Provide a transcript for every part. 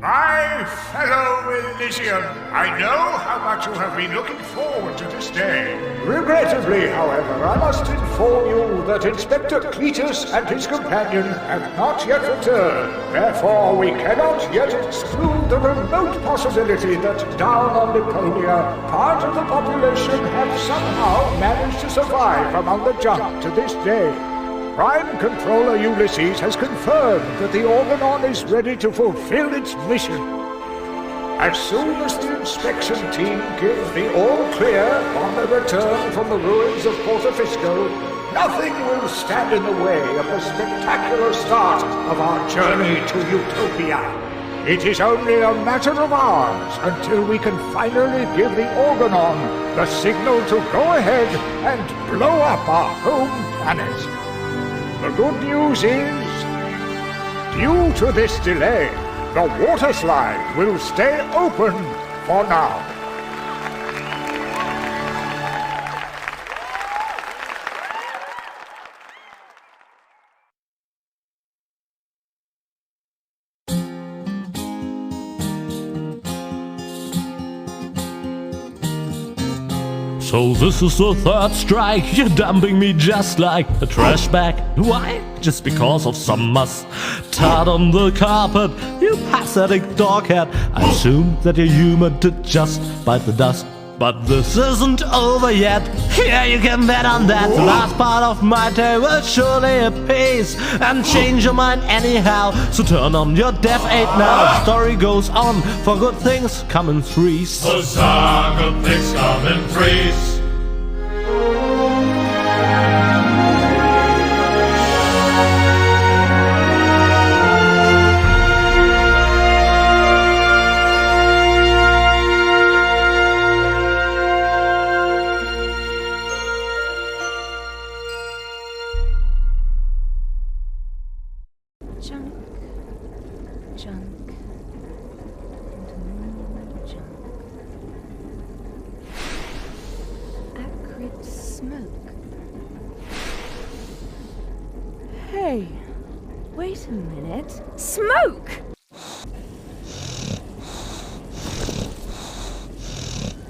My fellow Elysian, I know how much you have been looking forward to this day. Regrettably, however, I must inform you that Inspector Cletus and his companion have not yet returned. Therefore, we cannot yet exclude the remote possibility that down on Deponia, part of the population have somehow managed to survive among the junk to this day. Prime Controller Ulysses has confirmed that the Organon is ready to fulfill its mission. As soon as the inspection team give the all-clear on their return from the ruins of Portofisco, nothing will stand in the way of the spectacular start of our journey to Utopia. It is only a matter of hours until we can finally give the Organon the signal to go ahead and blow up our home planet. The good news is, due to this delay, the water slide will stay open for now. So this is the third strike, you're dumping me just like a trash bag. Why? Just because of some mustard on the carpet, you pathetic doghead. I assume that you're human to just bite the dust. But this isn't over yet, yeah, you can bet on that. The last part of my day will surely appease and change your mind anyhow. So turn on your Death 8 now. The story goes on, for good things come in threes. Huzzah, good things come in threes. Junk, junk, and more junk. Acrid smoke. Hey, wait a minute. Smoke!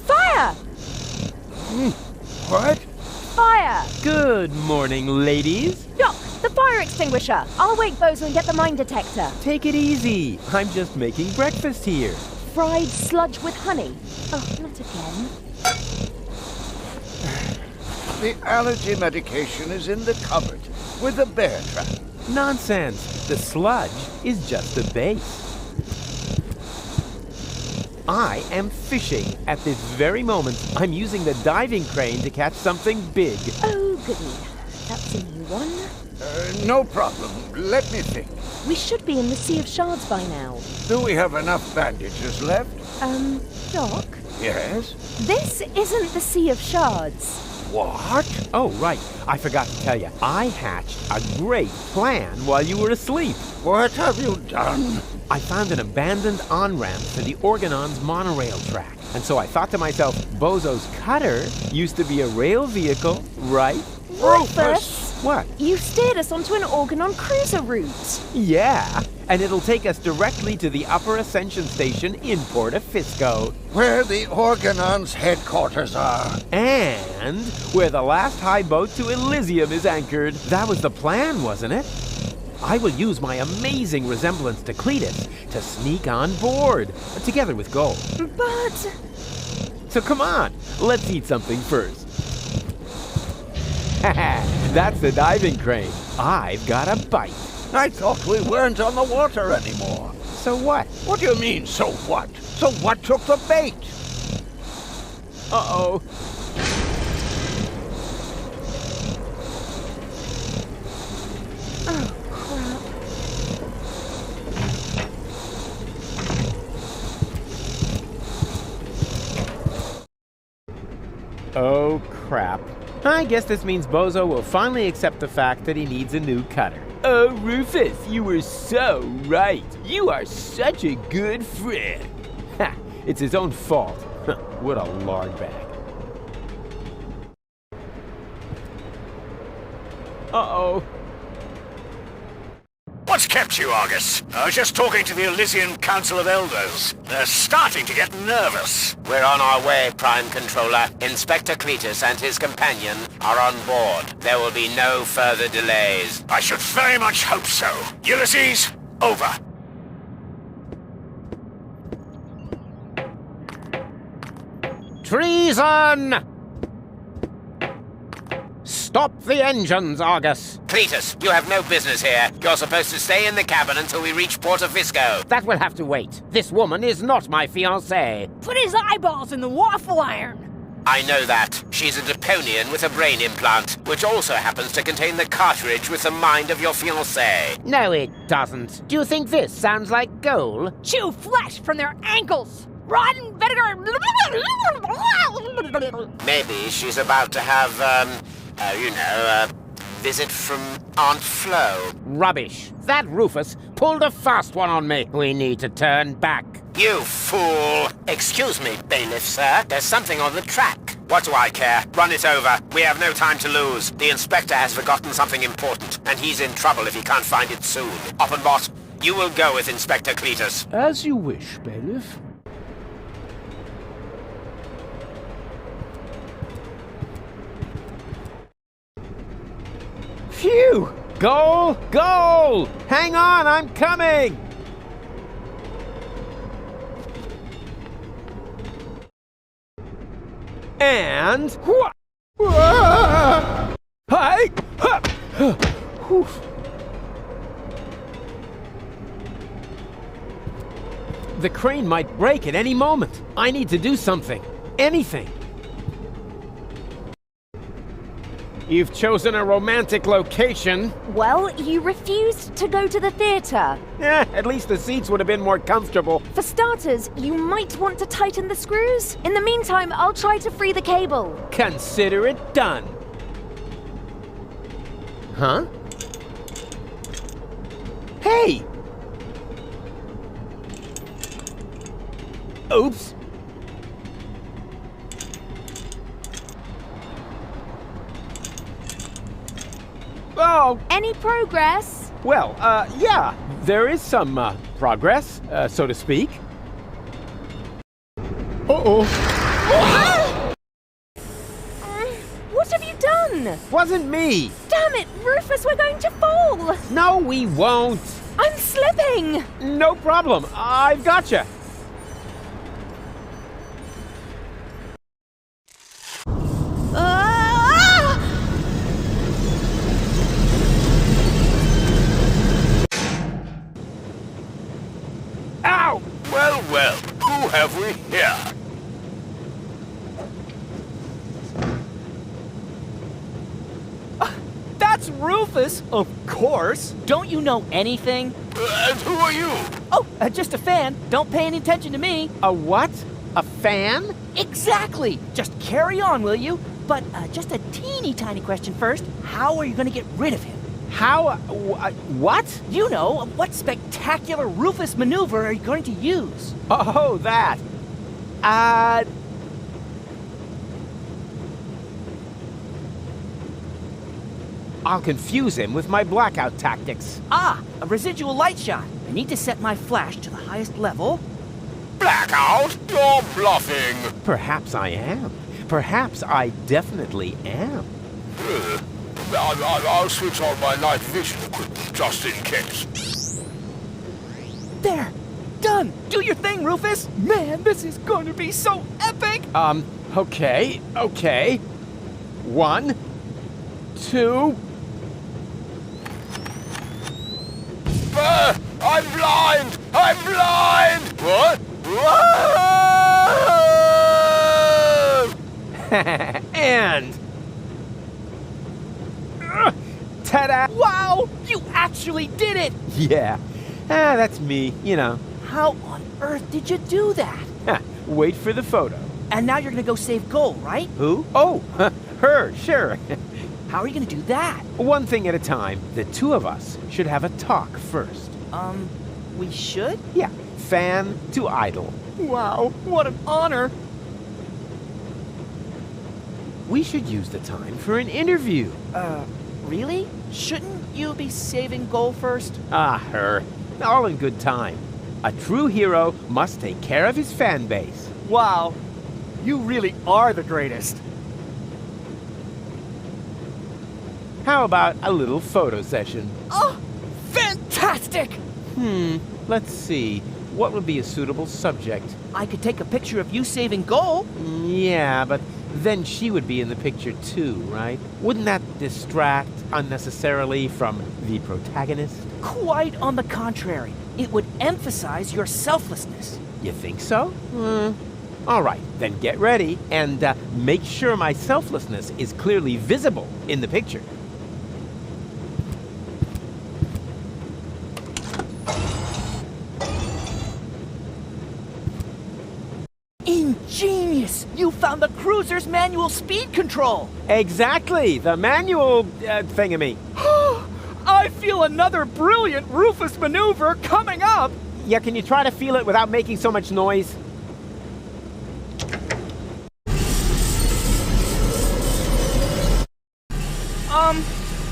Fire! What? Fire! Good morning, ladies. Doc, the fire extinguisher! I'll wake Bozo and get the mine detector. Take it easy. I'm just making breakfast here. Fried sludge with honey. Oh, not again. The allergy medication is in the cupboard with the bear trap. Nonsense. The sludge is just the base. I am fishing. At this very moment, I'm using the diving crane to catch something big. Oh, goody. That's a new one. No problem. Let me think. We should be in the Sea of Shards by now. Do we have enough bandages left? Doc? Yes? This isn't the Sea of Shards. What? Oh, right. I forgot to tell you. I hatched a great plan while you were asleep. What have you done? I found an abandoned on-ramp to the Organon's monorail track. And so I thought to myself, Bozo's cutter used to be a rail vehicle, right? Rufus! What? You steered us onto an Organon cruiser route. Yeah, and it'll take us directly to the Upper Ascension Station in Portofisco. Where the Organon's headquarters are. And where the last high boat to Elysium is anchored. That was the plan, wasn't it? I will use my amazing resemblance to Cletus to sneak on board, together with gold. But... So come on, let's eat something first. That's the diving crane. I've got a bite. I thought we weren't on the water anymore. So what? What do you mean, so what? So what took the bait? Uh-oh. Oh, crap. Oh, crap. I guess this means Bozo will finally accept the fact that he needs a new cutter. Oh, Rufus, you were so right. You are such a good friend. Ha! It's his own fault. What a lard bag. Uh-oh. What's kept you, Argus? I was just talking to the Elysian Council of Elders. They're starting to get nervous. We're on our way, Prime Controller. Inspector Cletus and his companion are on board. There will be no further delays. I should very much hope so. Ulysses, over. Treason! Stop the engines, Argus. Cletus, you have no business here. You're supposed to stay in the cabin until we reach Porto Fisco. That will have to wait. This woman is not my fiancée. Put his eyeballs in the waffle iron. I know that. She's a Deponian with a brain implant, which also happens to contain the cartridge with the mind of your fiancée. No, it doesn't. Do you think this sounds like gold? Chew flesh from their ankles. Rotten vinegar. Maybe she's about to have, a visit from Aunt Flo. Rubbish. That Rufus pulled a fast one on me. We need to turn back. You fool! Excuse me, bailiff, sir. There's something on the track. What do I care? Run it over. We have no time to lose. The inspector has forgotten something important, and he's in trouble if he can't find it soon. Offenbot, you will go with Inspector Cletus. As you wish, bailiff. Phew! Goal! Goal! Hang on, I'm coming! And... Hi! The crane might break at any moment. I need to do something. Anything. You've chosen a romantic location. Well, you refused to go to the theater. At least the seats would have been more comfortable. For starters, you might want to tighten the screws. In the meantime, I'll try to free the cable. Consider it done. Huh? Hey! Oops. Oh, Any progress? well, yeah, there is some, progress, so to speak. Uh-oh. What have you done? Wasn't me! Damn it, Rufus, we're going to fall. No, we won't! I'm slipping. No problem, I've gotcha! Ah! Ow! Well, well, who have we here? That's Rufus, of course. Don't you know anything? And who are you? Oh, just a fan. Don't pay any attention to me. A what? A fan? Exactly. Just carry on, will you? But just a teeny tiny question first. How are you going to get rid of him? How? What? You know, what spectacular Rufus maneuver are you going to use? Oh, that. I'll confuse him with my blackout tactics. Ah, a residual light shot. I need to set my flash to the highest level. Blackout? You're bluffing. Perhaps I am. Perhaps I definitely am. I'll switch on my night vision equipment just in case. There. Done. Do your thing, Rufus. Man, this is going to be so epic. Okay. 1, 2... I'm blind! I'm blind! What? Whoa! And... Ta-da! Wow, you actually did it. Yeah. That's me, you know. How on earth did you do that? Wait for the photo. And now you're going to go save Gold, right? Who? Oh, her, sure. How are you going to do that? One thing at a time. The two of us should have a talk first. We should? Yeah, fan to idol. Wow, what an honor. We should use the time for an interview. really? Shouldn't you be saving Goal first? Ah, her. All in good time. A true hero must take care of his fan base. Wow, you really are the greatest. How about a little photo session? Oh, fantastic! Let's see. What would be a suitable subject? I could take a picture of you saving Goal. Yeah, but then she would be in the picture too, right? Wouldn't that distract unnecessarily from the protagonist? Quite on the contrary. It would emphasize your selflessness. You think so? All right, then get ready and make sure my selflessness is clearly visible in the picture. Ingenious! You found the cruiser's manual speed control! Exactly, the manual thingamy. I feel another brilliant Rufus maneuver coming up! Yeah, can you try to feel it without making so much noise?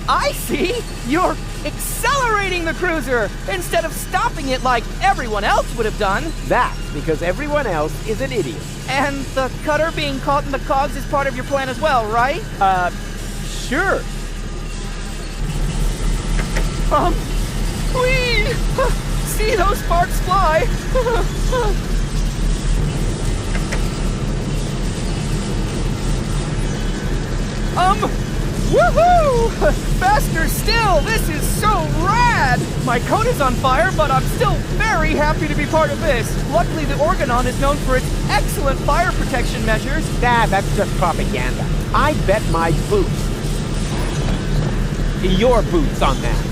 I see! You're accelerating the cruiser instead of stopping it like everyone else would have done. That's because everyone else is an idiot. And the cutter being caught in the cogs is part of your plan as well, right? Sure. Whee! See those sparks fly! Woohoo! Faster still! This is so rad! My coat is on fire, but I'm still very happy to be part of this. Luckily, the Organon is known for its excellent fire protection measures. That's just propaganda. I bet my boots. Your boots on that.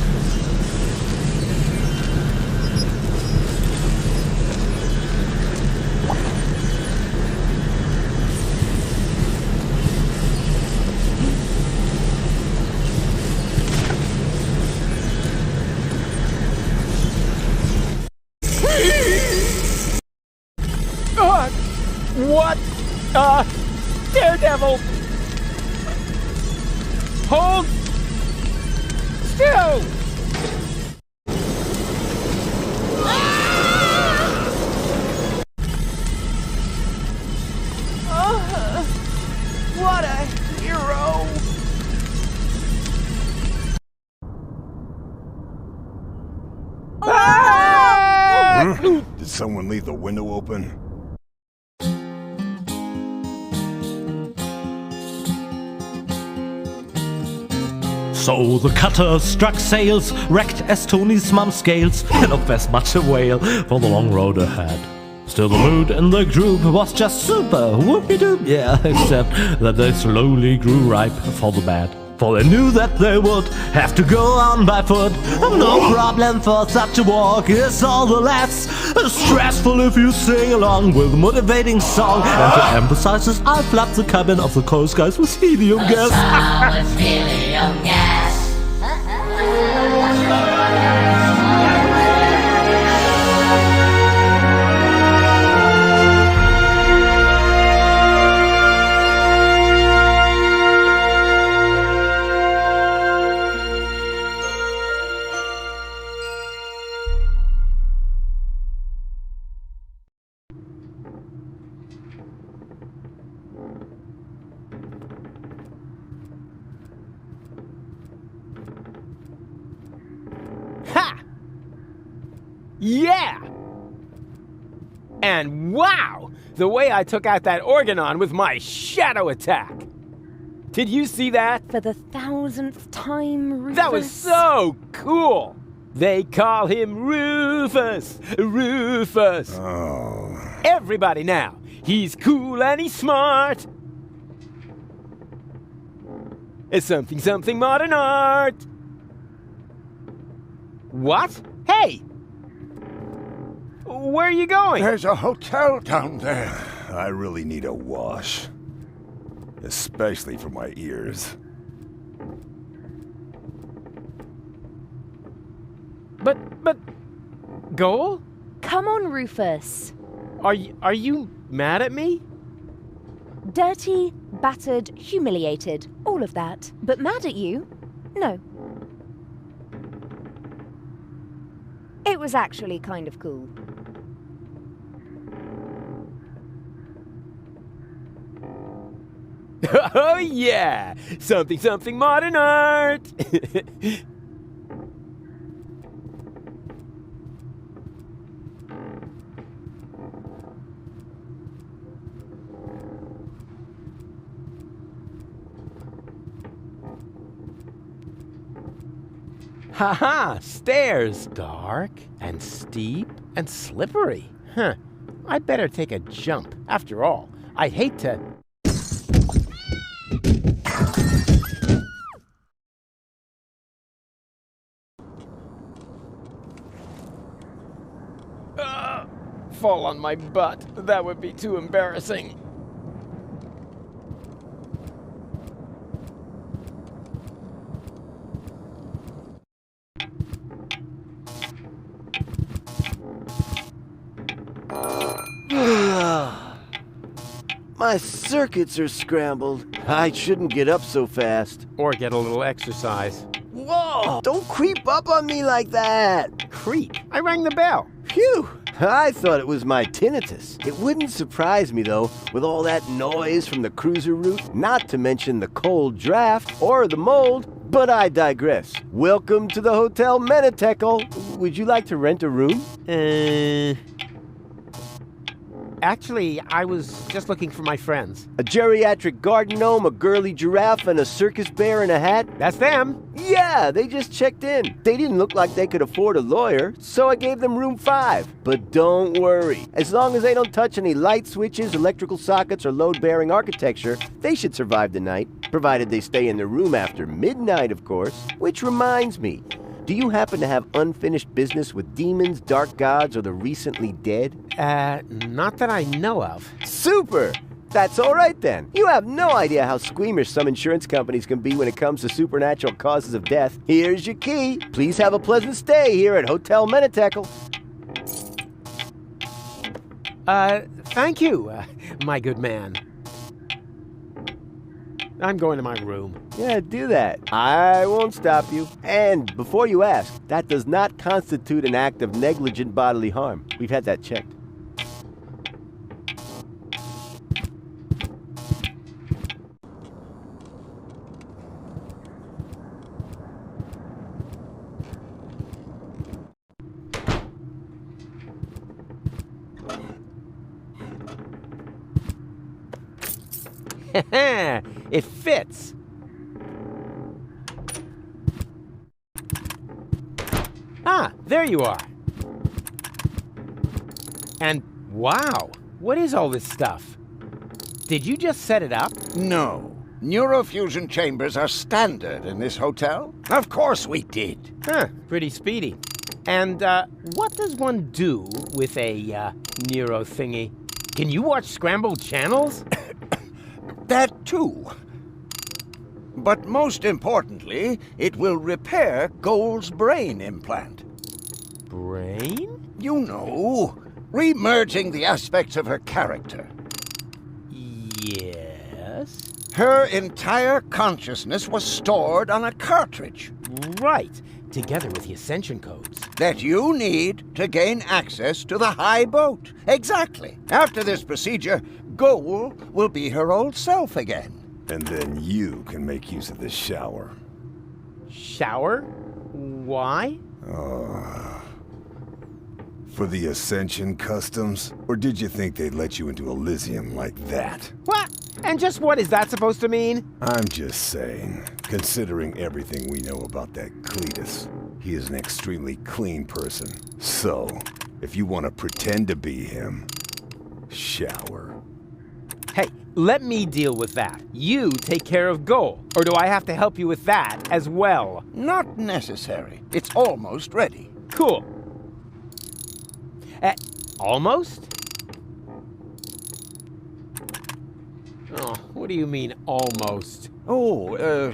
What? Daredevil! Hold still! What a hero! Did someone leave the window open? So the cutter struck sails, wrecked as Tony's mum scales, and of as much a whale for the long road ahead. Still the mood in the group was just super, whoopie-doop, yeah, except that they slowly grew ripe for the bad. For they knew that they would have to go on by foot. No problem for such a walk, it's all the less stressful if you sing along with a motivating song. And to emphasize this, I'll flood the cabin of the Coast Guys with helium gas. With helium gas. Ha! Yeah! And wow! The way I took out that Organon with my shadow attack! Did you see that? For the 1000th time, Rufus. That was so cool! They call him Rufus! Rufus! Oh. Everybody now! He's cool and he's smart! It's something modern art! What? Hey! Where are you going? There's a hotel down there. I really need a wash. Especially for my ears. But, Goal? Come on, Rufus. Are you mad at me? Dirty, battered, humiliated, all of that. But mad at you? No. It was actually kind of cool. Oh yeah! Something, something modern art! Haha! Stairs! Dark and steep and slippery. Huh. I'd better take a jump. After all, I'd hate to... fall on my butt. That would be too embarrassing. My circuits are scrambled. I shouldn't get up so fast. Or get a little exercise. Whoa! Don't creep up on me like that! Creep? I rang the bell. Phew! I thought it was my tinnitus. It wouldn't surprise me, though, with all that noise from the cruiser route, not to mention the cold draft or the mold, but I digress. Welcome to the Hotel Menetekel. Would you like to rent a room? Actually, I was just looking for my friends. A geriatric garden gnome, a girly giraffe, and a circus bear in a hat? That's them. Yeah, they just checked in. They didn't look like they could afford a lawyer, so I gave them room 5. But don't worry. As long as they don't touch any light switches, electrical sockets, or load-bearing architecture, they should survive the night, provided they stay in the room after midnight, of course. Which reminds me, do you happen to have unfinished business with demons, dark gods, or the recently dead? Not that I know of. Super! That's all right then. You have no idea how squeamish some insurance companies can be when it comes to supernatural causes of death. Here's your key. Please have a pleasant stay here at Hotel Menetekel. Thank you, my good man. I'm going to my room. Yeah, do that. I won't stop you. And before you ask, that does not constitute an act of negligent bodily harm. We've had that checked. It fits. Ah, there you are. And wow, what is all this stuff? Did you just set it up? No. Neurofusion chambers are standard in this hotel. Of course we did. Huh, pretty speedy. And what does one do with a neuro thingy? Can you watch scrambled channels? That too. But most importantly, it will repair Gold's brain implant. Brain? You know, re-merging the aspects of her character. Yes? Her entire consciousness was stored on a cartridge. Right, together with the ascension codes. That you need to gain access to the high boat. Exactly. After this procedure, Gold will be her old self again. And then you can make use of the shower. Shower? Why? For the Ascension customs? Or did you think they'd let you into Elysium like that? What? And just what is that supposed to mean? I'm just saying, considering everything we know about that Cletus, he is an extremely clean person. So, if you want to pretend to be him, shower. Hey, let me deal with that. You take care of Goal. Or do I have to help you with that as well? Not necessary. It's almost ready. Cool. Almost? Oh, what do you mean, almost? Oh,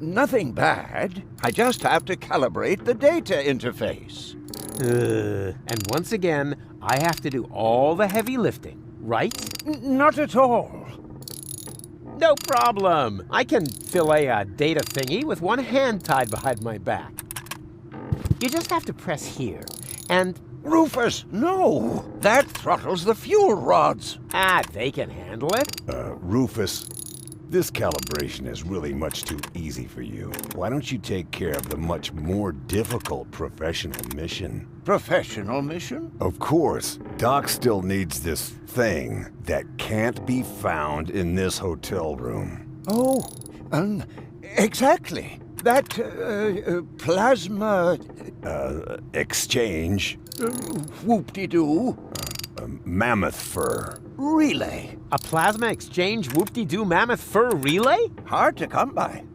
nothing bad. I just have to calibrate the data interface. And once again, I have to do all the heavy lifting, right? Not at all. No problem. I can fillet a data thingy with one hand tied behind my back. You just have to press here, and... Rufus, no! That throttles the fuel rods. They can handle it. Rufus, this calibration is really much too easy for you. Why don't you take care of the much more difficult professional mission? Professional mission? Of course. Doc still needs this thing that can't be found in this hotel room. Oh, exactly. That, plasma... exchange. Whoop-de-doo. Mammoth fur. Relay. A plasma exchange whoop-de-doo mammoth fur relay? Hard to come by.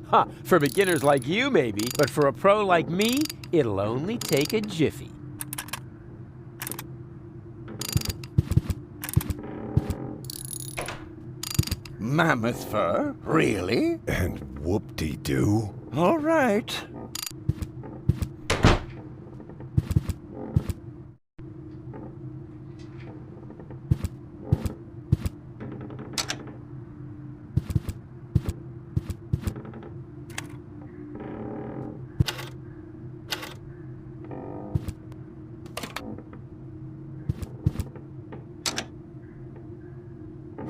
Huh, for beginners like you maybe, but for a pro like me, it'll only take a jiffy. Mammoth fur? Really? And whoop-de-doo? All right.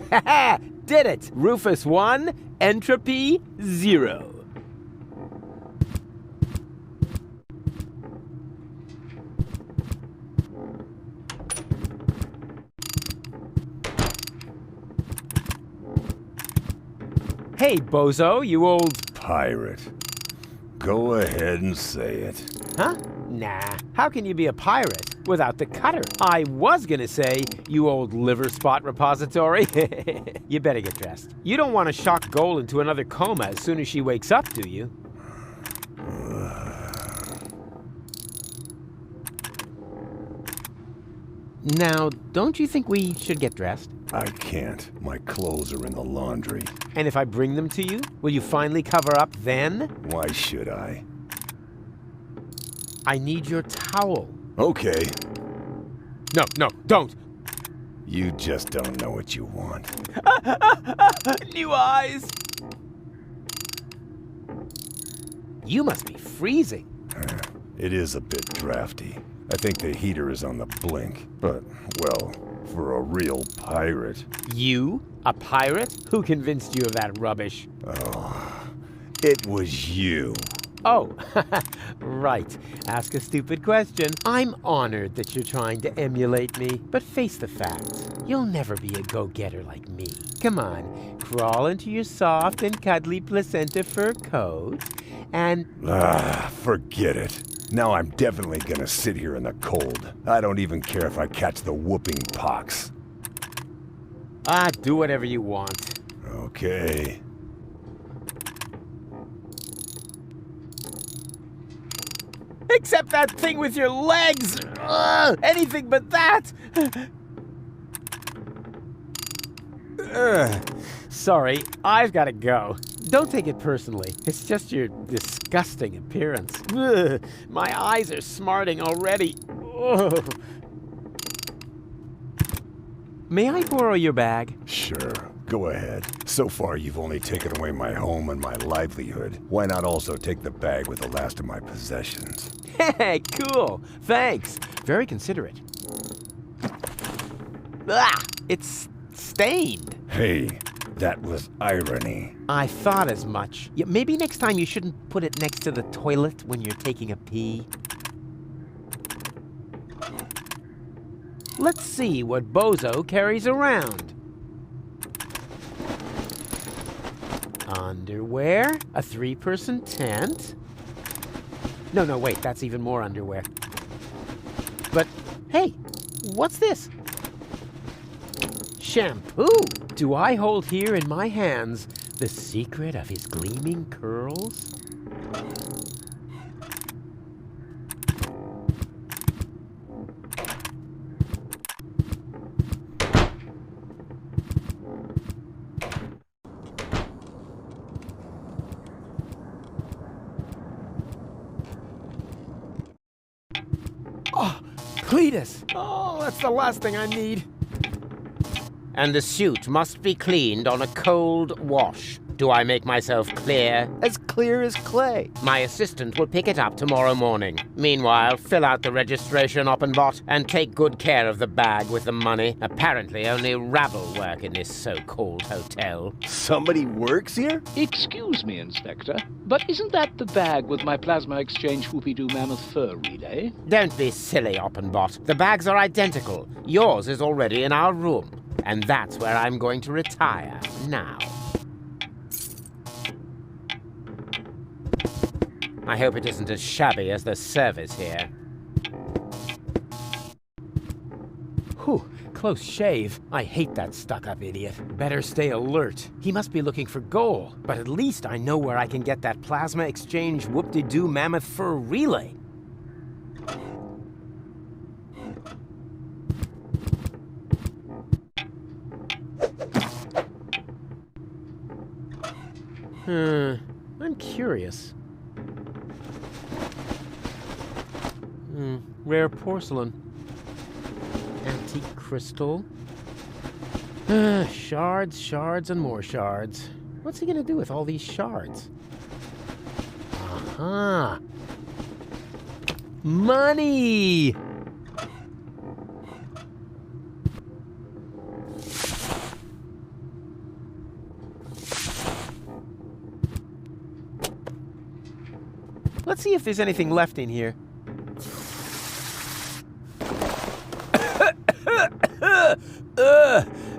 Ha-ha! Did it! Rufus 1, entropy 0. Hey, bozo, you old... Pirate. Go ahead and say it. Huh? Nah. How can you be a pirate without the cutter? I was gonna say, you old liver spot repository. You better get dressed. You don't want to shock Goal into another coma as soon as she wakes up, do you? Now, don't you think we should get dressed? I can't. My clothes are in the laundry. And if I bring them to you, will you finally cover up then? Why should I? I need your towel. Okay. No, don't. You just don't know what you want. New eyes. You must be freezing. It is a bit drafty. I think the heater is on the blink. But, well, for a real pirate. You? A pirate? Who convinced you of that rubbish? Oh, it was you. Oh, right. Ask a stupid question. I'm honored that you're trying to emulate me, but face the facts. You'll never be a go-getter like me. Come on, crawl into your soft and cuddly placenta fur coat, and... Forget it. Now I'm definitely gonna sit here in the cold. I don't even care if I catch the whooping pox. Do whatever you want. Okay. Except that thing with your legs! Anything but that! Sorry, I've got to go. Don't take it personally. It's just your disgusting appearance. My eyes are smarting already. May I borrow your bag? Sure, go ahead. So far, you've only taken away my home and my livelihood. Why not also take the bag with the last of my possessions? Hey, cool. Thanks. Very considerate. It's stained. Hey, that was irony. I thought as much. Yeah, maybe next time you shouldn't put it next to the toilet when you're taking a pee. Let's see what Bozo carries around. Underwear, a 3-person tent. No, wait, that's even more underwear. But, hey, what's this? Shampoo! Do I hold here in my hands the secret of his gleaming curls? Oh, Cletus! Oh, that's the last thing I need. and the suit must be cleaned on a cold wash. Do I make myself clear? As clear as clay. My assistant will pick it up tomorrow morning. Meanwhile, fill out the registration, Oppenbot, and take good care of the bag with the money. Apparently, only rabble work in this so-called hotel. Somebody works here? Excuse me, Inspector, but isn't that the bag with my plasma exchange whoopie-doo mammoth fur relay? Don't be silly, Oppenbot. The bags are identical. Yours is already in our room. And that's where I'm going to retire now. I hope it isn't as shabby as the service here. Whew, close shave. I hate that stuck-up idiot. Better stay alert. He must be looking for gold, but at least I know where I can get that plasma exchange whoop-de-doo mammoth fur relay. I'm curious. Rare porcelain. Antique crystal. Shards, shards, and more shards. What's he gonna do with all these shards? Aha! Money! Let's see if there's anything left in here.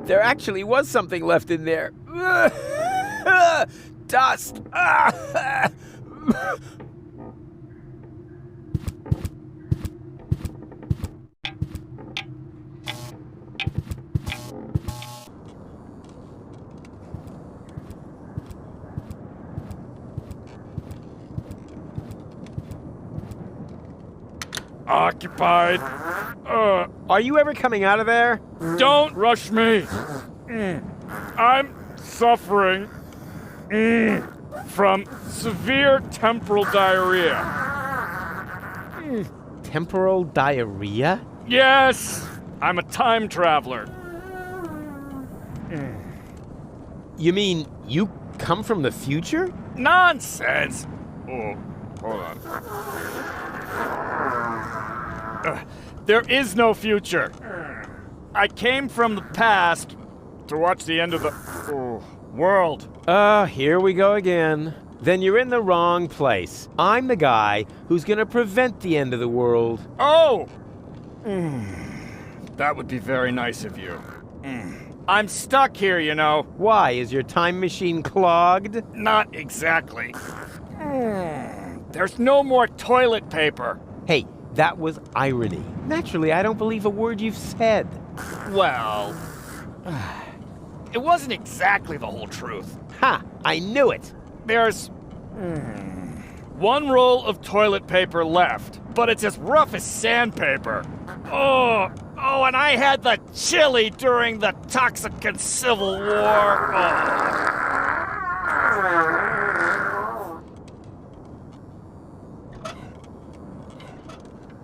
There actually was something left in there. Dust. Occupied. Are you ever coming out of there? Don't rush me. I'm suffering from severe temporal diarrhea. Temporal diarrhea? Yes, I'm a time traveler. You mean you come from the future? Nonsense. Oh, hold on. There is no future. I came from the past to watch the end of the world. Here we go again. Then you're in the wrong place. I'm the guy who's gonna prevent the end of the world. Oh! That would be very nice of you. I'm stuck here, you know. Why? Is your time machine clogged? Not exactly. There's no more toilet paper. Hey, that was irony. Naturally, I don't believe a word you've said. Well, it wasn't exactly the whole truth. Ha! I knew it! There's one roll of toilet paper left, but it's as rough as sandpaper. Oh, and I had the chili during the Toxican Civil War.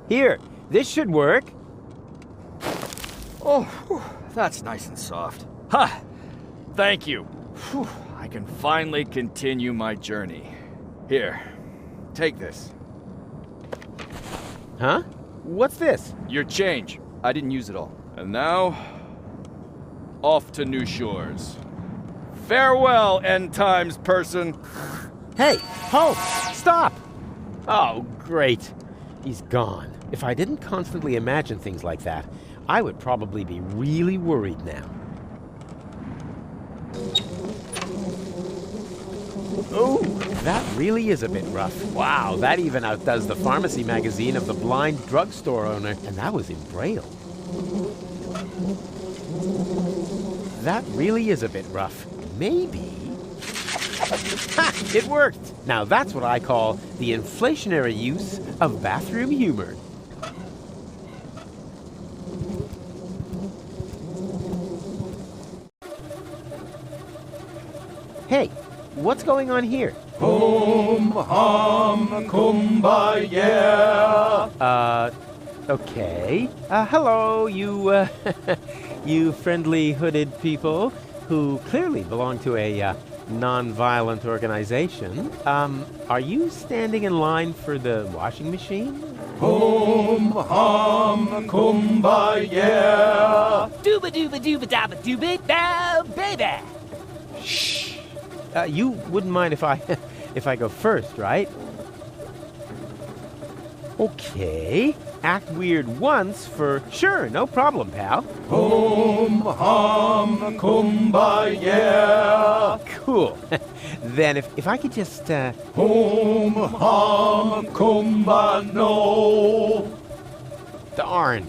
Here, this should work. Oh, that's nice and soft. Ha! Thank you. Whew, I can finally continue my journey. Here, take this. Huh? What's this? Your change. I didn't use it all. And now, off to new shores. Farewell, end times person. Hey, halt! Stop! Oh, great. He's gone. If I didn't constantly imagine things like that, I would probably be really worried now. Oh, that really is a bit rough. Wow, that even outdoes the pharmacy magazine of the blind drugstore owner, and that was in Braille. That really is a bit rough. Maybe... Ha! It worked! Now that's what I call the inflationary use of bathroom humor. Hey, what's going on here? Hum, hum, kumbaya. Okay. Hello, you, You friendly hooded people who clearly belong to a non-violent organization. Are you standing in line for the washing machine? Hum, hum, kumbaya. Dooba dooba dooba dabba dooba da baby. Shh. You wouldn't mind if I if I go first, right? Okay. Act weird once for sure, no problem, pal. Hum, hum, kumbaya. Cool. Then if I could just Hum, hum, kumbano. Darn.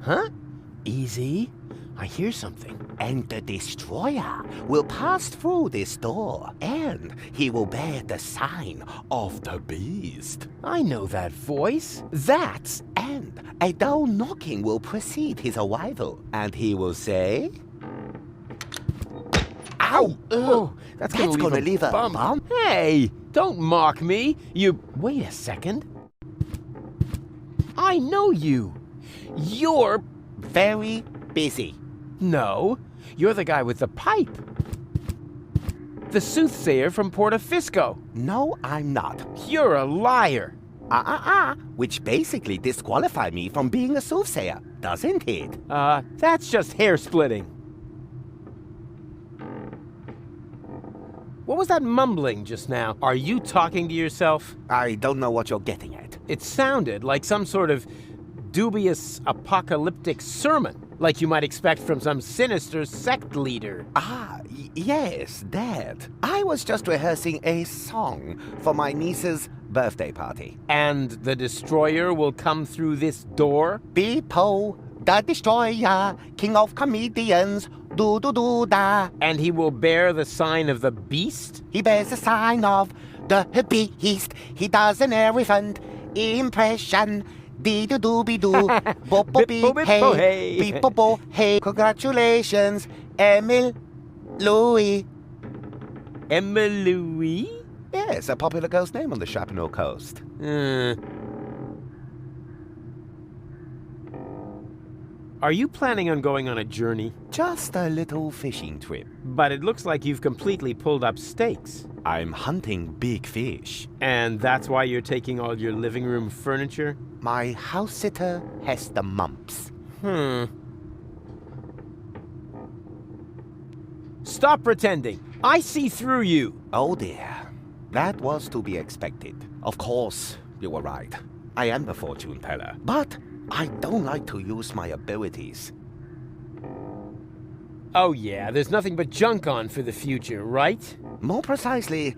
Huh? Easy. I hear something. And the destroyer will pass through this door, and he will bear the sign of the beast. I know that voice. That's... And a dull knocking will precede his arrival, and he will say... Ow! Oh, that's gonna leave a bump. Hey, don't mock me. You... Wait a second. I know you. You're... Very busy. No, you're the guy with the pipe. The soothsayer from Portofisco. No, I'm not. You're a liar. Which basically disqualifies me from being a soothsayer, doesn't it? That's just hair splitting. What was that mumbling just now? Are you talking to yourself? I don't know what you're getting at. It sounded like some sort of dubious apocalyptic sermon, like you might expect from some sinister sect leader. Yes, that. I was just rehearsing a song for my niece's birthday party. And the destroyer will come through this door? Bepo, the destroyer, king of comedians, do-do-do-da. And he will bear the sign of the beast? He bears the sign of the beast. He does an elephant impression. Dee-do-do-be-do, bo-bo-be-hey, be-bo-bo-hey. Congratulations, Emil Louis. Emil Louis? Yes, a popular ghost name on the Chapanel coast. Are you planning on going on a journey? Just a little fishing trip. But it looks like you've completely pulled up stakes. I'm hunting big fish. And that's why you're taking all your living room furniture? My house sitter has the mumps. Stop pretending. I see through you. Oh dear. That was to be expected. Of course, you were right. I am the fortune teller. But I don't like to use my abilities. Oh yeah, there's nothing but junk on for the future, right? More precisely,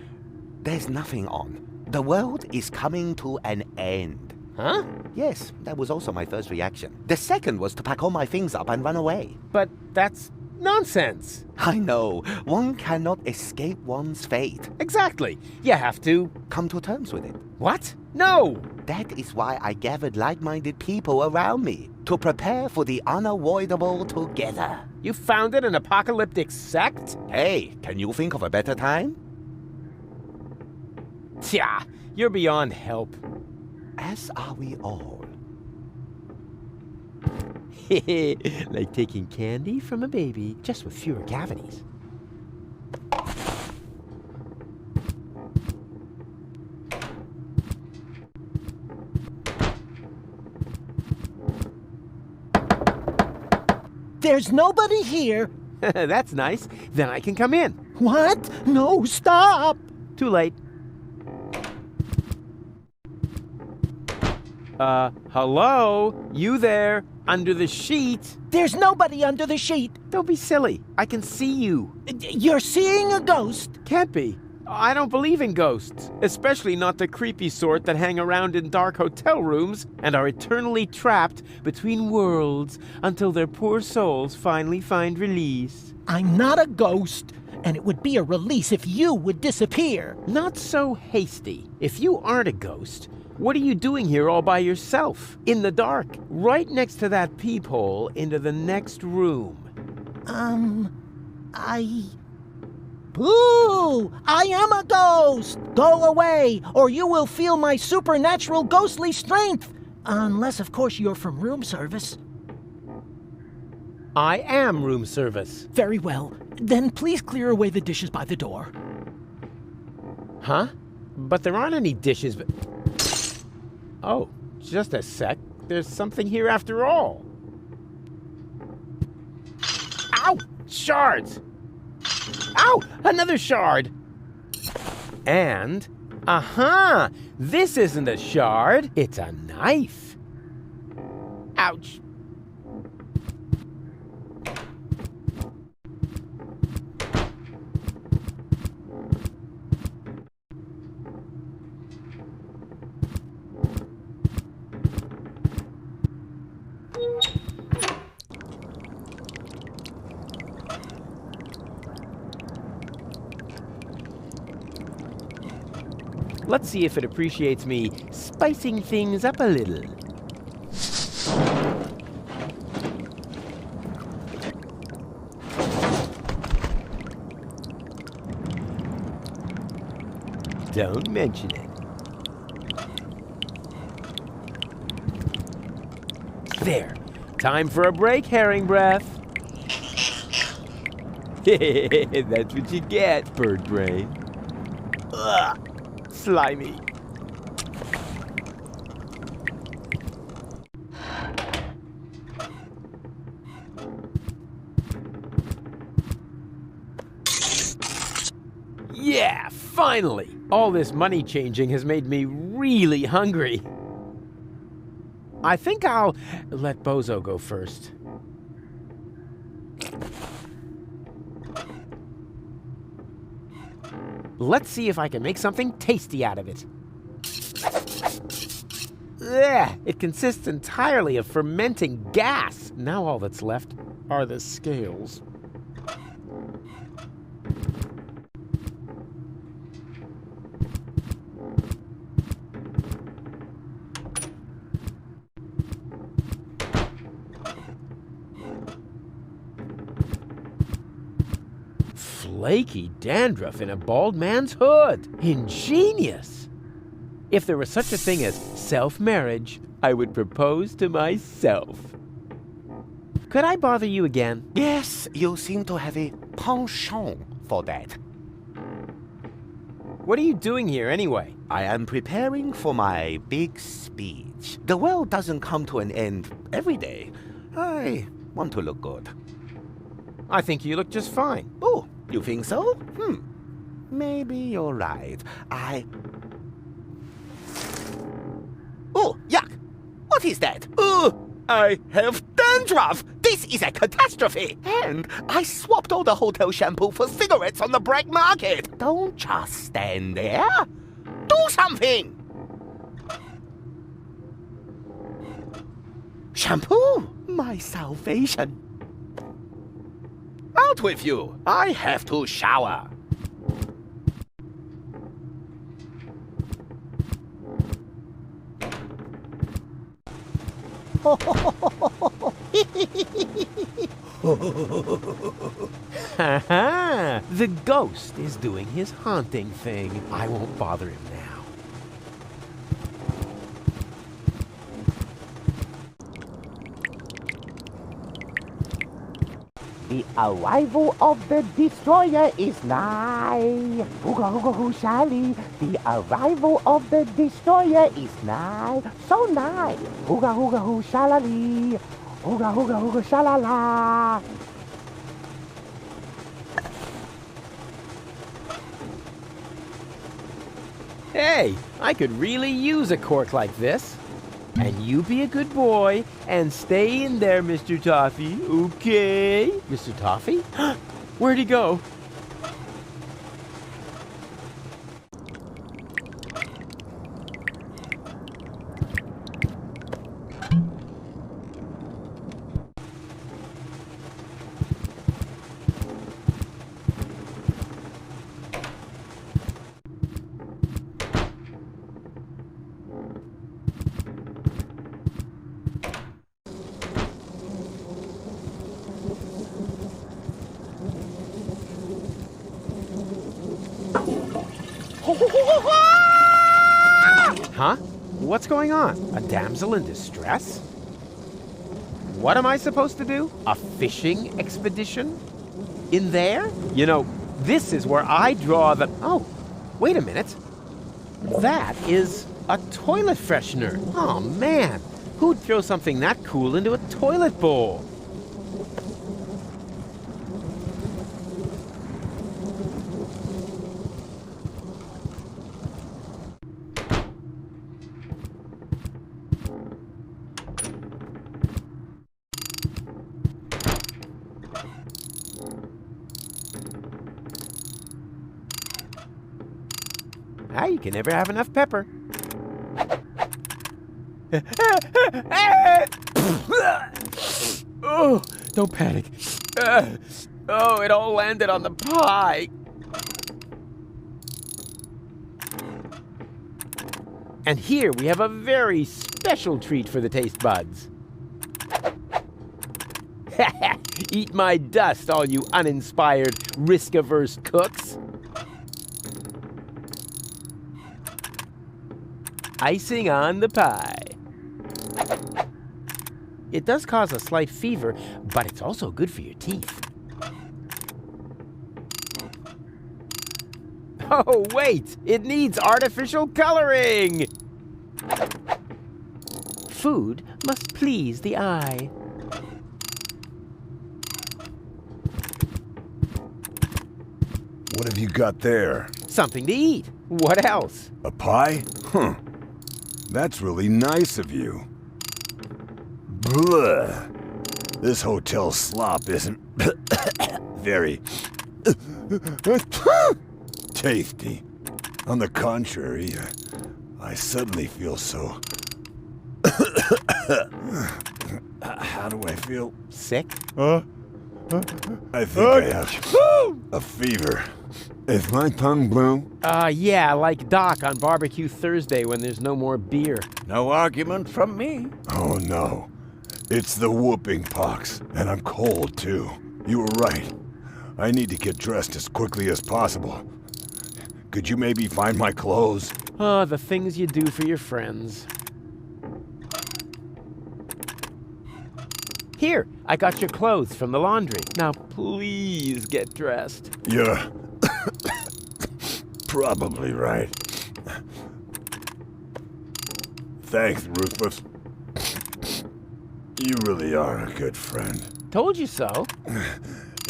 there's nothing on. The world is coming to an end. Huh? Yes, that was also my first reaction. The second was to pack all my things up and run away. But that's nonsense. I know. One cannot escape one's fate. Exactly. You have to come to terms with it. What? No! That is why I gathered like-minded people around me, to prepare for the unavoidable together. You founded an apocalyptic sect? Hey, can you think of a better time? Tja, you're beyond help. As are we all. Like taking candy from a baby, just with fewer cavities. There's nobody here. That's nice. Then I can come in. What? No, stop! Too late. Hello? You there? Under the sheet? There's nobody under the sheet. Don't be silly. I can see you. You're seeing a ghost? Can't be. I don't believe in ghosts, especially not the creepy sort that hang around in dark hotel rooms and are eternally trapped between worlds until their poor souls finally find release. I'm not a ghost, and it would be a release if you would disappear. Not so hasty. If you aren't a ghost, What are you doing here all by yourself, in the dark, right next to that peephole into the next room? Boo! I am a ghost! Go away, or you will feel my supernatural ghostly strength! Unless, of course, you're from room service. I am room service. Very well. Then please clear away the dishes by the door. Huh? But there aren't any dishes. Oh, just a sec. There's something here after all. Ow! Shards! Ow! Another shard! And, aha! This isn't a shard, it's a knife. Ouch. Let's see if it appreciates me spicing things up a little. Don't mention it. There. Time for a break, herring breath. That's what you get, bird brain. Ugh. Slimy. Yeah, finally! All this money changing has made me really hungry. I think I'll let Bozo go first. Let's see if I can make something tasty out of it. Ugh, it consists entirely of fermenting gas. Now all that's left are the scales. Flaky dandruff in a bald man's hood. Ingenious. If there was such a thing as self-marriage, I would propose to myself. Could I bother you again? Yes, you seem to have a penchant for that. What are you doing here anyway? I am preparing for my big speech. The world doesn't come to an end every day. I want to look good. I think you look just fine. Oh, you think so? Maybe you're right. Oh, yuck! What is that? I have dandruff! This is a catastrophe! And I swapped all the hotel shampoo for cigarettes on the black market! Don't just stand there! Do something! Shampoo? My salvation! Out with you! I have to shower! Ha-ha! The ghost is doing his haunting thing. I won't bother him now. The arrival of the destroyer is nigh. Hooga hooga hoo shally. The arrival of the destroyer is nigh. So nigh. Hooga hooga hoo shalali. Hooga hooga hooga shalala. Hey, I could really use a cork like this. And you be a good boy and stay in there, Mr. Toffee, okay? Mr. Toffee? Where'd he go? Huh? What's going on? A damsel in distress? What am I supposed to do? A fishing expedition? In there? You know, this is where I draw the... Oh, wait a minute. That is a toilet freshener. Oh, man. Who'd throw something that cool into a toilet bowl? Ah, you can never have enough pepper. Oh, don't panic. Oh, it all landed on the pie. And here we have a very special treat for the taste buds. Eat my dust, all you uninspired, risk-averse cooks. Icing on the pie. It does cause a slight fever, but it's also good for your teeth. Oh, wait! It needs artificial coloring! Food must please the eye. What have you got there? Something to eat. What else? A pie? Huh. That's really nice of you. Blah. This hotel slop isn't very tasty. On the contrary, I suddenly feel so... How do I feel? Sick? I think I have a fever. Is my tongue blue? Yeah, like Doc on Barbecue Thursday when there's no more beer. No argument from me. Oh no. It's the whooping pox, and I'm cold too. You were right. I need to get dressed as quickly as possible. Could you maybe find my clothes? Oh, the things you do for your friends. Here, I got your clothes from the laundry. Now please get dressed. You're probably right. Thanks, Rufus. You really are a good friend. Told you so.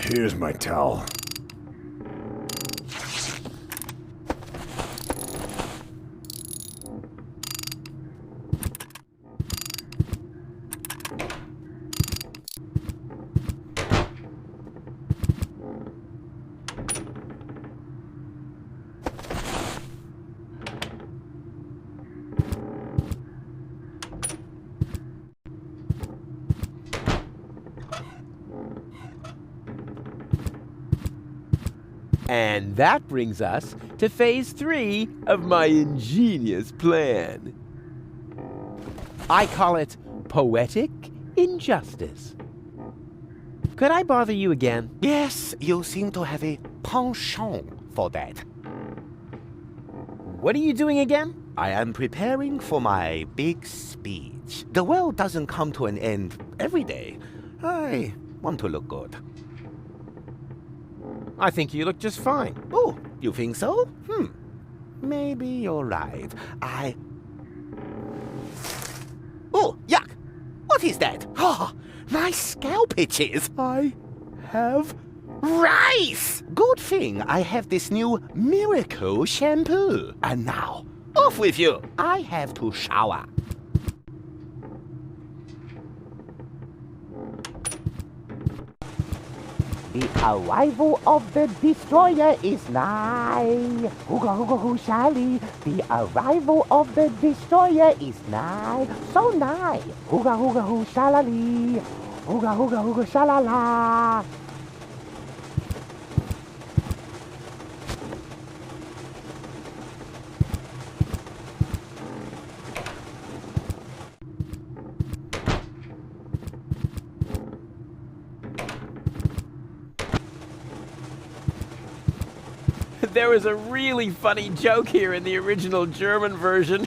Here's my towel. And that brings us to phase 3 of my ingenious plan. I call it poetic injustice. Could I bother you again? Yes, you seem to have a penchant for that. What are you doing again? I am preparing for my big speech. The world doesn't come to an end every day. I want to look good. I think you look just fine. Oh, you think so? Maybe you're right. Oh, yuck! What is that? Oh, my scalp itches. I have rice! Good thing I have this new miracle shampoo. And now, off with you! I have to shower. The arrival of the destroyer is nigh. Hooga hooga hoo shally. The arrival of the destroyer is nigh. So nigh. Hooga hooga hoo shalali. Hooga hooga hooga shalala. There was a really funny joke here in the original German version.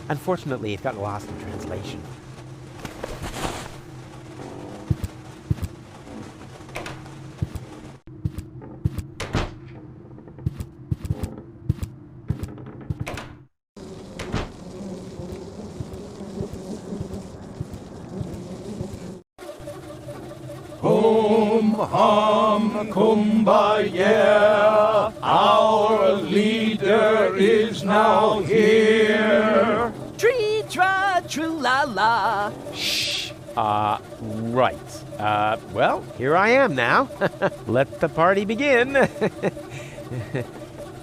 Unfortunately, it got lost in translation. Hum, hum, kumbaya, our leader is now here. Tree, tra, true, la, la. Shh. Right. Well, here I am now. Let the party begin.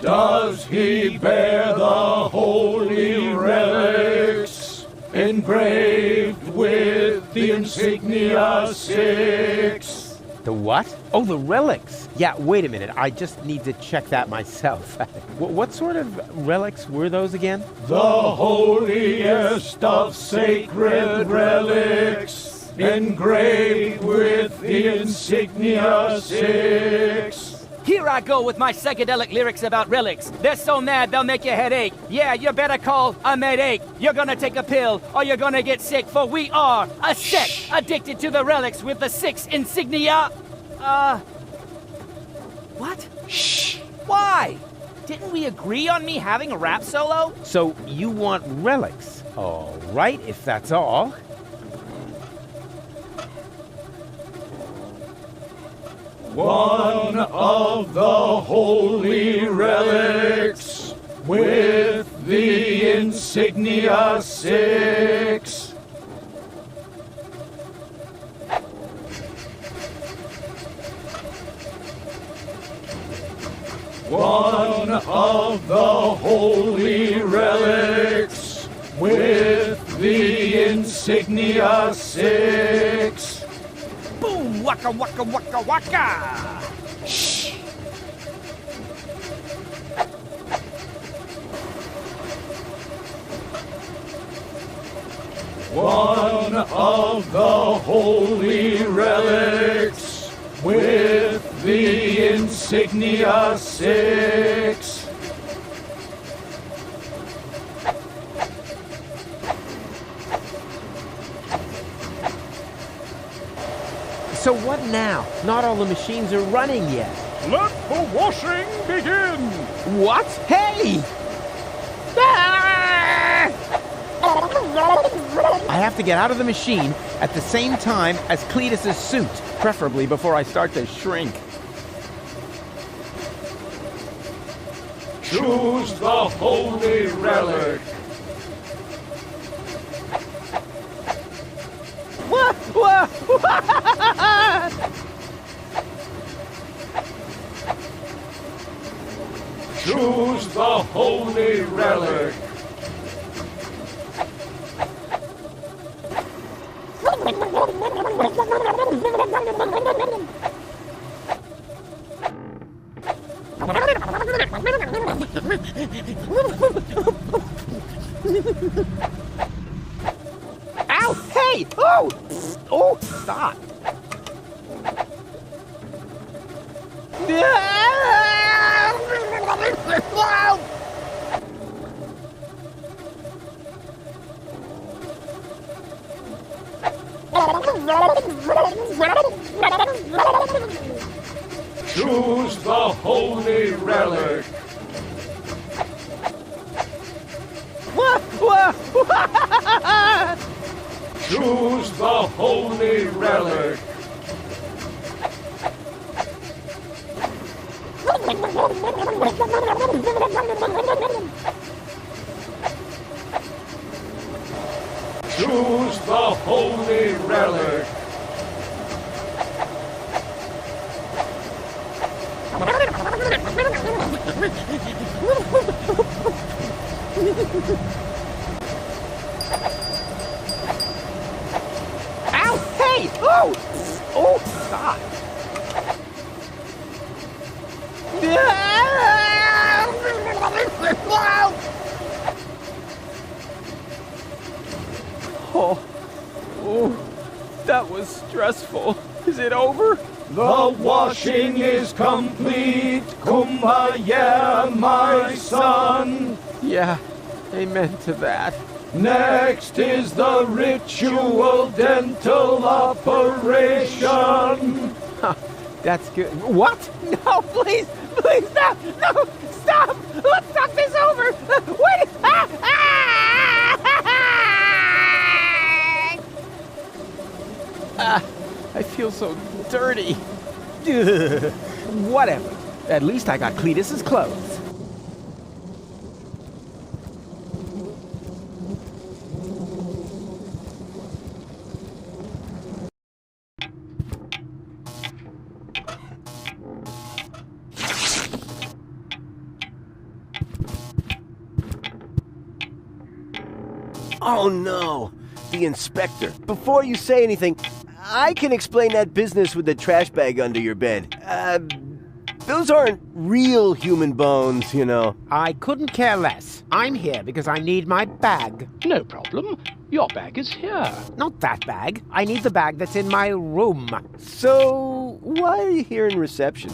Does he bear the holy relics engraved with the insignia 6? The what? Oh, the relics. Yeah, wait a minute. I just need to check that myself. What sort of relics were those again? The holiest of sacred relics, engraved with the insignia 6. Here I go with my psychedelic lyrics about relics. They're so mad they'll make your head ache. Yeah, you better call a medic. You're gonna take a pill or you're gonna get sick, for we are a sect addicted to the relics with the 6 insignia. What? Shh. Why? Didn't we agree on me having a rap solo? So you want relics? All right, if that's all. One of the holy relics with the insignia 6. One of the holy relics with the insignia 6. Boom! Waka waka waka waka! Shh! One of the holy relics with the insignia 6. So what now? Not all the machines are running yet. Let the washing begin! What? Hey! I have to get out of the machine at the same time as Cletus's suit, preferably before I start to shrink. Choose the holy relic. Choose the holy relic. Ow! Hey! Oh! Oh! Stop! Choose the holy relic. Choose the holy relic. Choose the holy relic. Ow! Hey! Oh! Oh! Stop! Oh, that was stressful. Is it over? The washing is complete. Kumbaya, my son. Yeah, amen to that. Next is the ritual dental operation. Huh, that's good. What? No, please, please stop! No, stop! Let's talk this over! Wait! I feel so dirty. Ugh. Whatever. At least I got Cletus's clothes. Oh no! The inspector. Before you say anything, I can explain that business with the trash bag under your bed. Those aren't real human bones, you know. I couldn't care less. I'm here because I need my bag. No problem. Your bag is here. Not that bag. I need the bag that's in my room. So, why are you here in reception?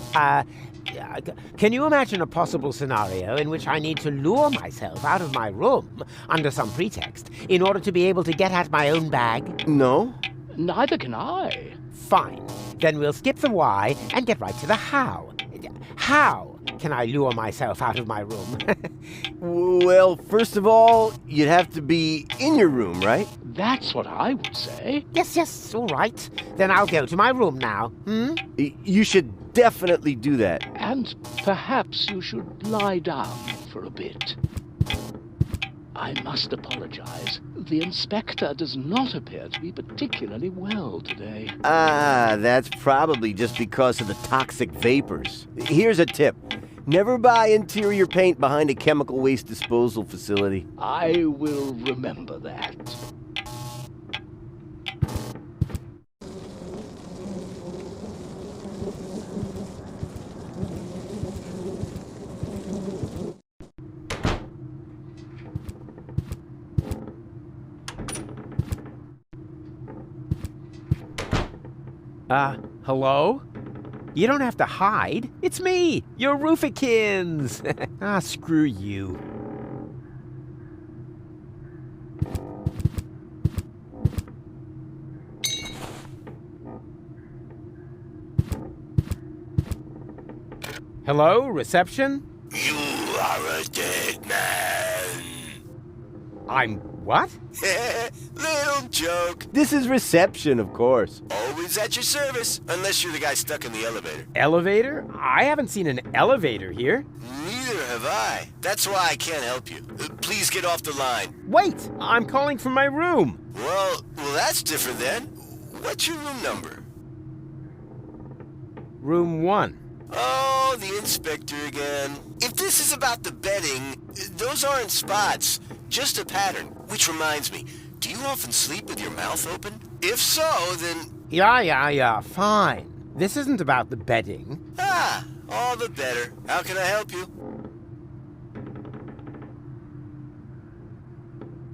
Can you imagine a possible scenario in which I need to lure myself out of my room under some pretext in order to be able to get at my own bag? No. Neither can I. Fine. Then we'll skip the why and get right to the how. How can I lure myself out of my room? Well, first of all, you'd have to be in your room, right? That's what I would say. Yes, all right. Then I'll go to my room now. You should definitely do that. And perhaps you should lie down for a bit. I must apologize. The inspector does not appear to be particularly well today. That's probably just because of the toxic vapors. Here's a tip. Never buy interior paint behind a chemical waste disposal facility. I will remember that. Hello? You don't have to hide. It's me, your Roofikins. Screw you. Hello, reception? You are a dead man. I'm what? Little joke. This is reception, of course. Always at your service, unless you're the guy stuck in the elevator. Elevator? I haven't seen an elevator here. Neither have I. That's why I can't help you. Please get off the line. Wait! I'm calling from my room. Well, that's different then. What's your room number? Room 1. Oh, the inspector again. If this is about the bedding, those aren't spots, just a pattern. Which reminds me, do you often sleep with your mouth open? If so, then... Yeah, fine. This isn't about the bedding. All the better. How can I help you?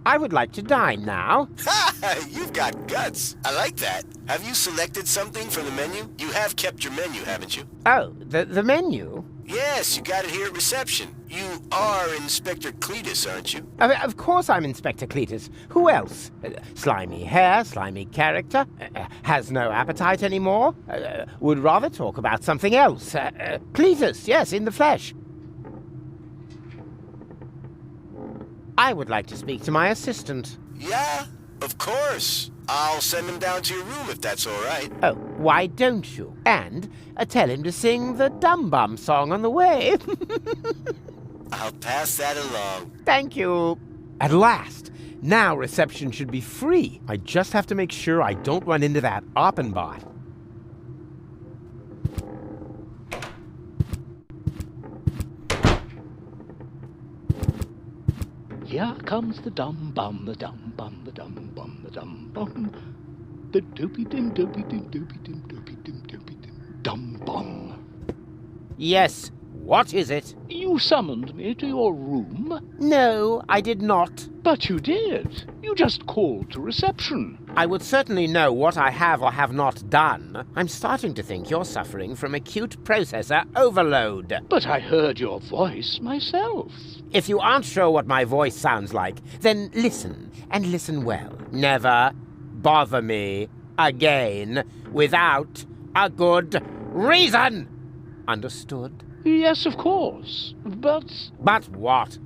I would like to dine now. You've got guts. I like that. Have you selected something from the menu? You have kept your menu, haven't you? Oh, the menu? Yes, you got it here at reception. You are Inspector Cletus, aren't you? Of course I'm Inspector Cletus. Who else? Slimy hair, slimy character, has no appetite anymore, would rather talk about something else. Cletus, yes, in the flesh. I would like to speak to my assistant. Yeah, of course. I'll send him down to your room if that's all right. Oh, why don't you? And tell him to sing the Dum Bum song on the way. I'll pass that along. Thank you. At last. Now reception should be free. I just have to make sure I don't run into that Oppenbot. Here comes the dum bum, the dum bum, the dum bum, the dum bum. The dopey dim dopey dim dopey dim dopey dim dopey dim dum bum. Yes, What is it? You summoned me to your room? No, I did not. But you did. You just called to reception. I would certainly know what I have or have not done. I'm starting to think you're suffering from acute processor overload. But I heard your voice myself. If you aren't sure what my voice sounds like, then listen, and listen well. Never bother me again without a good reason. Understood? Yes, of course. But... But what?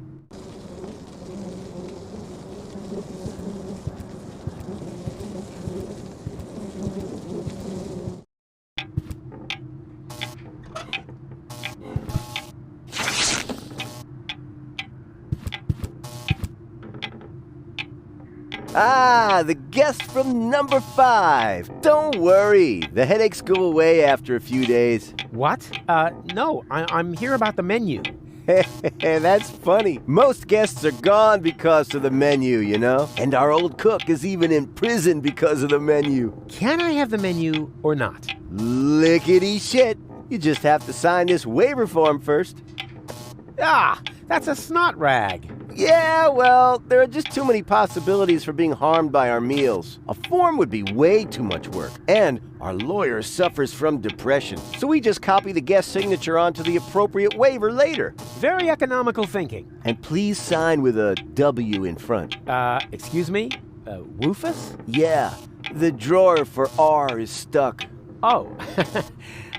Ah, the guest from number 5. Don't worry, the headaches go away after a few days. What? No, I'm here about the menu. That's funny. Most guests are gone because of the menu, you know? And our old cook is even in prison because of the menu. Can I have the menu or not? Lickety shit. You just have to sign this waiver form first. Ah, that's a snot rag. Yeah, well, there are just too many possibilities for being harmed by our meals. A form would be way too much work, and our lawyer suffers from depression, so we just copy the guest signature onto the appropriate waiver later. Very economical thinking. And please sign with a W in front. Excuse me? Rufus? Yeah, the drawer for R is stuck. Oh,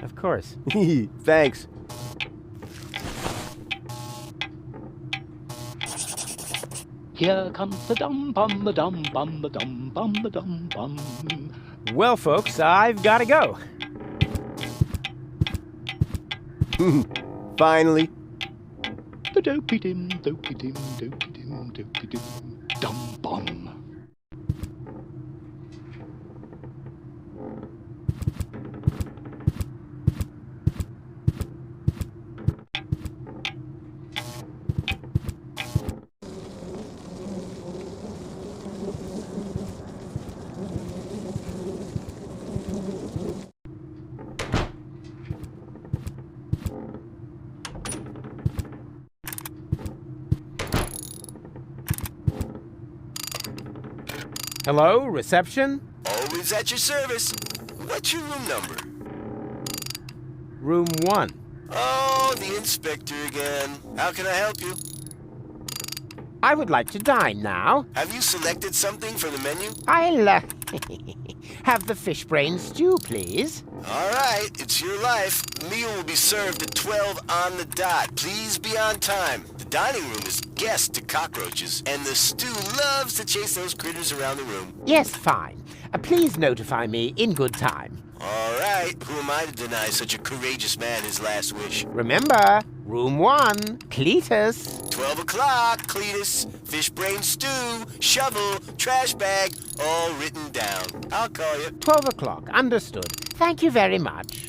of course. Thanks. Here comes the dum-bum-ba-dum-bum-ba-dum-bum-ba-dum-bum. Well, folks, I've got to go. Finally. Ba-dopey-dim, dopey-dim, dopey-dim, dopey-dim, dum-bum. Hello, reception? Always at your service. What's your room number? Room 1. Oh, the inspector again. How can I help you? I would like to dine now. Have you selected something for the menu? I'll, have the fish brain stew, please. All right, it's your life. Meal will be served at 12 on the dot. Please be on time. The dining room is guest to cockroaches, and the stew loves to chase those critters around the room. Yes, fine. Please notify me in good time. All right, who am I to deny such a courageous man his last wish? Remember, room 1, Cletus. 12 o'clock, Cletus. Fish brain stew, shovel, trash bag, all written down. I'll call you. 12 o'clock, understood. Thank you very much.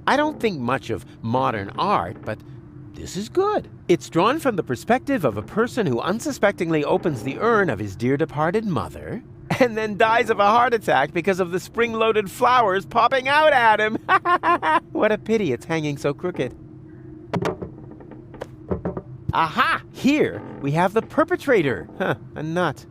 I don't think much of modern art, but this is good. It's drawn from the perspective of a person who unsuspectingly opens the urn of his dear departed mother and then dies of a heart attack because of the spring-loaded flowers popping out at him. What a pity it's hanging so crooked. Aha! Here we have the perpetrator. A nut.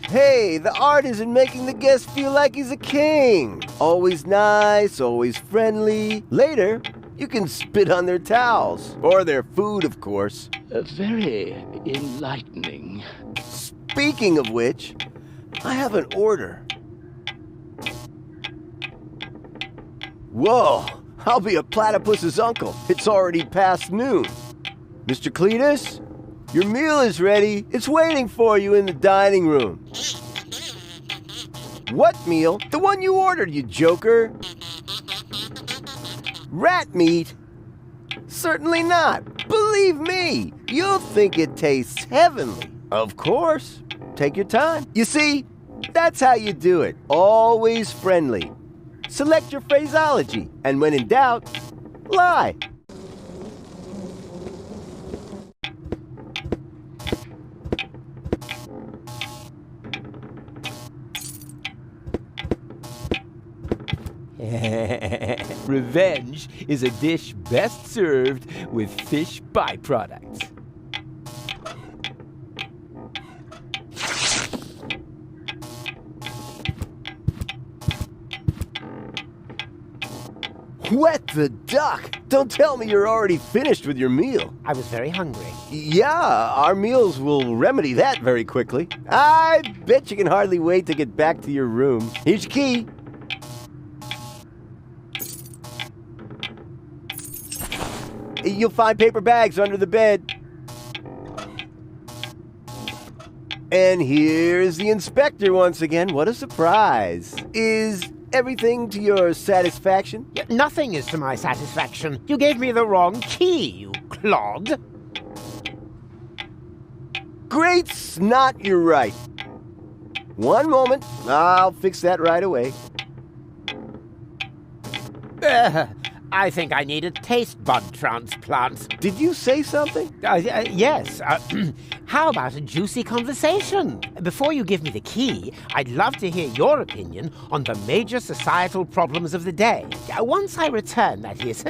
Hey, the art isn't making the guest feel like he's a king. Always nice, always friendly. Later, you can spit on their towels. Or their food, of course. Very enlightening. Speaking of which, I have an order. Whoa, I'll be a platypus's uncle. It's already past noon. Mr. Cletus? Your meal is ready. It's waiting for you in the dining room. What meal? The one you ordered, you joker. Rat meat? Certainly not. Believe me, you'll think it tastes heavenly. Of course. Take your time. You see, that's how you do it. Always friendly. Select your phraseology, and when in doubt, lie. Revenge is a dish best served with fish byproducts. Wet the duck! Don't tell me you're already finished with your meal. I was very hungry. Yeah, our meals will remedy that very quickly. I bet you can hardly wait to get back to your room. Here's your key. You'll find paper bags under the bed. And here's the inspector once again. What a surprise. Is everything to your satisfaction? Nothing is to my satisfaction. You gave me the wrong key, you clod. Great snot, you're right. One moment. I'll fix that right away. I think I need a taste bud transplant. Did you say something? Yes. How about a juicy conversation? Before you give me the key, I'd love to hear your opinion on the major societal problems of the day. Once I return, that is.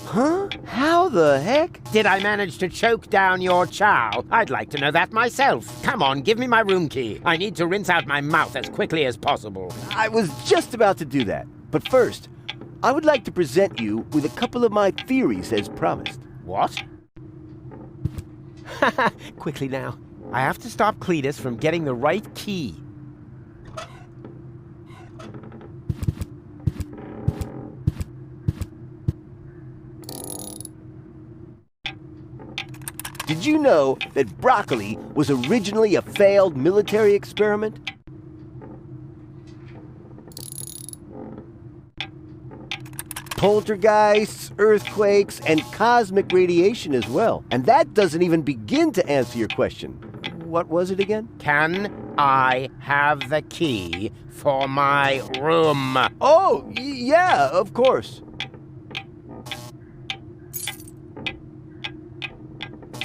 Huh? How the heck? Did I manage to choke down your chow? I'd like to know that myself. Come on, give me my room key. I need to rinse out my mouth as quickly as possible. I was just about to do that. But first, I would like to present you with a couple of my theories as promised. What? Quickly now. I have to stop Cletus from getting the right key. Did you know that broccoli was originally a failed military experiment? Poltergeists, earthquakes, and cosmic radiation as well. And that doesn't even begin to answer your question. What was it again? Can I have the key for my room? Oh, yeah, of course.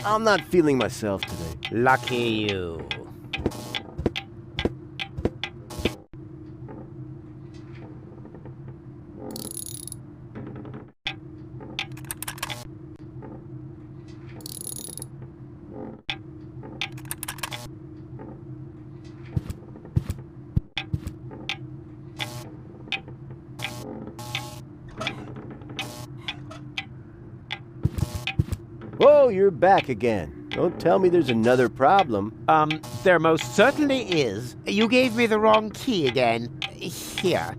I'm not feeling myself today. Lucky you. Whoa, you're back again. Don't tell me there's another problem. There most certainly is. You gave me the wrong key again. Here.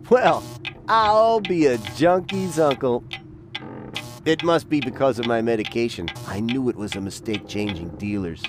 Well, I'll be a junkie's uncle. It must be because of my medication. I knew it was a mistake changing dealers.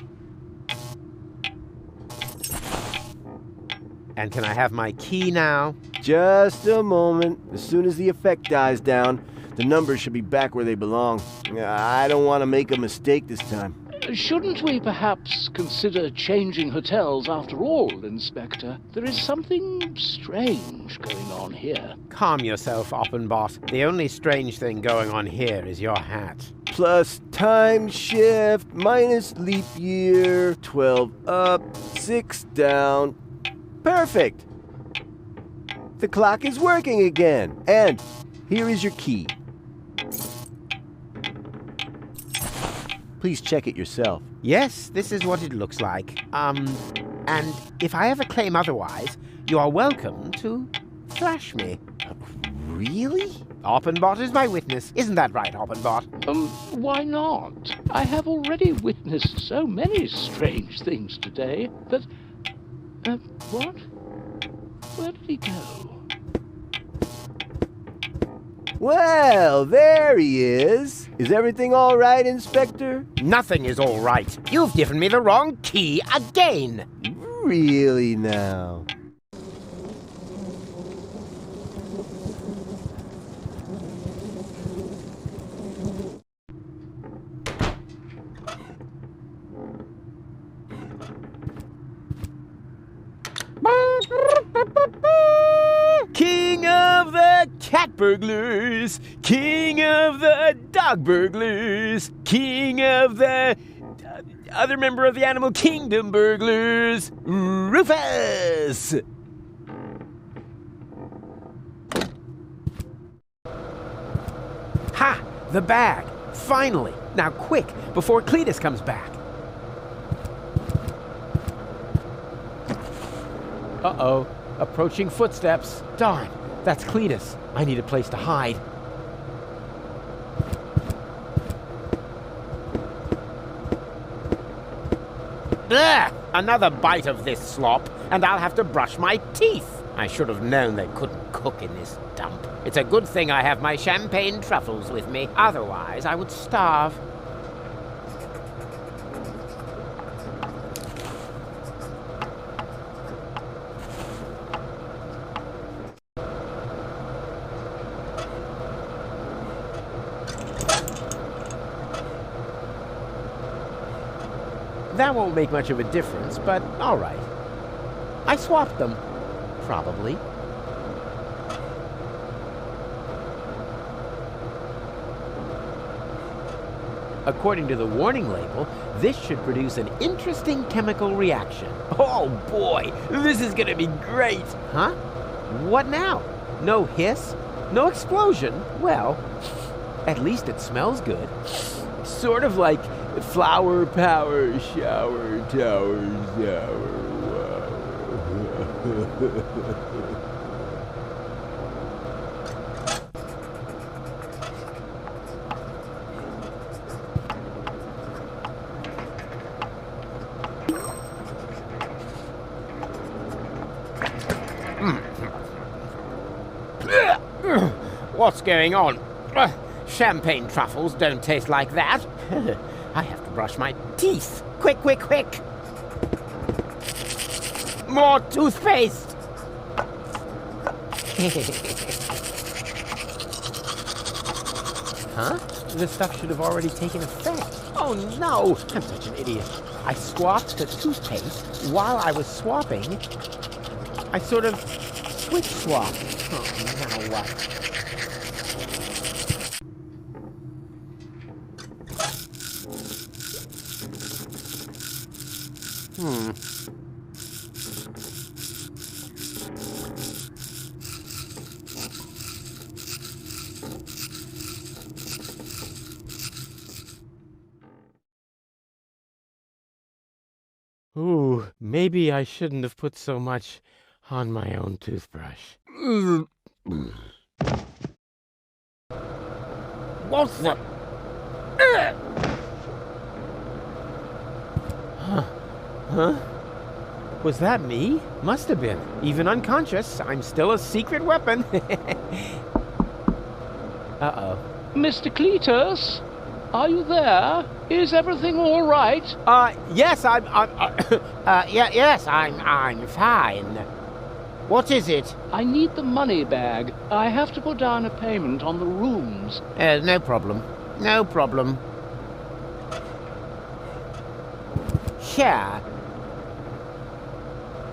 And can I have my key now? Just a moment. As soon as the effect dies down, the numbers should be back where they belong. I don't want to make a mistake this time. Shouldn't we perhaps consider changing hotels after all, Inspector? There is something strange going on here. Calm yourself, Oppenbot. The only strange thing going on here is your hat. Plus time shift, minus leap year, 12 up, 6 down. Perfect! The clock is working again. And here is your key. Please check it yourself. Yes, this is what it looks like. And if I ever claim otherwise, you are welcome to thrash me. Really? Oppenbot is my witness. Isn't that right, Oppenbot? Why not? I have already witnessed so many strange things today that... what? Where did he go? Well, there he is. Is everything all right, Inspector? Nothing is all right. You've given me the wrong key again. Really now? King of the cat burglars, king of the dog burglars, king of the other member of the animal kingdom burglars, Rufus! Ha! The bag! Finally! Now quick, before Cletus comes back. Uh-oh. Approaching footsteps. Darn, that's Cletus. I need a place to hide. Ugh! Another bite of this slop, and I'll have to brush my teeth. I should have known they couldn't cook in this dump. It's a good thing I have my champagne truffles with me. Otherwise, I would starve. That won't make much of a difference, but all right. I swapped them. Probably. According to the warning label, this should produce an interesting chemical reaction. Oh boy, this is gonna be great! Huh? What now? No hiss? No explosion? Well, at least it smells good. Sort of like flower power shower tower shower. What's going on? Champagne truffles don't taste like that. I have to brush my teeth. Quick, quick, quick! More toothpaste! Huh? This stuff should have already taken effect. Oh no! I'm such an idiot. I swapped the toothpaste while I was swapping. I sort of switch swapped. Oh, now what? Ooh, maybe I shouldn't have put so much on my own toothbrush. What the? Huh? Was that me? Must have been. Even unconscious, I'm still a secret weapon. Uh-oh. Mr. Cletus? Are you there? Is everything all right? Yes, yes, I'm fine. What is it? I need the money bag. I have to put down a payment on the rooms. No problem. No problem. Here.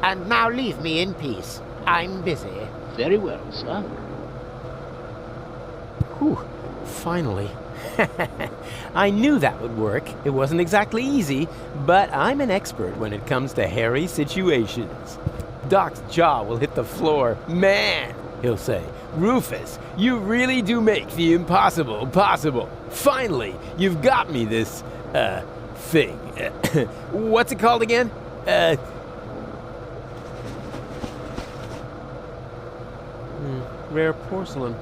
And now leave me in peace. I'm busy. Very well, sir. Whew. Finally. I knew that would work. It wasn't exactly easy, but I'm an expert when it comes to hairy situations. Doc's jaw will hit the floor. Man, he'll say, Rufus, you really do make the impossible possible. Finally, you've got me this, thing. What's it called again? Rare porcelain.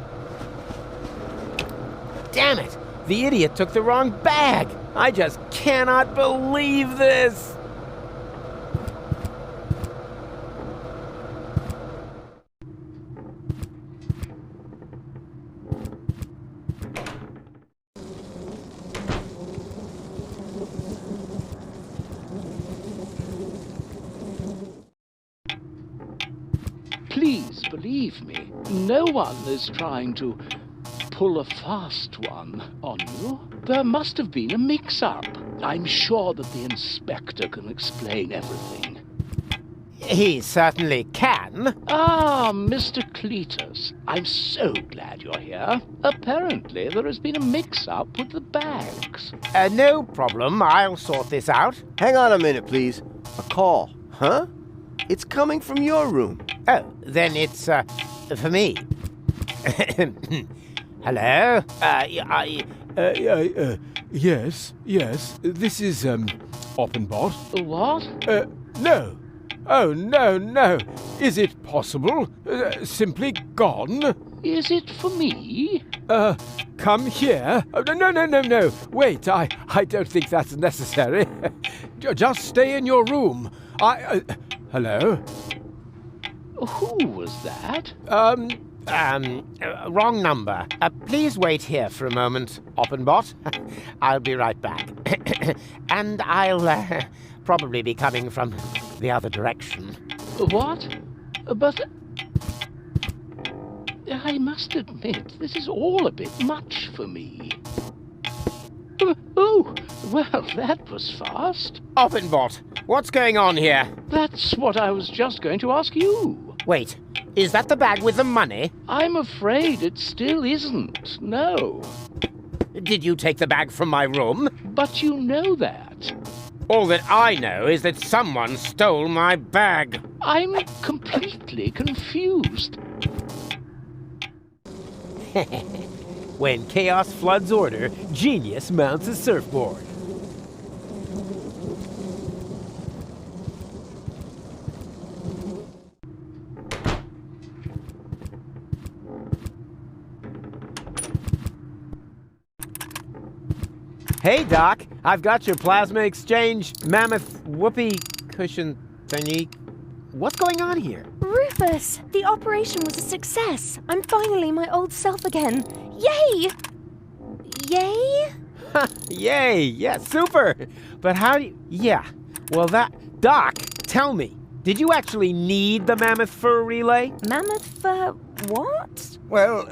Damn it! The idiot took the wrong bag! I just cannot believe this! Please believe me, no one is trying to pull a fast one on you. There must have been a mix-up. I'm sure that the inspector can explain everything. He certainly can. Ah, Mr. Cletus, I'm so glad you're here. Apparently, there has been a mix-up with the bags. No problem. I'll sort this out. Hang on a minute, please. A call. Huh? It's coming from your room. Oh, then it's, for me. Hello? Yes. This is, Oppenbot. What? No. Oh, no. Is it possible? Simply gone? Is it for me? Come here. Oh, no. Wait, I don't think that's necessary. Just stay in your room. Hello? Who was that? Wrong number. Please wait here for a moment, Oppenbot. I'll be right back. And I'll probably be coming from the other direction. What? But I must admit, this is all a bit much for me. Oh, well, that was fast. Oppenbot, what's going on here? That's what I was just going to ask you. Wait, is that the bag with the money? I'm afraid it still isn't, no. Did you take the bag from my room? But you know that. All that I know is that someone stole my bag. I'm completely confused. When chaos floods order, genius mounts a surfboard. Hey, Doc. I've got your plasma exchange mammoth whoopee cushion thingy. What's going on here? Rufus, the operation was a success. I'm finally my old self again. Yay! Yay? Yay! Yeah, super! But how do you... Yeah, well Doc, tell me, did you actually need the mammoth fur relay? Mammoth fur... what? Well,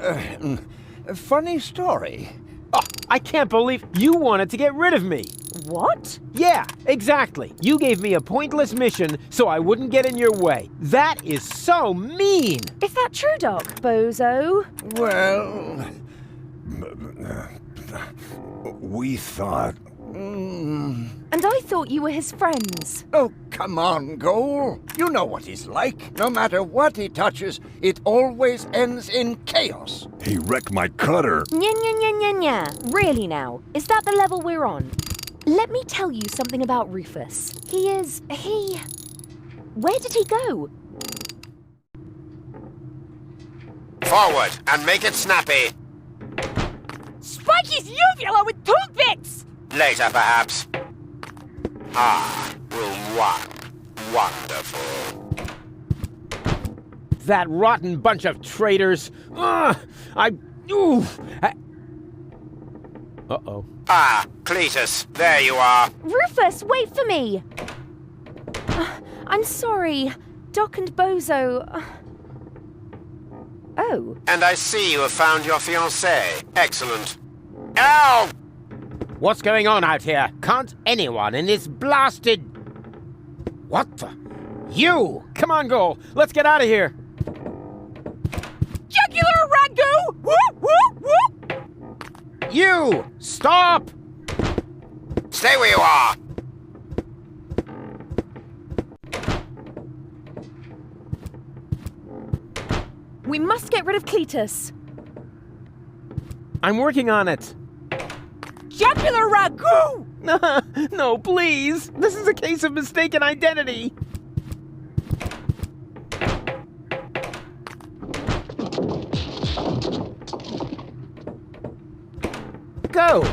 funny story. Oh, I can't believe you wanted to get rid of me. What? Yeah, exactly. You gave me a pointless mission so I wouldn't get in your way. That is so mean. Is that true, Doc, bozo? Well... we thought... And I thought you were his friends. Oh, come on, Goal. You know what he's like. No matter what he touches, it always ends in chaos. He wrecked my cutter. Nya. Really now? Is that the level we're on? Let me tell you something about Rufus. Where did he go? Forward, and make it snappy. Spike his uvula with toothpicks! Later, perhaps. Ah, room 1. Wonderful. That rotten bunch of traitors. Uh-oh. Ah, Cletus, there you are. Rufus, wait for me! I'm sorry. Doc and Bozo... Oh. And I see you have found your fiancée. Excellent. Ow! What's going on out here? Can't anyone in this blasted... What the... You! Come on, Goal. Let's get out of here. Jugular ragu! Whoop, whoop, whoop! You! Stop! Stay where you are! We must get rid of Cletus. I'm working on it. Jugular ragu! No, please. This is a case of mistaken identity. Go!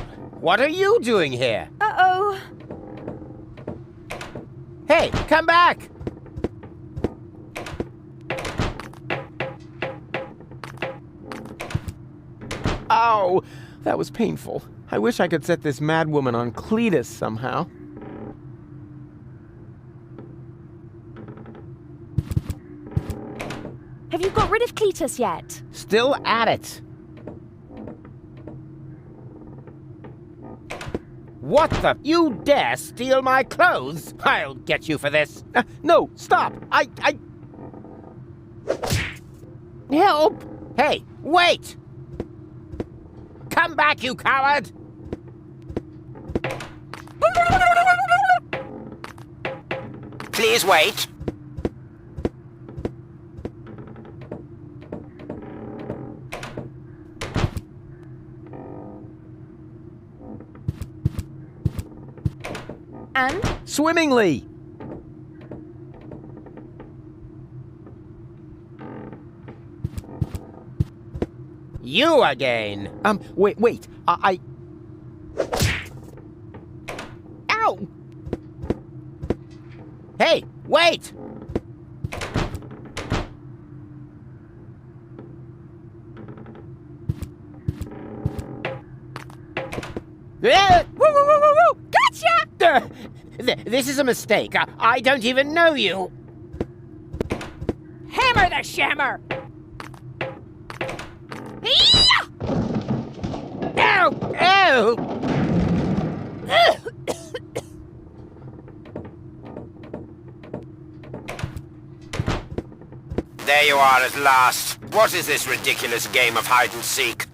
What are you doing here? Uh-oh. Hey, come back! Ow! That was painful. I wish I could set this madwoman on Cletus somehow. have you got rid of Cletus yet? Still at it. What the? You dare steal my clothes? I'll get you for this. No, stop! Help! Hey, wait! Come back, you coward! Please wait. And? Swimmingly! You again! Wait, Ow! Hey, wait! Woo! Gotcha! This is a mistake. I don't even know you. Hammer the shammer! Ow! Ow! There you are at last. What is this ridiculous game of hide-and-seek?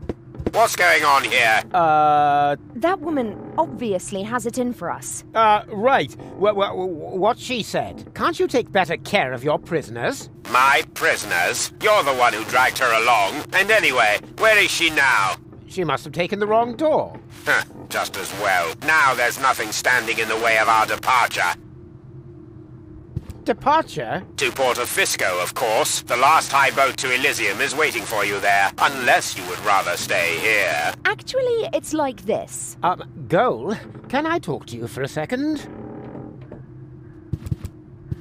What's going on here? That woman obviously has it in for us. Right. What she said. Can't you take better care of your prisoners? My prisoners? You're the one who dragged her along. And anyway, where is she now? She must have taken the wrong door. Just as well. Now there's nothing standing in the way of our departure. Departure? To Porto Fisco, of course. The last high boat to Elysium is waiting for you there. Unless you would rather stay here. Actually, it's like this. Goal, can I talk to you for a second?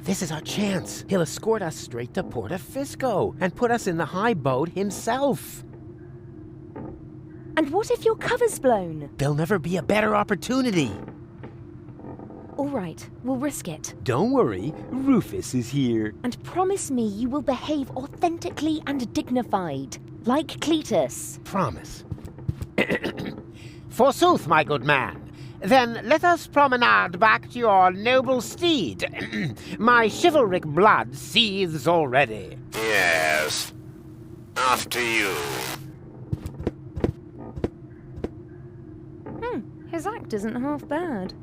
This is our chance. He'll escort us straight to Porto Fisco and put us in the high boat himself. And what if your cover's blown? There'll never be a better opportunity. All right, we'll risk it. Don't worry, Rufus is here. And promise me you will behave authentically and dignified, like Cletus. Promise. Forsooth, my good man. Then let us promenade back to your noble steed. My chivalric blood seethes already. Yes. After you. His act isn't half bad.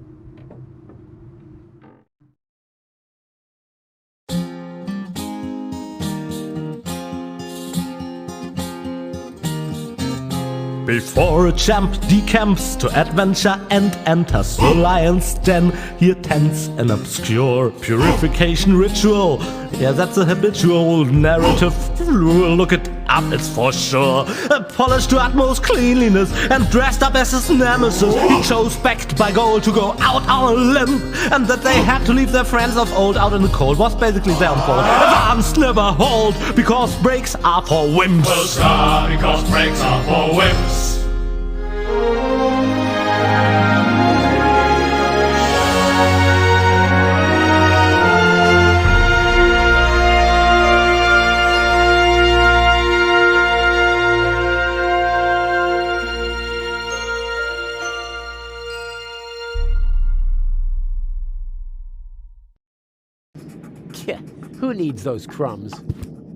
Before a champ decamps to adventure and enters the lion's den, he attends an obscure purification ritual. Yeah, that's a habitual narrative. Look it up, it's for sure. Polished to utmost cleanliness and dressed up as his nemesis, he chose, backed by gold, to go out on a limb. And that they had to leave their friends of old out in the cold was basically their own fault. Advance never hold, because breaks are for wimps. Well, star, because breaks are for wimps. Who needs those crumbs?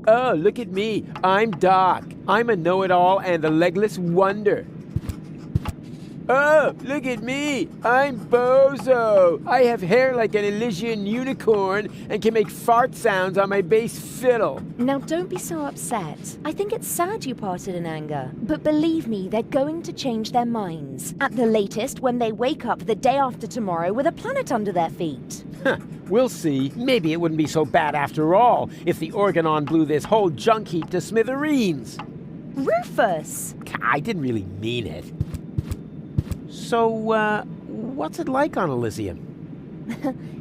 Oh, look at me. I'm Doc. I'm a know-it-all and a legless wonder. Oh, look at me. I'm Bozo. I have hair like an Elysian unicorn and can make fart sounds on my bass fiddle. Now don't be so upset. I think it's sad you parted in anger. But believe me, they're going to change their minds. At the latest, when they wake up the day after tomorrow with a planet under their feet. We'll see. Maybe it wouldn't be so bad after all if the Organon blew this whole junk heap to smithereens. Rufus! I didn't really mean it. So, what's it like on Elysium?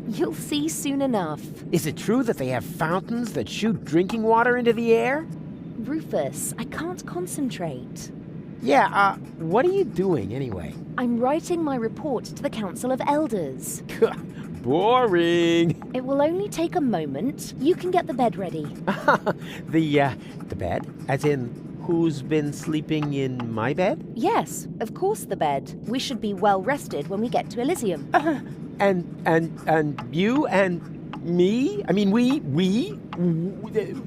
You'll see soon enough. Is it true that they have fountains that shoot drinking water into the air? Rufus, I can't concentrate. Yeah, what are you doing anyway? I'm writing my report to the Council of Elders. Boring. It will only take a moment. You can get the bed ready. The bed? As in, who's been sleeping in my bed? Yes, of course the bed. We should be well rested when we get to Elysium. And you and me? I mean,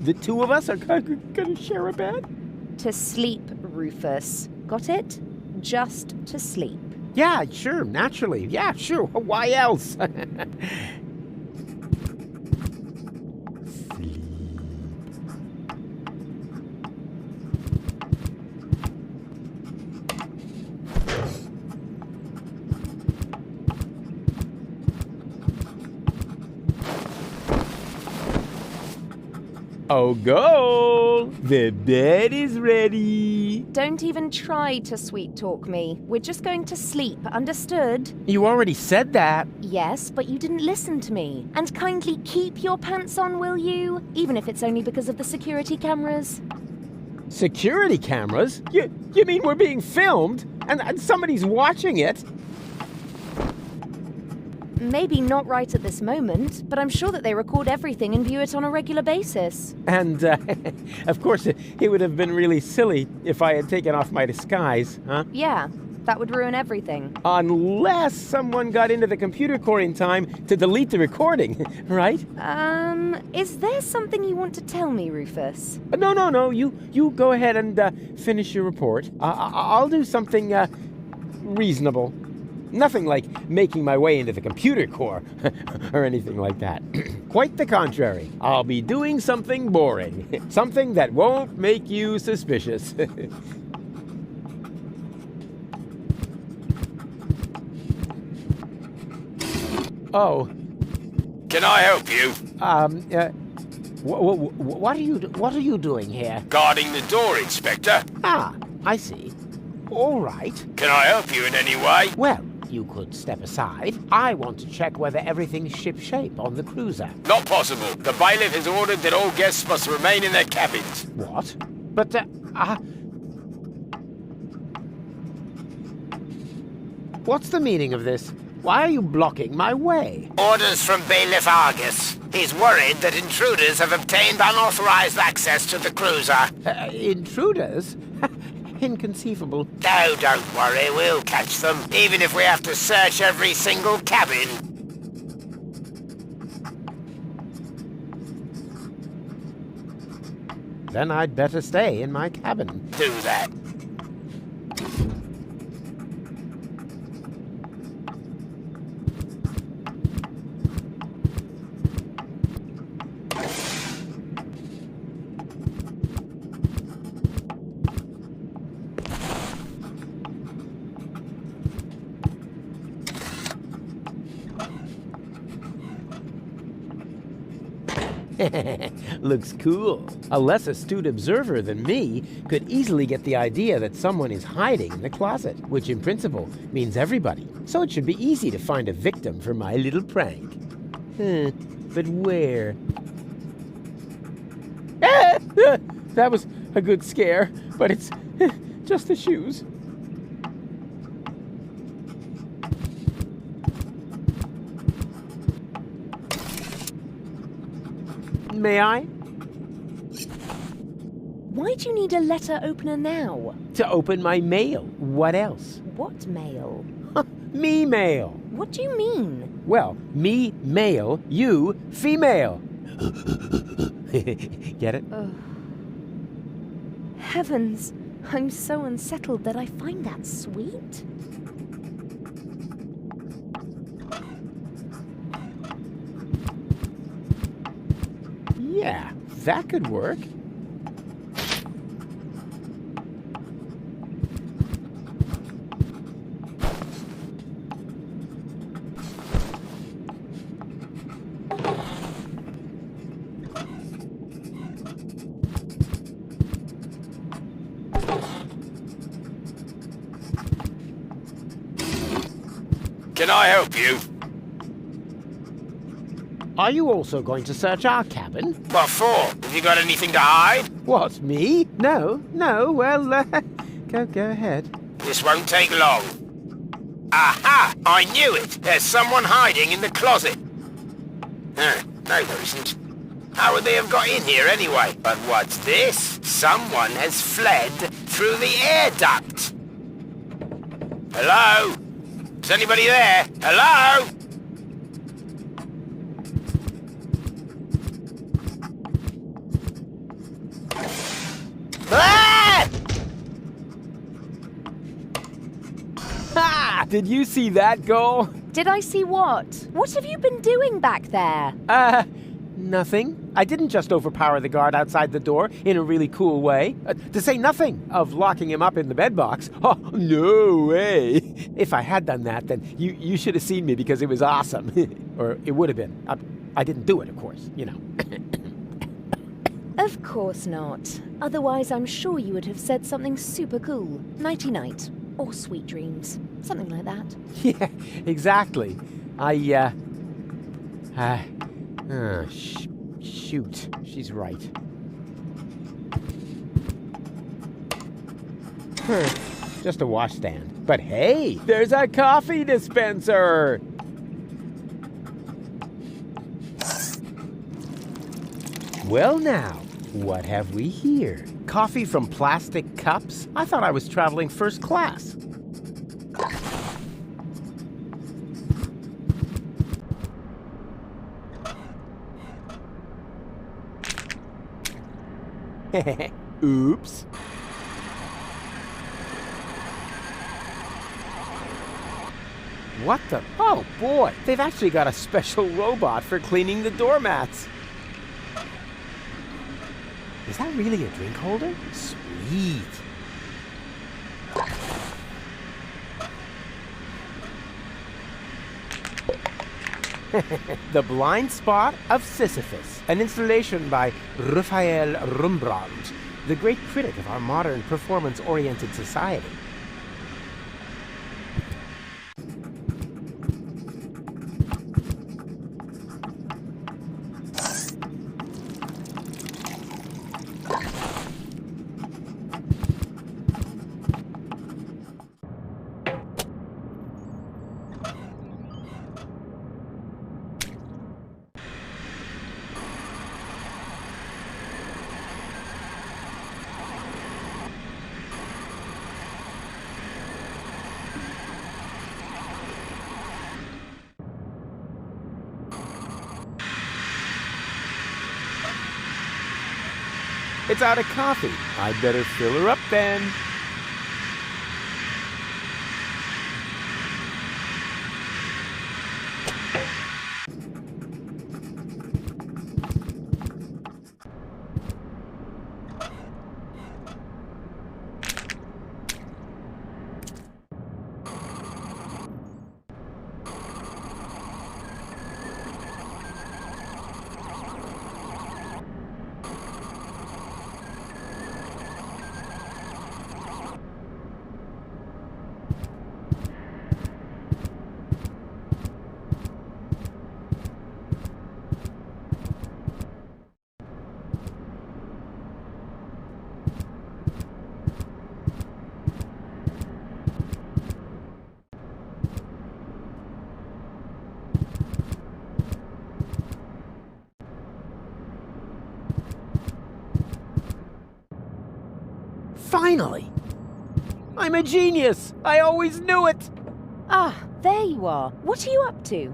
the two of us are gonna share a bed? To sleep, Rufus. Got it? Just to sleep. Yeah, sure, naturally. Yeah, sure. Why else? Oh, go! The bed is ready. Don't even try to sweet talk me. We're just going to sleep, understood? You already said that. Yes, but you didn't listen to me. And kindly keep your pants on, will you? Even if it's only because of the security cameras. Security cameras? You mean we're being filmed? And somebody's watching it? Maybe not right at this moment, but I'm sure that they record everything and view it on a regular basis. And, of course, it would have been really silly if I had taken off my disguise, huh? Yeah, that would ruin everything. Unless someone got into the computer core in time to delete the recording, right? Is there something you want to tell me, Rufus? No. You go ahead and finish your report. I'll do something, reasonable. Nothing like making my way into the computer core or anything like that. Quite the contrary. I'll be doing something boring. Something that won't make you suspicious. Oh. Can I help you? What are you doing here? Guarding the door, Inspector. Ah, I see. All right. Can I help you in any way? Well, you could step aside. I want to check whether everything's shipshape on the cruiser. Not possible. The bailiff has ordered that all guests must remain in their cabins. What? But, what's the meaning of this? Why are you blocking my way? Orders from Bailiff Argus. He's worried that intruders have obtained unauthorized access to the cruiser. Intruders? Inconceivable. No, don't worry, we'll catch them, even if we have to search every single cabin. Then I'd better stay in my cabin. Do that. Looks cool. A less astute observer than me could easily get the idea that someone is hiding in the closet, which in principle means everybody. So it should be easy to find a victim for my little prank. But where? That was a good scare, but it's just the shoes. May I? Why do you need a letter opener now? To open my mail. What else? What mail? Me mail. What do you mean? Well, me male, you female. Get it? Heavens, I'm so unsettled that I find that sweet. Yeah, that could work. Can I help you? Are you also going to search our cabin? What for? Have you got anything to hide? What, me? No, well, go ahead. This won't take long. Aha! I knew it! There's someone hiding in the closet. No, there isn't. How would they have got in here anyway? But what's this? Someone has fled through the air duct. Hello? Is anybody there? Hello? Ah! Ha! Did you see that go? Did I see what? What have you been doing back there? Nothing. I didn't just overpower the guard outside the door in a really cool way. To say nothing of locking him up in the bedbox. Oh, no way. If I had done that, then you should have seen me because it was awesome. Or it would have been. I didn't do it, of course, you know. Of course not. Otherwise, I'm sure you would have said something super cool. Nighty-night. Or sweet dreams. Something like that. Yeah, exactly. Shoot. She's right. Just a washstand. But hey, there's a coffee dispenser! Well now, what have we here? Coffee from plastic cups? I thought I was traveling first class. Oops. What the? Oh boy, they've actually got a special robot for cleaning the doormats. Is that really a drink holder? Sweet. The Blind Spot of Sisyphus, an installation by Raphael Rembrandt, the great critic of our modern performance-oriented society. It's out of coffee. I'd better fill her up then. Finally! I'm a genius! I always knew it! Ah, there you are. What are you up to?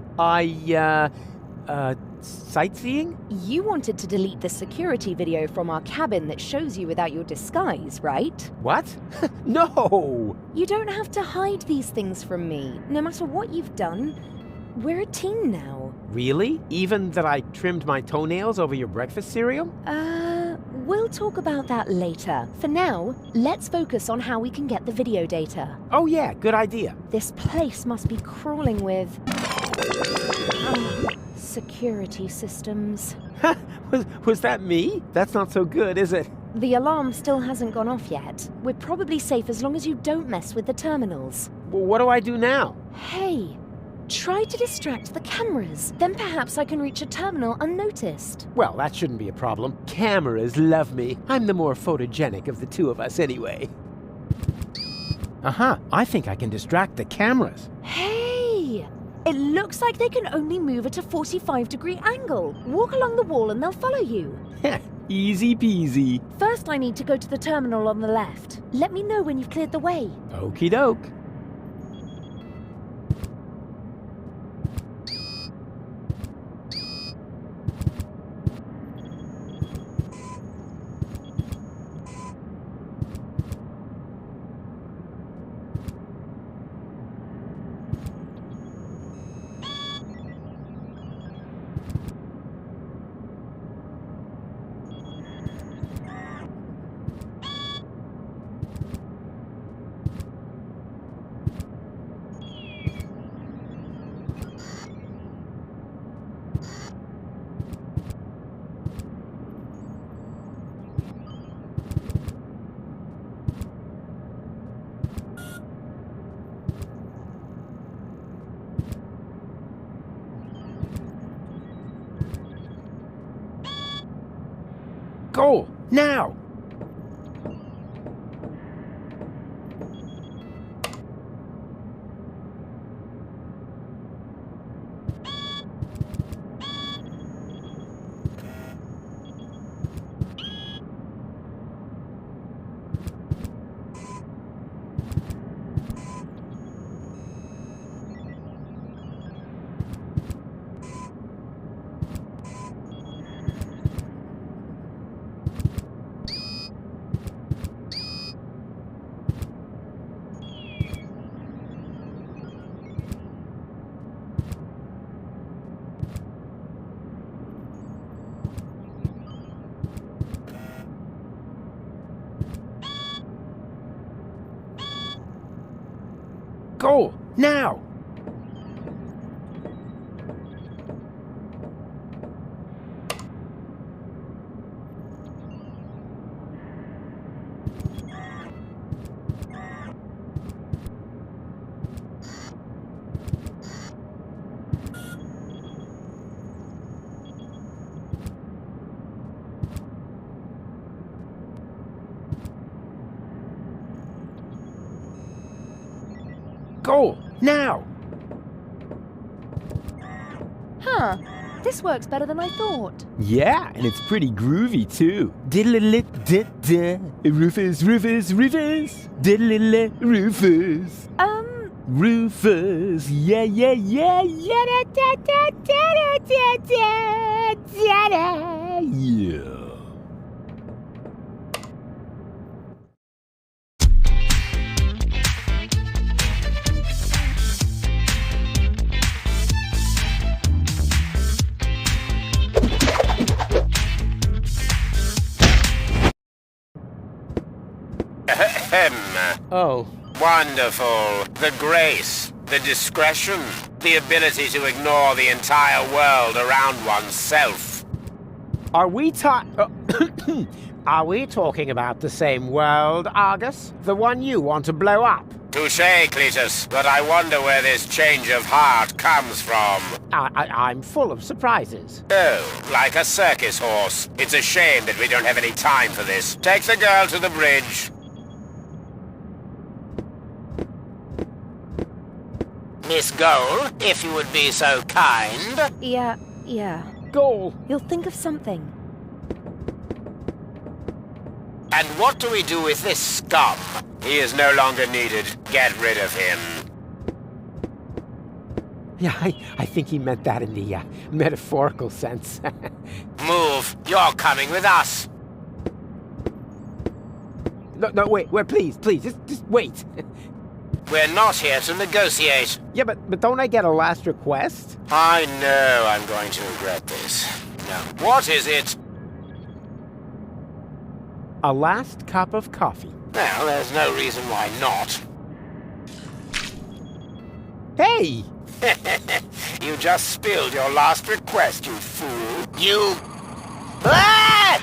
Sightseeing? You wanted to delete the security video from our cabin that shows you without your disguise, right? What? No! You don't have to hide these things from me. No matter what you've done, we're a team now. Really? Even that I trimmed my toenails over your breakfast cereal? We'll talk about that later. For now, let's focus on how we can get the video data. Oh yeah, good idea. This place must be crawling with... security systems. Was that me? That's not so good, is it? The alarm still hasn't gone off yet. We're probably safe as long as you don't mess with the terminals. Well, what do I do now? Hey, try to distract the cameras. Then perhaps I can reach a terminal unnoticed. Well, that shouldn't be a problem. Cameras love me. I'm the more photogenic of the two of us anyway. I think I can distract the cameras. Hey! It looks like they can only move at a 45-degree angle. Walk along the wall and they'll follow you. Easy peasy. First, I need to go to the terminal on the left. Let me know when you've cleared the way. Okie doke. Go! Now! Go! Now! Go! Now! Huh. This works better than I thought. Yeah, and it's pretty groovy too. Diddle-a-lit-da-da. Rufus, Rufus, Rufus. Diddle-a-lit, Rufus. Rufus. Yeah, yeah, yeah, yeah, da, da, da, da, da, da, da, da. Yeah. Oh. Wonderful. The grace, the discretion, the ability to ignore the entire world around oneself. Are we Are we talking about the same world, Argus? The one you want to blow up? Touché, Cletus, but I wonder where this change of heart comes from. I'm full of surprises. Oh, like a circus horse. It's a shame that we don't have any time for this. Take the girl to the bridge. Miss Goal, if you would be so kind. Yeah. Goal. You'll think of something. And what do we do with this scum? He is no longer needed. Get rid of him. Yeah, I think he meant that in the metaphorical sense. Move. You're coming with us. No, wait, please, just wait. We're not here to negotiate. Yeah, but don't I get a last request? I know I'm going to regret this. Now, what is it? A last cup of coffee. Well, there's no reason why not. Hey! You just spilled your last request, you fool. You... Ah!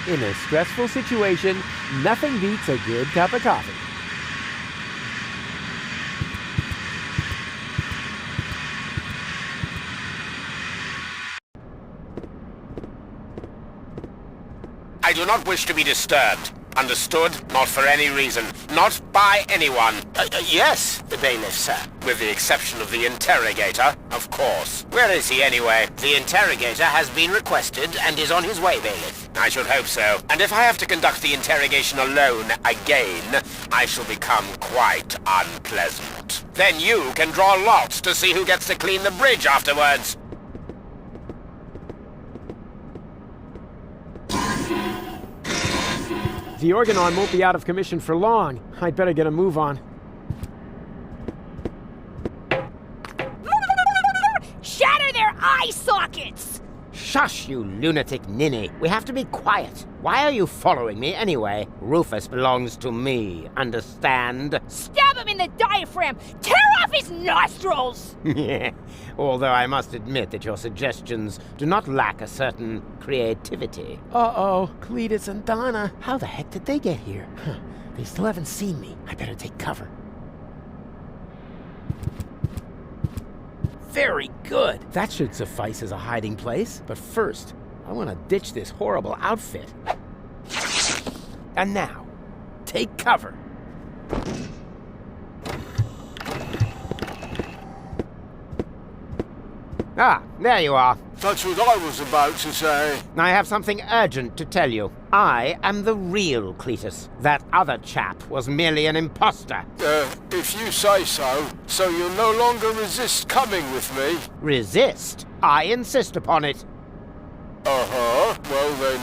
In a stressful situation, nothing beats a good cup of coffee. I do not wish to be disturbed. Understood? Not for any reason. Not by anyone. Yes, the bailiff, sir. With the exception of the interrogator, of course. Where is he anyway? The interrogator has been requested and is on his way, bailiff. I should hope so. And if I have to conduct the interrogation alone again, I shall become quite unpleasant. Then you can draw lots to see who gets to clean the bridge afterwards. The Organon won't be out of commission for long. I'd better get a move on. Shatter their eye sockets! Shush, you lunatic ninny. We have to be quiet. Why are you following me anyway? Rufus belongs to me, understand? Stab him in the diaphragm! Tear off his nostrils! Although I must admit that your suggestions do not lack a certain creativity. Uh-oh, Cletus and Donna. How the heck did they get here? They still haven't seen me. I better take cover. Very good. That should suffice as a hiding place. But first, I want to ditch this horrible outfit. And now, take cover. Ah, there you are. That's what I was about to say. I have something urgent to tell you. I am the real Cletus. That other chap was merely an imposter. If you say so. So you'll no longer resist coming with me? Resist? I insist upon it. Uh-huh. Well then,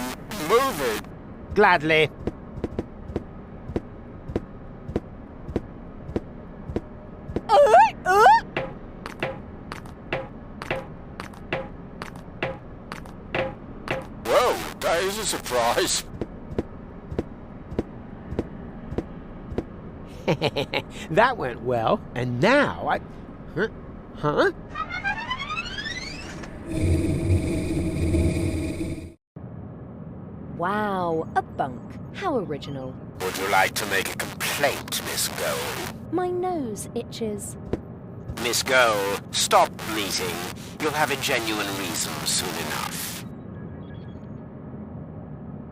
move it. Gladly. Well, that is a surprise. That went well. And now I... Huh? Wow, a bunk. How original. Would you like to make a complaint, Miss Gold? My nose itches. Miss Gold, stop bleating. You'll have a genuine reason soon enough.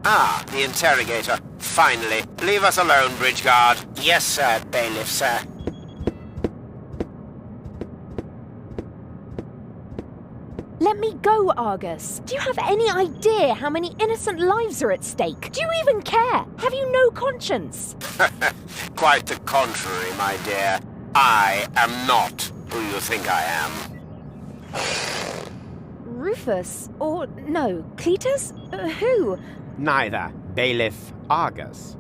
Ah, the interrogator. Finally. Leave us alone, bridge guard. Yes, sir, bailiff, sir. Let me go, Argus. Do you have any idea how many innocent lives are at stake? Do you even care? Have you no conscience? Quite the contrary, my dear. I am not who you think I am. Rufus? Or, no, Cletus? Who? Neither. Bailiff Argus.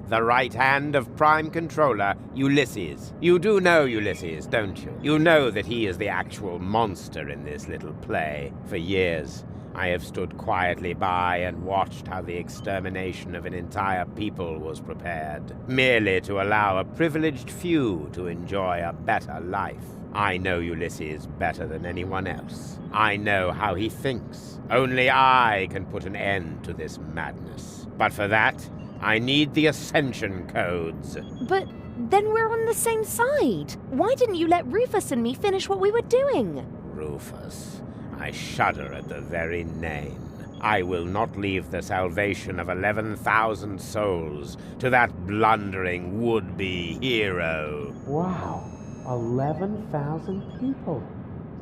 The right hand of Prime Controller, Ulysses. You do know Ulysses, don't you? You know that he is the actual monster in this little play. For years, I have stood quietly by and watched how the extermination of an entire people was prepared, merely to allow a privileged few to enjoy a better life. I know Ulysses better than anyone else. I know how he thinks. Only I can put an end to this madness. But for that, I need the Ascension Codes. But then we're on the same side. Why didn't you let Rufus and me finish what we were doing? Rufus. I shudder at the very name. I will not leave the salvation of 11,000 souls to that blundering would-be hero. Wow, 11,000 people.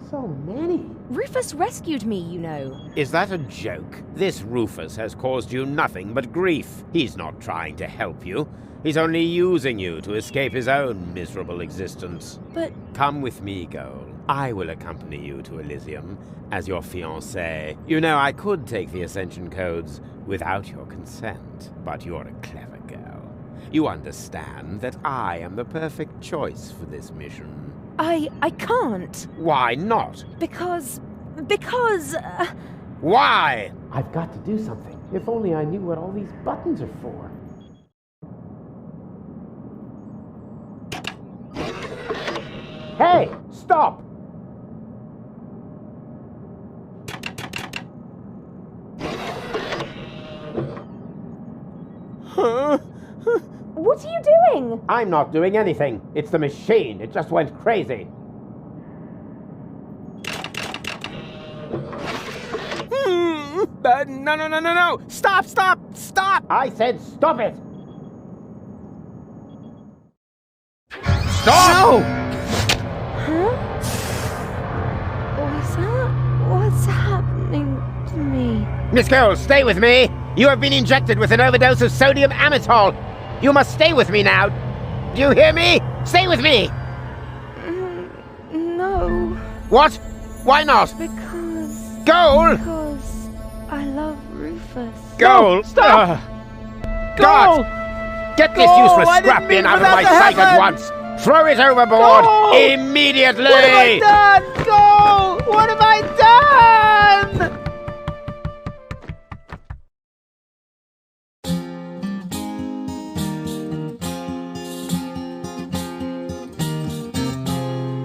So many. Rufus rescued me, you know. Is that a joke? This Rufus has caused you nothing but grief. He's not trying to help you. He's only using you to escape his own miserable existence. But... Come with me, Goal. I will accompany you to Elysium as your fiancée. You know, I could take the Ascension Codes without your consent, but you're a clever girl. You understand that I am the perfect choice for this mission. I can't. Why not? Because... Why? I've got to do something. If only I knew what all these buttons are for. Hey! Stop! What are you doing? I'm not doing anything. It's the machine. It just went crazy. No. Stop! I said stop it! Stop! Huh? What's happening to me? Miss Cole, stay with me! You have been injected with an overdose of sodium amytal! You must stay with me now! Do you hear me? Stay with me! No. What? Why not? Because I love Rufus. Goal! Stop! God! Get this Goal! useless I didn't scrap bin mean out for of my that to sight at happen! once! Throw it overboard! Goal! Immediately! What have I done? Go! What have I done?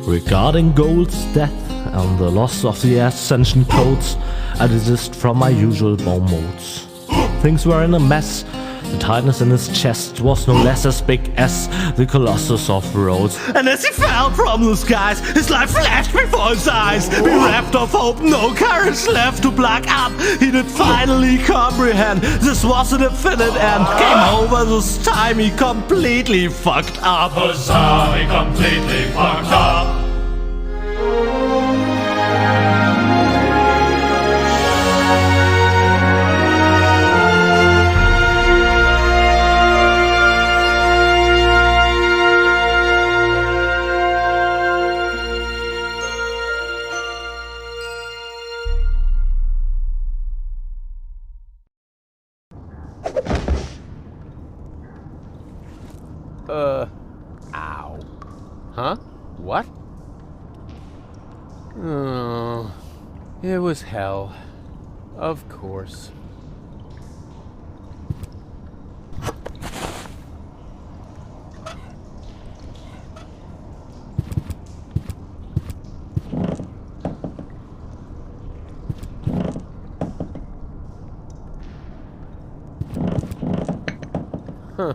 Regarding Gold's death and the loss of the Ascension codes, I desist from my usual bomb modes. Things were in a mess. The tightness in his chest was no less as big as the Colossus of Rhodes. And as he fell from the skies, his life flashed before his eyes. Bereft of hope, no courage left to black up. He did finally comprehend this was a definite end. Came over this time, he completely fucked up. Huzzah, he completely fucked up. Ow. Huh? What? Oh, it was hell. Of course. Huh.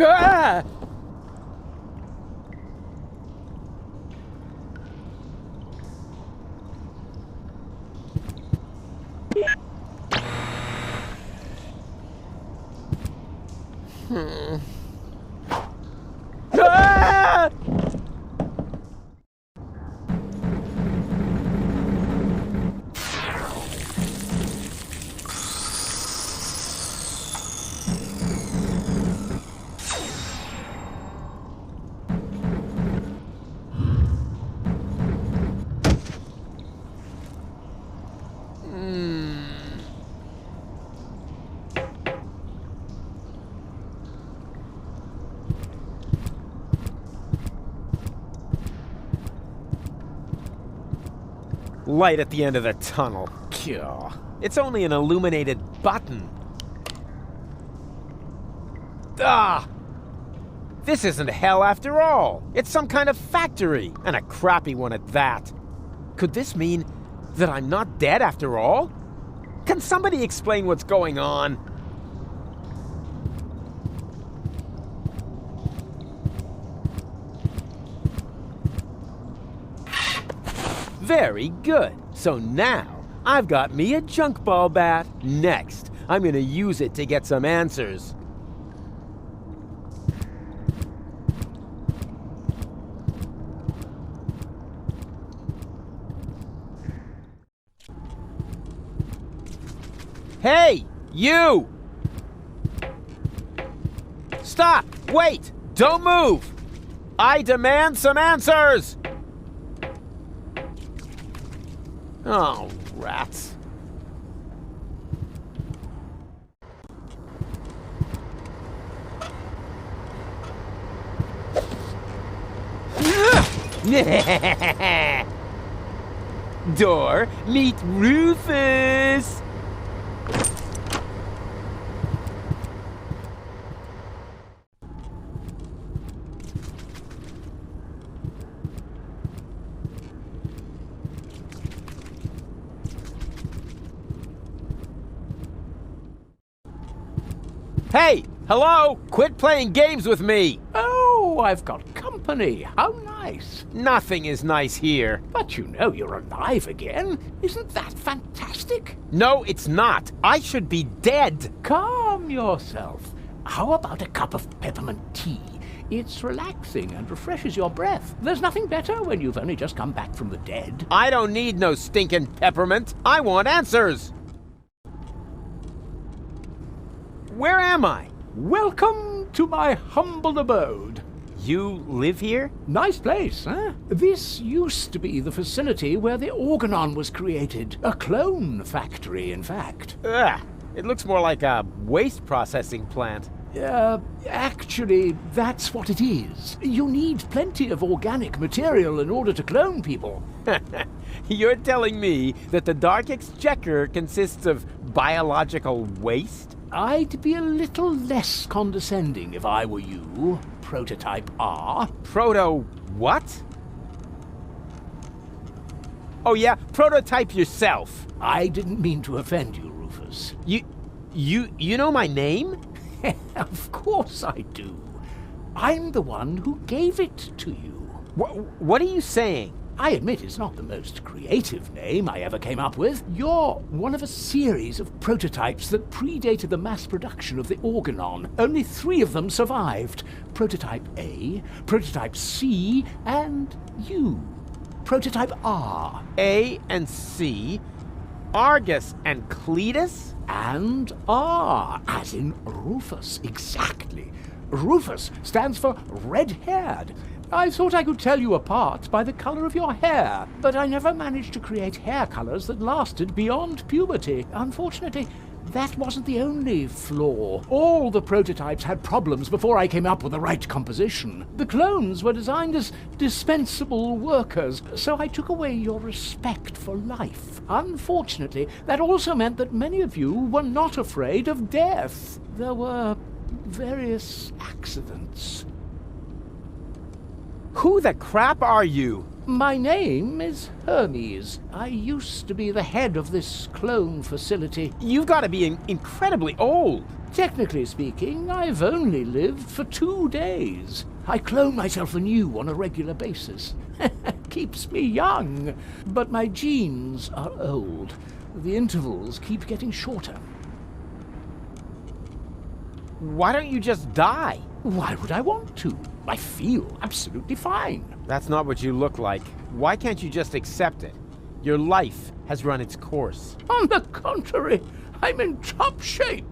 Ah! Ah! Light at the end of the tunnel. Gah. It's only an illuminated button. Ah! This isn't hell after all. It's some kind of factory, and a crappy one at that. Could this mean that I'm not dead after all? Can somebody explain what's going on? Very good. So now, I've got me a junk ball bat. Next, I'm gonna use it to get some answers. Hey, you! Stop! Wait! Don't move! I demand some answers! Oh, rats. Door, meet Rufus! Hey! Hello! Quit playing games with me! Oh, I've got company. How nice. Nothing is nice here. But you know you're alive again. Isn't that fantastic? No, it's not. I should be dead. Calm yourself. How about a cup of peppermint tea? It's relaxing and refreshes your breath. There's nothing better when you've only just come back from the dead. I don't need no stinking peppermint. I want answers. Where am I? Welcome to my humble abode. You live here? Nice place, huh? This used to be the facility where the Organon was created. A clone factory, in fact. Ugh, it looks more like a waste processing plant. Actually, that's what it is. You need plenty of organic material in order to clone people. You're telling me that the Dark Exchequer consists of biological waste? I'd be a little less condescending if I were you, Prototype R. Proto what? Oh yeah, prototype yourself. I didn't mean to offend you, Rufus. You know my name? Of course I do. I'm the one who gave it to you. What are you saying? I admit it's not the most creative name I ever came up with. You're one of a series of prototypes that predated the mass production of the Organon. Only 3 of them survived. Prototype A, Prototype C, and you. Prototype R. A and C, Argus and Cletus? And R, as in Rufus, exactly. Rufus stands for red-haired. I thought I could tell you apart by the color of your hair, but I never managed to create hair colors that lasted beyond puberty. Unfortunately, that wasn't the only flaw. All the prototypes had problems before I came up with the right composition. The clones were designed as dispensable workers, so I took away your respect for life. Unfortunately, that also meant that many of you were not afraid of death. There were various accidents. Who the crap are you? My name is Hermes. I used to be the head of this clone facility. You've got to be incredibly old. Technically speaking, I've only lived for 2 days. I clone myself anew on a regular basis. Keeps me young. But my genes are old. The intervals keep getting shorter. Why don't you just die? Why would I want to? I feel absolutely fine. That's not what you look like. Why can't you just accept it? Your life has run its course. On the contrary, I'm in top shape.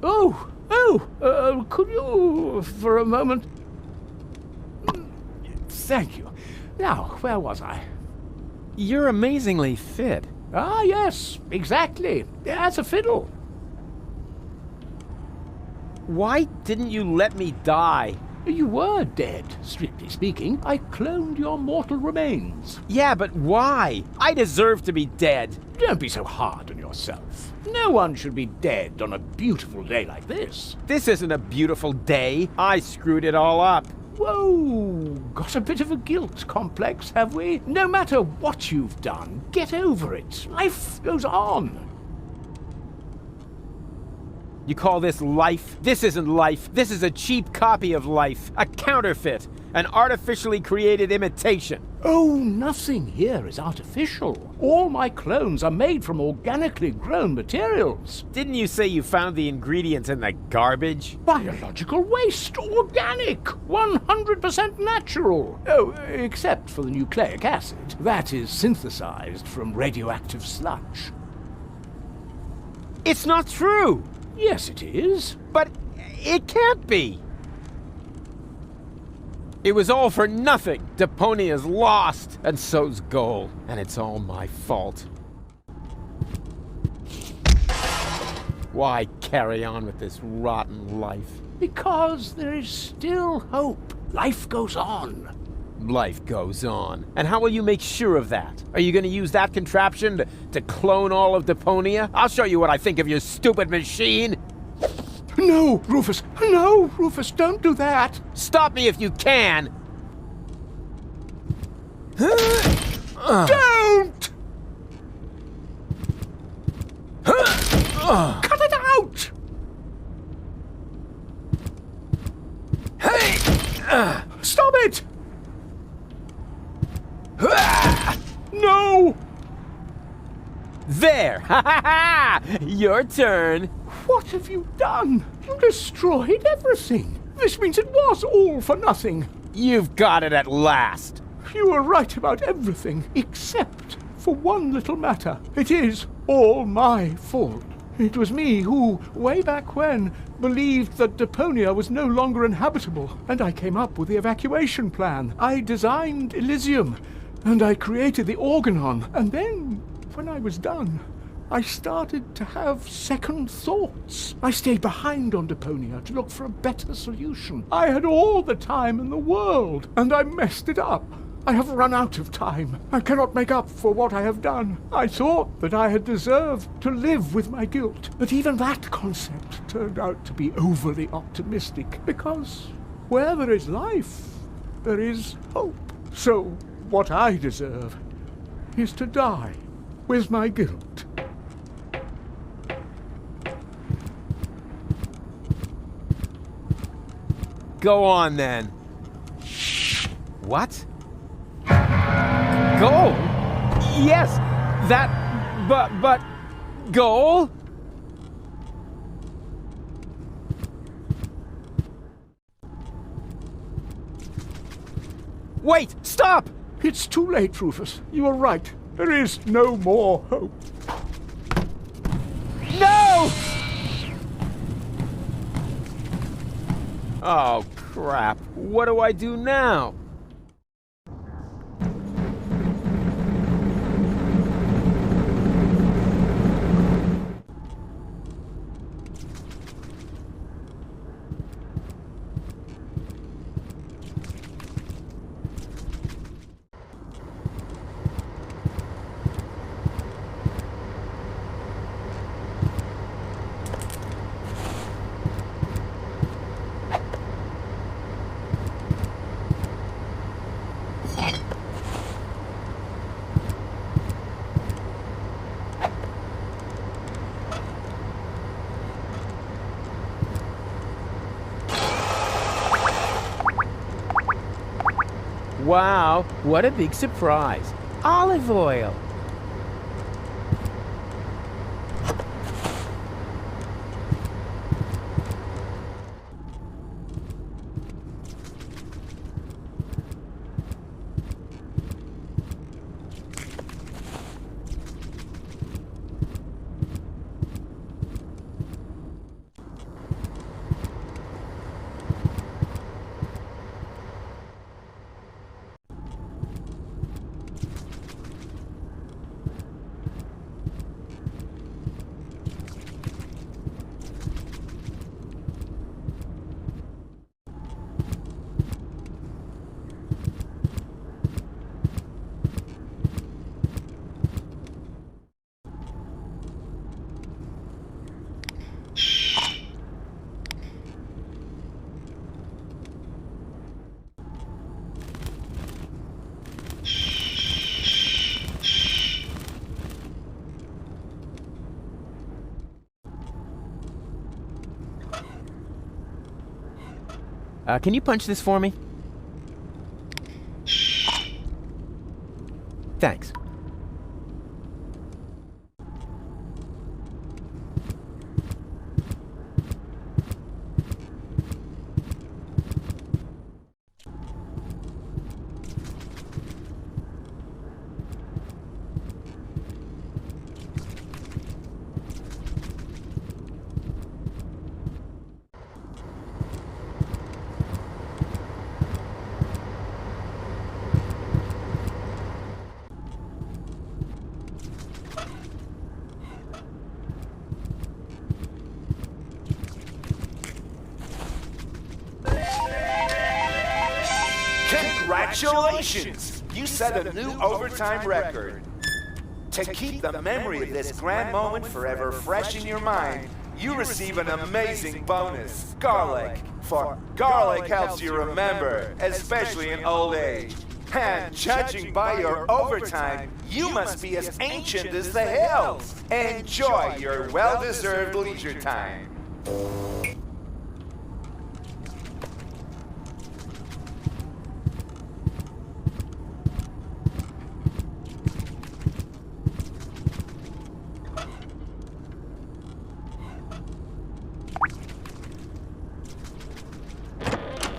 Could you, for a moment? Thank you. Now, where was I? You're amazingly fit. Ah, yes, exactly. As a fiddle. Why didn't you let me die? You were dead, strictly speaking. I cloned your mortal remains. Yeah, but why? I deserve to be dead. Don't be so hard on yourself. No one should be dead on a beautiful day like this. This isn't a beautiful day. I screwed it all up. Whoa, got a bit of a guilt complex, have we? No matter what you've done, get over it. Life goes on. You call this life? This isn't life. This is a cheap copy of life. A counterfeit. An artificially created imitation. Oh, nothing here is artificial. All my clones are made from organically grown materials. Didn't you say you found the ingredients in the garbage? Biological waste. Organic. 100% natural. Oh, except for the nucleic acid. That is synthesized from radioactive sludge. It's not true! Yes, it is. But it can't be! It was all for nothing! Deponia's lost, and so's Goal. And it's all my fault. Why carry on with this rotten life? Because there is still hope. Life goes on. Life goes on. And how will you make sure of that? Are you going to use that contraption to clone all of Deponia? I'll show you what I think of your stupid machine! No, Rufus! No, Rufus, don't do that! Stop me if you can! Don't! Cut it out! No! There! Ha ha ha! Your turn. What have you done? You destroyed everything. This means it was all for nothing. You've got it at last. You were right about everything, except for one little matter. It is all my fault. It was me who, way back when, believed that Deponia was no longer inhabitable, and I came up with the evacuation plan. I designed Elysium, and I created the Organon, and then, when I was done, I started to have second thoughts. I stayed behind on Deponia to look for a better solution. I had all the time in the world, and I messed it up. I have run out of time. I cannot make up for what I have done. I thought that I had deserved to live with my guilt, but even that concept turned out to be overly optimistic, because where there is life, there is hope. So what I deserve is to die with my guilt. Go on, then. What? Goal? Yes, that... but... goal? Wait! Stop! It's too late, Rufus. You are right. There is no more hope. No! Oh, crap. What do I do now? Wow, what a big surprise. Olive oil. Can you punch this for me? Thanks. Congratulations! You set a new overtime record. To keep the memory of this grand moment forever fresh in your mind, you receive an amazing bonus, garlic. For garlic helps you remember, especially in old age. And judging by your overtime, you must be as ancient as the hills. Enjoy your well-deserved leisure time.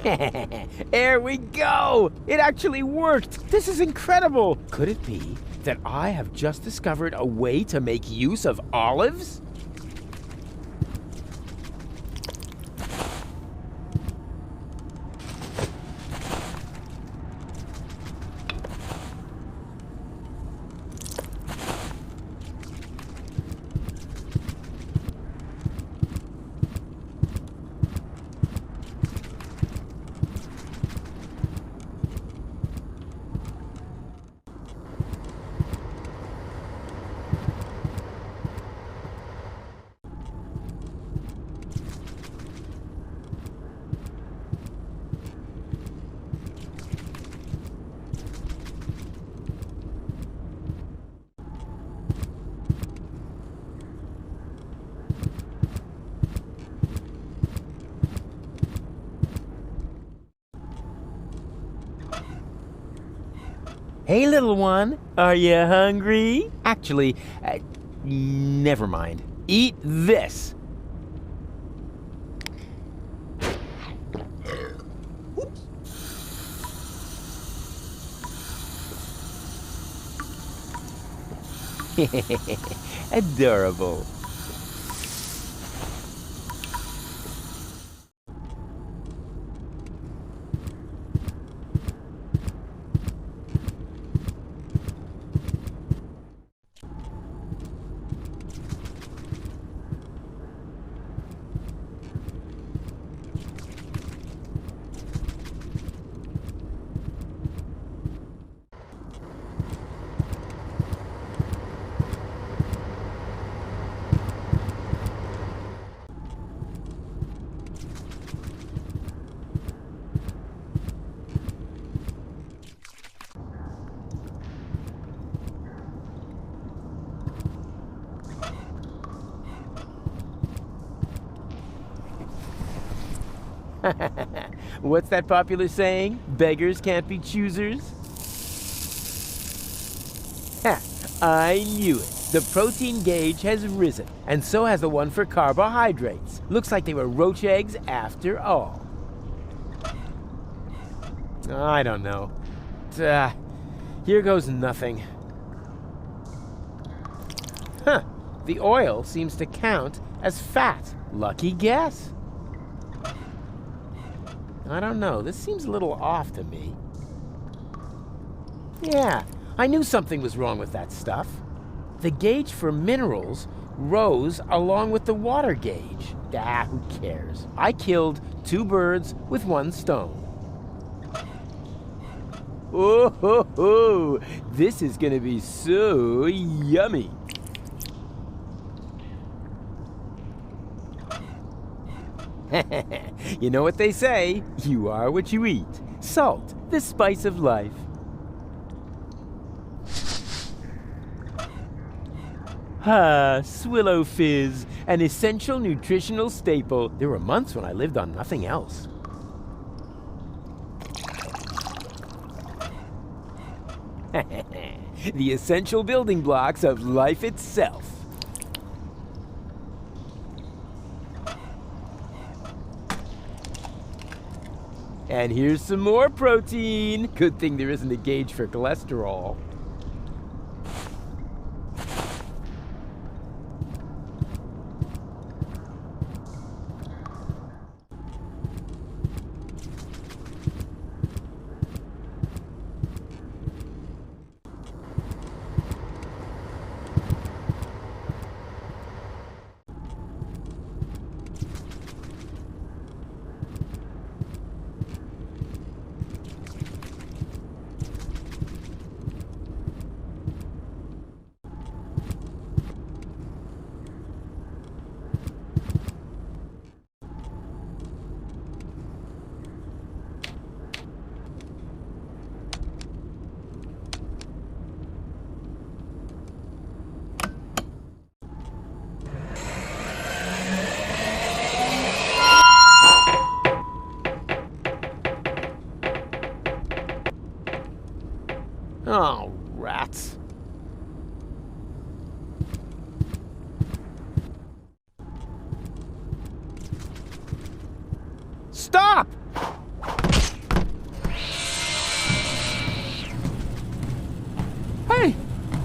There we go! It actually worked! This is incredible! Could it be that I have just discovered a way to make use of olives? Hey, little one, are you hungry? Actually, never mind. Eat this. Adorable. What's that popular saying? Beggars can't be choosers? Ha! I knew it. The protein gauge has risen, and so has the one for carbohydrates. Looks like they were roach eggs after all. I don't know. Here goes nothing. Huh. The oil seems to count as fat. Lucky guess. I don't know. This seems a little off to me. Yeah, I knew something was wrong with that stuff. The gauge for minerals rose along with the water gauge. Who cares? I killed 2 birds with 1 stone. Oh, ho, ho. This is gonna be so yummy. You know what they say, you are what you eat. Salt, the spice of life. Swillow Fizz, an essential nutritional staple. There were months when I lived on nothing else. The essential building blocks of life itself. And here's some more protein. Good thing there isn't a gauge for cholesterol.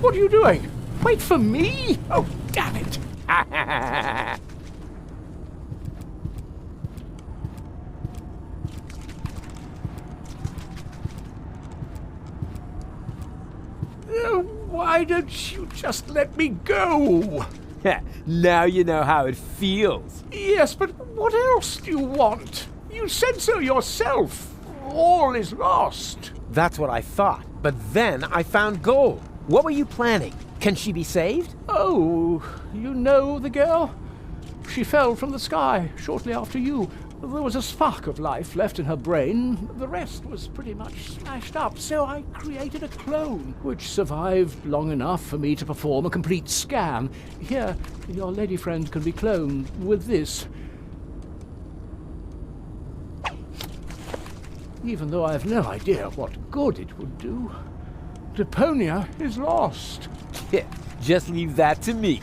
What are you doing? Wait for me? Oh, damn it! Why don't you just let me go? Now you know how it feels. Yes, but what else do you want? You said so yourself. All is lost. That's what I thought. But then I found gold. What were you planning? Can she be saved? Oh, you know the girl? She fell from the sky shortly after you. There was a spark of life left in her brain. The rest was pretty much smashed up, so I created a clone, which survived long enough for me to perform a complete scan. Here, your lady friend can be cloned with this. Even though I have no idea what good it would do. Deponia is lost. Just leave that to me.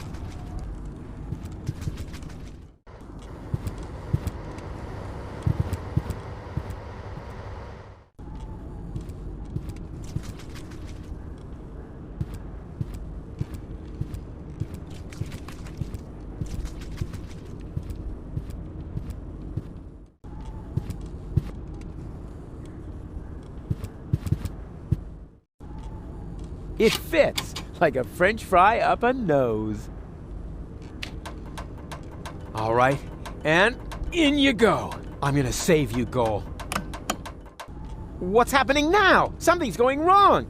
It fits like a French fry up a nose. All right, and in you go. I'm gonna save you, Goal. What's happening now? Something's going wrong.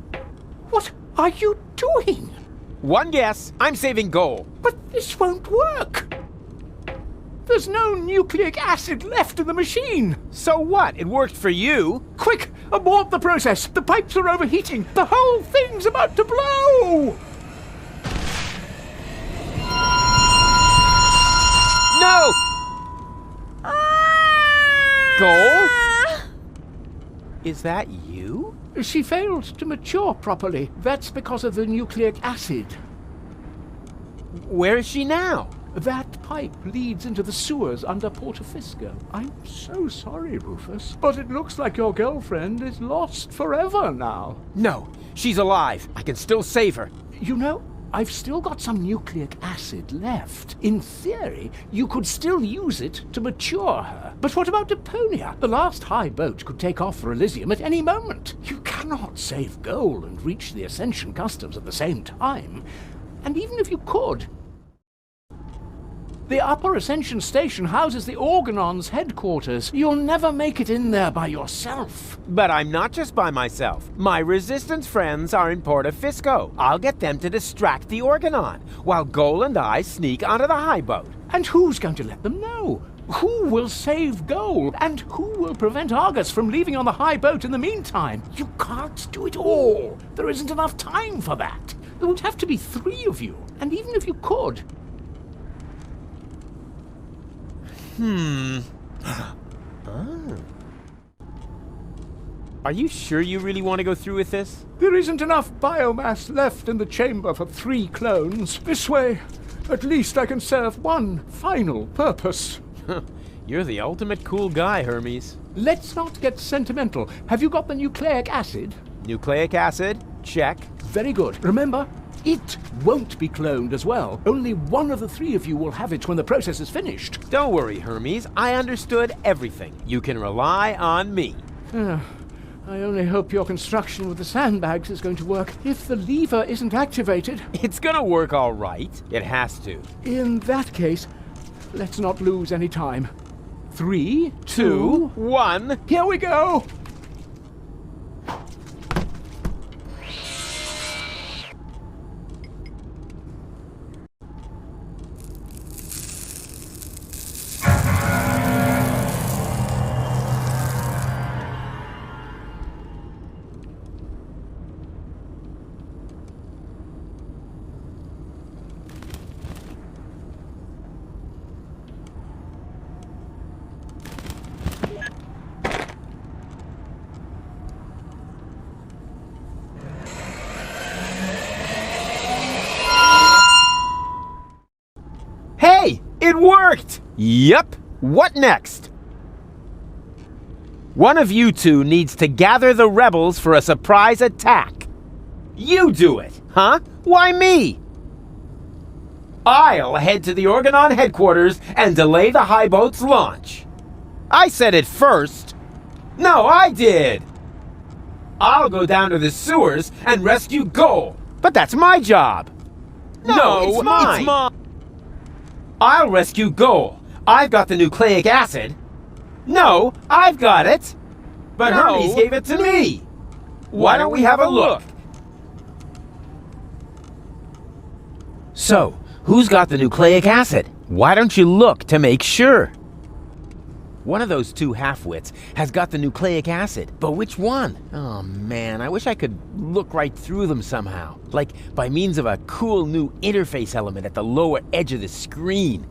What are you doing? One guess. I'm saving Goal. But this won't work. There's no nucleic acid left in the machine. So what? It worked for you. Quick, abort the process. The pipes are overheating. The whole thing's about to blow. No! Goal? Is that you? She failed to mature properly. That's because of the nucleic acid. Where is she now? That pipe leads into the sewers under Portofisco. I'm so sorry, Rufus, but it looks like your girlfriend is lost forever now. No, she's alive. I can still save her. You know, I've still got some nucleic acid left. In theory, you could still use it to mature her. But what about Deponia? The last high boat could take off for Elysium at any moment. You cannot save Goal and reach the Ascension Customs at the same time. And even if you could, the Upper Ascension Station houses the Organon's headquarters. You'll never make it in there by yourself. But I'm not just by myself. My Resistance friends are in Portofisco. I'll get them to distract the Organon, while Goal and I sneak onto the high boat. And who's going to let them know? Who will save Goal? And who will prevent Argus from leaving on the high boat in the meantime? You can't do it all. There isn't enough time for that. There would have to be 3 of you. And even if you could, Are you sure you really want to go through with this? there isn't enough biomass left in the chamber for 3 clones. This way, at least I can serve one final purpose. You're the ultimate cool guy, Hermes. Let's not get sentimental. Have you got the nucleic acid? Nucleic acid? Check. Very good. Remember, it won't be cloned as well. Only one of the 3 of you will have it when the process is finished. Don't worry, Hermes. I understood everything. You can rely on me. I only hope your construction with the sandbags is going to work. If the lever isn't activated... It's gonna work all right. It has to. In that case, let's not lose any time. 3, 2, 1. Here we go! Hey! It worked! Yep. What next? One of you 2 needs to gather the rebels for a surprise attack. You do it, huh? Why me? I'll head to the Organon headquarters and delay the high boat's launch. I said it first. No, I did. I'll go down to the sewers and rescue Goal. But that's my job. No, it's mine. I'll rescue Goal. I've got the nucleic acid. No, I've got it. But Hermes gave it to me. Why don't we have a look? So, who's got the nucleic acid? Why don't you look to make sure? One of those two half-wits has got the nucleic acid, but which one? Oh man, I wish I could look right through them somehow. Like by means of a cool new interface element at the lower edge of the screen.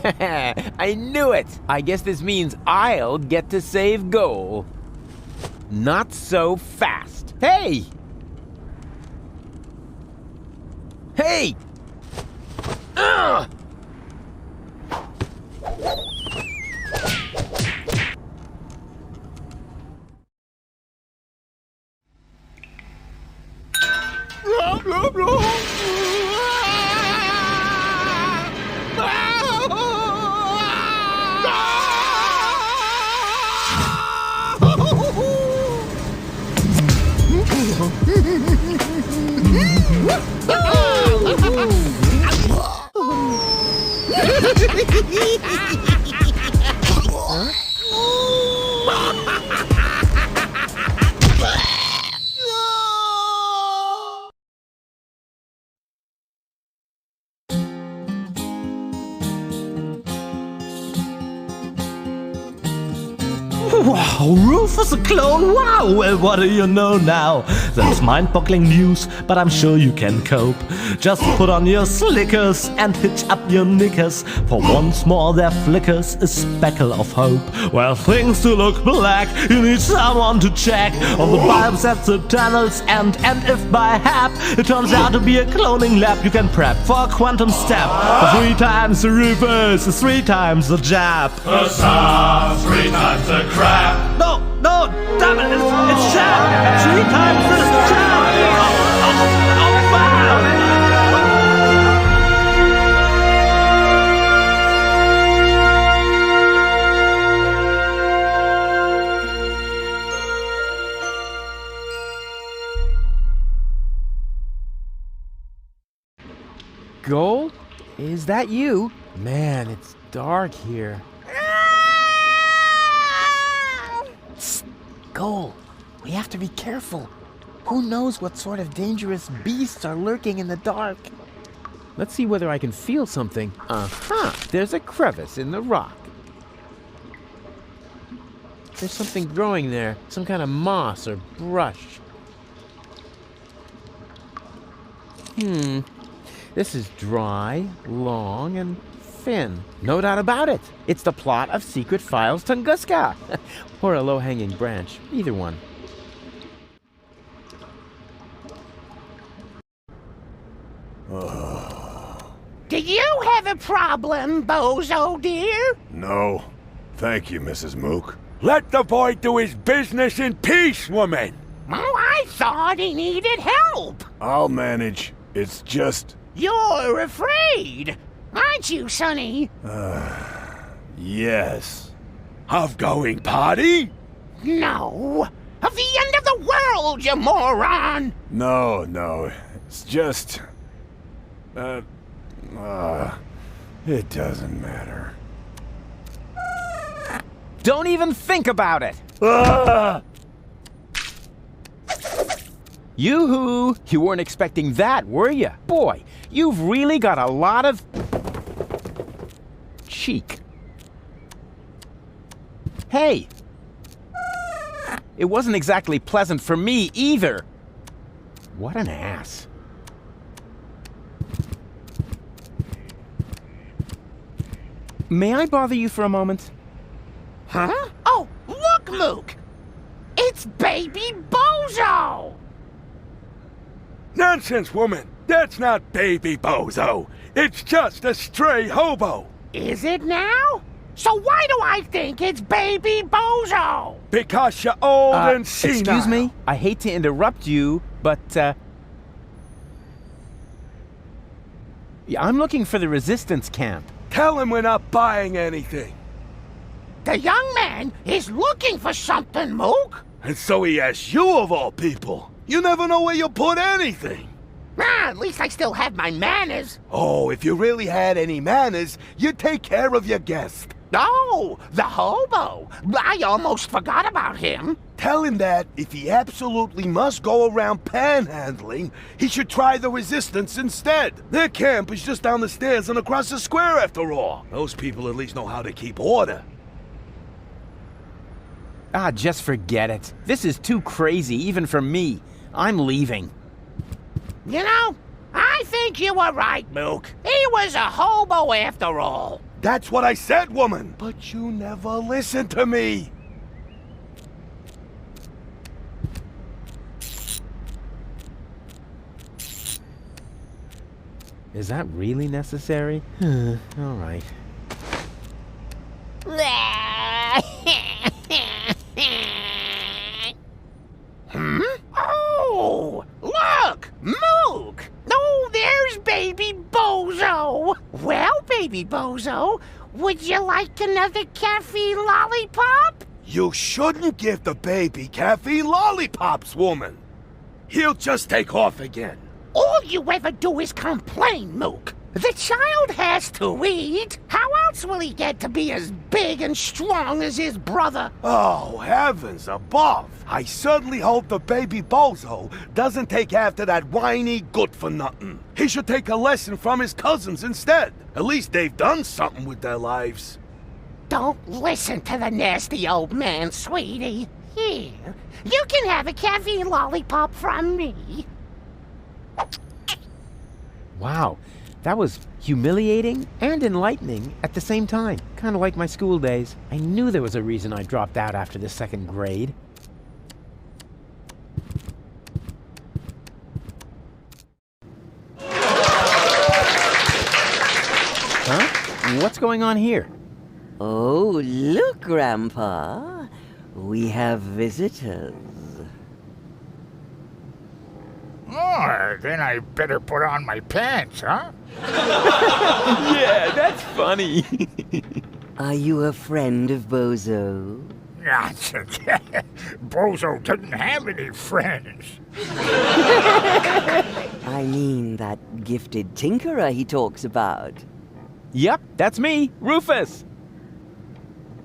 I knew it! I guess this means I'll get to save Goal. Not so fast. Hey! Hey! Ugh! Wow, Rufus a clone? Wow, well, what do you know now? That's mind-boggling news, but I'm sure you can cope. Just put on your slickers and hitch up your knickers, for once more there flickers a speckle of hope. Well, things do look black, you need someone to check all the bulbs at the tunnels, and if by hap it turns out to be a cloning lab, you can prep for a quantum step. 3 times the Rufus is 3 times the jab. The star, 3 times the crap. No, damn it, it's jab! 3 times the jab! Goal? Is that you? Man, it's dark here. Goal, we have to be careful. Who knows what sort of dangerous beasts are lurking in the dark? Let's see whether I can feel something. Uh-huh, there's a crevice in the rock. There's something growing there, some kind of moss or brush. This is dry, long, and thin. No doubt about it. It's the plot of Secret Files Tunguska. Or a low-hanging branch. Either one. Do you have a problem, Bozo, dear? No. Thank you, Mrs. Mook. Let the boy do his business in peace, woman. Oh, I thought he needed help. I'll manage. It's just... You're afraid, aren't you, Sonny? Yes. Of going party? No. Of the end of the world, you moron! No. It's just... it doesn't matter. Don't even think about it! Yoo-hoo! You weren't expecting that, were you? Boy, you've really got a lot of... cheek. Hey! It wasn't exactly pleasant for me, either. What an ass. May I bother you for a moment? Huh? Oh, look, Luke! It's Baby Bozo! Nonsense, woman. That's not Baby Bozo. It's just a stray hobo. Is it now? So why do I think it's Baby Bozo? Because you're old and senile. Excuse me? I hate to interrupt you, but, yeah, I'm looking for the resistance camp. Tell him we're not buying anything. The young man is looking for something, Mook. And so he asks you of all people. You never know where you'll put anything. At least I still have my manners. Oh, if you really had any manners, you'd take care of your guest. Oh, the hobo. I almost forgot about him. Tell him that if he absolutely must go around panhandling, he should try the resistance instead. Their camp is just down the stairs and across the square after all. Those people at least know how to keep order. Ah, just forget it. This is too crazy, even for me. I'm leaving. You know, I think you were right, Mook. He was a hobo after all. That's what I said, woman. But you never listen to me. Is that really necessary? All right. Oh, look! Mook! Oh, there's Baby Bozo! Well, Baby Bozo, would you like another caffeine lollipop? You shouldn't give the baby caffeine lollipops, woman. He'll just take off again. All you ever do is complain, Mook. The child has to eat. How else will he get to be as big and strong as his brother? Oh, heavens above! I certainly hope the baby bozo doesn't take after that whiny good-for-nothing. He should take a lesson from his cousins instead. At least they've done something with their lives. Don't listen to the nasty old man, sweetie. Here, you can have a caffeine lollipop from me. Wow, that was humiliating and enlightening at the same time. Kind of like my school days. I knew there was a reason I dropped out after the second grade. Huh? What's going on here? Oh, look, Grandpa. We have visitors. Oh, then I better put on my pants, huh? Yeah, that's funny. Are you a friend of Bozo? Nonsense. Bozo doesn't have any friends. I mean that gifted tinkerer he talks about. Yep, that's me, Rufus.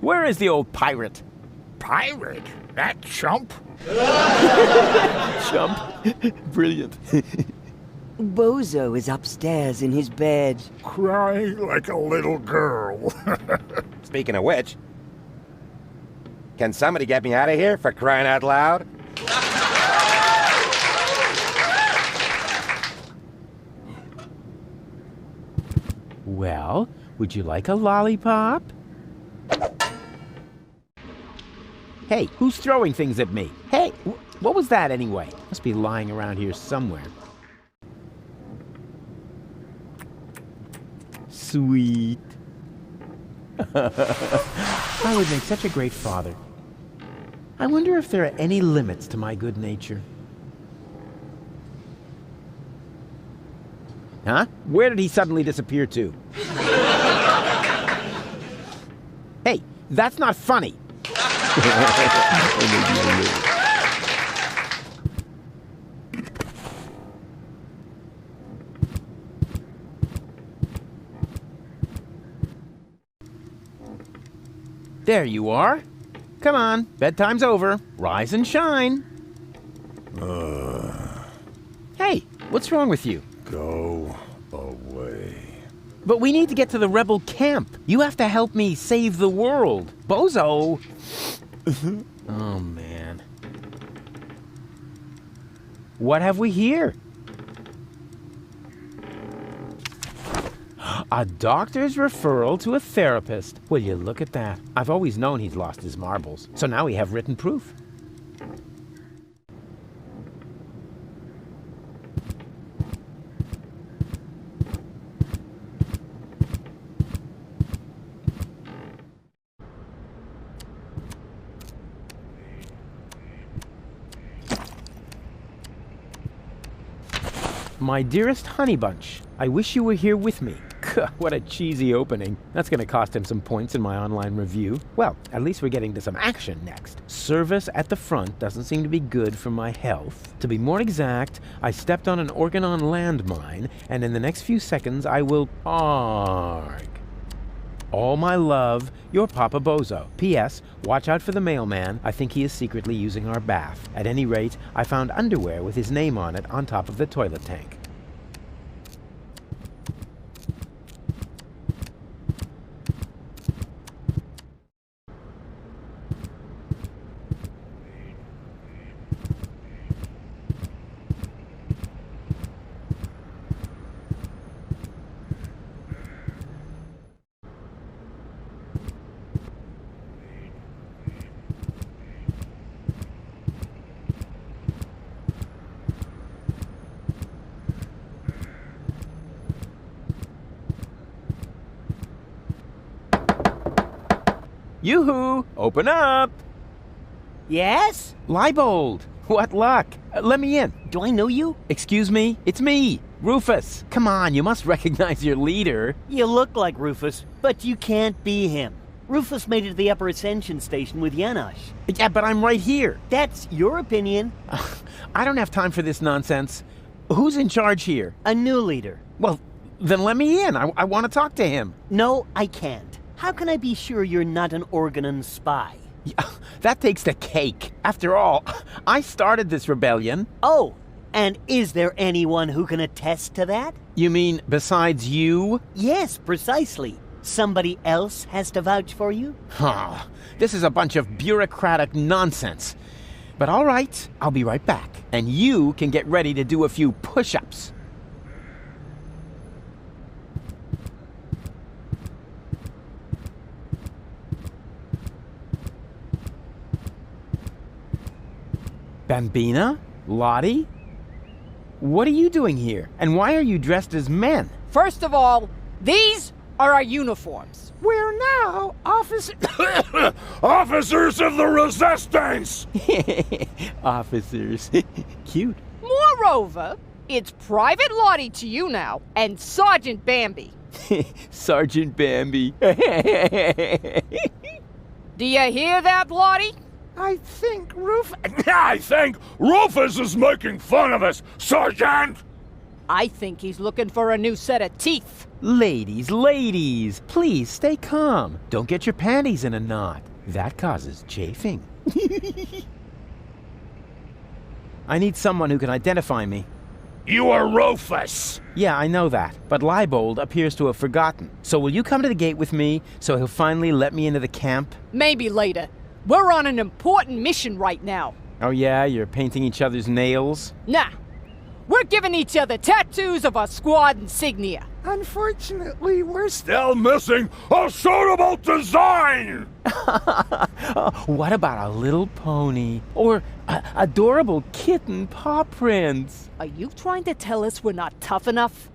Where is the old pirate? Pirate? That chump? Chump. Brilliant. Bozo is upstairs in his bed. Crying like a little girl. Speaking of which, can somebody get me out of here, for crying out loud? Well, would you like a lollipop? Hey, who's throwing things at me? Hey, what was that anyway? Must be lying around here somewhere. Sweet. I would make such a great father. I wonder if there are any limits to my good nature. Huh? Where did he suddenly disappear to? Hey, that's not funny. There you are. Come on, bedtime's over. Rise and shine. Hey, what's wrong with you? Go away. But we need to get to the rebel camp. You have to help me save the world. Bozo! Oh, man. What have we here? A doctor's referral to a therapist. Will you look at that? I've always known he's lost his marbles, so now we have written proof. My dearest Honey Bunch, I wish you were here with me. What a cheesy opening. That's gonna cost him some points in my online review. Well, at least we're getting to some action next. Service at the front doesn't seem to be good for my health. To be more exact, I stepped on an Organon landmine, and in the next few seconds I will arg. All my love, your Papa Bozo. P.S. Watch out for the mailman. I think he is secretly using our bath. At any rate, I found underwear with his name on it on top of the toilet tank. Yoo-hoo! Open up! Yes? Leibold! What luck! Let me in. Do I know you? Excuse me? It's me, Rufus. Come on, you must recognize your leader. You look like Rufus, but you can't be him. Rufus made it to the Upper Ascension Station with Janosch. Yeah, but I'm right here. That's your opinion. I don't have time for this nonsense. Who's in charge here? A new leader. Well, then let me in. I want to talk to him. No, I can't. How can I be sure you're not an Organon spy? Yeah, that takes the cake. After all, I started this rebellion. Oh, and is there anyone who can attest to that? You mean besides you? Yes, precisely. Somebody else has to vouch for you? Huh. This is a bunch of bureaucratic nonsense. But all right, I'll be right back. And you can get ready to do a few push-ups. Bambina? Lottie? What are you doing here? And why are you dressed as men? First of all, these are our uniforms. We're now officers of the Resistance! Officers. Cute. Moreover, it's Private Lottie to you now, and Sergeant Bambi. Sergeant Bambi. Do you hear that, Lottie? I think Rufus is making fun of us, Sergeant! I think he's looking for a new set of teeth. Ladies, please stay calm. Don't get your panties in a knot. That causes chafing. I need someone who can identify me. You are Rufus! Yeah, I know that, but Leibold appears to have forgotten. So will you come to the gate with me so he'll finally let me into the camp? Maybe later. We're on an important mission right now. Oh yeah, you're painting each other's nails? Nah. We're giving each other tattoos of our squad insignia. Unfortunately, we're still missing a suitable design! What about a little pony? Or adorable kitten paw prints? Are you trying to tell us we're not tough enough?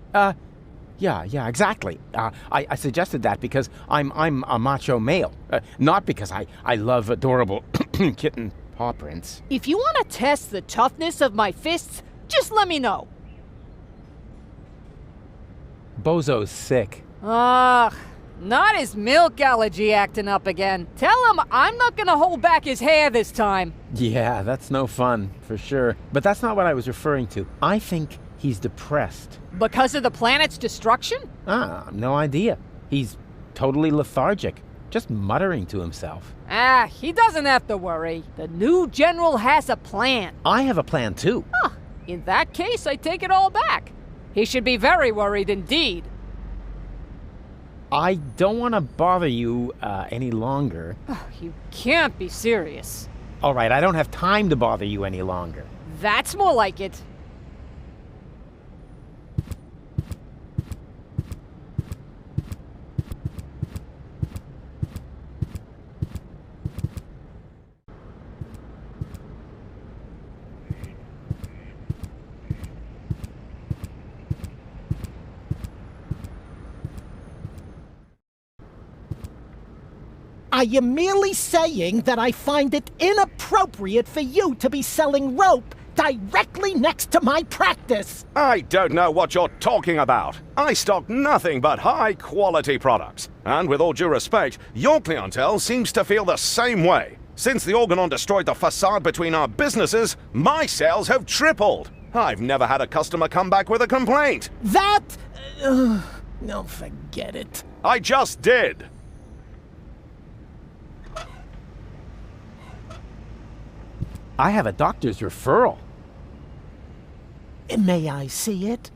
Yeah, exactly. I suggested that because I'm a macho male, not because I love adorable kitten paw prints. If you want to test the toughness of my fists, just let me know. Bozo's sick. Not his milk allergy acting up again. Tell him I'm not gonna hold back his hair this time. Yeah, that's no fun, for sure. But that's not what I was referring to. I think he's depressed. Because of the planet's destruction? No idea. He's totally lethargic, just muttering to himself. He doesn't have to worry. The new general has a plan. I have a plan too. In that case, I take it all back. He should be very worried indeed. I don't want to bother you any longer. You can't be serious. All right, I don't have time to bother you any longer. That's more like it. I am merely saying that I find it inappropriate for you to be selling rope directly next to my practice. I don't know what you're talking about. I stock nothing but high-quality products. And with all due respect, your clientele seems to feel the same way. Since the Organon destroyed the facade between our businesses, my sales have tripled. I've never had a customer come back with a complaint. That... no, forget it. I just did. I have a doctor's referral. May I see it?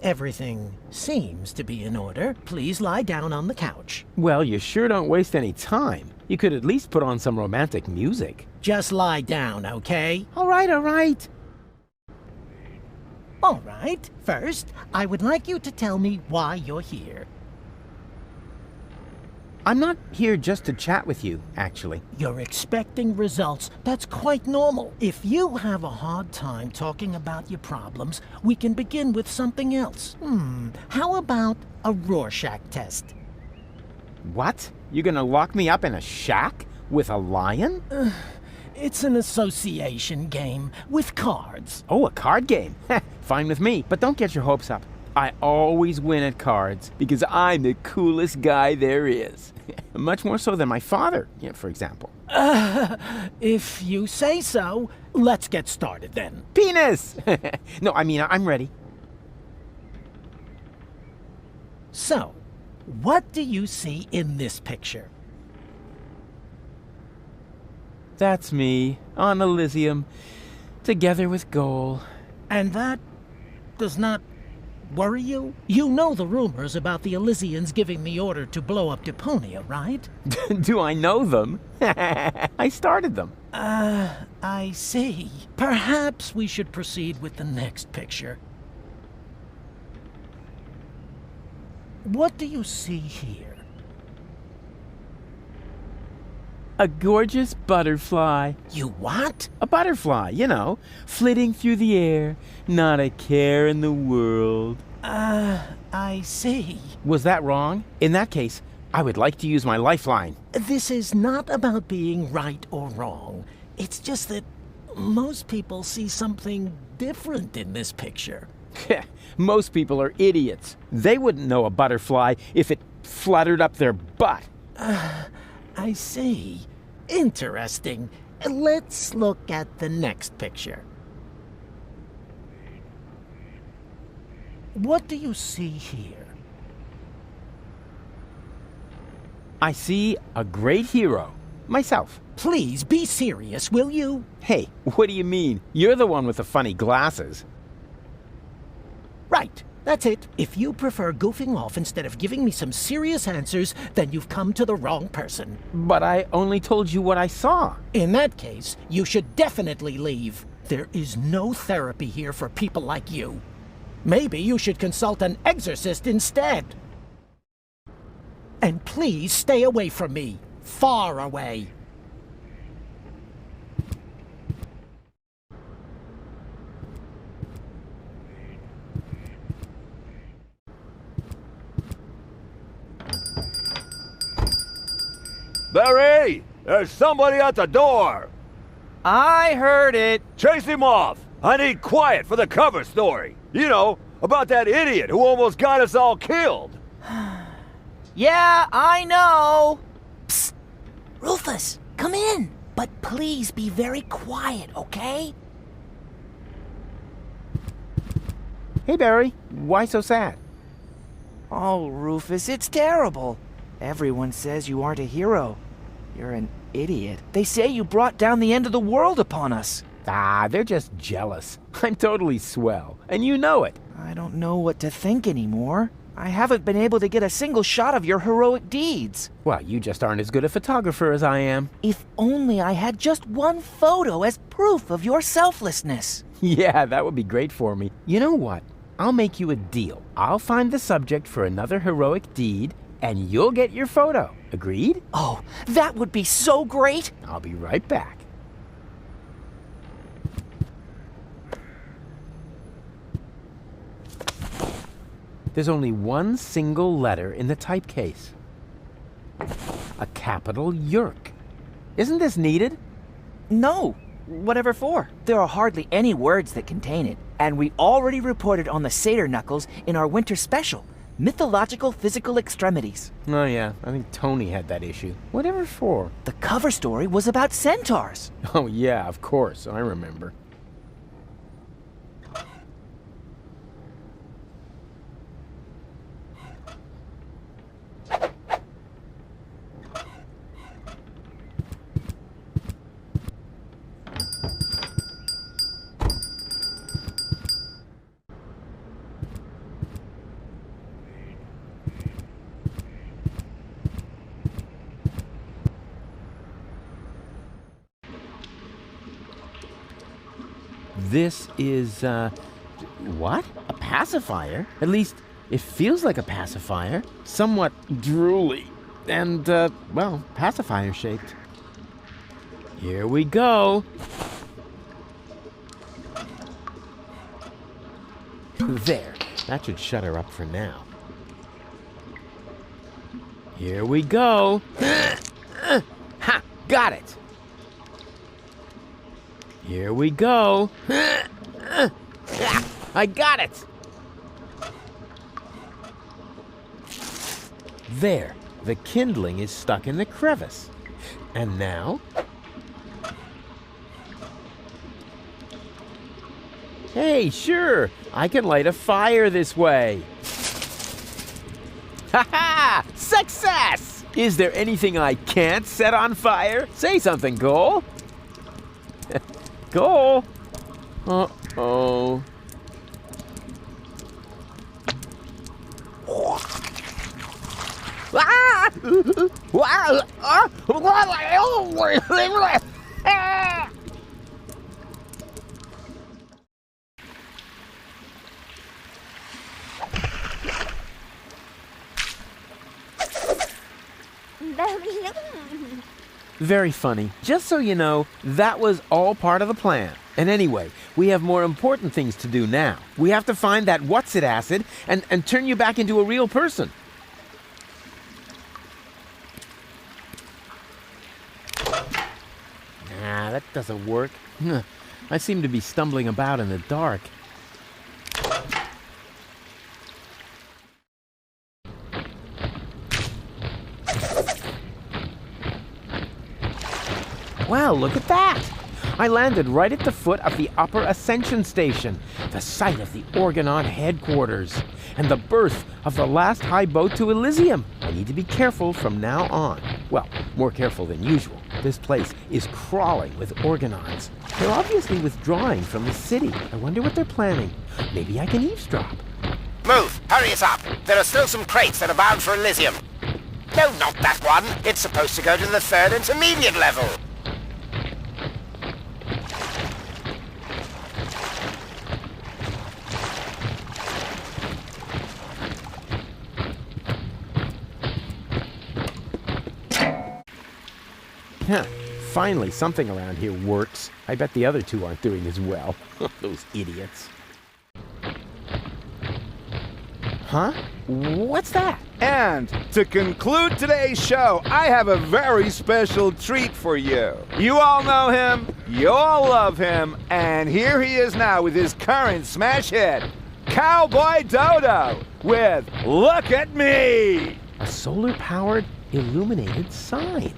Everything seems to be in order. Please lie down on the couch. Well, you sure don't waste any time. You could at least put on some romantic music. Just lie down, okay? All right, all right. All right. First, I would like you to tell me why you're here. I'm not here just to chat with you, actually. You're expecting results. That's quite normal. If you have a hard time talking about your problems, we can begin with something else. How about a Rorschach test? What? You're gonna lock me up in a shack with a lion? It's an association game with cards. Oh, a card game? Fine with me, but don't get your hopes up. I always win at cards because I'm the coolest guy there is. Much more so than my father, for example. If you say so, let's get started then. Penis! No, I mean, I'm ready. So, what do you see in this picture? That's me, on Elysium, together with Goal. And that does not worry you? You know the rumors about the Elysians giving the order to blow up Deponia, right? Do I know them? I started them. I see. Perhaps we should proceed with the next picture. What do you see here? A gorgeous butterfly. You what? A butterfly, flitting through the air, not a care in the world. I see. Was that wrong? In that case, I would like to use my lifeline. This is not about being right or wrong. It's just that most people see something different in this picture. Most people are idiots. They wouldn't know a butterfly if it fluttered up their butt. I see. Interesting. Let's look at the next picture. What do you see here? I see a great hero. Myself. Please be serious, will you? Hey, what do you mean? You're the one with the funny glasses. Right. That's it. If you prefer goofing off instead of giving me some serious answers, then you've come to the wrong person. But I only told you what I saw. In that case, you should definitely leave. There is no therapy here for people like you. Maybe you should consult an exorcist instead. And please stay away from me. Far away. Barry! There's somebody at the door! I heard it! Chase him off! I need quiet for the cover story. You know, about that idiot who almost got us all killed. Yeah, I know! Psst! Rufus, come in! But please be very quiet, okay? Hey, Barry. Why so sad? Oh, Rufus, it's terrible. Everyone says you aren't a hero. You're an idiot. They say you brought down the end of the world upon us. Ah, they're just jealous. I'm totally swell, and you know it. I don't know what to think anymore. I haven't been able to get a single shot of your heroic deeds. Well, you just aren't as good a photographer as I am. If only I had just one photo as proof of your selflessness. Yeah, that would be great for me. You know what? I'll make you a deal. I'll find the subject for another heroic deed, and you'll get your photo. Agreed? Oh, that would be so great! I'll be right back. There's only one single letter in the type case. a capital Yerk. Isn't this needed? No. Whatever for? There are hardly any words that contain it, and we already reported on the satyr knuckles in our winter special, Mythological Physical Extremities. Oh yeah, I think Tony had that issue. Whatever for? The cover story was about centaurs. Oh yeah, of course, I remember. This is, what? A pacifier? At least, it feels like a pacifier. Somewhat drooly. And, well, pacifier-shaped. Here we go. There. That should shut her up for now. Here we go. Ha! Got it! Here we go. I got it! There. The kindling is stuck in the crevice. And now... Hey, sure! I can light a fire this way. Ha-ha! Success! Is there anything I can't set on fire? Say something, Goal. Goal! Uh-oh. Very funny. Just so you know, that was all part of the plan. And anyway, we have more important things to do now. We have to find that what's-it acid and turn you back into a real person. Nah, that doesn't work. I seem to be stumbling about in the dark. Wow, look at that! I landed right at the foot of the Upper Ascension Station, the site of the Orgonon headquarters, and the berth of the last high boat to Elysium. I need to be careful from now on. Well, more careful than usual. This place is crawling with Orgonons. They're obviously withdrawing from the city. I wonder what they're planning. Maybe I can eavesdrop. Move! Hurry us up! There are still some crates that are bound for Elysium. No, not that one. It's supposed to go to the 3rd intermediate level. Finally, something around here works. I bet the other two aren't doing as well. Those idiots. Huh? What's that? And to conclude today's show, I have a very special treat for you. You all know him, you all love him, and here he is now with his current smash hit, Cowboy Dodo, with Look at Me! A solar-powered, illuminated sign.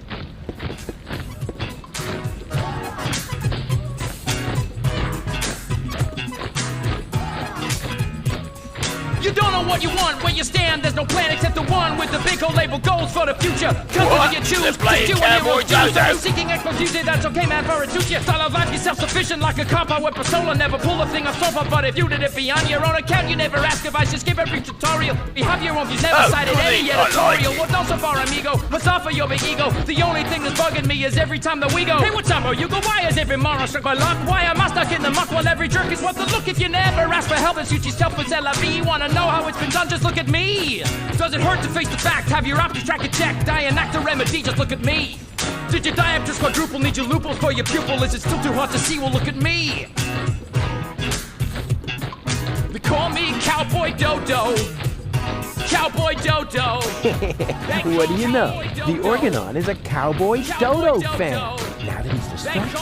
You don't know what you want, where you stand, there's no plan except the one with the big old label goals for the future. What? You choose, play Cowboy Dodo. Seeking exposition, that's okay, man, for it suits you. Style of life, you're self-sufficient like a cop. I wear persona, never pull a thing off sofa. But if you did it beyond your own account, you never ask if I should skip every tutorial. You have your own views, never cited any editorial. Well, don't so far, amigo. What's off of your big ego? The only thing that's bugging me is every time that we go. Hey, what's up, oh, you go? Why is every moron struck by luck? Why am I stuck in the muck while every jerk is what the look? If you never ask for help and suit yourself with LV, wanna know how it's been done? Just look at me. Does it hurt to face the fact? Have your options track and check. Dianact a remedy, just look at me. Did your diopters quadruple? Need your loopholes for your pupil? Is it still too hard to see? Well, look at me. They call me Cowboy Dodo. Cowboy Dodo. What do you know? The Organon is a Cowboy Dodo fan. Now that he's distracted,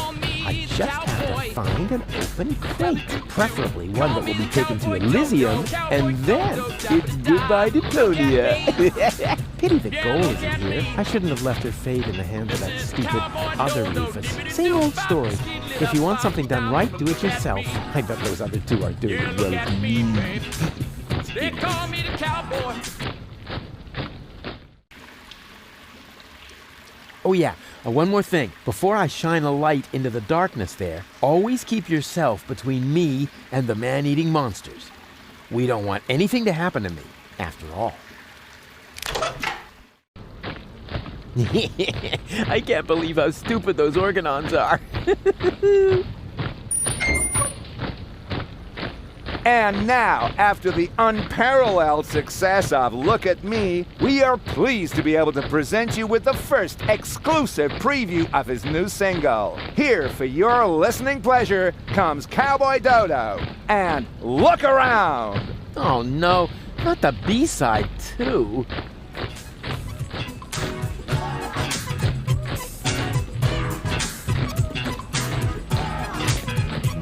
I just have to find an open crate, preferably one that will be taken to Elysium, and then it's goodbye Deponia. Pity the goal isn't here. I shouldn't have left her fate in the hands of that stupid other Rufus. Same old story. If you want something done right, do it yourself. I bet those other two are doing it well. They call me the cowboy. Oh yeah, one more thing. Before I shine a light into the darkness there, always keep yourself between me and the man-eating monsters. We don't want anything to happen to me, after all. I can't believe how stupid those Organons are. And now, after the unparalleled success of Look at Me, we are pleased to be able to present you with the first exclusive preview of his new single. Here, for your listening pleasure, comes Cowboy Dodo and Look Around. Oh no, not the B-side too.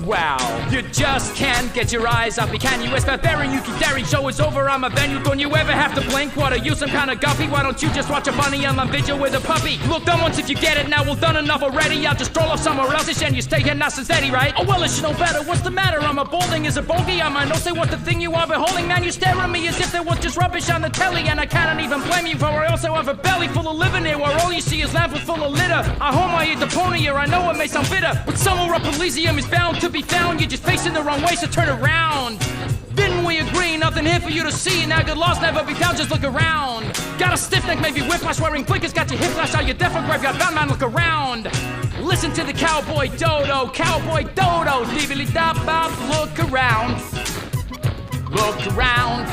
Wow, you just can't get your eyes off me, can you? It's barbarian, you keep daring, show is over on my venue. Don't you ever have to blink? What are you, some kind of guppy? Why don't you just watch a bunny on my vigil with a puppy? Look, done once if you get it, now well done enough already. I'll just stroll off somewhere else and you stay here nice and steady, right? Oh well, it should know better, what's the matter? I'm a balding is a bogey on my nose, say what's the thing you are beholding? Man, you stare at me as if there was just rubbish on the telly. And I cannot even blame you, for I also have a belly full of living here, where all you see is landfill full of litter. I home I eat DEPONIA, I know it may sound bitter, but somewhere up Elysium is bound to be found. You're just facing the wrong way, so turn around. Didn't we agree? Nothing here for you to see. Now good loss, never be found, just look around. Got a stiff neck, maybe whiplash, wearing blinkers, got your hip flash out, your deaf or graveyard bound, man, look around. Listen to the Cowboy Dodo, dibbly-dop-bop, look around. Look around.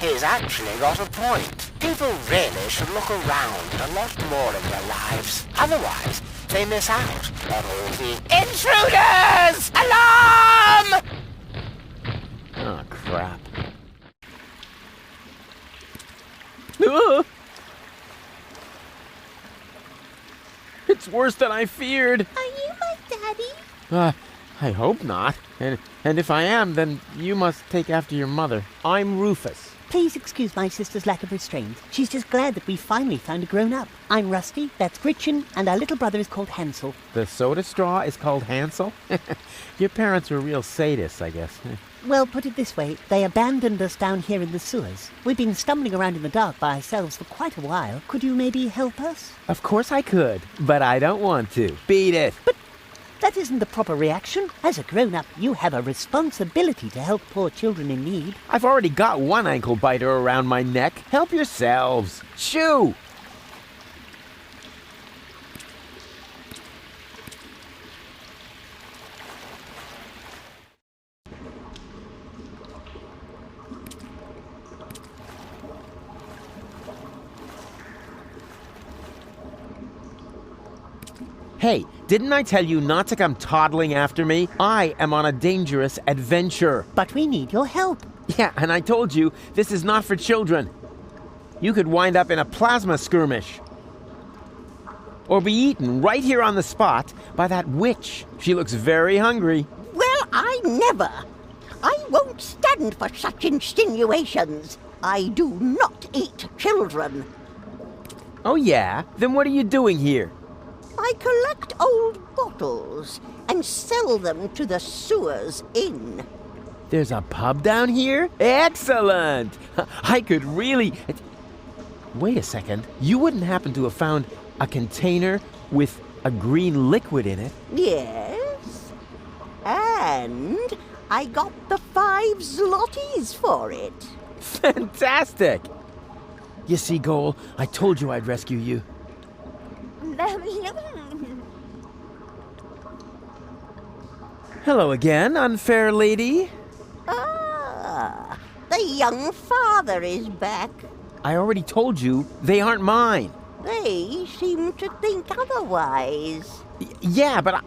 He's actually got a point. People really should look around a lot more in their lives. Otherwise, they miss out on all the intruders! Alarm! Oh, crap. It's worse than I feared. Are you my daddy? I hope not. And if I am, then you must take after your mother. I'm Rufus. Please excuse my sister's lack of restraint. She's just glad that we finally found a grown-up. I'm Rusty, that's Gretchen, and our little brother is called Hansel. The soda straw is called Hansel? Your parents were real sadists, I guess. Well, put it this way, they abandoned us down here in the sewers. We've been stumbling around in the dark by ourselves for quite a while. Could you maybe help us? Of course I could, but I don't want to. Beat it. But that isn't the proper reaction. As a grown-up, you have a responsibility to help poor children in need. I've already got one ankle biter around my neck. Help yourselves. Shoo! Hey, didn't I tell you not to come toddling after me? I am on a dangerous adventure. But we need your help. Yeah, and I told you, this is not for children. You could wind up in a plasma skirmish. Or be eaten right here on the spot by that witch. She looks very hungry. Well, I never. I won't stand for such insinuations. I do not eat children. Oh yeah? Then what are you doing here? I collect old bottles and sell them to the sewers inn. There's a pub down here? Excellent! I could really... Wait a second. You wouldn't happen to have found a container with a green liquid in it? Yes. And I got the 5 zlotys for it. Fantastic! You see, Goal, I told you I'd rescue you. Hello again, unfair lady. Ah, the young father is back. I already told you, they aren't mine. They seem to think otherwise. Yeah, but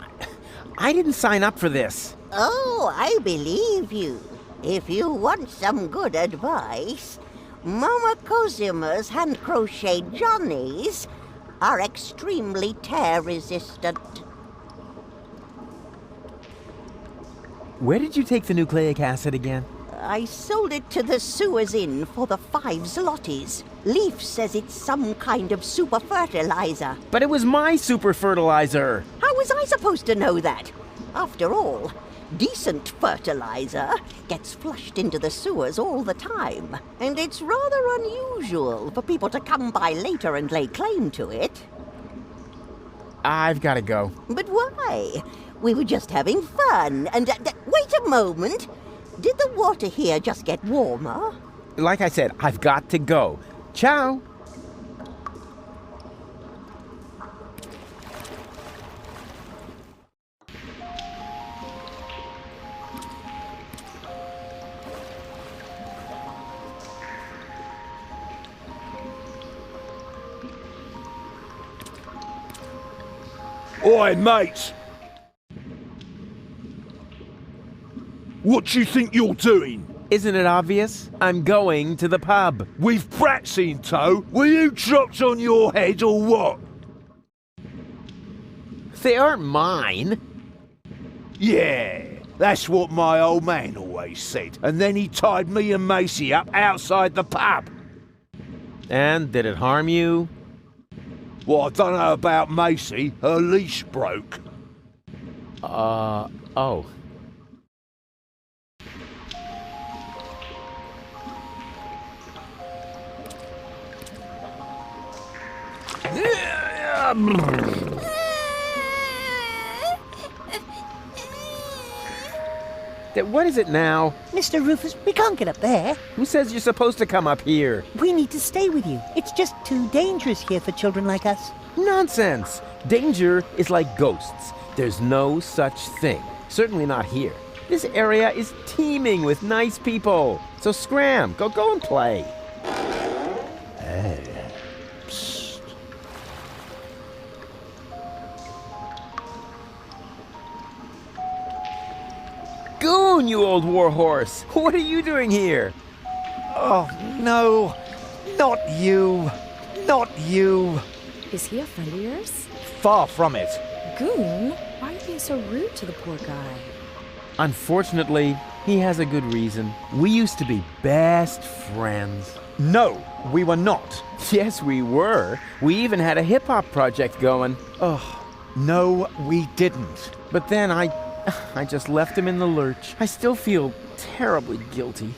I didn't sign up for this. Oh, I believe you. If you want some good advice, Mama Cosima's hand-crocheted johnnies are extremely tear-resistant. Where did you take the nucleic acid again? I sold it to the Sewers Inn for the 5 zlotys. Leaf says it's some kind of super fertilizer. But it was my super fertilizer! How was I supposed to know that? After all, decent fertilizer gets flushed into the sewers all the time, and it's rather unusual for people to come by later and lay claim to it. I've gotta go. But why? We were just having fun, and wait a moment. Did the water here just get warmer? Like I said, I've got to go. Ciao! Oi, mates! What do you think you're doing? Isn't it obvious? I'm going to the pub. With brats in tow? Were you dropped on your head or what? They aren't mine. Yeah, that's what my old man always said. And then he tied me and Macy up outside the pub. And did it harm you? Well, I don't know about Macy. Her leash broke. Oh. What is it now? Mr. Rufus, we can't get up there. Who says you're supposed to come up here? We need to stay with you. It's just too dangerous here for children like us. Nonsense! Danger is like ghosts. There's no such thing. Certainly not here. This area is teeming with nice people. So scram, go and play. Goon, you old warhorse! What are you doing here? Oh, no. Not you. Not you. Is he a friend of yours? Far from it. Goon? Why are you being so rude to the poor guy? Unfortunately, he has a good reason. We used to be best friends. No, we were not. Yes, we were. We even had a hip-hop project going. Oh, no, we didn't. But then I just left him in the lurch. I still feel terribly guilty.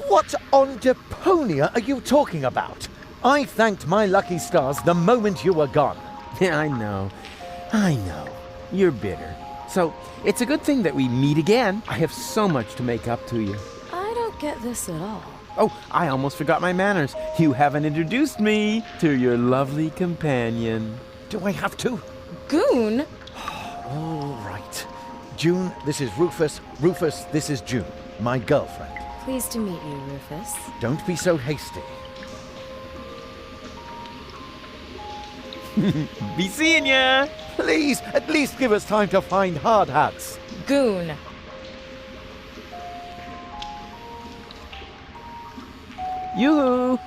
What on Deponia are you talking about? I thanked my lucky stars the moment you were gone. Yeah, I know. You're bitter. So, it's a good thing that we meet again. I have so much to make up to you. I don't get this at all. Oh, I almost forgot my manners. You haven't introduced me to your lovely companion. Do I have to? Goon? All right. June, this is Rufus. Rufus, this is June, my girlfriend. Pleased to meet you, Rufus. Don't be so hasty. Be seeing ya! Please, at least give us time to find hard hats. Goon. Yoo-hoo!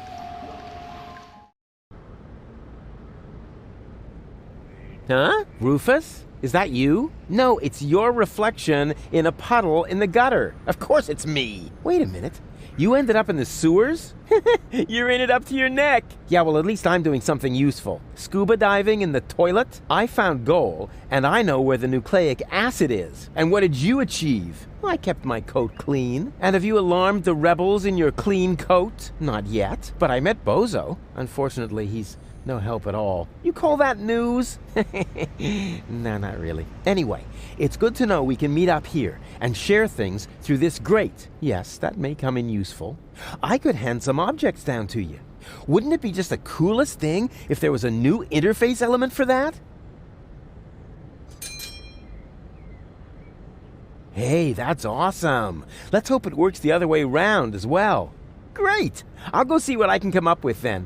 Huh? Rufus? Is that you? No, it's your reflection in a puddle in the gutter. Of course it's me. Wait a minute. You ended up in the sewers? You're in it up to your neck. Yeah, well, at least I'm doing something useful. Scuba diving in the toilet? I found gold, and I know where the nucleic acid is. And what did you achieve? I kept my coat clean. And have you alarmed the rebels in your clean coat? Not yet, but I met Bozo. Unfortunately, he's no help at all. You call that news? No, not really. Anyway, it's good to know we can meet up here and share things through this grate. Yes, that may come in useful. I could hand some objects down to you. Wouldn't it be just the coolest thing if there was a new interface element for that? Hey, that's awesome. Let's hope it works the other way around as well. Great. I'll go see what I can come up with then.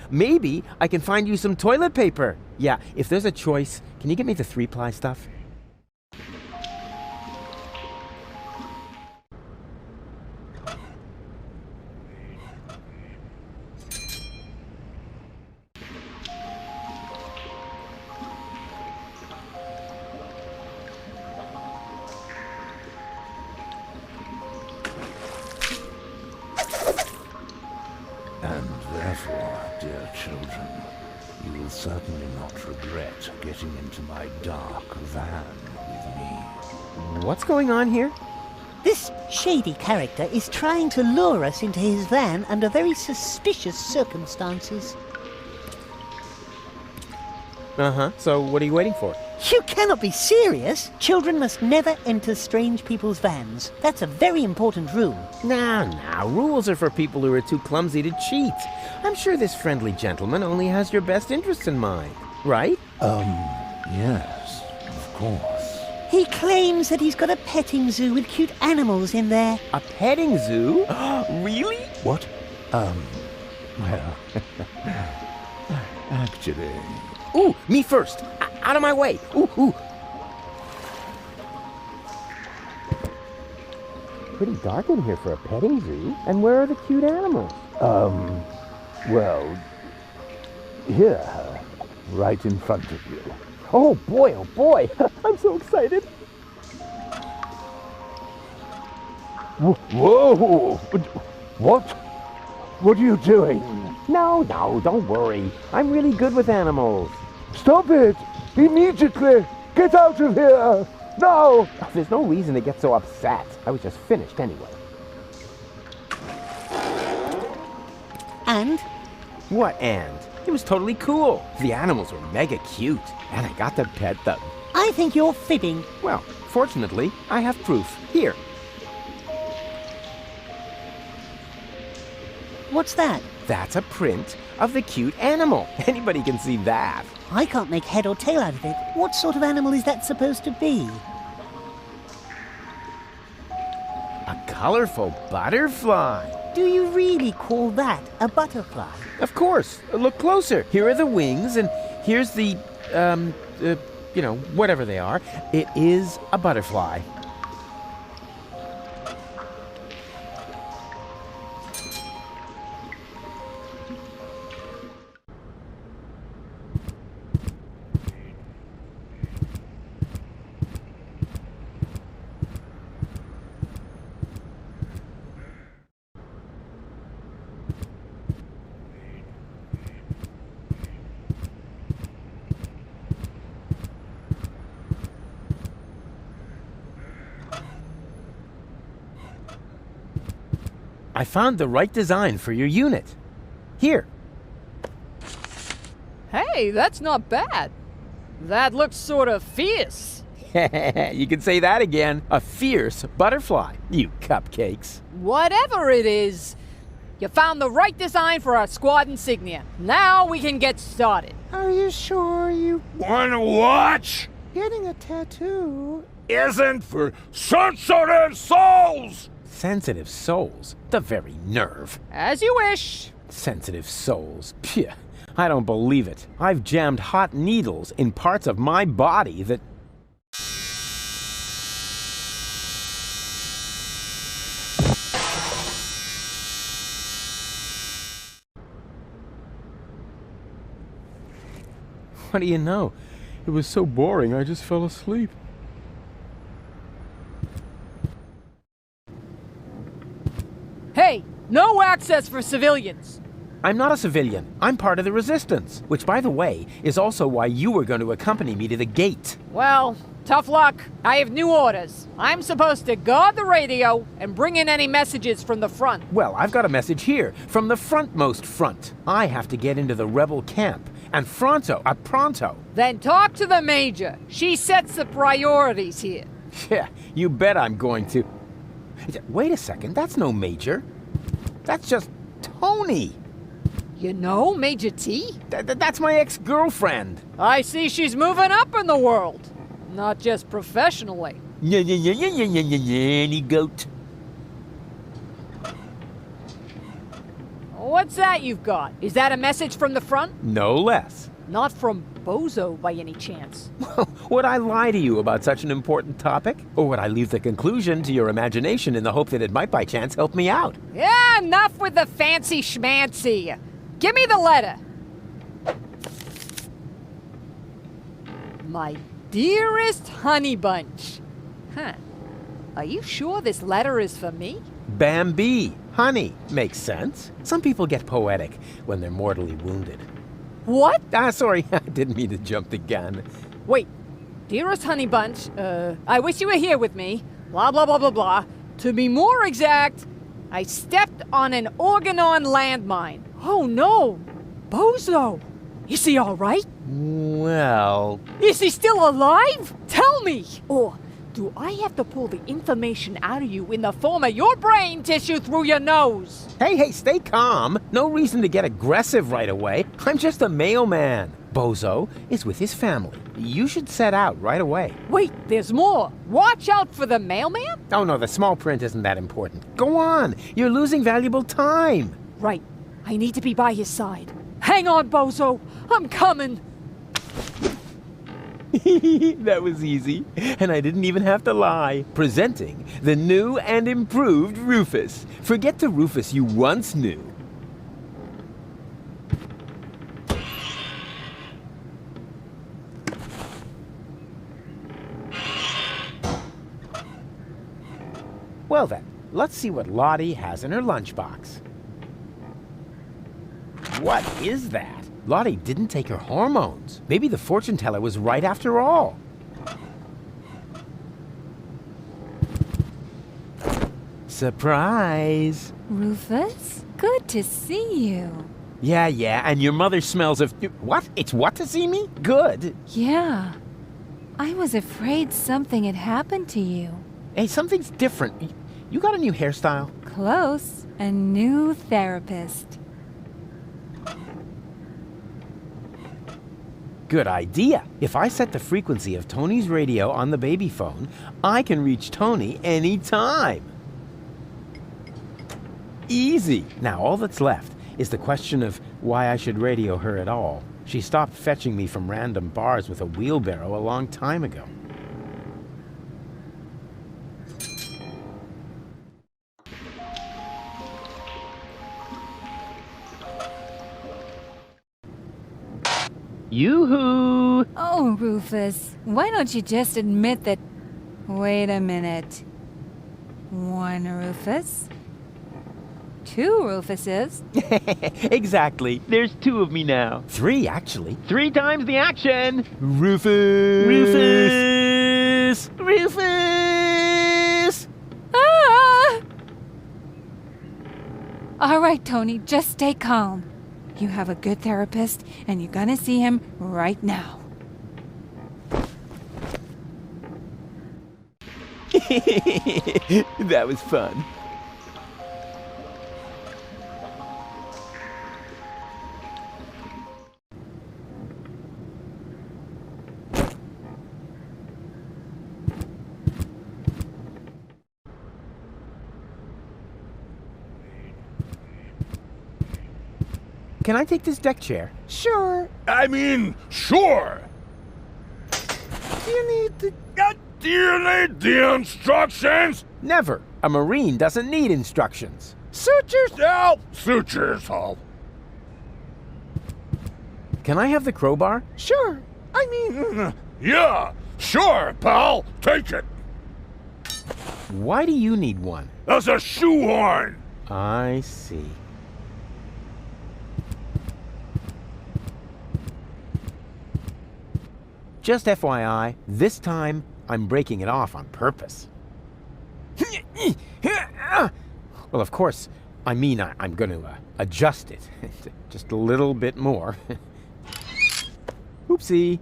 Maybe I can find you some toilet paper. Yeah, if there's a choice, can you get me the 3-ply stuff? for, dear children. You will certainly not regret getting into my dark van with me. What's going on here? This shady character is trying to lure us into his van under very suspicious circumstances. Uh-huh. So what are you waiting for? You cannot be serious! Children must never enter strange people's vans. That's a very important rule. Now, rules are for people who are too clumsy to cheat. I'm sure this friendly gentleman only has your best interests in mind, right? Yes, of course. He claims that he's got a petting zoo with cute animals in there. A petting zoo? Really? What? Well, actually... Ooh, me first! Out of my way! Ooh! Pretty dark in here for a petting zoo. And where are the cute animals? Well, here, right in front of you. Oh boy! I'm so excited! Whoa! What? What are you doing? No, don't worry. I'm really good with animals. Stop it! Immediately! Get out of here! Now! There's no reason to get so upset. I was just finished anyway. And? What and? It was totally cool. The animals were mega cute, and I got to pet them. I think you're fibbing. Well, fortunately, I have proof. Here. What's that? That's a print of the cute animal. Anybody can see that. I can't make head or tail out of it. What sort of animal is that supposed to be? A colorful butterfly. Do you really call that a butterfly? Of course. Look closer. Here are the wings, and here's the, whatever they are. It is a butterfly. I found the right design for your unit. Here. Hey, that's not bad. That looks sort of fierce. You can say that again. A fierce butterfly, you cupcakes. Whatever it is, you found the right design for our squad insignia. Now we can get started. Are you sure you wanna watch? Getting a tattoo Isn't for sensitive souls! Sensitive souls? The very nerve. As you wish. Sensitive souls. Phew. I don't believe it. I've jammed hot needles in parts of my body that... What do you know? It was so boring, I just fell asleep. Hey, no access for civilians. I'm not a civilian. I'm part of the resistance, which, by the way, is also why you were going to accompany me to the gate. Well, tough luck. I have new orders. I'm supposed to guard the radio and bring in any messages from the front. Well, I've got a message here from the frontmost front. I have to get into the rebel camp, and pronto. Then talk to the Major. She sets the priorities here. Yeah, you bet I'm going to. Wait a second, that's no Major. That's just Tony. You know Major T? That's my ex-girlfriend. I see she's moving up in the world. Not just professionally. Any goat. What's that you've got? Is that a message from the front? No less. Not from Bozo by any chance. Would I lie to you about such an important topic? Or would I leave the conclusion to your imagination in the hope that it might by chance help me out? Yeah, enough with the fancy schmancy. Give me the letter. My dearest honey bunch. Huh. Are you sure this letter is for me? Bambi. Honey makes sense. Some people get poetic when they're mortally wounded. What? Sorry, I didn't mean to jump the gun. Wait. Dearest Honey Bunch, I wish you were here with me. Blah, blah, blah, blah, blah. To be more exact, I stepped on an Organon landmine. Oh no! Bozo! Is he alright? Well... Is he still alive? Tell me! Or do I have to pull the information out of you in the form of your brain tissue through your nose? Hey, stay calm. No reason to get aggressive right away. I'm just a mailman. Bozo is with his family. You should set out right away. Wait, there's more. Watch out for the mailman? Oh no, the small print isn't that important. Go on. You're losing valuable time. Right. I need to be by his side. Hang on, Bozo. I'm coming. That was easy, and I didn't even have to lie. Presenting the new and improved Rufus. Forget the Rufus you once knew. Well then, let's see what Lottie has in her lunchbox. What is that? Lottie didn't take her hormones. Maybe the fortune teller was right after all. Surprise! Rufus, good to see you. Yeah, and your mother smells of... What? It's what to see me? Good. Yeah. I was afraid something had happened to you. Hey, something's different. You got a new hairstyle? Close. A new therapist. Good idea. If I set the frequency of Tony's radio on the baby phone, I can reach Tony anytime. Easy. Now all that's left is the question of why I should radio her at all. She stopped fetching me from random bars with a wheelbarrow a long time ago. Yoo-hoo! Oh, Rufus, why don't you just admit that... Wait a minute. 1 Rufus? 2 Rufuses? Exactly. There's 2 of me now. 3, actually. 3 times the action! Rufus! Rufus! Rufus! Ah! All right, Tony, just stay calm. You have a good therapist, and you're gonna see him right now. That was fun. Can I take this deck chair? Sure. I mean, sure. Do you need the instructions? Never. A Marine doesn't need instructions. Suit yourself. Suit yourself. Can I have the crowbar? Sure. I mean, yeah, sure, pal. Take it. Why do you need one? As a shoehorn. I see. Just FYI, this time I'm breaking it off on purpose. Well, of course, I mean I'm going to adjust it just a little bit more. Oopsie.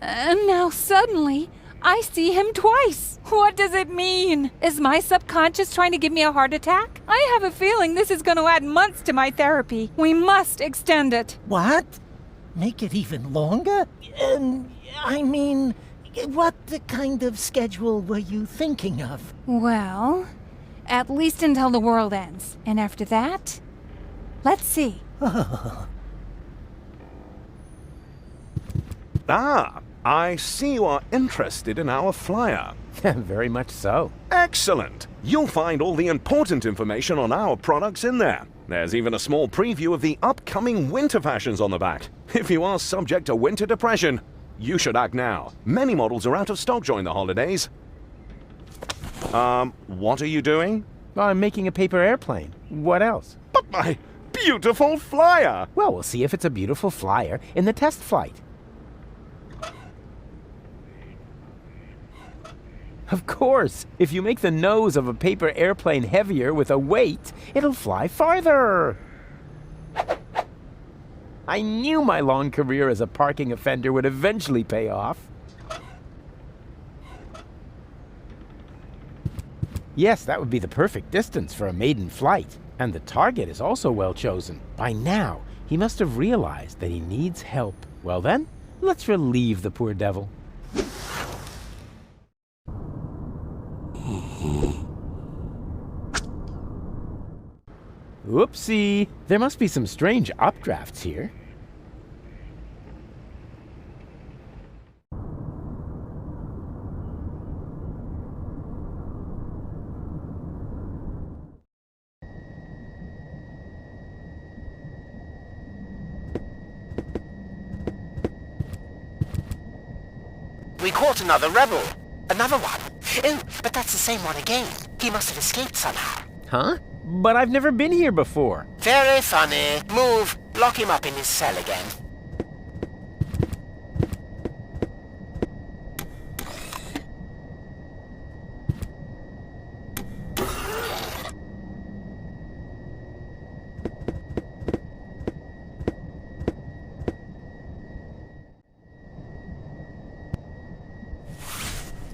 And now suddenly, I see him twice. What does it mean? Is my subconscious trying to give me a heart attack? I have a feeling this is going to add months to my therapy. We must extend it. What? Make it even longer? I mean, what kind of schedule were you thinking of? Well, at least until the world ends. And after that, let's see. Ah, I see you are interested in our flyer. Very much so. Excellent! You'll find all the important information on our products in there. There's even a small preview of the upcoming winter fashions on the back. If you are subject to winter depression, you should act now. Many models are out of stock during the holidays. What are you doing? I'm making a paper airplane. What else? But my beautiful flyer! Well, we'll see if it's a beautiful flyer in the test flight. Of course, if you make the nose of a paper airplane heavier with a weight, it'll fly farther. I knew my long career as a parking offender would eventually pay off. Yes, that would be the perfect distance for a maiden flight. And the target is also well chosen. By now, he must have realized that he needs help. Well then, let's relieve the poor devil. Whoopsie! There must be some strange updrafts here. We caught another rebel. Another one. Oh, but that's the same one again. He must have escaped somehow. Huh? But I've never been here before. Very funny. Move. Lock him up in his cell again.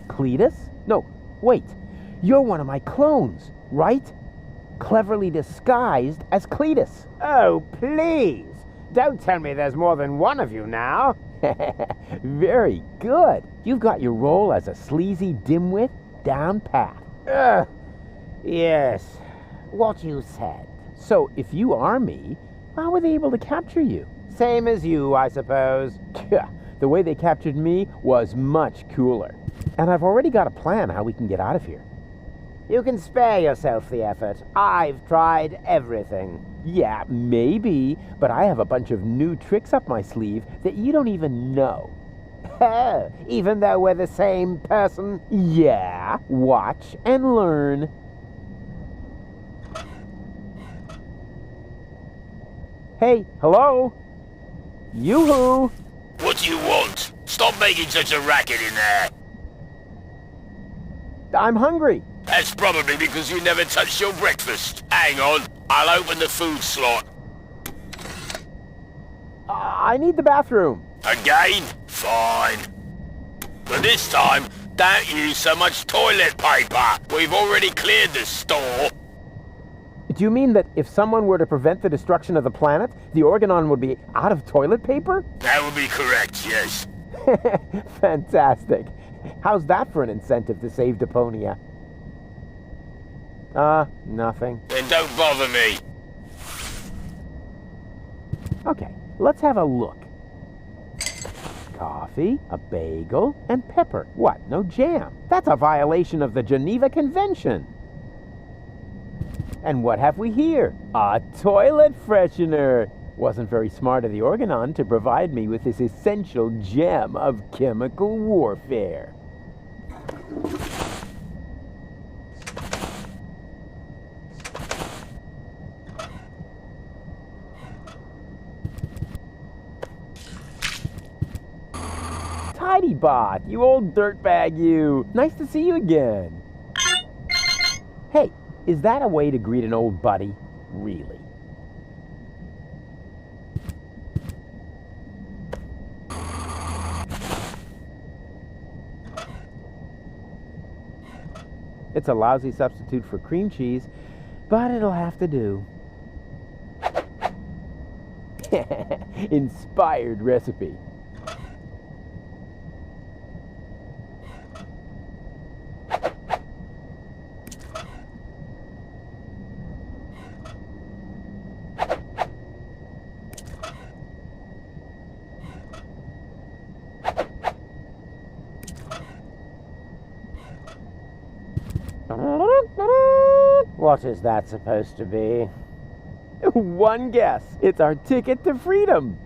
Cletus? No, wait. You're one of my clones, right? Cleverly disguised as Cletus. Oh, please. Don't tell me there's more than one of you now. Very good. You've got your role as a sleazy dimwit down pat. Yes. What you said. So, if you are me, how were they able to capture you? Same as you, I suppose. The way they captured me was much cooler. And I've already got a plan how we can get out of here. You can spare yourself the effort. I've tried everything. Yeah, maybe, but I have a bunch of new tricks up my sleeve that you don't even know. Even though we're the same person? Yeah, watch and learn. Hey, hello? Yoo-hoo! What do you want? Stop making such a racket in there. I'm hungry. That's probably because you never touched your breakfast. Hang on, I'll open the food slot. I need the bathroom. Again? Fine. But this time, don't use so much toilet paper. We've already cleared the store. Do you mean that if someone were to prevent the destruction of the planet, the Organon would be out of toilet paper? That would be correct, yes. Fantastic. How's that for an incentive to save Deponia? Nothing. Then don't bother me. Okay, let's have a look. Coffee, a bagel, and pepper. What, no jam? That's a violation of the Geneva Convention. And what have we here? A toilet freshener. Wasn't very smart of the Organon to provide me with this essential gem of chemical warfare. Tidybot, you old dirtbag you. Nice to see you again. Hey, is that a way to greet an old buddy? Really? It's a lousy substitute for cream cheese, but it'll have to do. Inspired recipe. What is that supposed to be? One guess. It's our ticket to freedom.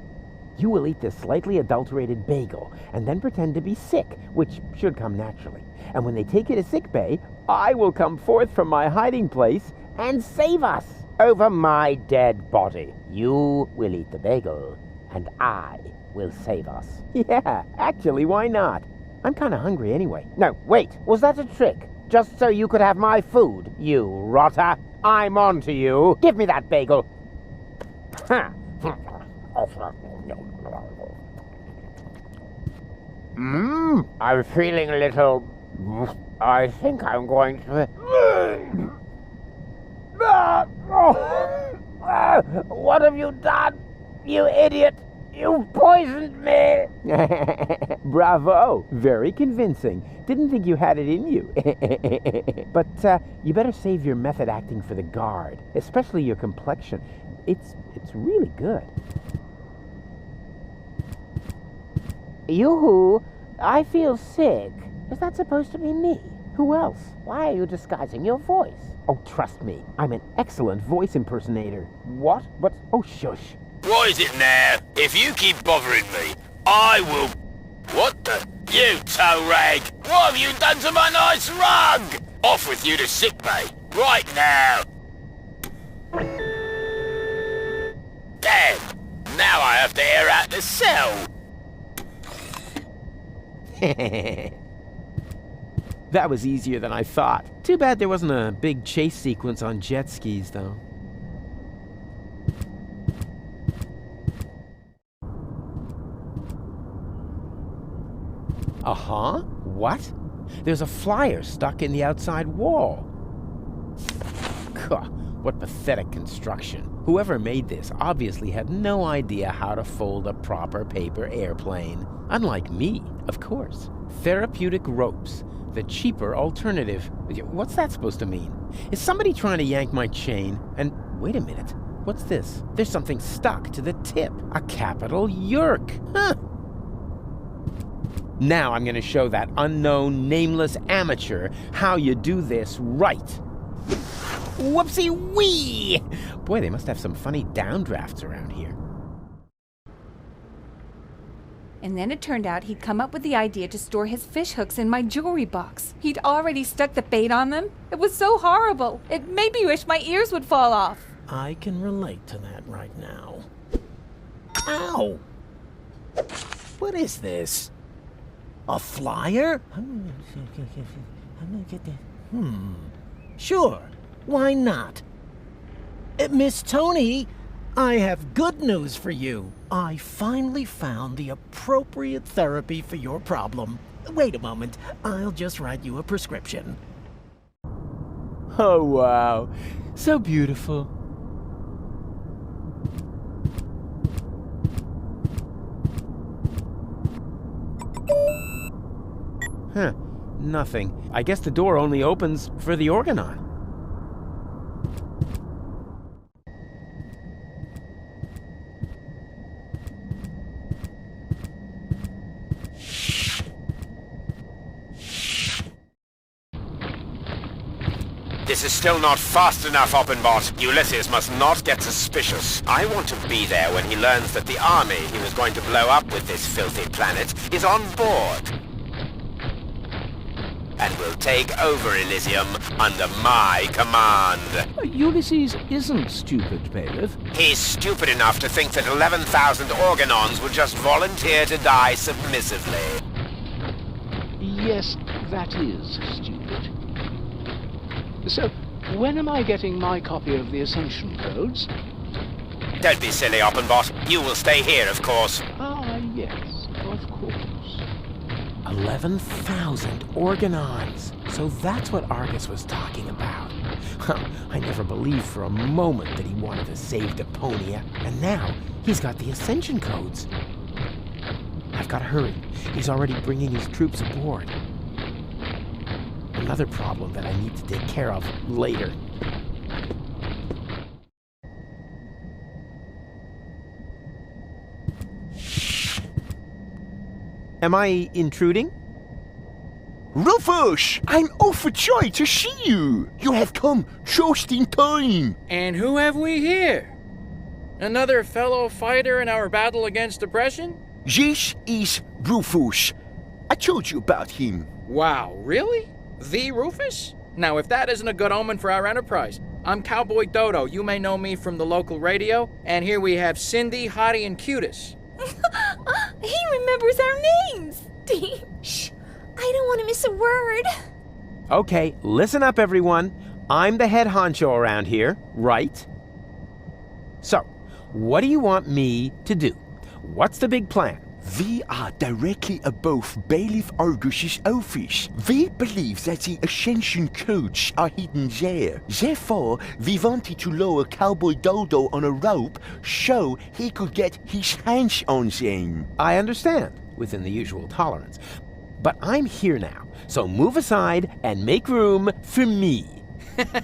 You will eat this slightly adulterated bagel and then pretend to be sick, which should come naturally. And when they take you to sickbay, I will come forth from my hiding place and save us. Over my dead body. You will eat the bagel, and I will save us. Yeah, actually, why not? I'm kind of hungry anyway. No, wait. Was that a trick? Just so you could have my food, you rotter. I'm on to you. Give me that bagel. I'm feeling a little... I think I'm going to... What have you done, you idiot? You poisoned me! Bravo! Very convincing. Didn't think you had it in you. But you better save your method acting for the guard, especially your complexion. It's really good. Yoo-hoo, I feel sick. Is that supposed to be me? Who else? Why are you disguising your voice? Oh, trust me, I'm an excellent voice impersonator. What? But, oh, shush. What is it now? If you keep bothering me, I will... What the... You toe rag! What have you done to my nice rug? Off with you to sickbay, right now! Damn! Now I have to air out the cell! That was easier than I thought. Too bad there wasn't a big chase sequence on jet skis, though. Uh-huh? What? There's a flyer stuck in the outside wall. Gah, what pathetic construction. Whoever made this obviously had no idea how to fold a proper paper airplane. Unlike me, of course. Therapeutic ropes. The cheaper alternative. What's that supposed to mean? Is somebody trying to yank my chain? And wait a minute. What's this? There's something stuck to the tip. A capital yerk. Huh. Now I'm going to show that unknown, nameless amateur how you do this right. Whoopsie-wee! Boy, they must have some funny downdrafts around here. And then it turned out he'd come up with the idea to store his fish hooks in my jewelry box. He'd already stuck the bait on them. It was so horrible. It made me wish my ears would fall off. I can relate to that right now. Ow! What is this? A flyer? Sure. Why not? Miss Tony, I have good news for you. I finally found the appropriate therapy for your problem. Wait a moment. I'll just write you a prescription. Oh, wow. So beautiful. Huh. Nothing. I guess the door only opens for the organon. This is still not fast enough, Oppenbot. Ulysses must not get suspicious. I want to be there when he learns that the army he was going to blow up with this filthy planet is on board. And will take over Elysium under my command. Ulysses isn't stupid, Bailiff. He's stupid enough to think that 11,000 organons would just volunteer to die submissively. Yes, that is stupid. So, when am I getting my copy of the Ascension Codes? Don't be silly, Oppenbot. You will stay here, of course. Ah, yes, of course. 11,000 organons. So that's what Argus was talking about. I never believed for a moment that he wanted to save Deponia. And now, he's got the Ascension Codes. I've got to hurry. He's already bringing his troops aboard. Another problem that I need to take care of later. Am I intruding? Rufus! I'm overjoyed to see you! You have come just in time! And who have we here? Another fellow fighter in our battle against depression? This is Rufus. I told you about him. Wow, really? The Rufus? Now, if that isn't a good omen for our enterprise. I'm Cowboy Dodo. You may know me from the local radio. And here we have Cindy, Hottie, and Cutis. He remembers our names! Shh, I don't want to miss a word. Okay, listen up, everyone. I'm the head honcho around here, right? So, what do you want me to do? What's the big plan? We are directly above Bailiff Argus's office. We believe that the Ascension codes are hidden there. Therefore, we wanted to lower Cowboy Dodo on a rope so he could get his hands on them. I understand, within the usual tolerance. But I'm here now, so move aside and make room for me.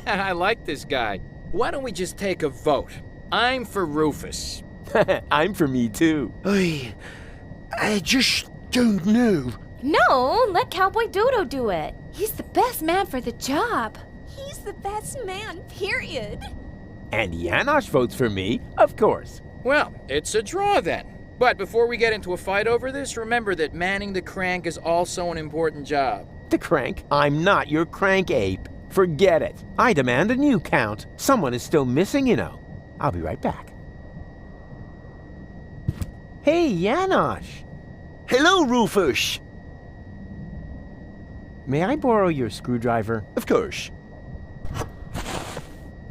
I like this guy. Why don't we just take a vote? I'm for Rufus. I'm for me too. I just don't know. No, let Cowboy Dodo do it. He's the best man for the job. He's the best man, period. And Janosch votes for me, of course. Well, it's a draw then. But before we get into a fight over this, remember that manning the crank is also an important job. The crank? I'm not your crank ape. Forget it. I demand a new count. Someone is still missing, you know. I'll be right back. Hey, Janosch. Hello, Rufus. May I borrow your screwdriver? Of course.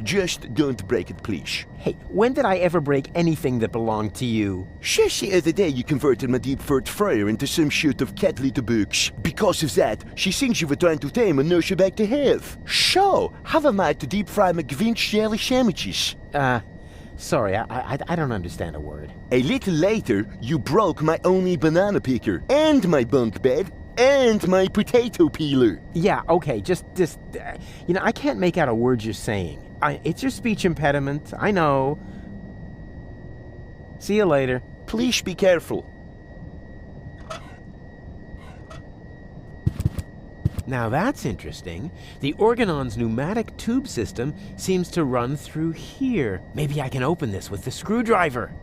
Just don't break it, please. Hey, when did I ever break anything that belonged to you? Just the other day you converted my deep third fryer into some sort of cat litter box. Because of that, she thinks you were trying to tame and nurse her back to health. So, how am I to deep fry my Grinch jelly sandwiches? Sorry, I don't understand a word. A little later, you broke my only banana picker, and my bunk bed, and my potato peeler. Yeah, okay, just I can't make out a word you're saying. It's your speech impediment, I know. See you later. Please be careful. Now that's interesting. The Organon's pneumatic tube system seems to run through here. Maybe I can open this with the screwdriver.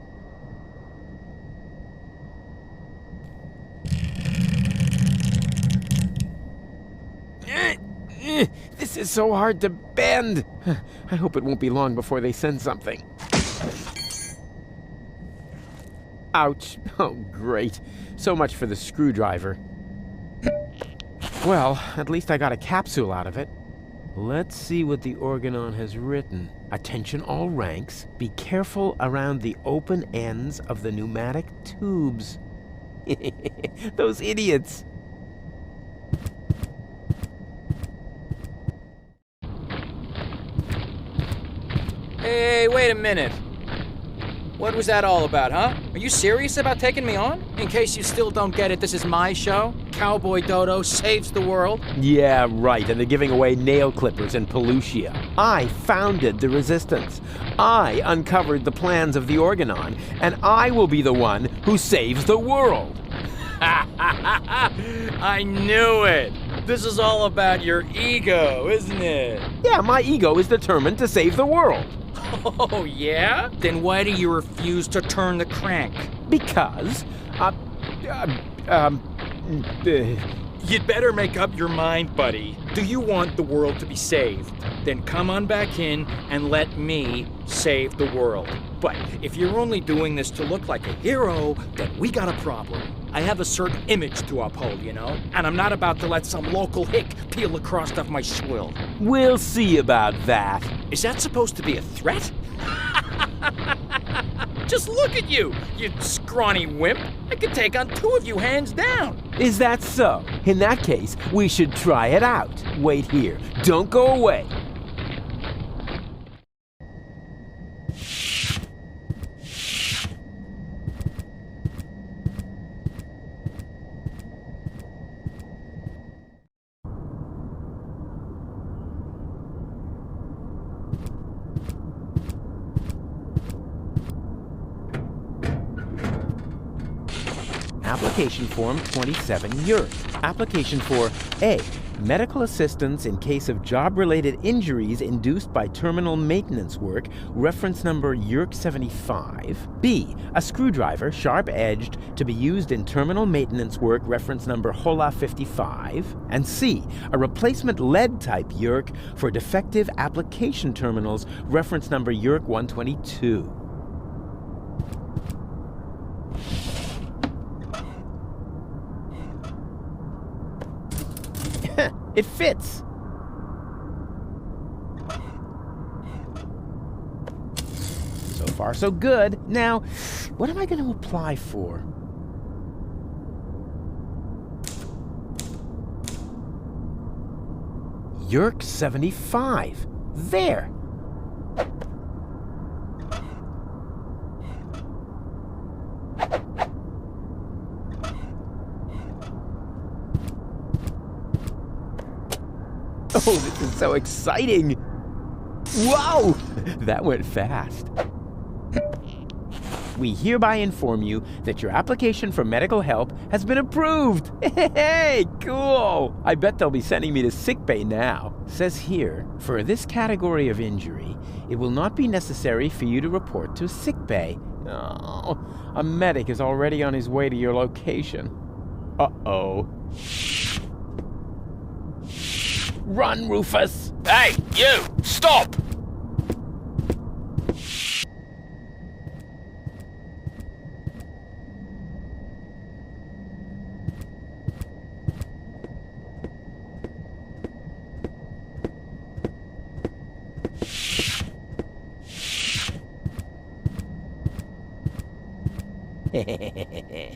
This is so hard to bend. I hope it won't be long before they send something. Ouch. Oh, great. So much for the screwdriver. Well, at least I got a capsule out of it. Let's see what the Organon has written. Attention all ranks. Be careful around the open ends of the pneumatic tubes. Those idiots. Hey, wait a minute. What was that all about, huh? Are you serious about taking me on? In case you still don't get it, this is my show. Cowboy Dodo saves the world. Yeah, right, and they're giving away nail clippers and Pelusia. I founded the Resistance. I uncovered the plans of the Organon, and I will be the one who saves the world. I knew it. This is all about your ego, isn't it? Yeah, my ego is determined to save the world. Oh, yeah? Then why do you refuse to turn the crank? Because, You'd better make up your mind, buddy. Do you want the world to be saved? Then come on back in and let me save the world. But if you're only doing this to look like a hero, then we got a problem. I have a certain image to uphold, you know? And I'm not about to let some local hick peel the crust off my swill. We'll see about that. Is that supposed to be a threat? Just look at you, you scrawny wimp. I could take on two of you hands down. Is that so? In that case, we should try it out. Wait here. Don't go away. Application Form 27 Yerk. Application for A. Medical assistance in case of job-related injuries induced by terminal maintenance work, reference number Yerk 75. B. A screwdriver, sharp-edged, to be used in terminal maintenance work, reference number HOLA 55. And C. A replacement lead-type Yerk for defective application terminals, reference number Yerk 122. It fits. So far, so good. Now, what am I going to apply for? Yerk 75. There. Oh, this is so exciting! Whoa! That went fast. We hereby inform you that your application for medical help has been approved! Hey, cool! I bet they'll be sending me to sickbay now. Says here, for this category of injury, it will not be necessary for you to report to sickbay. Oh, a medic is already on his way to your location. Uh-oh. Run, Rufus! Hey, you! Stop!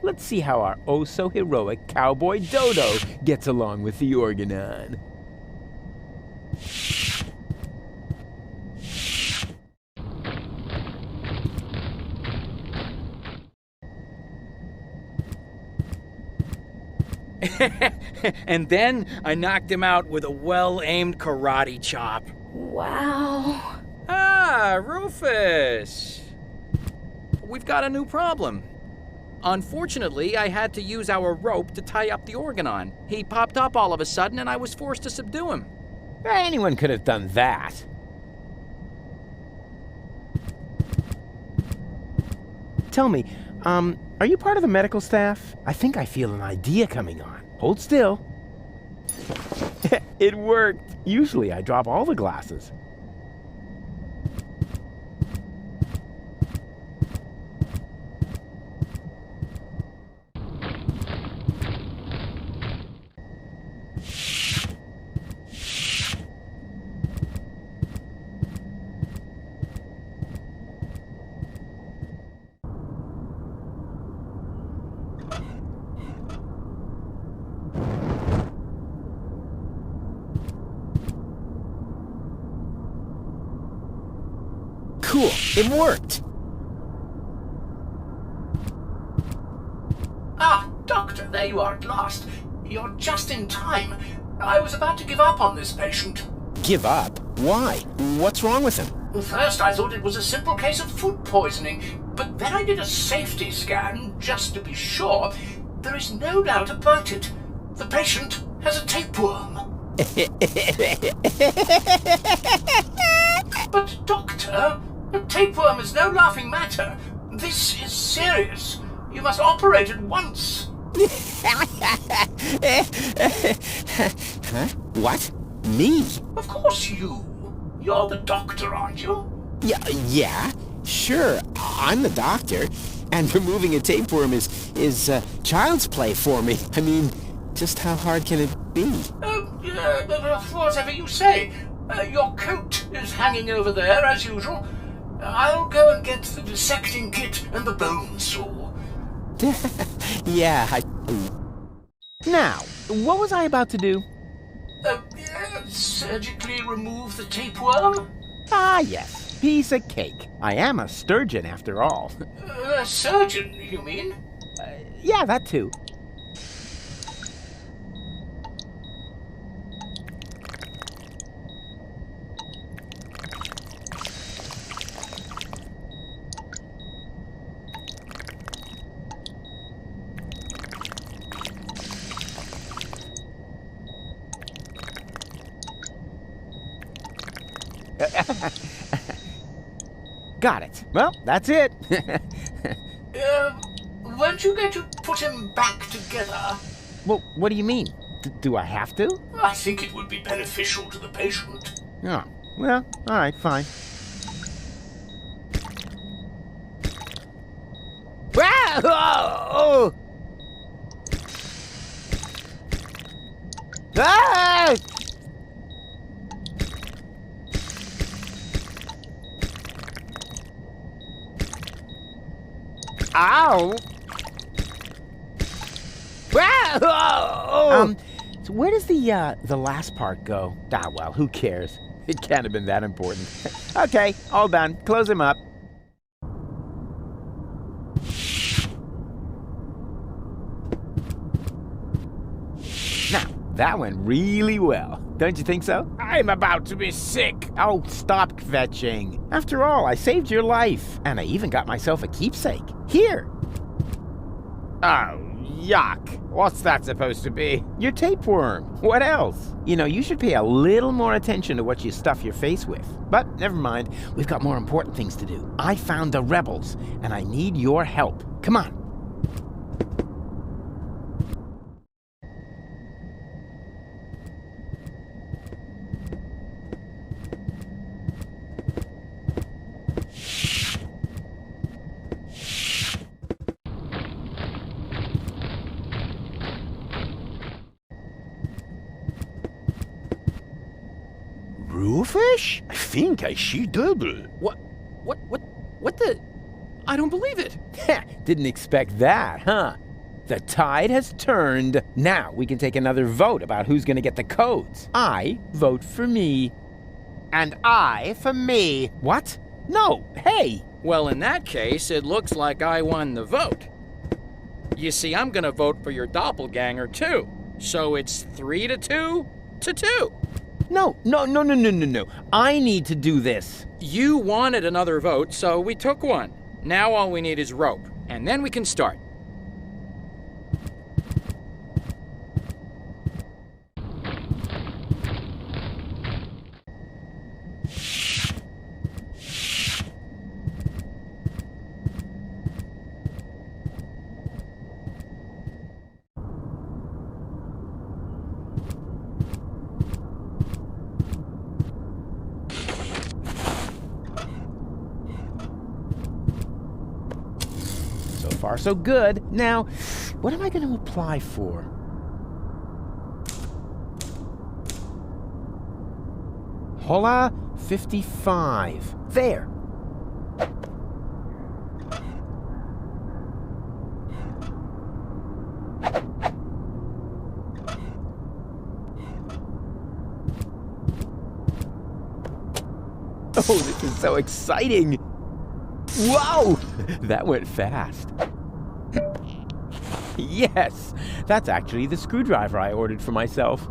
Let's see how our oh-so-heroic cowboy Dodo gets along with the Organon. And then I knocked him out with a well-aimed karate chop. Wow. Ah, Rufus! We've got a new problem. Unfortunately, I had to use our rope to tie up the Organon. He popped up all of a sudden and I was forced to subdue him. Anyone could have done that. Tell me, are you part of the medical staff? I think I feel an idea coming on. Hold still. It worked. Usually I drop all the glasses. Cool, it worked! Ah, Doctor, there you are at last. You're just in time. I was about to give up on this patient. Give up? Why? What's wrong with him? First I thought it was a simple case of food poisoning, but then I did a safety scan, just to be sure. There is no doubt about it. The patient has a tapeworm. But, Doctor, a tapeworm is no laughing matter. This is serious. You must operate at once. Huh? What? Me? Of course you. You're the doctor, aren't you? Yeah, sure. I'm the doctor. And removing a tapeworm is child's play for me. I mean, just how hard can it be? Whatever you say. Your coat is hanging over there, as usual. I'll go and get the dissecting kit and the bone saw. Yeah, Now, what was I about to do? Surgically remove the tapeworm? Ah, yes. Piece of cake. I am a sturgeon, after all. A surgeon, you mean? Yeah, that too. Got it. Well, that's it. Weren't you going to put him back together? Well, what do you mean? Do I have to? I think it would be beneficial to the patient. Oh, well, all right, fine. Oh! Ah! Ow! So where does the last part go? Ah, well, who cares? It can't have been that important. Okay, all done. Close him up. Now, that went really well. Don't you think so? I'm about to be sick. Oh, stop kvetching. After all, I saved your life. And I even got myself a keepsake. Here. Oh, yuck. What's that supposed to be? Your tapeworm. What else? You know, you should pay a little more attention to what you stuff your face with. But never mind. We've got more important things to do. I found the rebels, and I need your help. Come on. Rufus? I think I see double. What the? I don't believe it. Didn't expect that, huh? The tide has turned. Now we can take another vote about who's gonna get the codes. I vote for me. And I for me. What? No, hey! Well, in that case, it looks like I won the vote. You see, I'm gonna vote for your doppelganger, too. So it's 3-2 to 2. No. I need to do this. You wanted another vote, so we took one. Now all we need is rope, and then we can start. So far, so good. Now, what am I going to apply for? Hola 55. There. Oh, this is so exciting! Whoa! That went fast. Yes! That's actually the screwdriver I ordered for myself.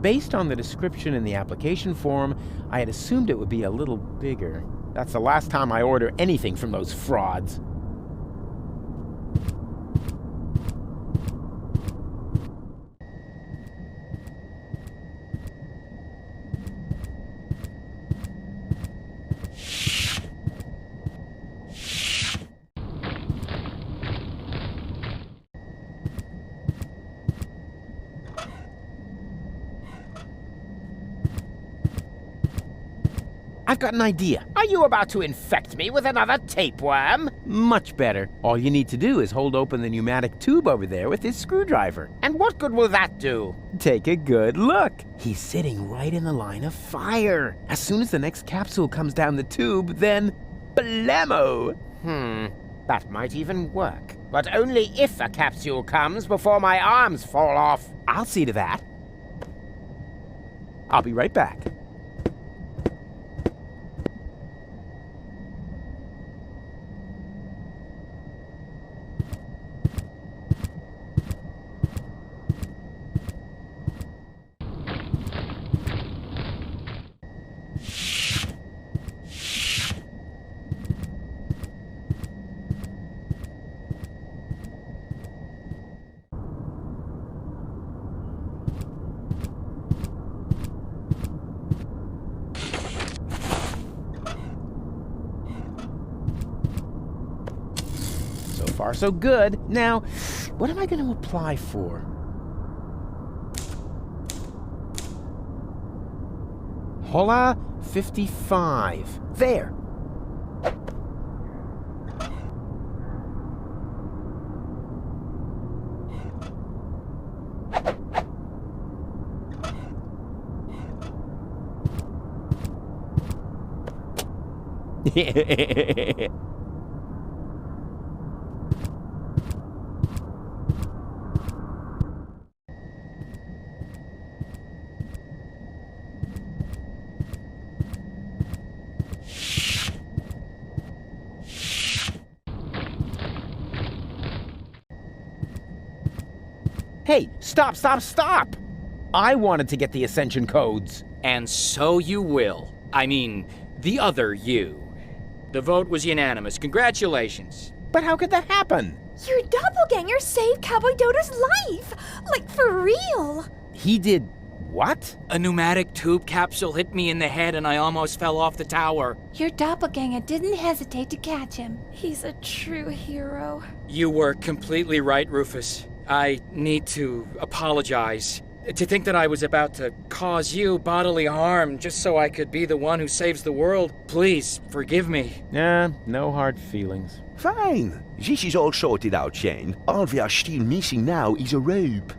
Based on the description in the application form, I had assumed it would be a little bigger. That's the last time I order anything from those frauds. I've got an idea. Are you about to infect me with another tapeworm? Much better. All you need to do is hold open the pneumatic tube over there with this screwdriver. And what good will that do? Take a good look. He's sitting right in the line of fire. As soon as the next capsule comes down the tube, then blammo! That might even work. But only if a capsule comes before my arms fall off. I'll see to that. I'll be right back. far, so good. Now, what am I going to apply for? Hola 55. There. Hey, stop! I wanted to get the Ascension codes. And so you will. I mean, the other you. The vote was unanimous. Congratulations. But how could that happen? Your doppelganger saved Cowboy Dodo's life! Like, for real! He did what? A pneumatic tube capsule hit me in the head and I almost fell off the tower. Your doppelganger didn't hesitate to catch him. He's a true hero. You were completely right, Rufus. I need to apologize. To think that I was about to cause you bodily harm just so I could be the one who saves the world, please forgive me. No hard feelings. Fine. This is all sorted out, Shane. All we are still missing now is a rope.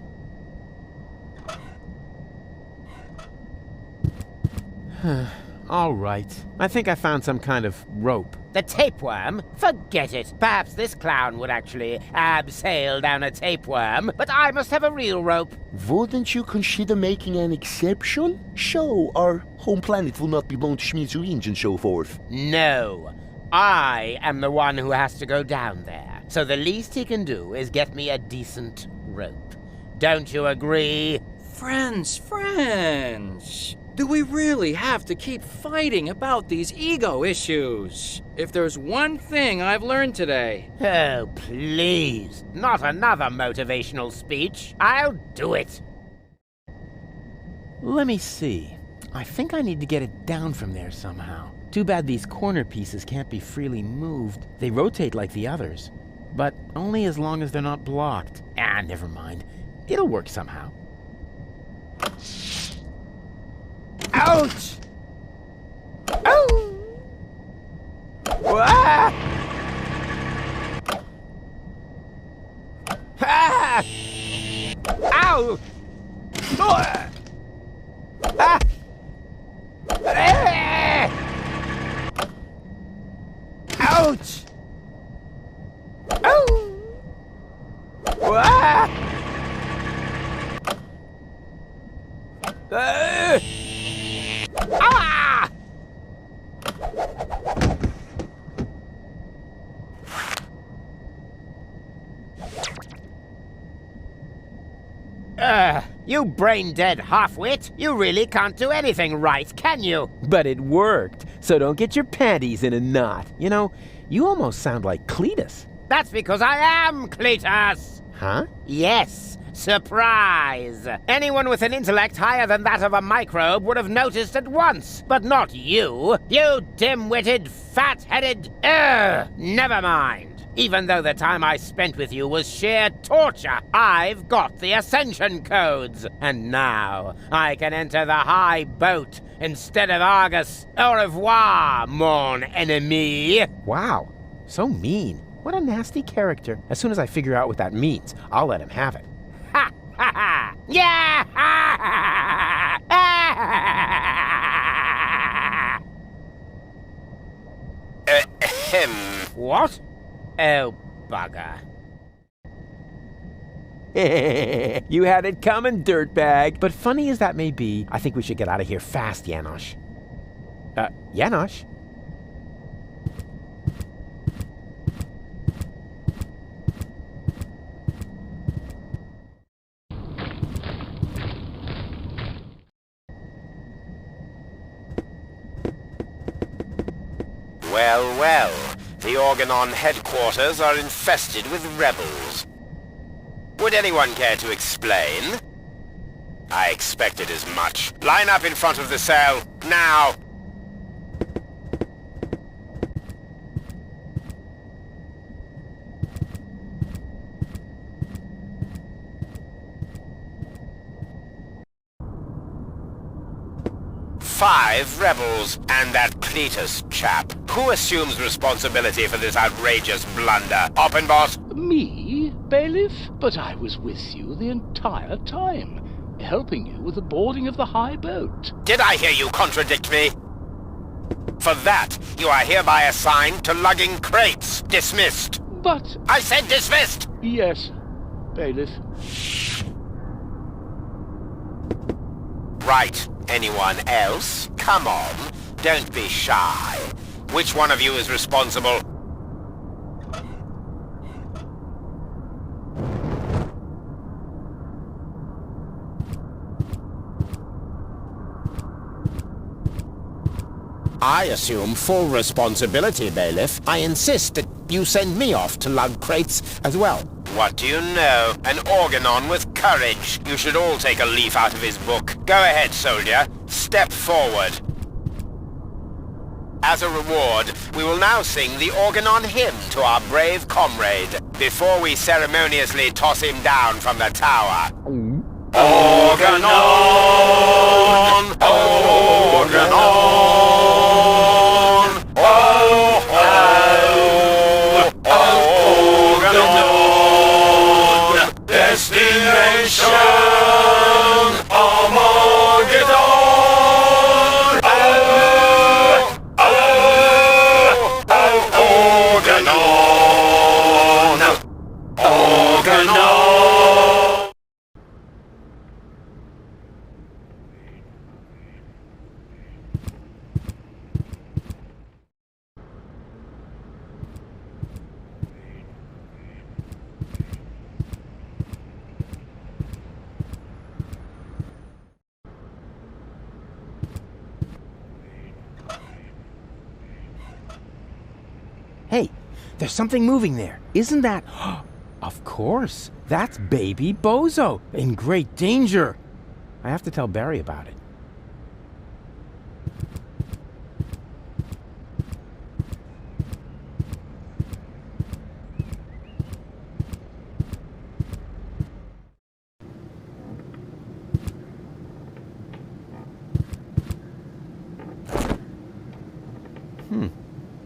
All right. I think I found some kind of rope. The tapeworm? Forget it. Perhaps this clown would actually abseil down a tapeworm, but I must have a real rope. Wouldn't you consider making an exception? So our home planet will not be blown to smithereens and so forth. No. I am the one who has to go down there. So the least he can do is get me a decent rope. Don't you agree? Friends. Do we really have to keep fighting about these ego issues? If there's one thing I've learned today... Oh, please. Not another motivational speech. I'll do it. Let me see. I think I need to get it down from there somehow. Too bad these corner pieces can't be freely moved. They rotate like the others, but only as long as they're not blocked. Never mind. It'll work somehow. Ouch! Oh! Ah! Ah! Ow! Ah! Ah! Ouch! Oh! Ah! Ah! You brain-dead half-wit! You really can't do anything right, can you? But it worked, so don't get your panties in a knot. You know, you almost sound like Cletus. That's because I am Cletus! Huh? Yes. Surprise! Anyone with an intellect higher than that of a microbe would have noticed at once, but not you. You dim-witted, fat-headed... never mind. Even though the time I spent with you was sheer torture, I've got the Ascension codes. And now I can enter the high boat instead of Argus. Au revoir, mon ennemi. Wow, so mean. What a nasty character. As soon as I figure out what that means, I'll let him have it. Ha ha ha! Yeah! Ha ha ha! Ahem. What? Oh, bugger. You had it coming, dirtbag. But funny as that may be, I think we should get out of here fast, Janosch. Janosch? Well, the Organon headquarters are infested with rebels. Would anyone care to explain? I expected as much. Line up in front of the cell, now! 5 rebels and that Cletus chap. Who assumes responsibility for this outrageous blunder? Oppenbot? Me, bailiff? But I was with you the entire time, helping you with the boarding of the high boat. Did I hear you contradict me? For that, you are hereby assigned to lugging crates. Dismissed. But... I said dismissed! Yes, bailiff. Right. Anyone else? Come on. Don't be shy. Which one of you is responsible? I assume full responsibility, bailiff. I insist that you send me off to lug crates as well. What do you know? An organon with courage. You should all take a leaf out of his book. Go ahead, soldier. Step forward. As a reward, we will now sing the organon hymn to our brave comrade, before we ceremoniously toss him down from the tower. Organon! Organon! Oh, oh, oh, organon! Destination Armageddon! Hey, there's something moving there. Isn't that... Of course. That's baby Bozo, in great danger. I have to tell Barry about it.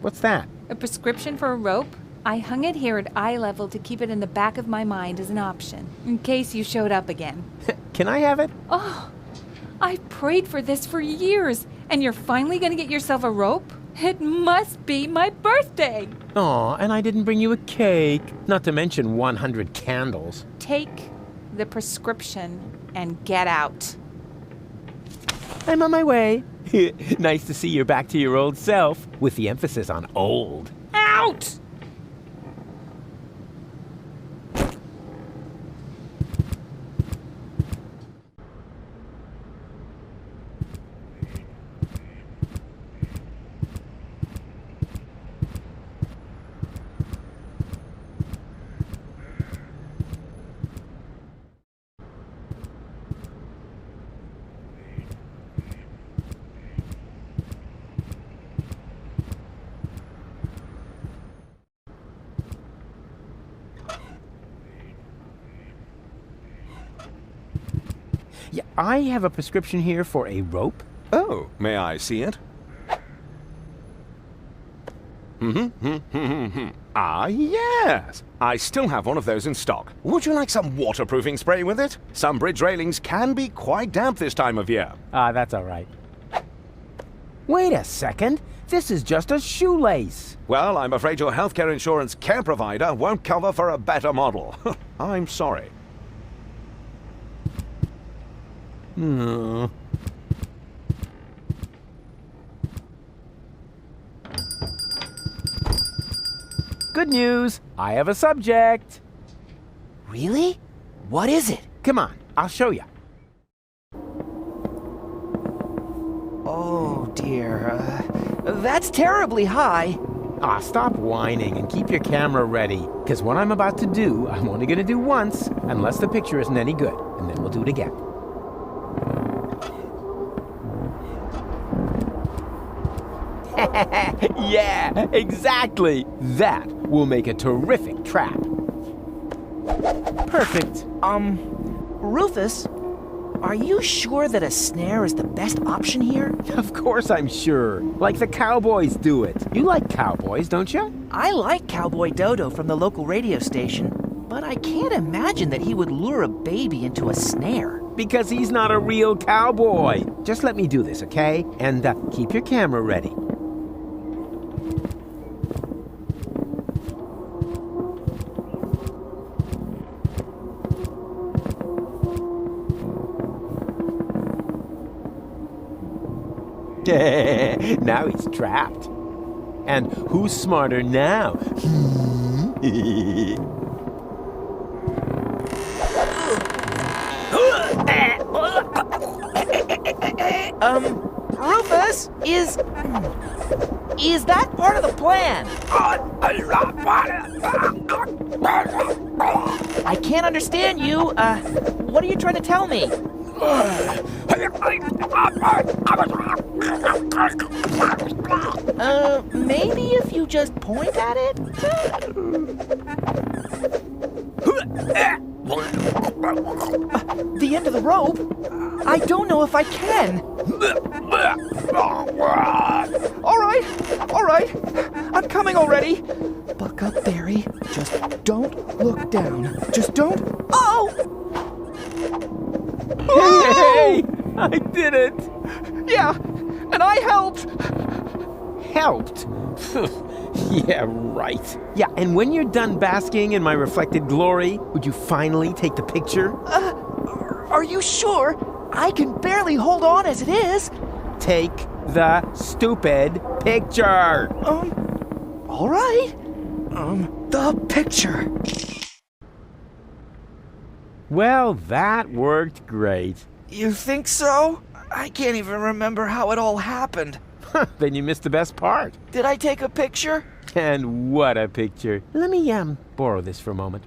What's that? A prescription for a rope? I hung it here at eye level to keep it in the back of my mind as an option, in case you showed up again. Can I have it? Oh, I've prayed for this for years, and you're finally gonna get yourself a rope? It must be my birthday! Aw, and I didn't bring you a cake. Not to mention 100 candles. Take the prescription and get out. I'm on my way. Nice to see you're back to your old self, with the emphasis on old. Out! Yeah, I have a prescription here for a rope. Oh, may I see it? Ah, yes! I still have one of those in stock. Would you like some waterproofing spray with it? Some bridge railings can be quite damp this time of year. That's all right. Wait a second. This is just a shoelace. Well, I'm afraid your healthcare insurance care provider won't cover for a better model. I'm sorry. Good news! I have a subject! Really? What is it? Come on, I'll show you. Oh dear, that's terribly high. Stop whining and keep your camera ready, because what I'm about to do, I'm only gonna do once, unless the picture isn't any good, and then we'll do it again. Yeah, exactly! That will make a terrific trap. Perfect. Rufus, Are you sure that a snare is the best option here? Of course I'm sure. Like the cowboys do it. You like cowboys, don't you? I like Cowboy Dodo from the local radio station, but I can't imagine that he would lure a baby into a snare. Because he's not a real cowboy. Just let me do this, okay? And keep your camera ready. Now he's trapped. And who's smarter now? Rufus, is that part of the plan? I can't understand you. What are you trying to tell me? Maybe if you just point at it? The end of the rope? I don't know if I can. All right. I'm coming already. Buck up, Barry. Just don't look down. Just don't. Oh! Hey! I did it! Yeah, and I helped. Helped? Yeah, right. Yeah, and when you're done basking in my reflected glory, would you finally take the picture? Are you sure? I can barely hold on as it is. Take the stupid picture. All right. The picture. Well, that worked great. You think so? I can't even remember how it all happened. Then you missed the best part. Did I take a picture? And what a picture. Let me, borrow this for a moment.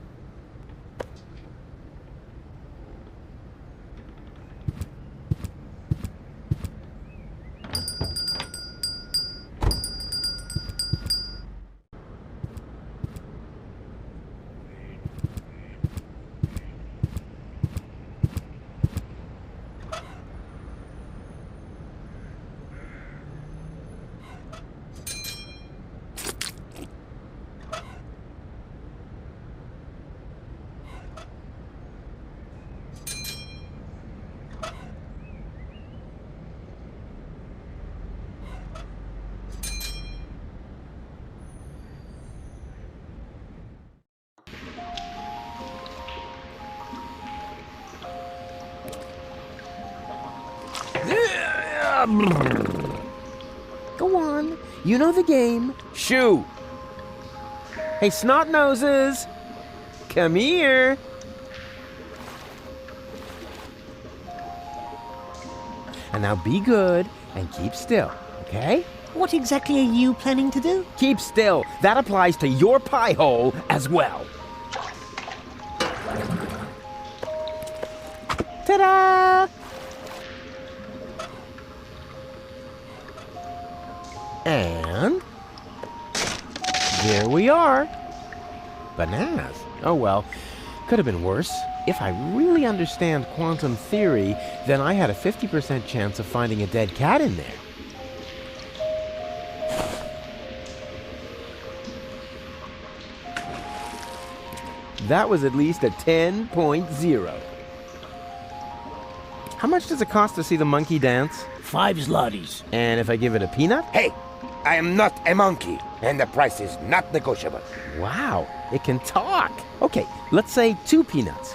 Go on. You know the game. Shoo! Hey, snot noses! Come here! And now be good and keep still, okay? What exactly are you planning to do? Keep still. That applies to your pie hole as well. Ta-da! And there we are. Bananas. Oh well, could have been worse. If I really understand quantum theory, then I had a 50% chance of finding a dead cat in there. That was at least a 10.0. How much does it cost to see the monkey dance? 5 zlotys. And if I give it a peanut? Hey, I am not a monkey, and the price is not negotiable. Wow, it can talk. Okay, let's say 2 peanuts.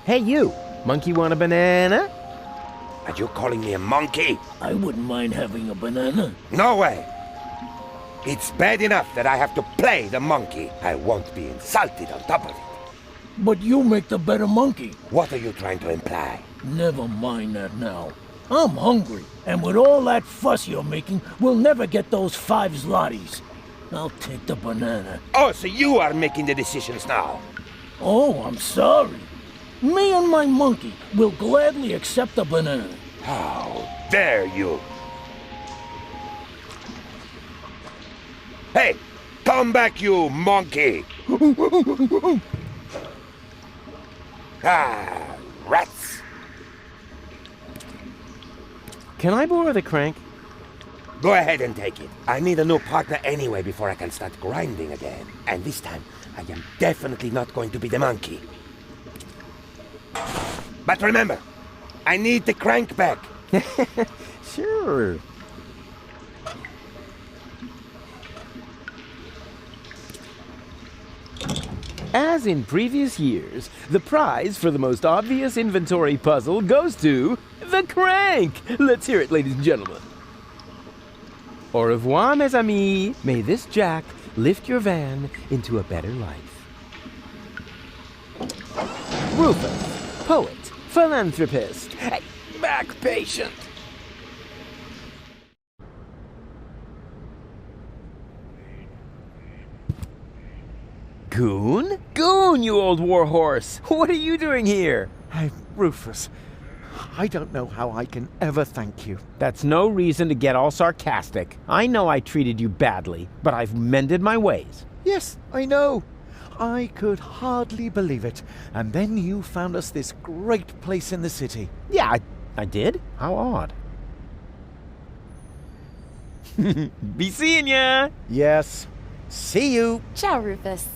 Hey, you. Monkey want a banana? Are you calling me a monkey? I wouldn't mind having a banana. No way. It's bad enough that I have to play the monkey. I won't be insulted on top of it. But you make the better monkey. What are you trying to imply? Never mind that now. I'm hungry, and with all that fuss you're making, we'll never get those 5 zlotys. I'll take the banana. Oh, so you are making the decisions now. Oh, I'm sorry. Me and my monkey will gladly accept the banana. How dare you? Hey, come back, you monkey! Ah, rats. Can I borrow the crank? Go ahead and take it. I need a new partner anyway before I can start grinding again. And this time, I am definitely not going to be the monkey. But remember, I need the crank back. Sure. As in previous years, the prize for the most obvious inventory puzzle goes to the crank. Let's hear it, ladies and gentlemen. Au revoir, mes amis. May this jack lift your van into a better life. Rufus, poet, philanthropist, back patient. Goon? Goon, you old warhorse! What are you doing here? Hey, Rufus, I don't know how I can ever thank you. That's no reason to get all sarcastic. I know I treated you badly, but I've mended my ways. Yes, I know. I could hardly believe it. And then you found us this great place in the city. Yeah, I did? How odd. Be seeing ya! Yes. See you. Ciao, Rufus.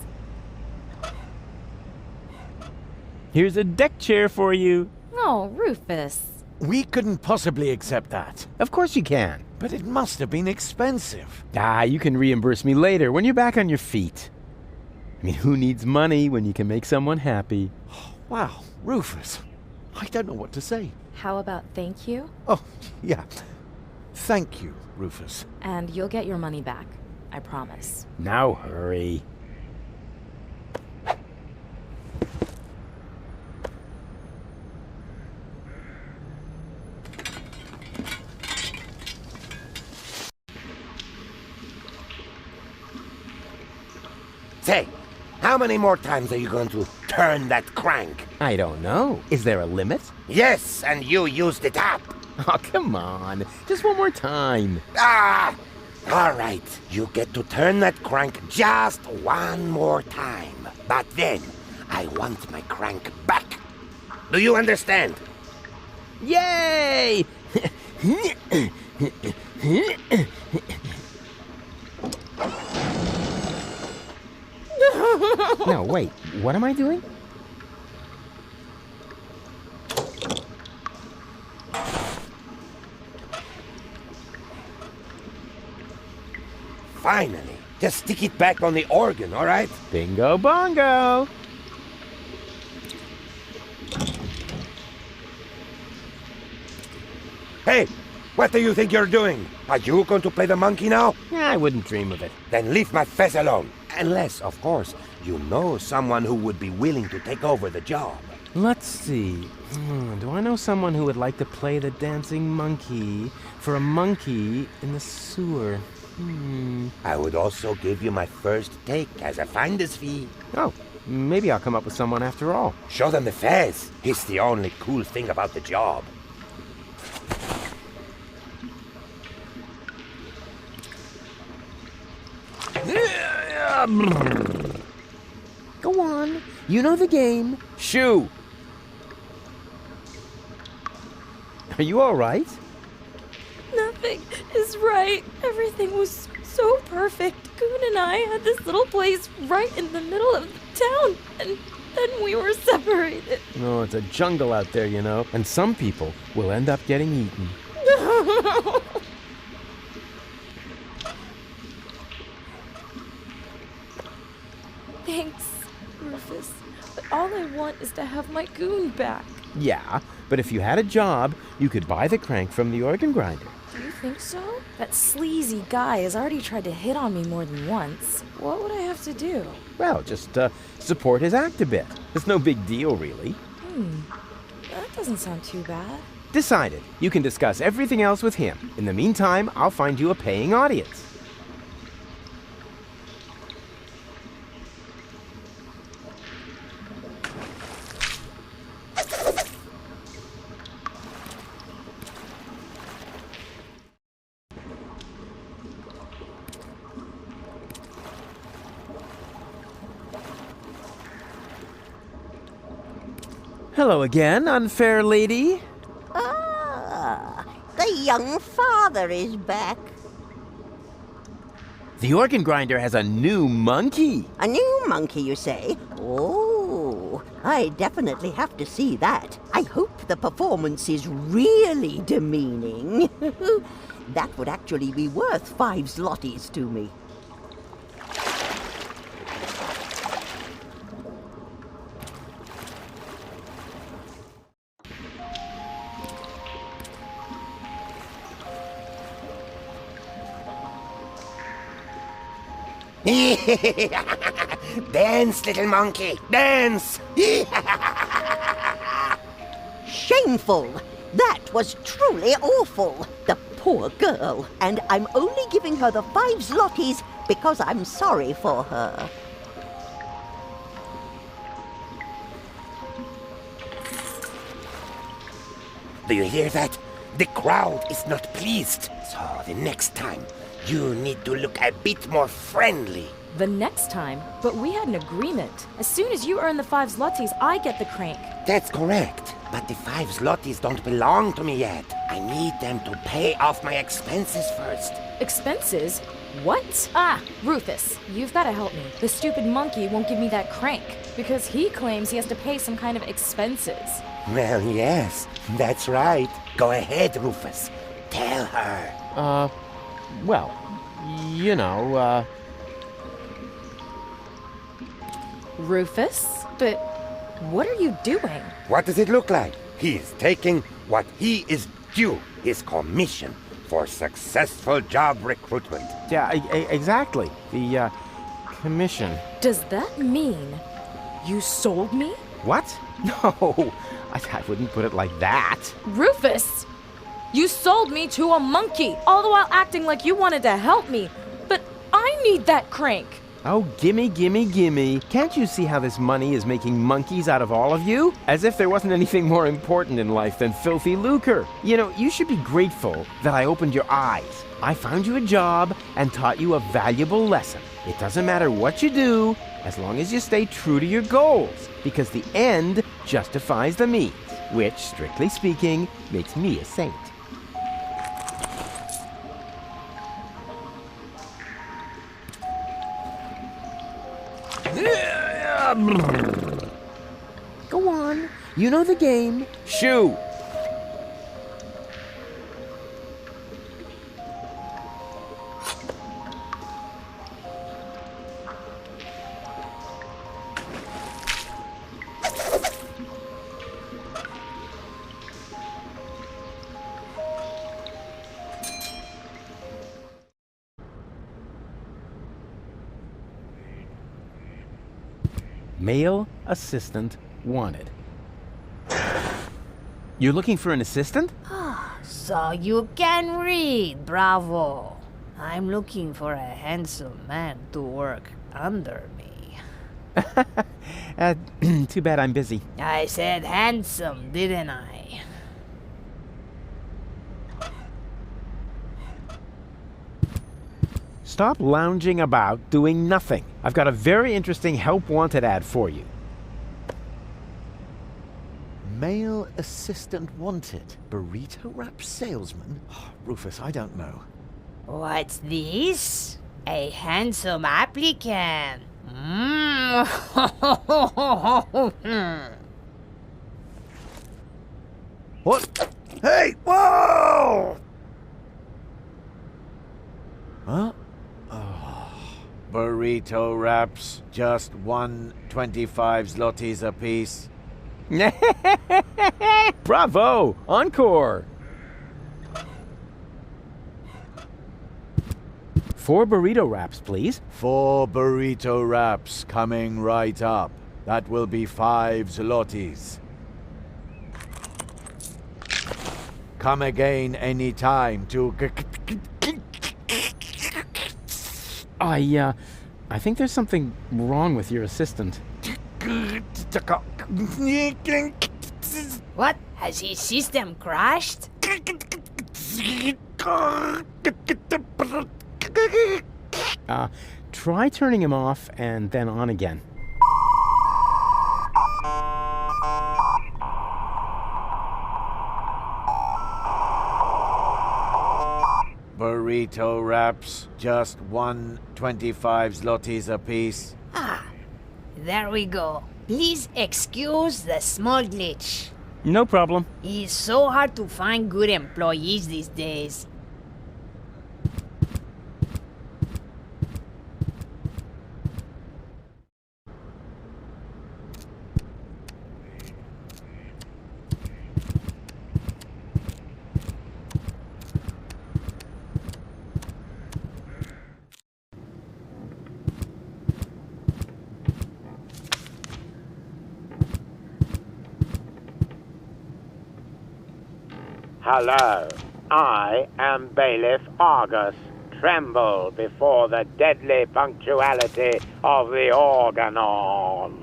Here's a deck chair for you. Oh, Rufus. We couldn't possibly accept that. Of course you can. But it must have been expensive. Ah, you can reimburse me later when you're back on your feet. I mean, who needs money when you can make someone happy? Wow, Rufus. I don't know what to say. How about thank you? Oh, yeah. Thank you, Rufus. And you'll get your money back. I promise. Now hurry. Say, how many more times are you going to turn that crank? I don't know. Is there a limit? Yes, and you used it up. Oh, come on. Just one more time. Ah! All right, you get to turn that crank just one more time. But then, I want my crank back. Do you understand? Yay! No, wait. What am I doing? Finally. Just stick it back on the organ, all right? Bingo bongo! Hey, what do you think you're doing? Are you going to play the monkey now? I wouldn't dream of it. Then leave my fez alone. Unless, of course, you know someone who would be willing to take over the job. Let's see. Do I know someone who would like to play the dancing monkey for a monkey in the sewer? I would also give you my first take as a finder's fee. Oh, maybe I'll come up with someone after all. Show them the fez. It's the only cool thing about the job. Go on. You know the game. Shoo! Are you all right? Nothing is right. Everything was so perfect. Goon and I had this little place right in the middle of the town, and then we were separated. No, it's a jungle out there, you know, and some people will end up getting eaten. Thanks, Rufus. But all I want is to have my goon back. Yeah, but if you had a job, you could buy the crank from the organ grinder. Do you think so? That sleazy guy has already tried to hit on me more than once. What would I have to do? Well, just support his act a bit. It's no big deal, really. That doesn't sound too bad. Decided. You can discuss everything else with him. In the meantime, I'll find you a paying audience. Hello again, unfair lady. Ah, the young father is back. The organ grinder has a new monkey. A new monkey, you say? Oh, I definitely have to see that. I hope the performance is really demeaning. That would actually be worth 5 zlotys to me. Dance, little monkey, dance! Shameful! That was truly awful. The poor girl. And I'm only giving her the 5 zlotys because I'm sorry for her. Do you hear that? The crowd is not pleased. So the next time, you need to look a bit more friendly. The next time? But we had an agreement. As soon as you earn the 5 zlotys, I get the crank. That's correct. But the 5 zlotys don't belong to me yet. I need them to pay off my expenses first. Expenses? What? Ah, Rufus, you've got to help me. The stupid monkey won't give me that crank because he claims he has to pay some kind of expenses. Well, yes, that's right. Go ahead, Rufus. Tell her. Well, you know, Rufus? But what are you doing? What does it look like? He is taking what he is due, his commission for successful job recruitment. Yeah, exactly. The, commission. Does that mean you sold me? What? No, I wouldn't put it like that. Rufus! You sold me to a monkey, all the while acting like you wanted to help me. But I need that crank. Oh, gimme, gimme, gimme. Can't you see how this money is making monkeys out of all of you? As if there wasn't anything more important in life than filthy lucre. You know, you should be grateful that I opened your eyes. I found you a job and taught you a valuable lesson. It doesn't matter what you do, as long as you stay true to your goals, because the end justifies the means, which, strictly speaking, makes me a saint. Go on. You know the game. Shoo! Male assistant wanted. You're looking for an assistant? So you can read, bravo. I'm looking for a handsome man to work under me. Too bad I'm busy. I said handsome, didn't I? Stop lounging about doing nothing. I've got a very interesting help wanted ad for you. Male assistant wanted. Burrito wrap salesman? Rufus, I don't know. What's this? A handsome applicant. What? Hey! Whoa! Huh? Burrito wraps, just 125 zlotys a piece. Bravo! Encore! 4 burrito wraps, please. 4 burrito wraps coming right up. That will be 5 zlotys. Come again any time to... I think there's something wrong with your assistant. What? Has his system crashed? Try turning him off and then on again. burrito wraps. Just 125 zlotys apiece. Ah, there we go. Please excuse the small glitch. No problem. It's so hard to find good employees these days. Hello, I am Bailiff Argus. Tremble before the deadly punctuality of the organon.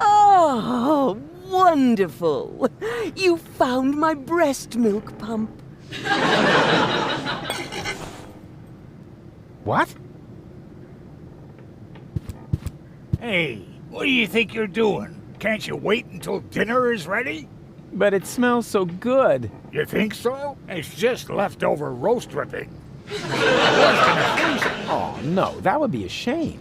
Oh, wonderful! You found my breast milk pump. What? Hey, what do you think you're doing? Can't you wait until dinner is ready? But it smells so good. You think so? It's just leftover roast dripping. Oh, no, that would be a shame.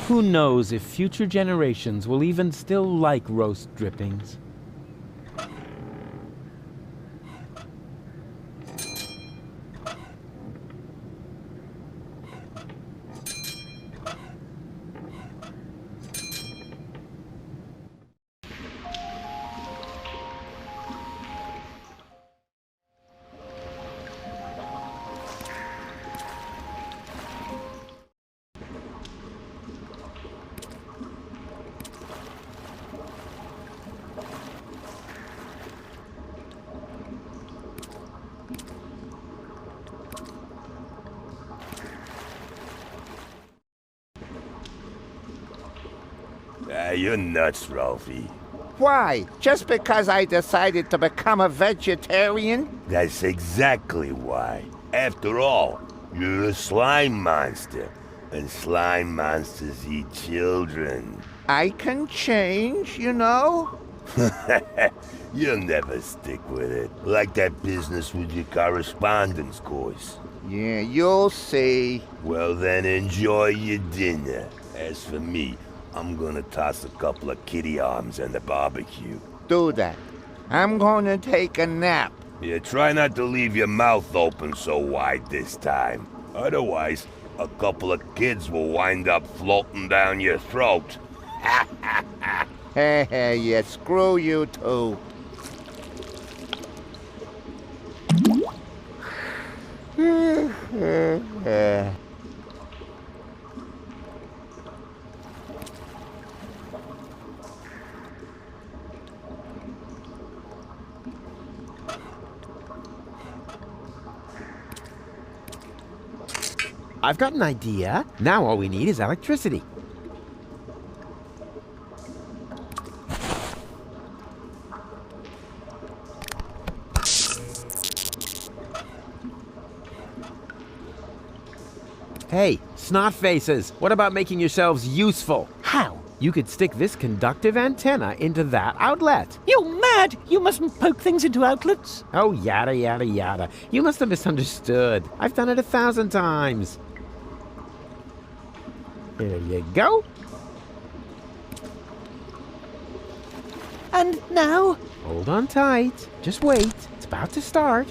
Who knows if future generations will even still like roast drippings? You're nuts, Ralphie. Why? Just because I decided to become a vegetarian? That's exactly why. After all, you're a slime monster, and slime monsters eat children. I can change, you know? You'll never stick with it. Like that business with your correspondence course. Yeah, you'll see. Well then, enjoy your dinner. As for me, I'm gonna toss a couple of kitty arms on the barbecue. Do that. I'm gonna take a nap. Yeah, try not to leave your mouth open so wide this time. Otherwise, a couple of kids will wind up floating down your throat. Hey, yeah, screw you too. I've got an idea. Now all we need is electricity. Hey, snot faces, what about making yourselves useful? How? You could stick this conductive antenna into that outlet. You mad? You mustn't poke things into outlets. Oh, yada, yada, yada. You must have misunderstood. I've done it 1,000 times. There you go. And now? Hold on tight. Just wait. It's about to start.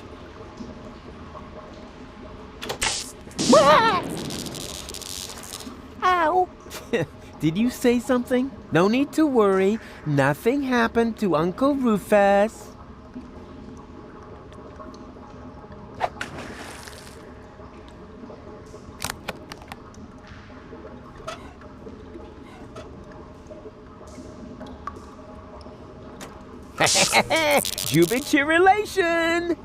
Ow! Did you say something? No need to worry. Nothing happened to Uncle Rufus. Jubilation!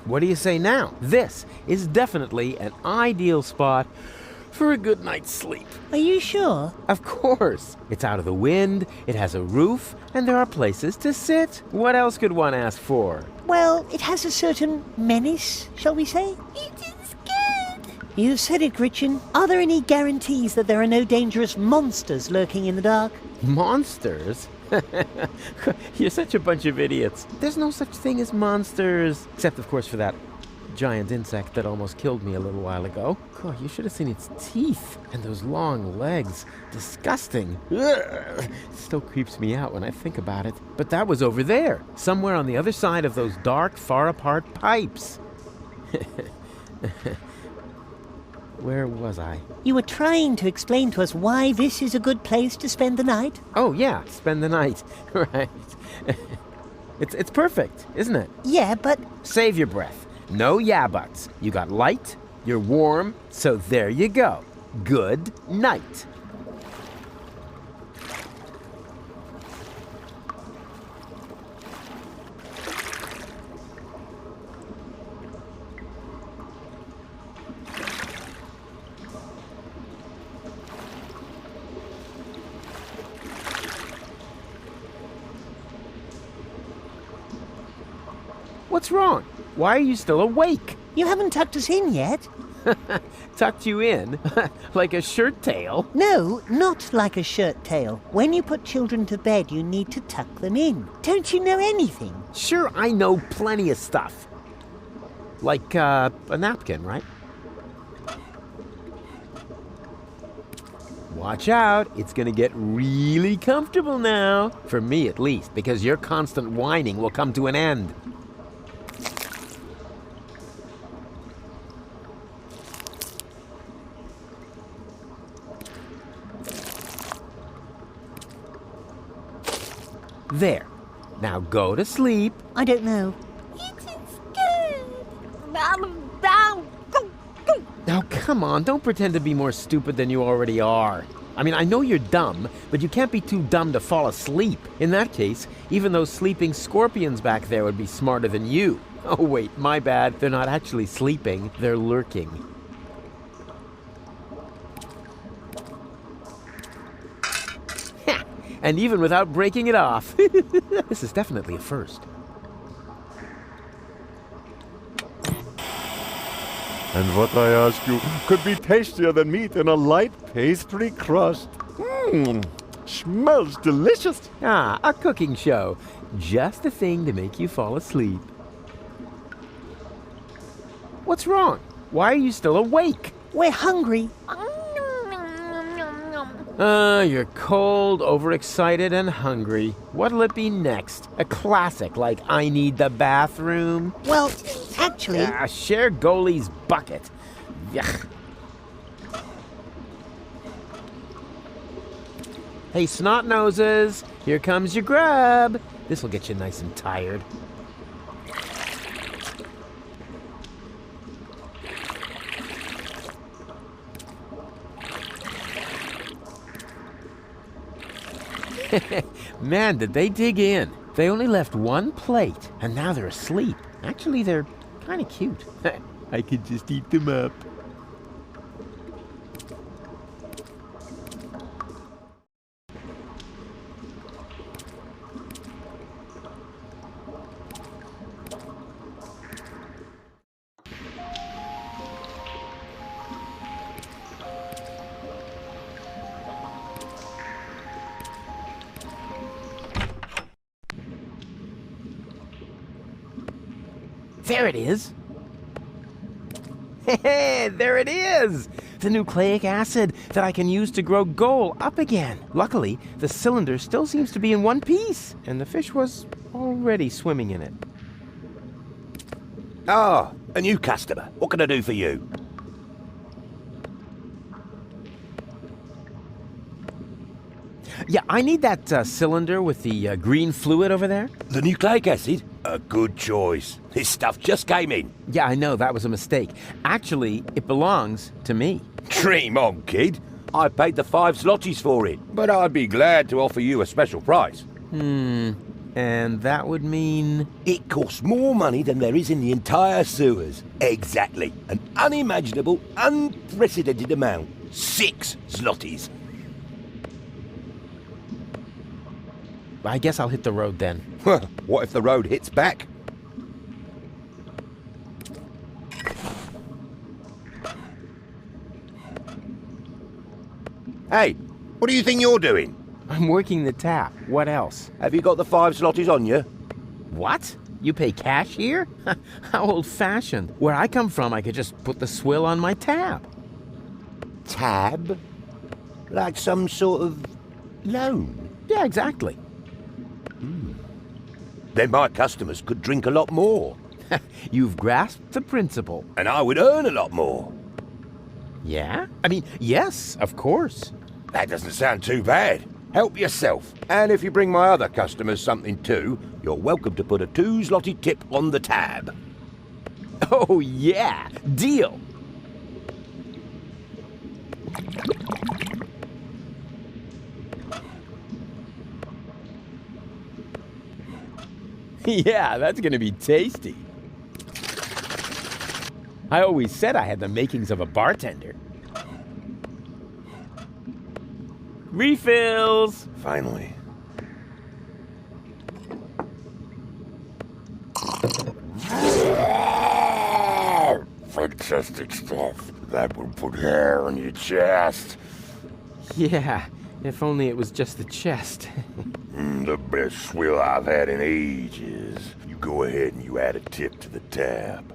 What do you say now? This is definitely an ideal spot for a good night's sleep. Are you sure? Of course. It's out of the wind, it has a roof, and there are places to sit. What else could one ask for? Well, it has a certain menace, shall we say? It is good. You said it, Gretchen. Are there any guarantees that there are no dangerous monsters lurking in the dark? Monsters? You're such a bunch of idiots. There's no such thing as monsters. Except, of course, for that giant insect that almost killed me a little while ago. God, you should have seen its teeth and those long legs. Disgusting. Ugh. It still creeps me out when I think about it. But that was over there, somewhere on the other side of those dark, far-apart pipes. Where was I? You were trying to explain to us why this is a good place to spend the night? Oh, yeah, spend the night. Right. It's perfect, isn't it? Yeah, but... Save your breath. No yeah buts. You got light, you're warm, so there you go. Good night. What's wrong? Why are you still awake? You haven't tucked us in yet. Tucked you in? Like a shirt tail? No, not like a shirt tail. When you put children to bed, you need to tuck them in. Don't you know anything? Sure, I know plenty of stuff. Like, a napkin, right? Watch out, it's gonna get really comfortable now. For me, at least, because your constant whining will come to an end. There. Now go to sleep. I don't know. Now, come on, don't pretend to be more stupid than you already are. I mean, I know you're dumb, but you can't be too dumb to fall asleep. In that case, even those sleeping scorpions back there would be smarter than you. Oh, wait, my bad. They're not actually sleeping, they're lurking. And even without breaking it off. This is definitely a first. And what I ask you could be tastier than meat in a light pastry crust. Smells delicious. Ah, a cooking show. Just the thing to make you fall asleep. What's wrong? Why are you still awake? We're hungry. You're cold, overexcited, and hungry. What'll it be next? A classic like I Need the Bathroom? Well, actually... Share goalie's bucket. Yuck. Hey, snot noses, here comes your grub. This'll get you nice and tired. Man, did they dig in. They only left one plate, and now they're asleep. Actually, they're kind of cute. I could just eat them up. There it is. Hey, there it is! The nucleic acid that I can use to grow gold up again. Luckily, the cylinder still seems to be in one piece, and the fish was already swimming in it. Ah, a new customer. What can I do for you? Yeah, I need that cylinder with the green fluid over there. The nucleic acid? A good choice. This stuff just came in. Yeah, I know, that was a mistake. Actually, it belongs to me. Dream on, kid. I paid the 5 zlotys for it, but I'd be glad to offer you a special price. And that would mean... It costs more money than there is in the entire sewers. Exactly. An unimaginable, unprecedented amount. 6 zlotys. I guess I'll hit the road then. What if the road hits back? Hey, what do you think you're doing? I'm working the tap. What else? Have you got the 5 zlotys on you? What? You pay cash here? How old-fashioned. Where I come from, I could just put the swill on my tab. Tab? Like some sort of loan? Yeah, exactly. Then my customers could drink a lot more. You've grasped the principle. And I would earn a lot more. Yeah? I mean, yes, of course. That doesn't sound too bad. Help yourself. And if you bring my other customers something too, you're welcome to put a 2 zloty tip on the tab. Oh, yeah. Deal. Yeah, that's gonna be tasty. I always said I had the makings of a bartender. Refills! Finally. Fantastic stuff. That will put hair on your chest. Yeah, if only it was just the chest. The best swill I've had in ages. You go ahead and you add a tip to the tab.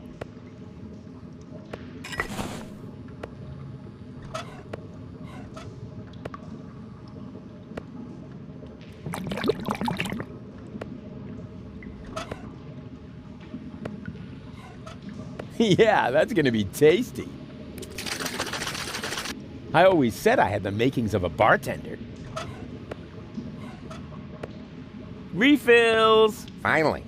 Yeah, that's gonna be tasty. I always said I had the makings of a bartender. Refills! Finally.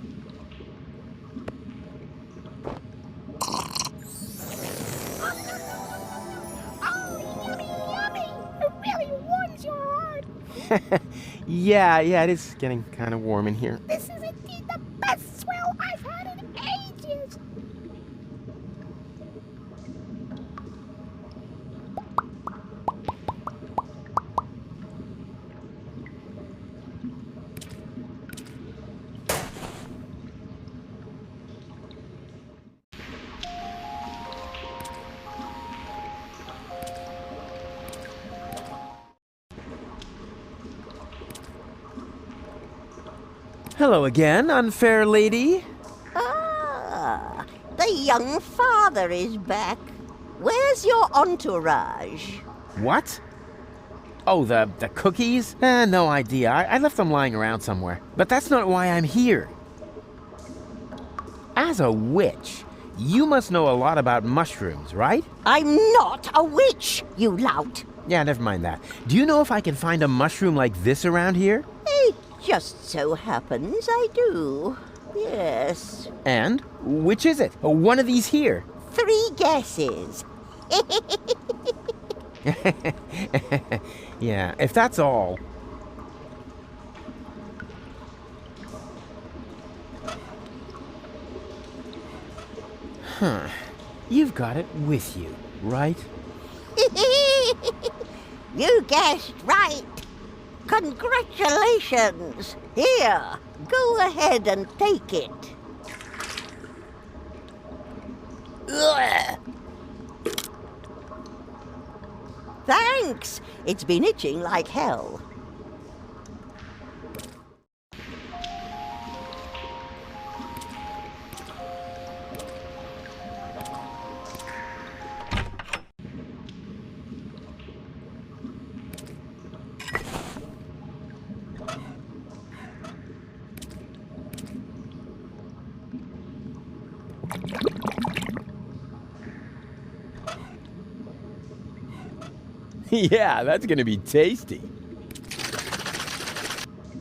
Yeah, it is getting kind of warm in here. This is indeed the best swill I've had in ages. Hello again, unfair lady. Ah, the young father is back. Where's your entourage? What? Oh, the cookies? No idea. I left them lying around somewhere. But that's not why I'm here. As a witch, you must know a lot about mushrooms, right? I'm not a witch, you lout. Yeah, never mind that. Do you know if I can find a mushroom like this around here? It just so happens I do. Yes. And? Which is it? One of these here. 3 guesses. Yeah, if that's all. Huh. You've got it with you, right? You guessed right. Congratulations. Here, go ahead and take it. Ugh. Thanks. It's been itching like hell. Yeah, that's gonna be tasty.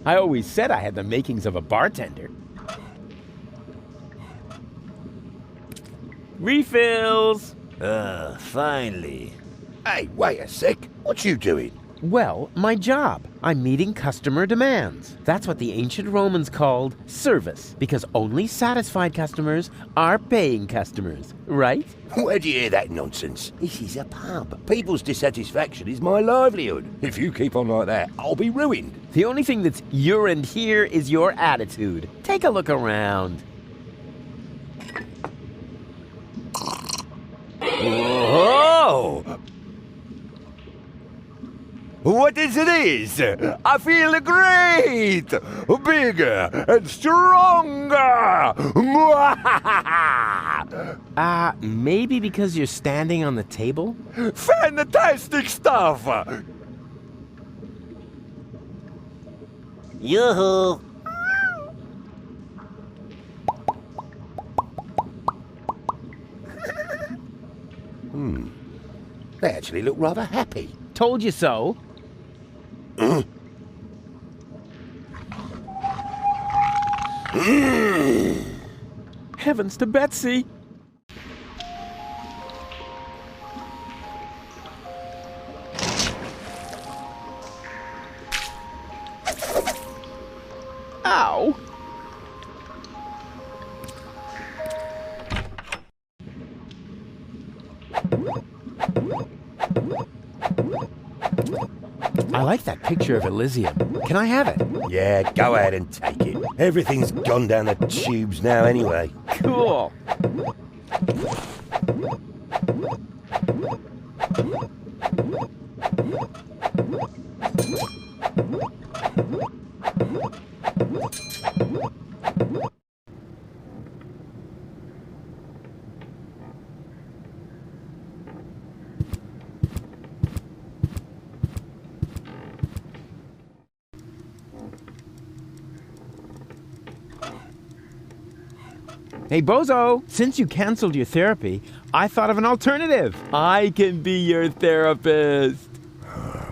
I always said I had the makings of a bartender. Refills! Finally. Hey, wait a sec. What you doing? Well, my job. I'm meeting customer demands. That's what the ancient Romans called service, because only satisfied customers are paying customers, right? Where'd you hear that nonsense? This is a pub. People's dissatisfaction is my livelihood. If you keep on like that, I'll be ruined. The only thing that's urine here is your attitude. Take a look around. Whoa! What is it is? I feel great! Bigger and stronger! Maybe because you're standing on the table? Fantastic stuff! Yoo-hoo! They actually look rather happy. Told you so. Heavens to Betsy! Ow! I like that picture of Elysium. Can I have it? Yeah, go ahead and take it. Everything's gone down the tubes now anyway. Cool. Hey, Bozo, since you canceled your therapy, I thought of an alternative. I can be your therapist.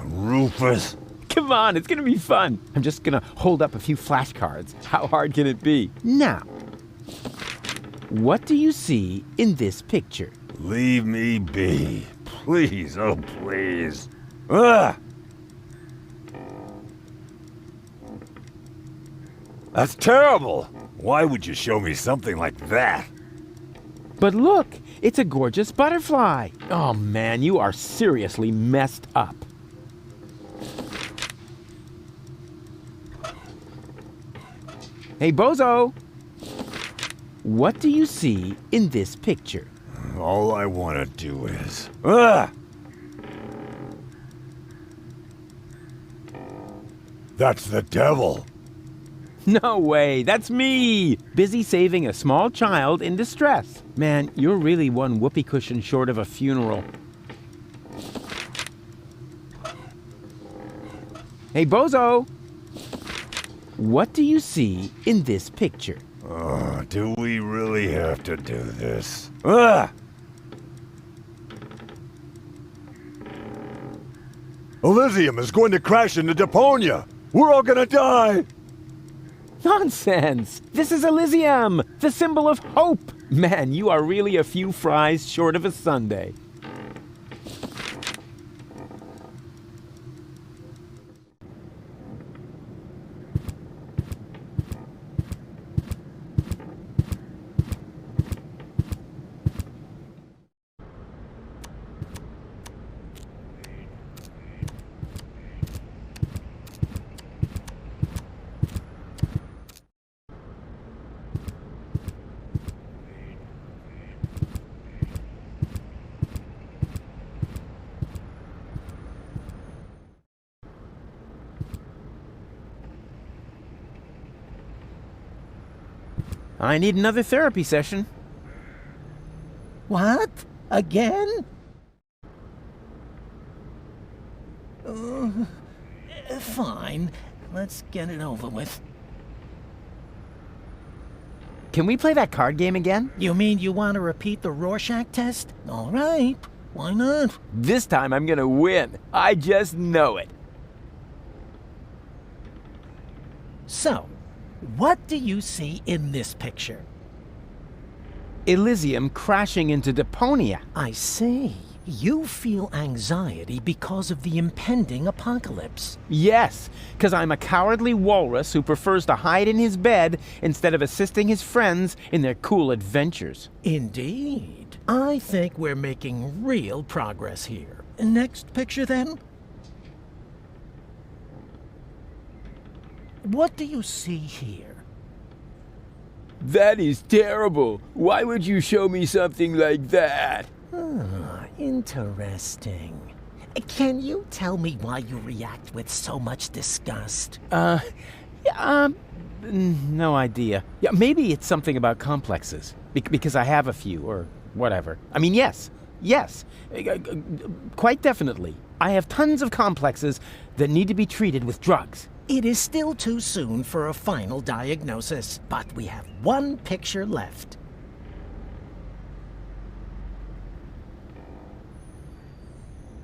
Rufus. Come on, it's gonna be fun. I'm just gonna hold up a few flashcards. How hard can it be? Now, what do you see in this picture? Leave me be. Please, oh please. Ah! That's terrible. Why would you show me something like that? But look, it's a gorgeous butterfly. Oh man, you are seriously messed up. Hey, Bozo, what do you see in this picture? All I want to do is... Ah! That's the devil. No way, that's me! Busy saving a small child in distress. Man, you're really one whoopee cushion short of a funeral. Hey, Bozo! What do you see in this picture? Do we really have to do this? Ah! Elysium is going to crash into Deponia! We're all gonna die! Nonsense! This is Elysium, the symbol of hope! Man, you are really a few fries short of a sundae. I need another therapy session. What? Again? Fine. Let's get it over with. Can we play that card game again? You mean you want to repeat the Rorschach test? All right. Why not? This time I'm gonna win. I just know it. So, what do you see in this picture? Elysium crashing into Deponia. I see. You feel anxiety because of the impending apocalypse. Yes, because I'm a cowardly walrus who prefers to hide in his bed instead of assisting his friends in their cool adventures. Indeed. I think we're making real progress here. Next picture, then? What do you see here? That is terrible. Why would you show me something like that? Ah, interesting. Can you tell me why you react with so much disgust? No idea. Yeah, maybe it's something about complexes. Because I have a few, or whatever. I mean, yes. Quite definitely. I have tons of complexes that need to be treated with drugs. It is still too soon for a final diagnosis, but we have one picture left.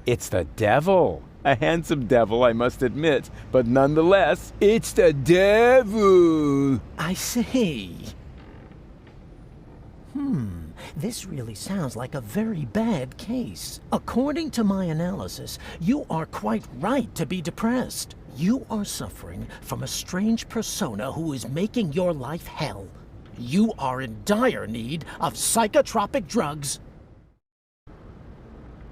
It's the devil. A handsome devil, I must admit. But nonetheless, it's the devil. I see. This really sounds like a very bad case. According to my analysis, you are quite right to be depressed. You are suffering from a strange persona who is making your life hell. You are in dire need of psychotropic drugs.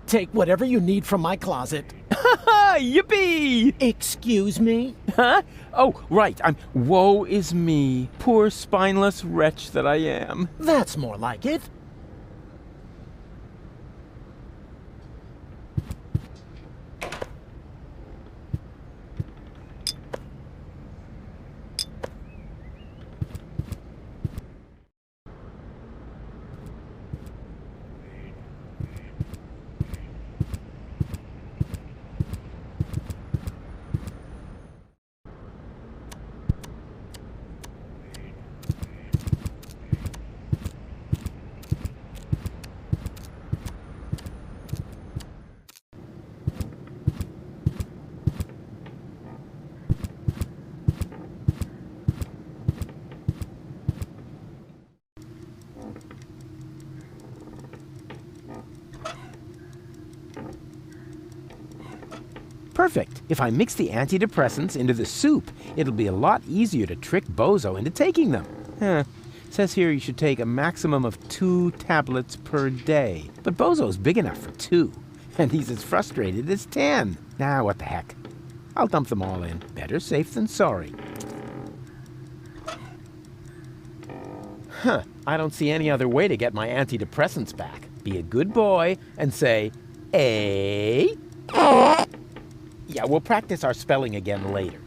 Take whatever you need from my closet. Yippee! Excuse me? Huh? Oh, right. Woe is me, poor spineless wretch that I am. That's more like it. Perfect. If I mix the antidepressants into the soup, it'll be a lot easier to trick Bozo into taking them. Says here you should take a maximum of 2 tablets per day. But Bozo's big enough for 2, and he's as frustrated as 10. Nah, what the heck. I'll dump them all in. Better safe than sorry. I don't see any other way to get my antidepressants back. Be a good boy and say, A. Yeah, we'll practice our spelling again later.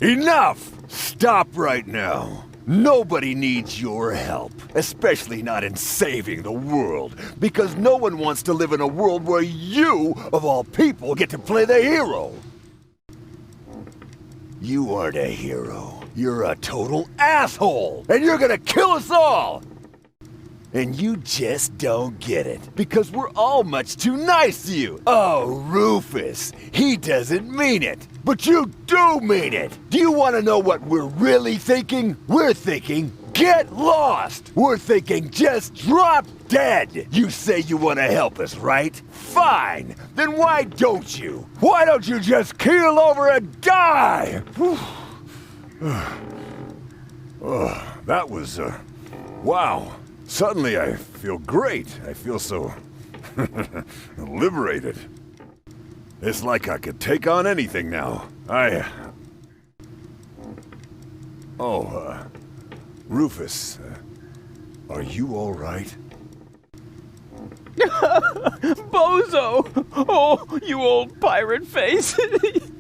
Enough! Stop right now. Nobody needs your help, especially not in saving the world, because no one wants to live in a world where you, of all people, get to play the hero. You aren't a hero. You're a total asshole, and you're gonna kill us all! And you just don't get it, because we're all much too nice to you. Oh, Rufus, he doesn't mean it. But you do mean it! Do you want to know what we're really thinking? We're thinking, get lost! We're thinking, just drop dead! You say you want to help us, right? Fine! Then why don't you? Why don't you just keel over and die? That was, wow. Suddenly I feel great. I feel so liberated. It's like I could take on anything now. Rufus, are you all right? Bozo! Oh, you old pirate face!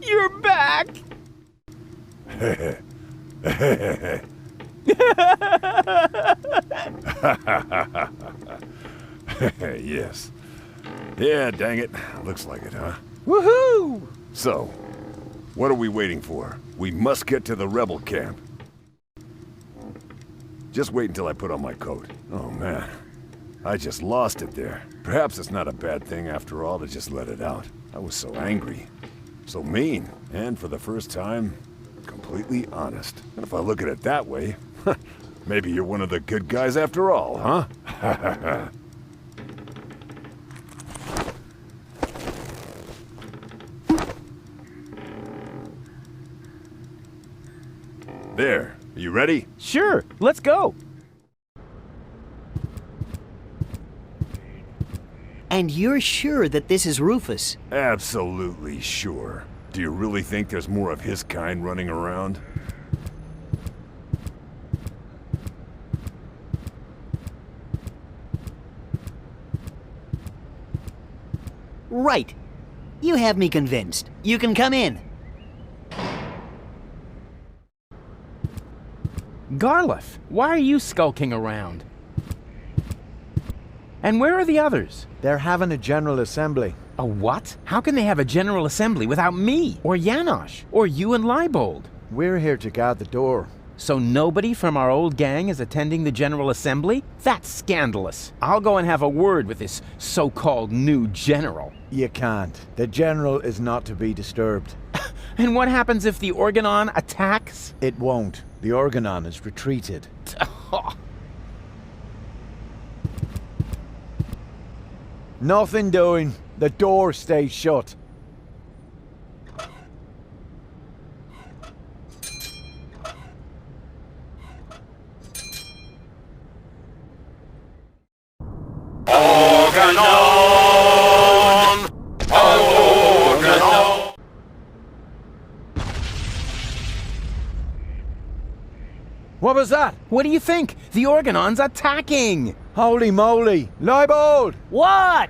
You're back! Yes. Yeah, dang it. Looks like it, huh? Woohoo! So, what are we waiting for? We must get to the rebel camp. Just wait until I put on my coat. Oh, man. I just lost it there. Perhaps it's not a bad thing after all to just let it out. I was so angry. So mean. And for the first time, completely honest. And if I look at it that way, maybe you're one of the good guys after all, huh? There. Are you ready? Sure. Let's go. And you're sure that this is Rufus? Absolutely sure. Do you really think there's more of his kind running around? Right. You have me convinced. You can come in. Garliff, why are you skulking around? And where are the others? They're having a general assembly. A what? How can they have a general assembly without me, or Janosch, or you and Leibold? We're here to guard the door. So nobody from our old gang is attending the general assembly? That's scandalous. I'll go and have a word with this so-called new general. You can't. The general is not to be disturbed. And what happens if the Organon attacks? It won't. The Organon has retreated. Nothing doing. The door stays shut. Organon! Organon! What was that? What do you think? The Organon's attacking! Holy moly! Leibold! What?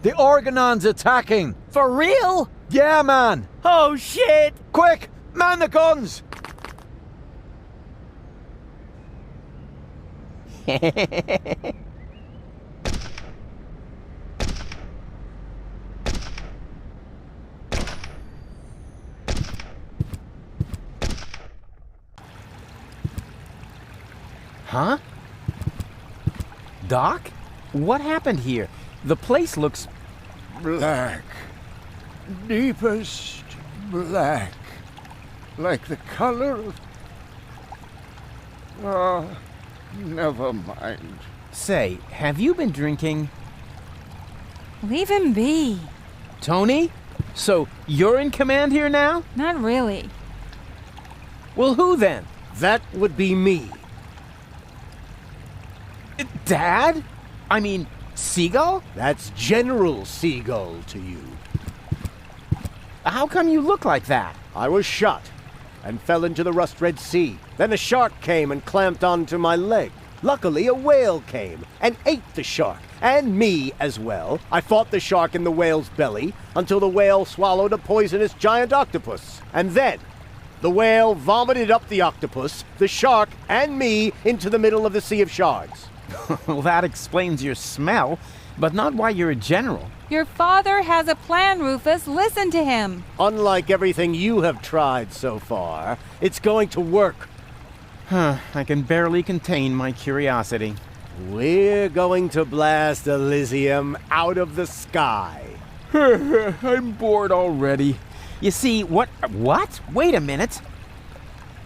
The Organon's attacking! For real? Yeah, man! Oh, shit! Quick! Man the guns! Huh? Doc? What happened here? The place looks... Black. Deepest black. Like the color of... Oh, never mind. Say, have you been drinking? Leave him be. Tony? So, you're in command here now? Not really. Well, who then? That would be me. Dad? I mean, Seagull? That's General Seagull to you. How come you look like that? I was shot and fell into the rust-red sea. Then a shark came and clamped onto my leg. Luckily, a whale came and ate the shark, and me as well. I fought the shark in the whale's belly until the whale swallowed a poisonous giant octopus. And then, the whale vomited up the octopus, the shark, and me into the middle of the Sea of Shards. Well, that explains your smell, but not why you're a general. Your father has a plan, Rufus. Listen to him. Unlike everything you have tried so far, it's going to work. I can barely contain my curiosity. We're going to blast Elysium out of the sky. I'm bored already. You see, what? Wait a minute.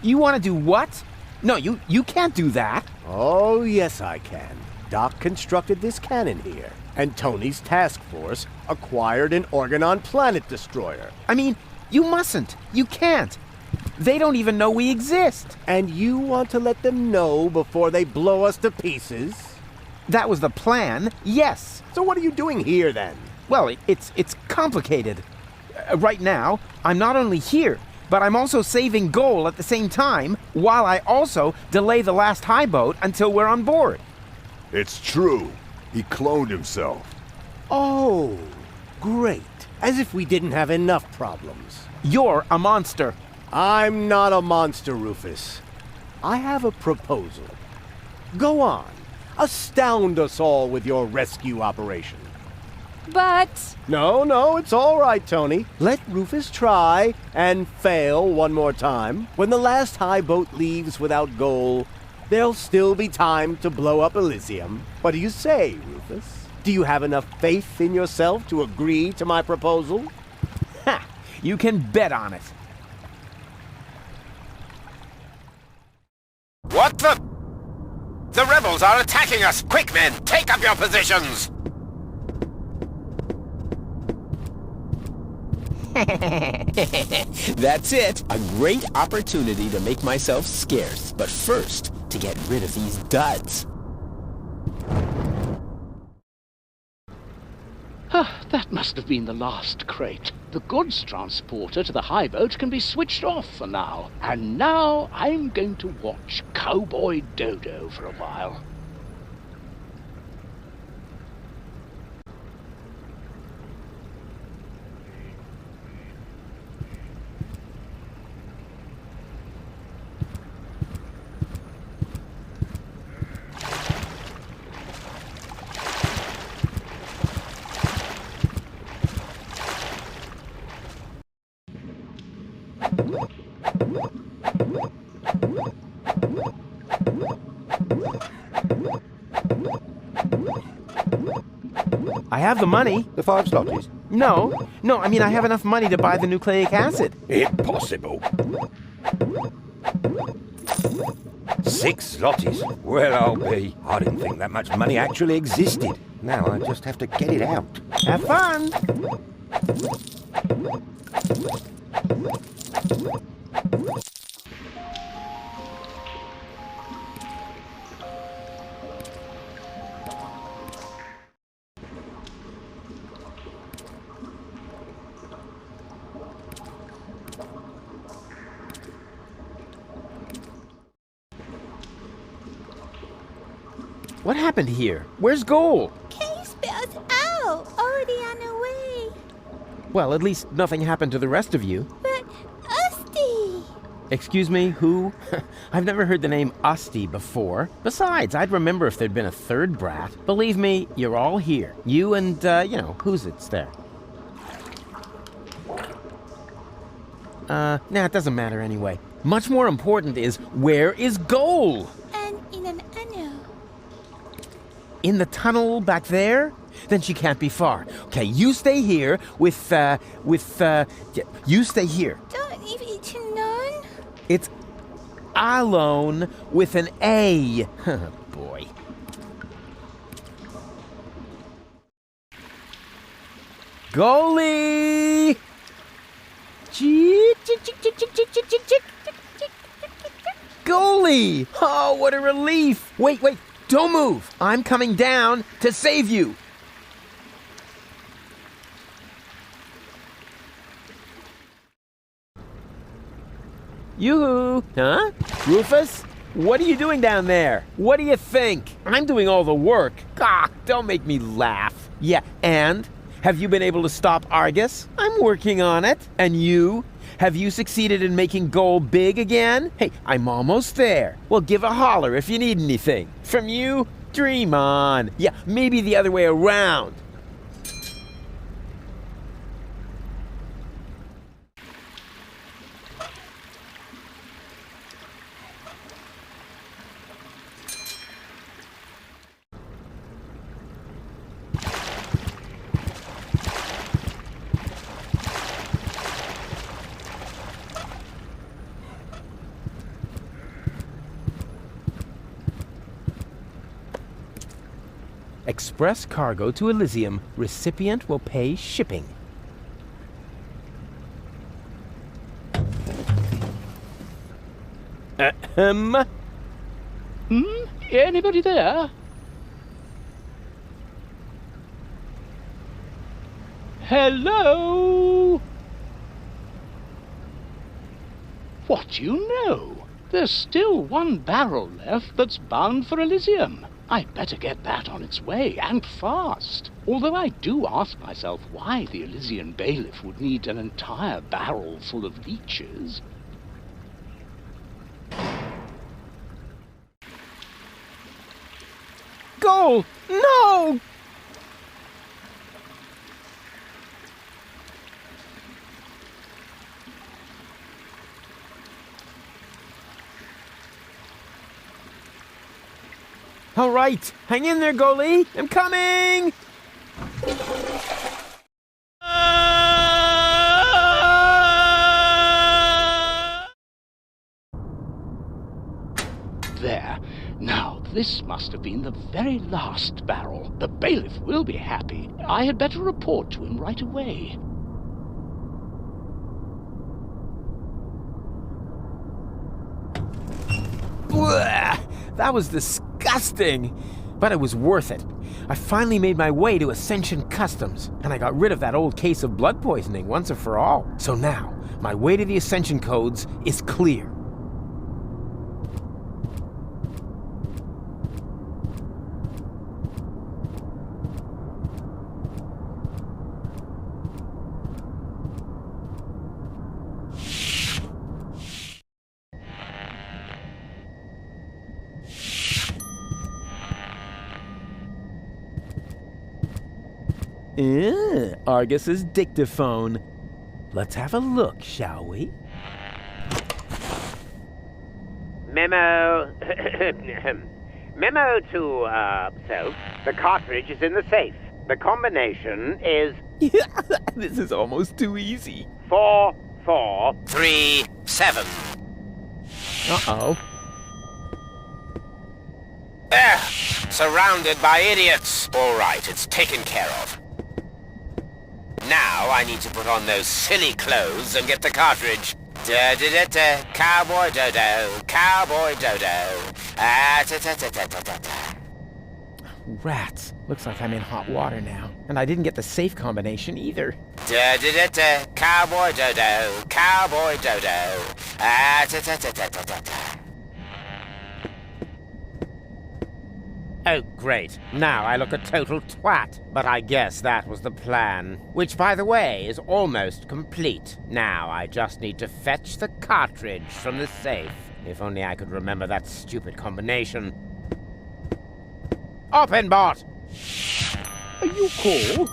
You want to do what? No, you can't do that. Oh, yes, I can. Doc constructed this cannon here, and Tony's task force acquired an Organon planet destroyer. I mean, you mustn't. You can't. They don't even know we exist. And you want to let them know before they blow us to pieces? That was the plan, yes. So what are you doing here, then? Well, it's complicated. Right now, I'm not only here, but I'm also saving Goal at the same time, while I also delay the last high boat until we're on board. It's true. He cloned himself. Oh, great. As if we didn't have enough problems. You're a monster. I'm not a monster, Rufus. I have a proposal. Go on. Astound us all with your rescue operation. But... No, it's all right, Tony. Let Rufus try and fail one more time. When the last high boat leaves without Goal, there'll still be time to blow up Elysium. What do you say, Rufus? Do you have enough faith in yourself to agree to my proposal? Ha! You can bet on it. What the? The rebels are attacking us! Quick, men! Take up your positions! That's it. A great opportunity to make myself scarce. But first, to get rid of these duds. That must have been the last crate. The goods transporter to the high boat can be switched off for now. And now I'm going to watch Cowboy Dodo for a while. I have the money. The 5 zlotys? No, I mean I have enough money to buy the nucleic acid. Impossible. 6 zlotys? Well, I'll be. I didn't think that much money actually existed. Now I just have to get it out. Have fun! What happened here? Where's Goal? Case spells out. Already on the way. Well, at least nothing happened to the rest of you. But Usty. Excuse me, who? I've never heard the name Usty before. Besides, I'd remember if there'd been a third brat. Believe me, you're all here. You and, who's it's there? Nah, it doesn't matter anyway. Much more important is, where is Goal? And in an anno. In the tunnel back there? Then she can't be far. Okay, you stay here you stay here. Don't leave it to none. It's alone with an A. Boy. Goalie! Goalie! Oh, what a relief! Wait, don't move! I'm coming down to save you! Yoo-hoo! Huh? Rufus? What are you doing down there? What do you think? I'm doing all the work. Ah, don't make me laugh. Yeah, and? Have you been able to stop Argus? I'm working on it. And you? Have you succeeded in making Goal big again? Hey, I'm almost there. Well, give a holler if you need anything. From you? Dream on. Yeah, maybe the other way around. Express cargo to Elysium. Recipient will pay shipping. Anybody there? Hello? What do you know? There's still one barrel left that's bound for Elysium. I'd better get that on its way, and fast. Although I do ask myself why the Elysian bailiff would need an entire barrel full of leeches. Goal! No! All right, hang in there, goalie. I'm coming! There. Now, this must have been the very last barrel. The bailiff will be happy. I had better report to him right away. That was disgusting. but it was worth it. I finally made my way to Ascension Customs, and I got rid of that old case of blood poisoning once and for all. So now, my way to the Ascension codes is clear. Argus's dictaphone. Let's have a look, shall we? Memo. Memo to, self. The cartridge is in the safe. The combination is... This is almost too easy. 4, 4... 3, 7. Uh-oh. There! Surrounded by idiots. All right, it's taken care of. Now I need to put on those silly clothes and get the cartridge. Da-da-da-da, cowboy dodo, cowboy dodo. Ah-ta-ta-ta-ta-ta-ta. Rats. Looks like I'm in hot water now. And I didn't get the safe combination either. Da-da-da-da, cowboy dodo, cowboy dodo. Ah-ta-ta-ta-ta-ta-ta. Oh, great. Now I look a total twat. But I guess that was the plan. Which, by the way, is almost complete. Now I just need to fetch the cartridge from the safe. If only I could remember that stupid combination. Open, bot! Are you called?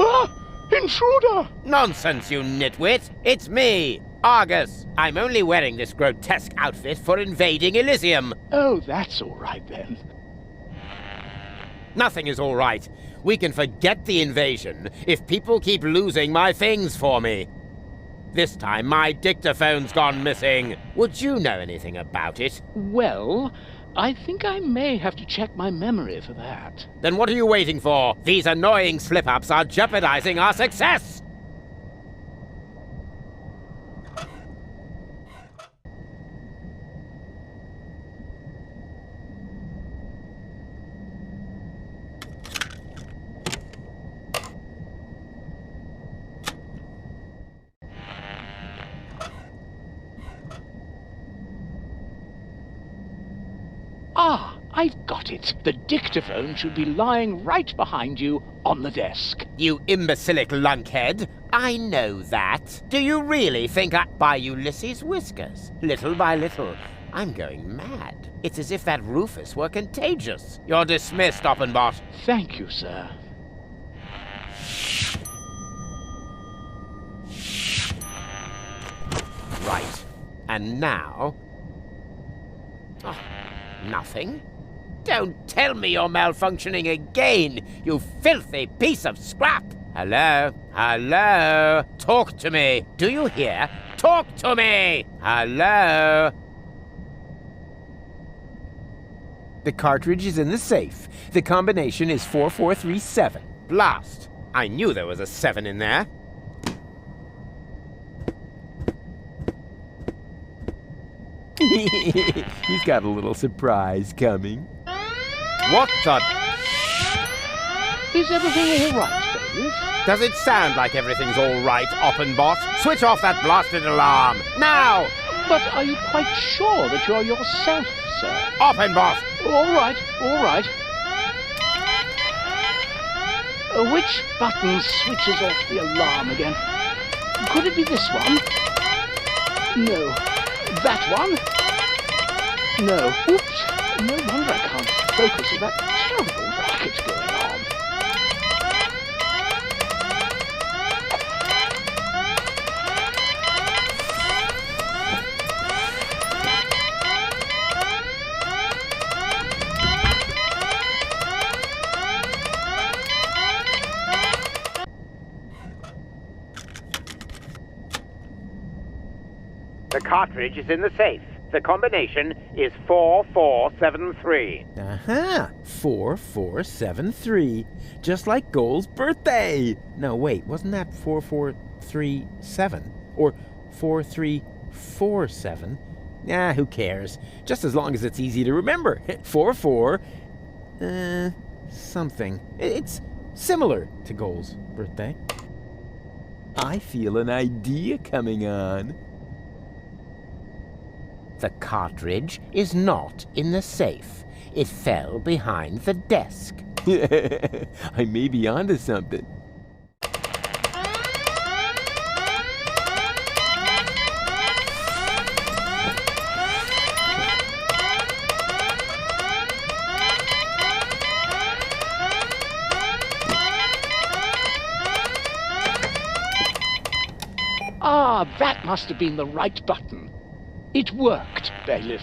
Ah! Intruder! Nonsense, you nitwit! It's me, Argus. I'm only wearing this grotesque outfit for invading Elysium. Oh, that's all right then. Nothing is all right. We can forget the invasion if people keep losing my things for me. This time, my dictaphone's gone missing. Would you know anything about it? Well, I think I may have to check my memory for that. Then what are you waiting for? These annoying slip-ups are jeopardizing our success! Ah, I've got it. The dictaphone should be lying right behind you on the desk. You imbecilic lunkhead. I know that. Do you really think by Ulysses' whiskers? Little by little, I'm going mad. It's as if that Rufus were contagious. You're dismissed, Oppenbot. Thank you, sir. Right. And now... Oh, nothing? Don't tell me you're malfunctioning again, you filthy piece of scrap! Hello? Hello? Talk to me! Do you hear? Talk to me! Hello? The cartridge is in the safe. The combination is 4437. Blast! I knew there was a 7 in there. He's got a little surprise coming. What the... Is everything all right, Bailiff? Does it sound like everything's all right, Oppenbot? Switch off that blasted alarm, now! But are you quite sure that you're yourself, sir? Oppenbot! All right, all right. Which button switches off the alarm again? Could it be this one? No. That one? No. Oops. No wonder I can't focus with that terrible racket going on. The cartridge is in the safe. The combination is 4473. Uh-huh. 4473. Just like Goal's birthday. No, wait, wasn't that 4437? Or 4347? Who cares? Just as long as it's easy to remember. 44 something. It's similar to Goal's birthday. I feel an idea coming on. The cartridge is not in the safe. It fell behind the desk. I may be onto something. Ah, that must have been the right button. It worked, bailiff.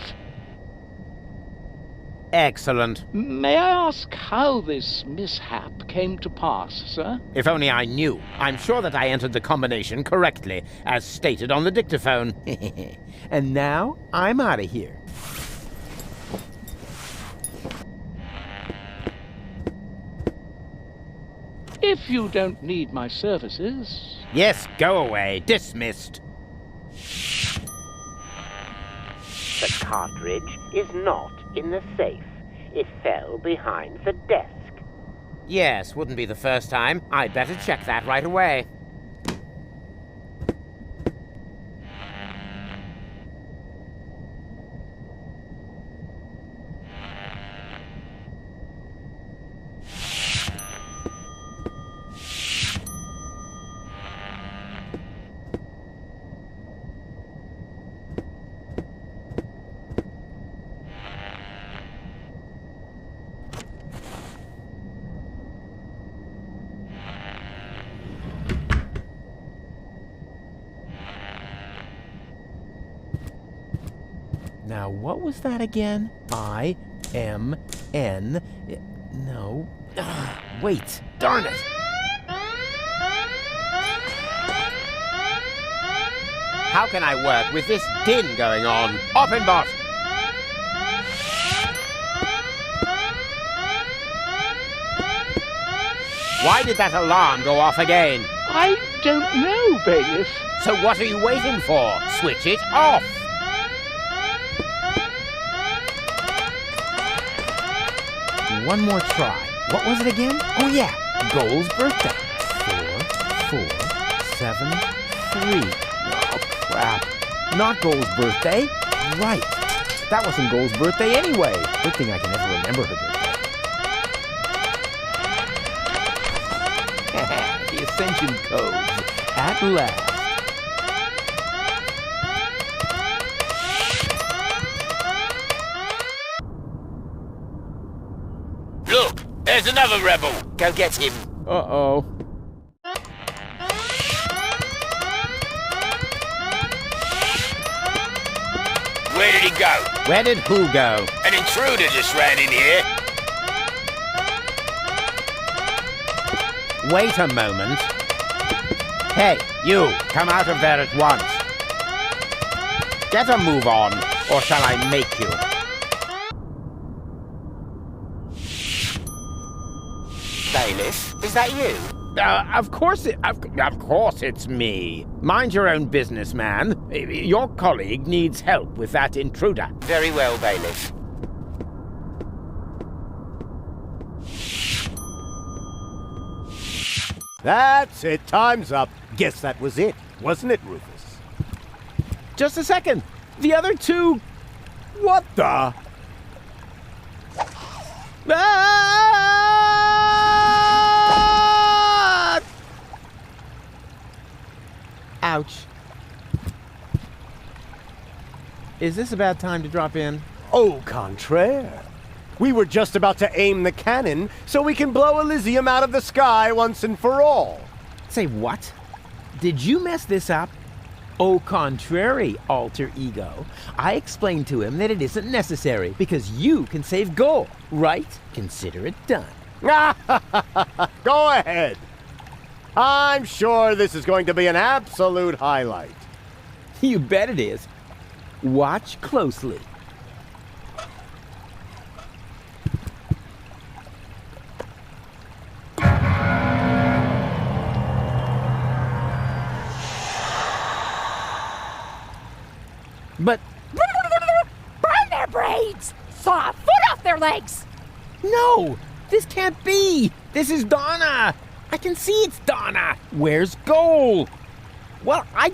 Excellent. May I ask how this mishap came to pass, sir? If only I knew. I'm sure that I entered the combination correctly, as stated on the dictaphone. And now, I'm out of here. If you don't need my services... Yes, go away. Dismissed. The cartridge is not in the safe. It fell behind the desk. Yes, wouldn't be the first time. I'd better check that right away. Now, what was that again? I-M-N... No. Wait. Darn it. How can I work with this din going on? Offenbot! Why did that alarm go off again? I don't know, bailiff. So what are you waiting for? Switch it off! One more try. What was it again? Oh, yeah. Goal's birthday. 4, 4, 7, 3. Oh, crap. Not Goal's birthday. Right. That wasn't Goal's birthday anyway. Good thing I can never remember her birthday. The Ascension codes. At last. Look, there's another rebel. Go get him. Uh-oh. Where did he go? Where did who go? An intruder just ran in here. Wait a moment. Hey, you, come out of there at once. Get a move on, or shall I make you? Bailiff, is that you? Of course it's me. Mind your own business, man. Your colleague needs help with that intruder. Very well, bailiff. That's it. Time's up. Guess that was it, wasn't it, Rufus? Just a second. The other two... What the... Ah! Ouch. Is this a bad time to drop in? Au contraire. We were just about to aim the cannon so we can blow Elysium out of the sky once and for all. Say what? Did you mess this up? Au contrary, alter ego. I explained to him that it isn't necessary because you can save Goal, right? Consider it done. Go ahead. I'm sure this is going to be an absolute highlight. You bet it is. Watch closely. But... Burn their brains! Saw a foot off their legs! No! This can't be! This is Donna! I can see it's Donna! Where's Goal? Well, I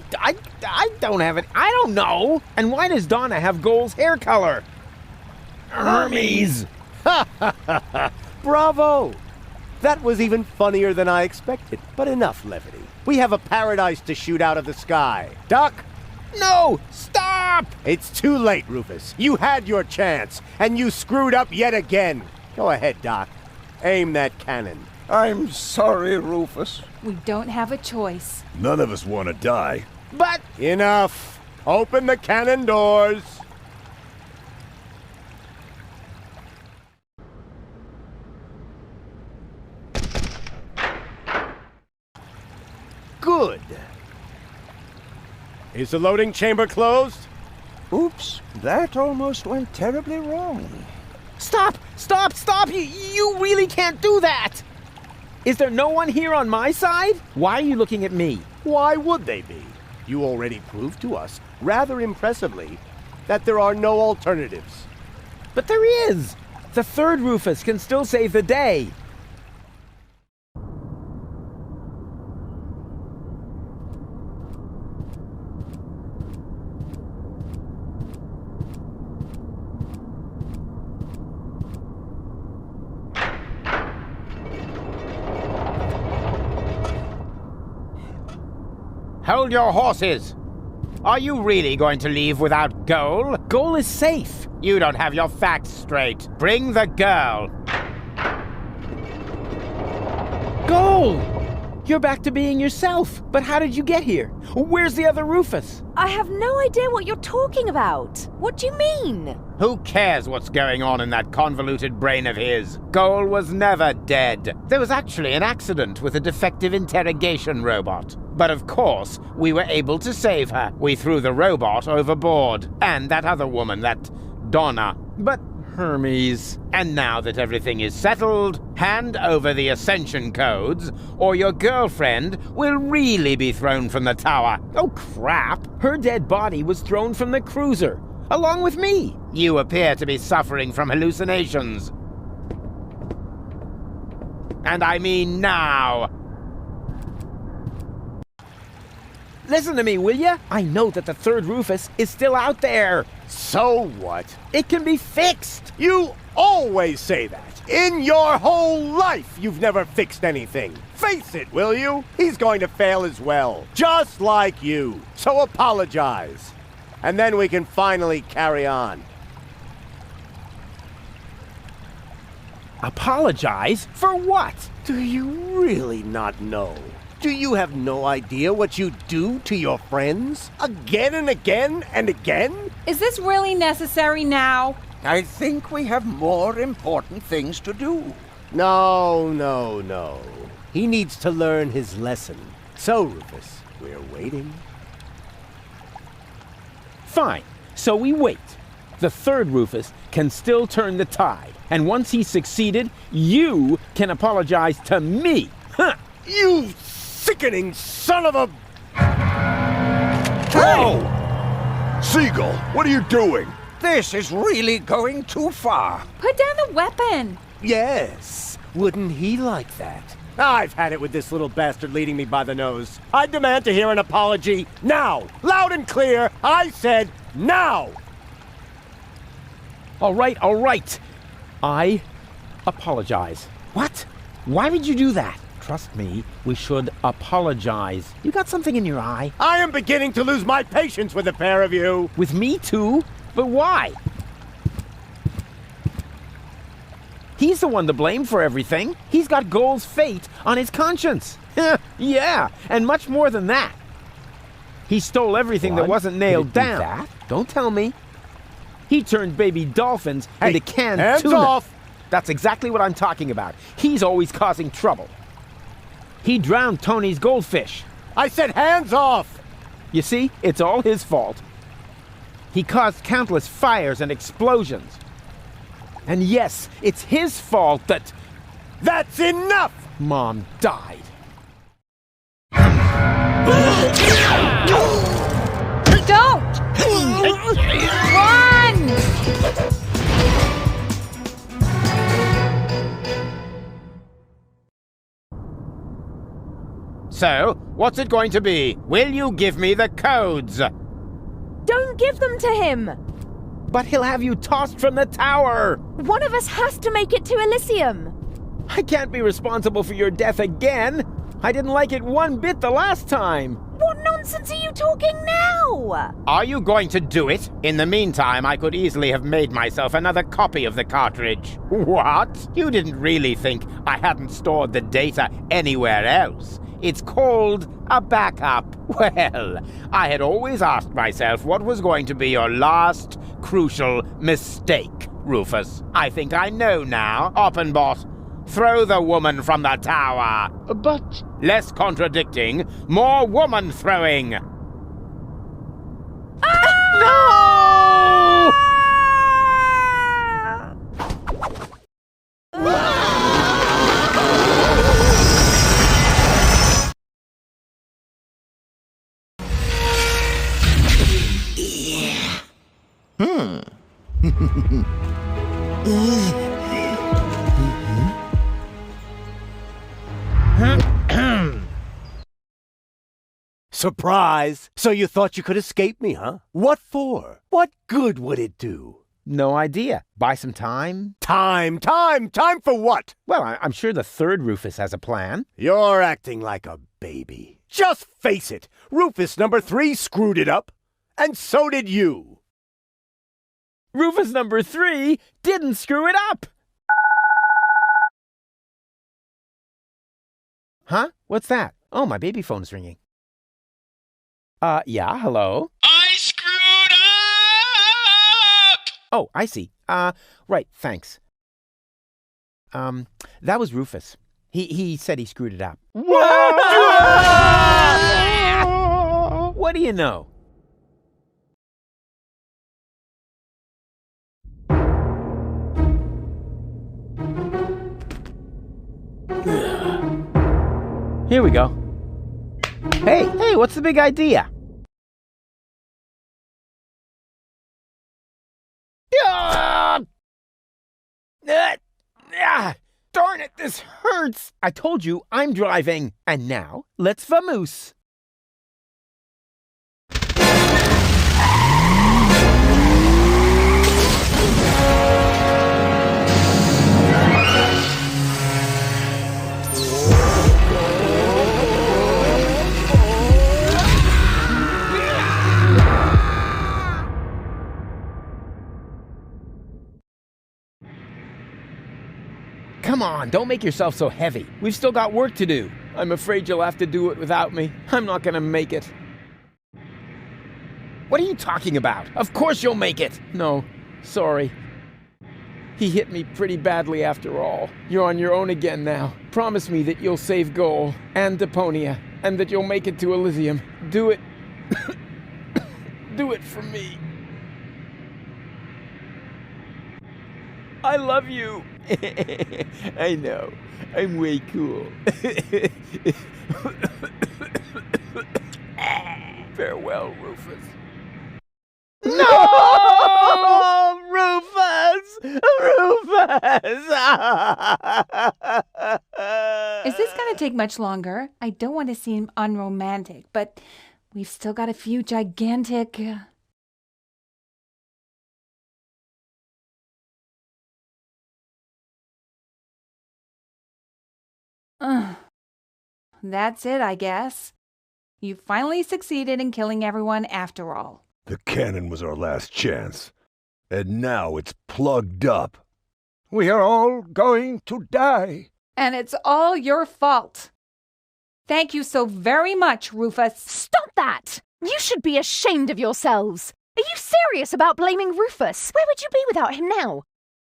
don't have it. I don't know! And why does Donna have Goal's hair color? Hermes! Ha ha ha ha! Bravo! That was even funnier than I expected. But enough levity. We have a paradise to shoot out of the sky. Duck! No! Stop! It's too late, Rufus. You had your chance, and you screwed up yet again. Go ahead, Doc. Aim that cannon. I'm sorry, Rufus. We don't have a choice. None of us want to die. But... Enough! Open the cannon doors! Good. Is the loading chamber closed? Oops, that almost went terribly wrong. Stop! Stop! Stop! You really can't do that! Is there no one here on my side? Why are you looking at me? Why would they be? You already proved to us, rather impressively, that there are no alternatives. But there is! The third Rufus can still save the day. Hold your horses! Are you really going to leave without Goal? Goal is safe. You don't have your facts straight. Bring the girl. Goal! You're back to being yourself. But how did you get here? Where's the other Rufus? I have no idea what you're talking about. What do you mean? Who cares what's going on in that convoluted brain of his? Goal was never dead. There was actually an accident with a defective interrogation robot. But of course, we were able to save her. We threw the robot overboard. And that other woman, that Donna. But Hermes. And now that everything is settled, hand over the Ascension codes, or your girlfriend will really be thrown from the tower. Oh, crap! Her dead body was thrown from the cruiser, along with me. You appear to be suffering from hallucinations. And I mean now. Listen to me, will ya? I know that the third Rufus is still out there. So what? It can be fixed. You always say that. In your whole life, you've never fixed anything. Face it, will you? He's going to fail as well. Just like you. So apologize. And then we can finally carry on. Apologize? For what? Do you really not know? Do you have no idea what you do to your friends? Again and again and again? Is this really necessary now? I think we have more important things to do. No. He needs to learn his lesson. So, Rufus, we're waiting. Fine. So we wait. The third Rufus can still turn the tide. And once he's succeeded, you can apologize to me. Huh. You sickening son of a... Whoa! Seagull, what are you doing? This is really going too far. Put down the weapon. Yes. Wouldn't he like that? I've had it with this little bastard leading me by the nose. I demand to hear an apology now. Loud and clear. I said now. All right. I apologize. What? Why would you do that? Trust me, we should apologize. You got something in your eye? I am beginning to lose my patience with the pair of you. With me too? But why? He's the one to blame for everything. He's got Goal's fate on his conscience. Yeah, and much more than that. He stole everything that wasn't nailed down. That? Don't tell me. He turned baby dolphins into canned hands tuna. Off. That's exactly what I'm talking about. He's always causing trouble. He drowned Tony's goldfish. I said hands off! You see, it's all his fault. He caused countless fires and explosions. And yes, it's his fault that... That's enough! Mom died. Don't! Run! So, what's it going to be? Will you give me the codes? Don't give them to him! But he'll have you tossed from the tower! One of us has to make it to Elysium! I can't be responsible for your death again! I didn't like it one bit the last time! What nonsense are you talking now? Are you going to do it? In the meantime, I could easily have made myself another copy of the cartridge. What? You didn't really think I hadn't stored the data anywhere else? It's called a backup. Well, I had always asked myself what was going to be your last crucial mistake, Rufus. I think I know now, Oppenbot. Throw the woman from the tower. But... Less contradicting, more woman throwing. Ah! No! Surprise! So you thought you could escape me, huh? What for? What good would it do? No idea. Buy some time? Time for what? Well, I'm sure the third Rufus has a plan. You're acting like a baby. Just face it, Rufus number 3 screwed it up. And so did you. Rufus number 3 didn't screw it up! Huh? What's that? Oh, my baby phone's ringing. Yeah, hello? I screwed up! Oh, I see. Right, thanks. That was Rufus. He said he screwed it up. Whoa! What do you know? Here we go. Hey, what's the big idea? Darn it, this hurts! I told you I'm driving. And now, let's vamoose. Come on, don't make yourself so heavy. We've still got work to do. I'm afraid you'll have to do it without me. I'm not gonna make it. What are you talking about? Of course you'll make it. No, sorry. He hit me pretty badly after all. You're on your own again now. Promise me that you'll save Goal and Deponia, and that you'll make it to Elysium. Do it. Do it for me. I love you. I know. I'm way cool. Farewell, Rufus. No! Rufus! Rufus! Is this going to take much longer? I don't want to seem unromantic, but we've still got a few gigantic... That's it, I guess. You finally succeeded in killing everyone after all. The cannon was our last chance, and now it's plugged up. We are all going to die. And it's all your fault. Thank you so very much, Rufus. Stop that! You should be ashamed of yourselves. Are you serious about blaming Rufus? Where would you be without him now?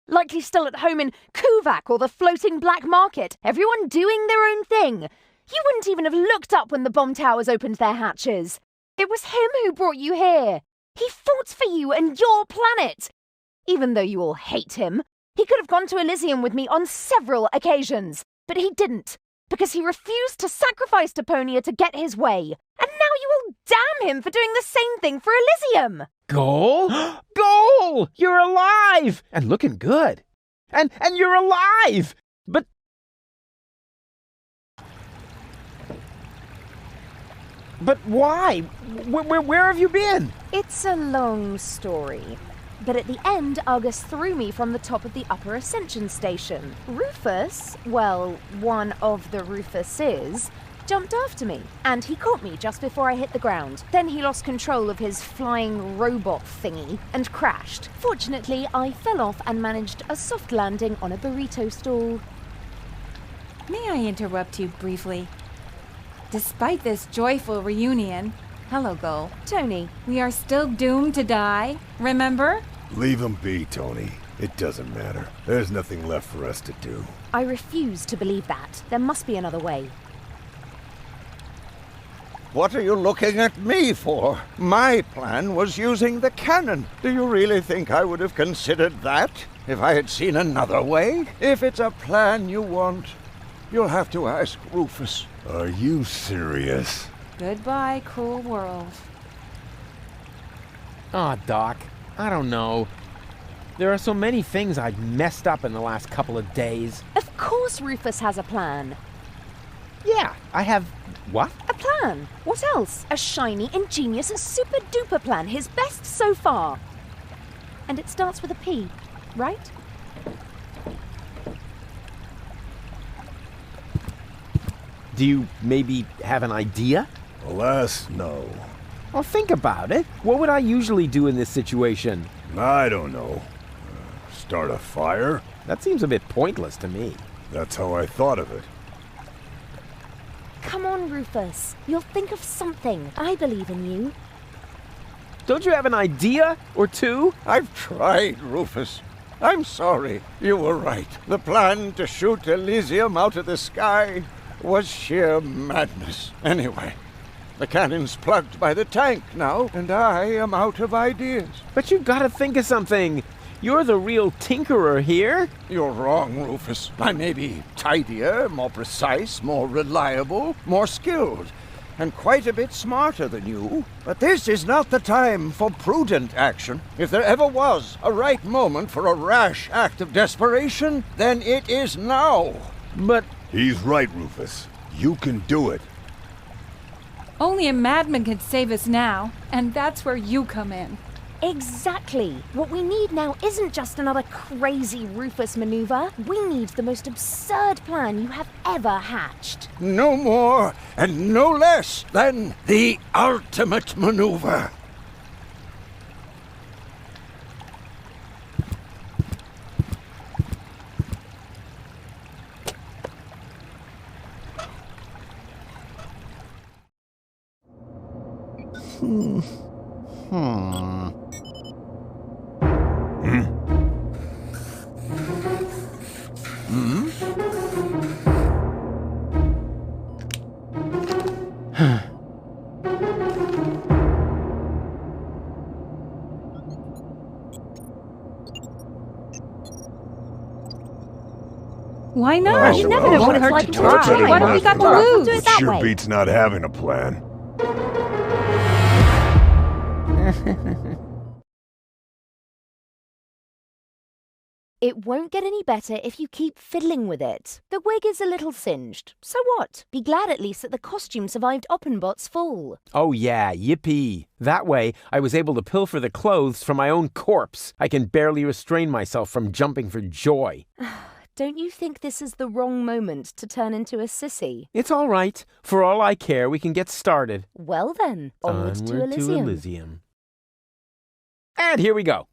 Likely still at home in Kuvak or the floating black market, everyone doing their own thing. You wouldn't even have looked up when the bomb towers opened their hatches. It was him who brought you here. He fought for you and your planet. Even though you all hate him, he could have gone to Elysium with me on several occasions. But he didn't, because he refused to sacrifice Deponia to get his way. And now you will damn him for doing the same thing for Elysium. Goal? Goal! You're alive! And looking good. And you're alive! But... But why? Where have you been? It's a long story. But at the end, Argus threw me from the top of the upper ascension station. Rufus, well, one of the Rufuses, jumped after me, and he caught me just before I hit the ground. Then he lost control of his flying robot thingy and crashed. Fortunately, I fell off and managed a soft landing on a burrito stall. May I interrupt you briefly? Despite this joyful reunion, hello, Gull. Tony. We are still doomed to die, remember? Leave him be, Tony. It doesn't matter. There's nothing left for us to do. I refuse to believe that. There must be another way. What are you looking at me for? My plan was using the cannon. Do you really think I would have considered that if I had seen another way? If it's a plan you want, you'll have to ask Rufus. Are you serious? Goodbye, cruel world. Aw, Doc. I don't know. There are so many things I've messed up in the last couple of days. Of course Rufus has a plan. Yeah, I have... what? A plan. What else? A shiny, ingenious and super-duper plan. His best so far. And it starts with a P, right? Do you maybe have an idea? Alas, no. Well, think about it. What would I usually do in this situation? I don't know. Start a fire? That seems a bit pointless to me. That's how I thought of it. Come on, Rufus. You'll think of something. I believe in you. Don't you have an idea or two? I've tried, Rufus. I'm sorry. You were right. The plan to shoot Elysium out of the sky was sheer madness. Anyway, the cannon's plugged by the tank now, and I am out of ideas. But you've got to think of something. You're the real tinkerer here. You're wrong, Rufus. I may be tidier, more precise, more reliable, more skilled, and quite a bit smarter than you. But this is not the time for prudent action. If there ever was a right moment for a rash act of desperation, then it is now. But... He's right, Rufus. You can do it. Only a madman can save us now, and that's where you come in. Exactly. What we need now isn't just another crazy Rufus maneuver. We need the most absurd plan you have ever hatched. No more and no less than the ultimate maneuver. Why not? You never know what it's like to try. What have we got to lose? Do it that Sure way. beats not having a plan. It won't get any better if you keep fiddling with it. The wig is a little singed. So what? Be glad at least that the costume survived Oppenbot's fall. Oh yeah, yippee. That way, I was able to pilfer the clothes from my own corpse. I can barely restrain myself from jumping for joy. Don't you think this is the wrong moment to turn into a sissy? It's all right. For all I care, we can get started. Well then, onward to Elysium. And here we go.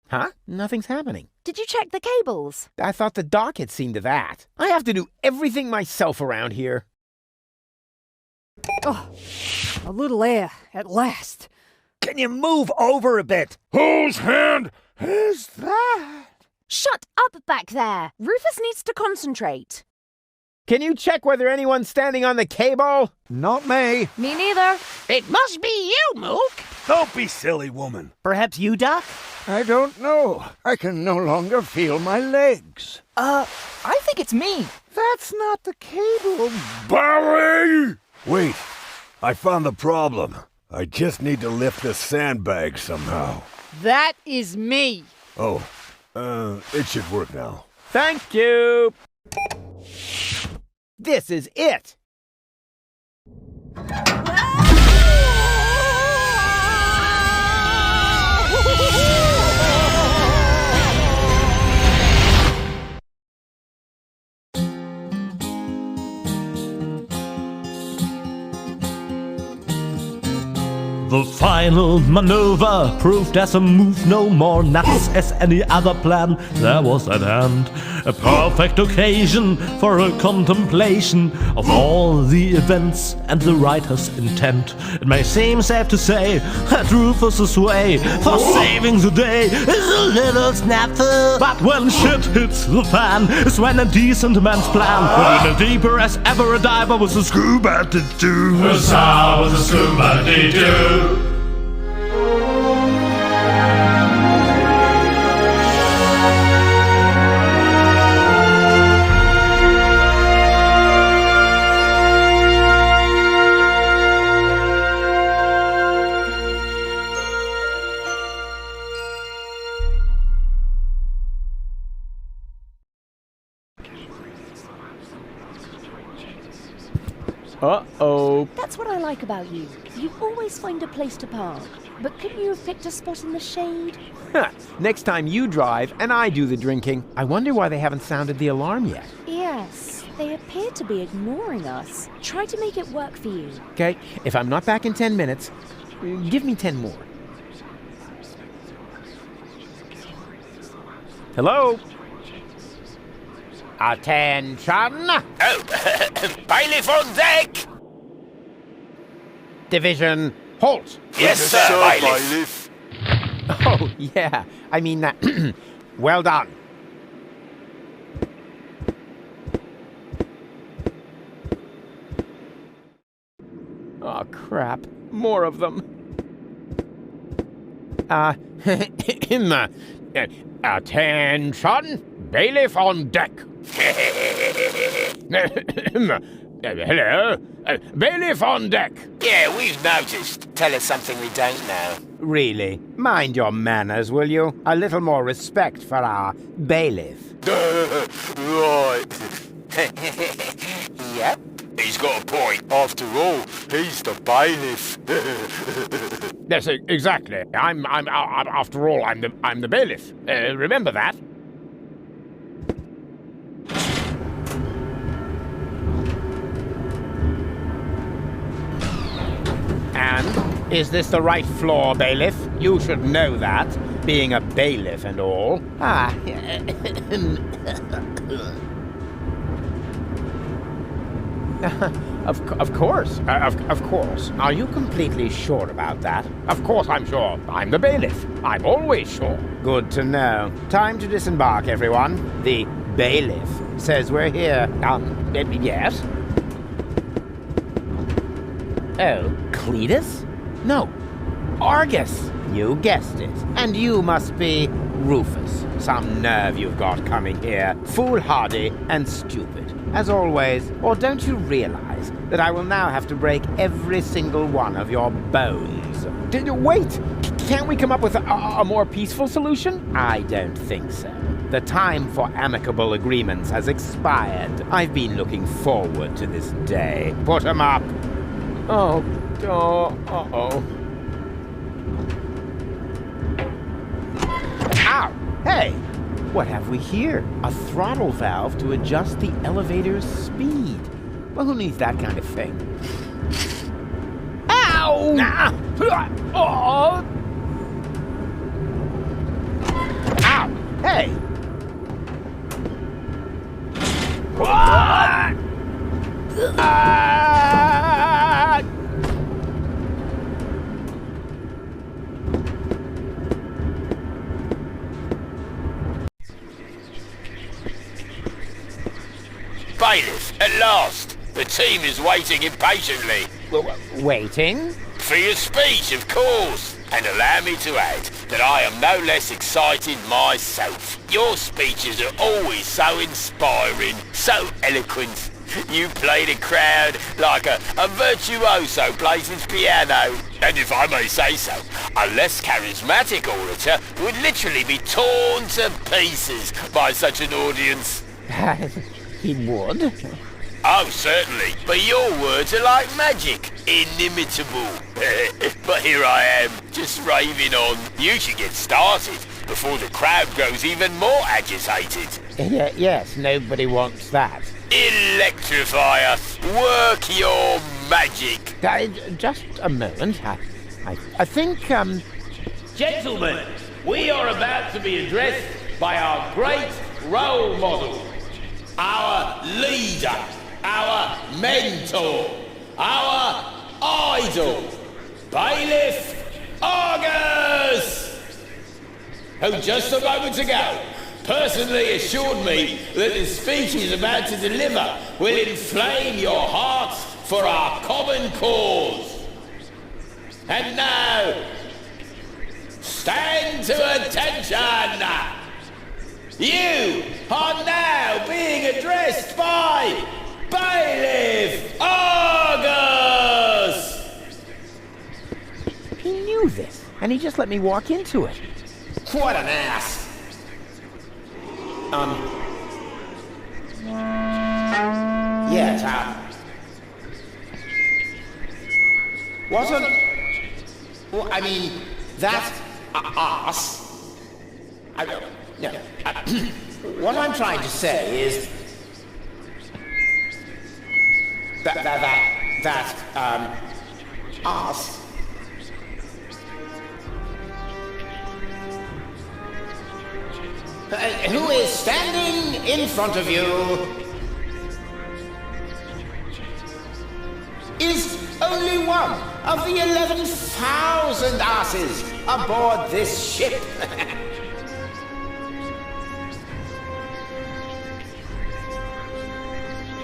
Huh? Nothing's happening. Did you check the cables? I thought the doc had seen to that. I have to do everything myself around here. Oh, a little air, at last. Can you move over a bit? Whose hand is that? Shut up back there! Rufus needs to concentrate. Can you check whether anyone's standing on the cable? Not me. Me neither. It must be you, Mook. Don't be silly, woman. Perhaps you, Doc? I don't know. I can no longer feel my legs. I think it's me. That's not the cable. Barry! Wait, I found the problem. I just need to lift the sandbag somehow. That is me. Oh, it should work now. Thank you. This is it. The final maneuver proved as a move no more nuts as any other plan there was at hand. A perfect occasion for a contemplation of all the events and the writer's intent. It may seem safe to say that Rufus's way for saving the day is a little snafu. But when shit hits the fan is when a decent man's plan put in as deeper as ever a diver with a scuba did do. Was how was a scuba did do? Uh-oh. That's what I like about you. You always find a place to park. But couldn't you have picked a spot in the shade? Next time you drive and I do the drinking. I wonder why they haven't sounded the alarm yet. Yes, they appear to be ignoring us. Try to make it work for you. Okay, if I'm not back in 10 minutes, give me 10 more. Hello? Attention! Oh, bailiff on deck! Division, halt! Yes, sir, bailiff. Oh, yeah. I mean, well done. Oh, crap. More of them. Attention! Bailiff on deck. Hello? Bailiff on deck. Yeah, we've noticed. Tell us something we don't know. Really? Mind your manners, will you? A little more respect for our bailiff. Right. Yep. He's got a point. After all, he's the bailiff. Yes, exactly. After all, I'm the bailiff. Remember that. And is this the right floor, bailiff? You should know that, being a bailiff and all. Ah. Of course. Of course. Are you completely sure about that? Of course I'm sure. I'm the bailiff. I'm always sure. Good to know. Time to disembark, everyone. The bailiff says we're here. Yes? Oh, Cletus? No, Argus. You guessed it. And you must be Rufus. Some nerve you've got coming here. Foolhardy and stupid, as always. Or don't you realize that I will now have to break every single one of your bones? Wait! Can't we come up with a more peaceful solution? I don't think so. The time for amicable agreements has expired. I've been looking forward to this day. Put 'em up! Oh, uh-oh. Ow! Hey! What have we here? A throttle valve to adjust the elevator's speed. Well, who needs that kind of thing? Ow! Oh! Ow! Hey! What? Bailiff, at last. The team is waiting impatiently. Waiting? For your speech, of course. And allow me to add that I am no less excited myself. Your speeches are always so inspiring, so eloquent. You play the crowd like a virtuoso plays his piano. And if I may say so, a less charismatic orator would literally be torn to pieces by such an audience. He would? Oh, certainly. But your words are like magic. Inimitable. But here I am, just raving on. You should get started before the crowd grows even more agitated. Yes, nobody wants that. Electrify us. Work your magic. Just a moment. I think, Gentlemen, we are about to be addressed by our great role model, our leader, our mentor, our idol, Bailiff Argus, who just a moment ago personally assured me that the speech he's about to deliver will inflame your hearts for our common cause. And now, stand to attention! You are now being addressed by Bailiff Argus! he knew this, and he just let me walk into it. What an ass! Yes, wasn't... Well, I mean, that ass... I don't... No. What I'm trying to say is... That ass... who is standing in front of you is only one of the 11,000 asses aboard this ship.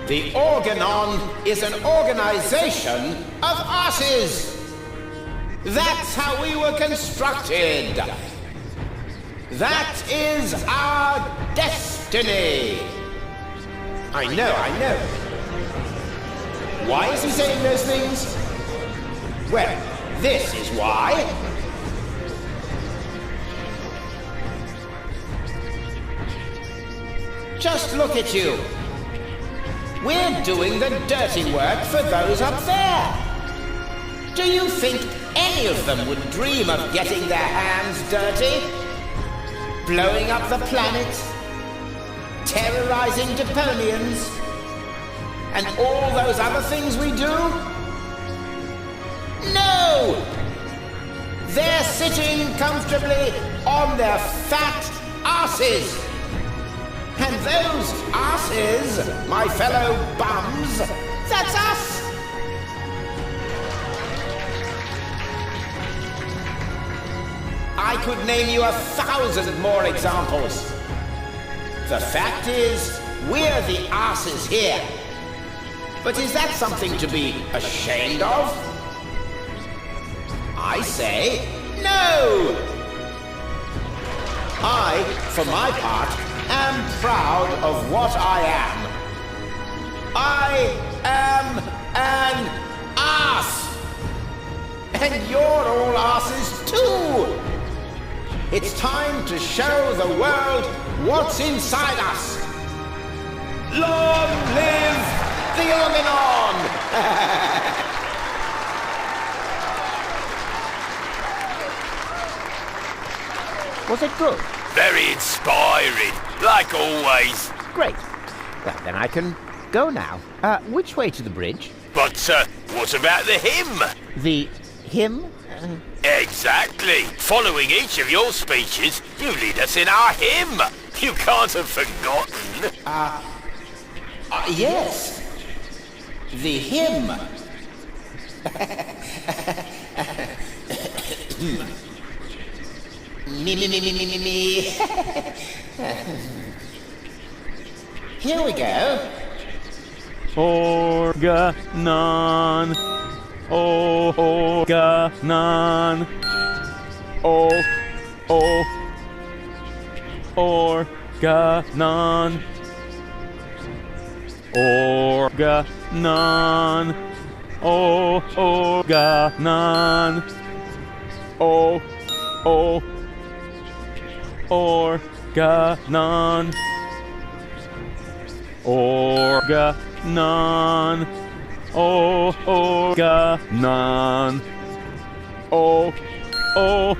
The Organon is an organization of asses. That's how we were constructed. That is our destiny. I know. Why is he saying those things? Well, this is why. Just look at you. We're doing the dirty work for those up there. Do you think any of them would dream of getting their hands dirty? Blowing up the planet, terrorizing Deponians, and all those other things we do? No! They're sitting comfortably on their fat asses. And those asses, my fellow bums, that's us! I could name you 1,000 more examples. The fact is, we're the asses here. But is that something to be ashamed of? I say, no! I, for my part, am proud of what I am. I am an ass! And you're all asses too! It's time to show the world what's inside us. Long live the Organon! Was it good? Very inspiring, like always. Great. Well, then I can go now. Which way to the bridge? But, what about the hymn? The hymn? Exactly. Following each of your speeches, you lead us in our hymn. You can't have forgotten. Yes. The hymn. Me. Here we go. Organon. Organon. Organon. Organon. Organon. Organon. Organon. Organon. Organon.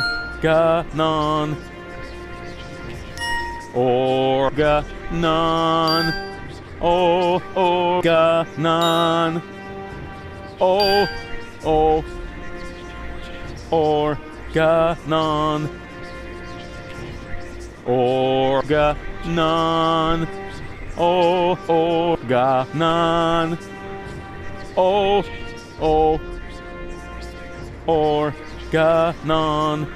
Organon. Organon. Organon. Organon. Organon.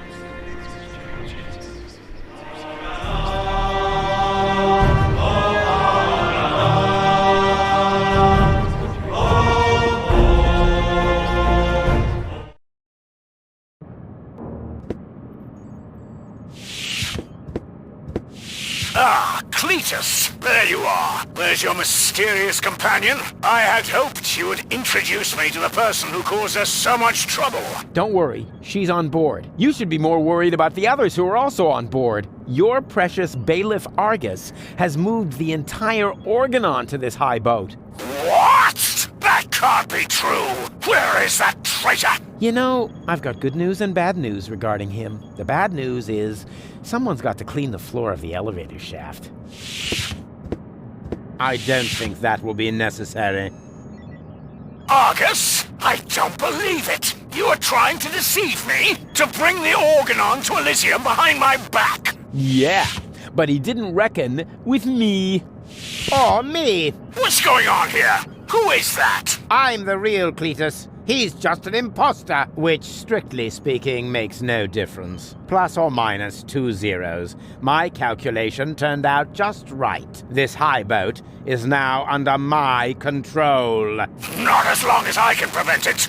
Ah, Cletus! There you are. Where's your mysterious companion? I had hoped you would introduce me to the person who caused us so much trouble. Don't worry, she's on board. You should be more worried about the others who are also on board. Your precious bailiff Argus has moved the entire Organon to this high boat. What? That can't be true. Where is that traitor? You know, I've got good news and bad news regarding him. The bad news is someone's got to clean the floor of the elevator shaft. I don't think that will be necessary. Argus? I don't believe it. You are trying to deceive me? To bring the Organon to Elysium behind my back? Yeah, but he didn't reckon with me. Or me. What's going on here? Who is that? I'm the real Cletus. He's just an imposter. Which, strictly speaking, makes no difference. Plus or minus 2 zeros. My calculation turned out just right. This high boat is now under my control. Not as long as I can prevent it.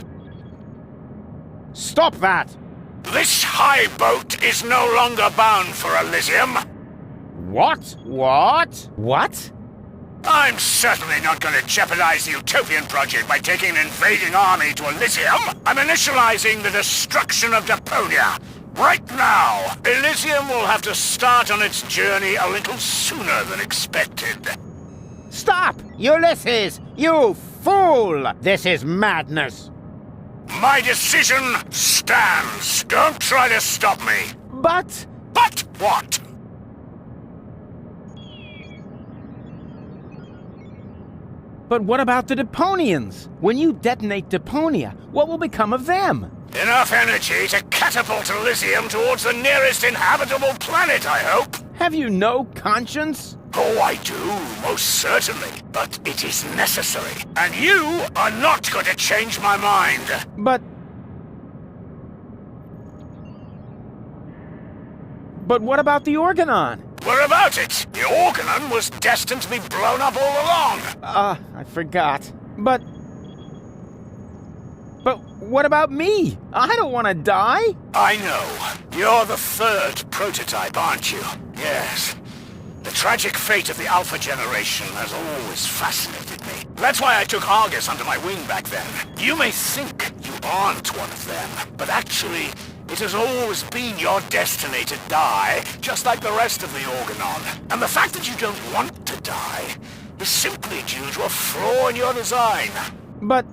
Stop that! This high boat is no longer bound for Elysium. What? What? What? I'm certainly not going to jeopardize the Utopian project by taking an invading army to Elysium. I'm initializing the destruction of Deponia. Right now, Elysium will have to start on its journey a little sooner than expected. Stop! Ulysses! You fool! This is madness! My decision stands. Don't try to stop me. But what? But what about the Deponians? When you detonate Deponia, what will become of them? Enough energy to catapult Elysium towards the nearest inhabitable planet, I hope. Have you no conscience? Oh, I do, most certainly. But it is necessary. And you are not going to change my mind. But what about the Organon? What about it? The Organon was destined to be blown up all along. I forgot. But what about me? I don't want to die. I know. You're the third prototype, aren't you? Yes. The tragic fate of the Alpha generation has always fascinated me. That's why I took Argus under my wing back then. You may think you aren't one of them, but actually, it has always been your destiny to die, just like the rest of the Organon. And the fact that you don't want to die is simply due to a flaw in your design. But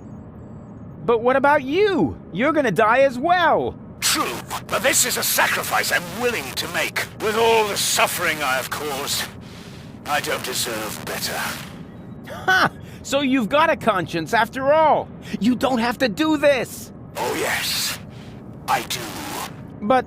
what about you? You're gonna die as well. True, but this is a sacrifice I'm willing to make. With all the suffering I have caused, I don't deserve better. Ha! So you've got a conscience after all. You don't have to do this. Oh yes, I do. But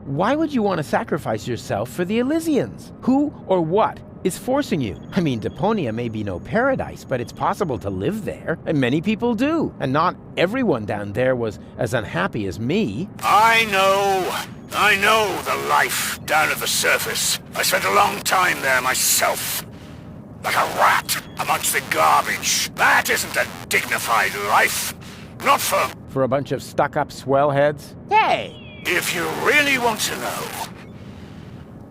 why would you want to sacrifice yourself for the Elysians? Who or what is forcing you? I mean, Deponia may be no paradise, but it's possible to live there, and many people do. And not everyone down there was as unhappy as me. I know the life down at the surface. I spent a long time there myself. Like a rat amongst the garbage. That isn't a dignified life. Not for a bunch of stuck-up swellheads? Hey! If you really want to know,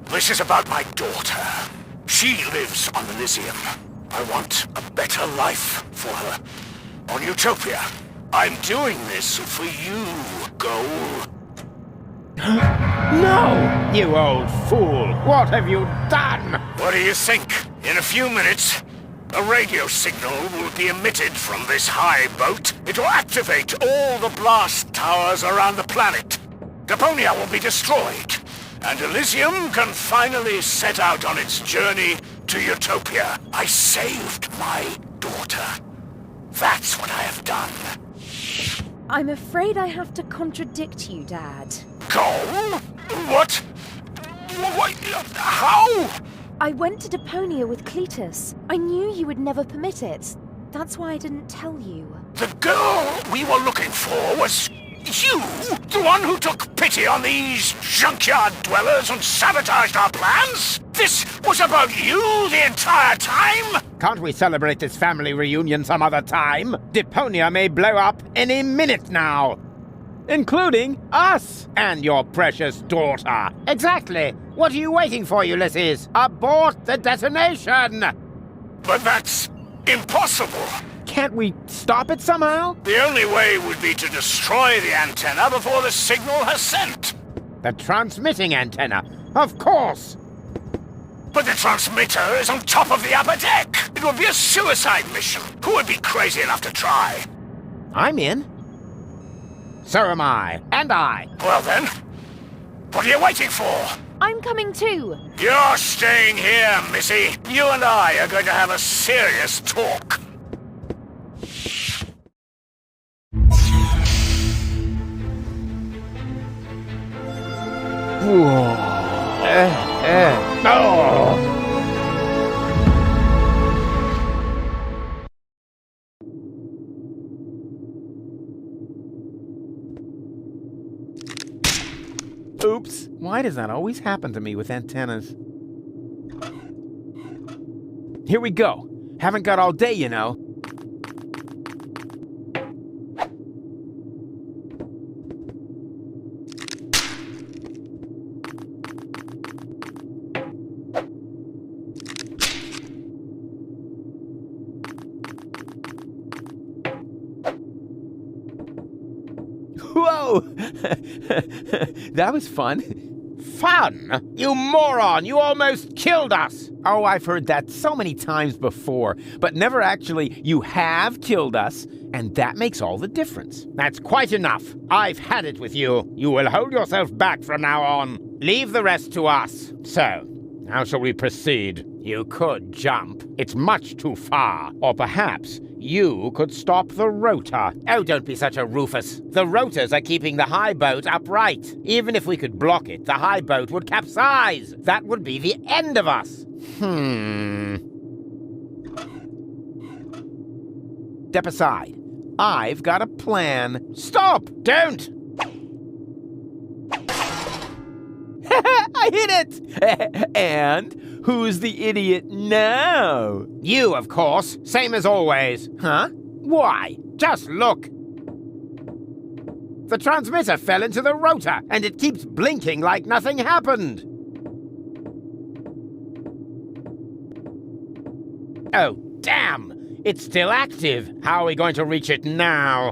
this is about my daughter. She lives on Elysium. I want a better life for her. On Utopia. I'm doing this for you, Goal. No! You old fool! What have you done? What do you think? In a few minutes, a radio signal will be emitted from this high boat. It will activate all the blast towers around the planet. Deponia will be destroyed, and Elysium can finally set out on its journey to Utopia. I saved my daughter. That's what I have done. I'm afraid I have to contradict you, Dad. Go? What? What? How? I went to Deponia with Cletus. I knew you would never permit it. That's why I didn't tell you. The girl we were looking for was you? The one who took pity on these junkyard dwellers and sabotaged our plans? This was about you the entire time? Can't we celebrate this family reunion some other time? Deponia may blow up any minute now. Including us and your precious daughter. Exactly. What are you waiting for, Ulysses? Abort the detonation! But that's impossible. Can't we stop it somehow? The only way would be to destroy the antenna before the signal has sent. The transmitting antenna, of course. But the transmitter is on top of the upper deck. It would be a suicide mission. Who would be crazy enough to try? I'm in. So am I. And I. Well then, what are you waiting for? I'm coming too. You're staying here, Missy. You and I are going to have a serious talk. Oops. Why does that always happen to me with antennas? Here we go. Haven't got all day, you know. Whoa! That was fun. Fun? You moron! You almost killed us! Oh, I've heard that so many times before, but never actually, you have killed us, and that makes all the difference. That's quite enough. I've had it with you. You will hold yourself back from now on. Leave the rest to us. So, how shall we proceed? You could jump. It's much too far. Or perhaps you could stop the rotor. Oh, don't be such a Rufus. The rotors are keeping the high boat upright. Even if we could block it, the high boat would capsize. That would be the end of us. Step aside. I've got a plan. Stop! Don't! I hit it! And who's the idiot now? You, of course. Same as always. Huh? Why? Just look. The transmitter fell into the rotor, and it keeps blinking like nothing happened. Oh, damn! It's still active. How are we going to reach it now?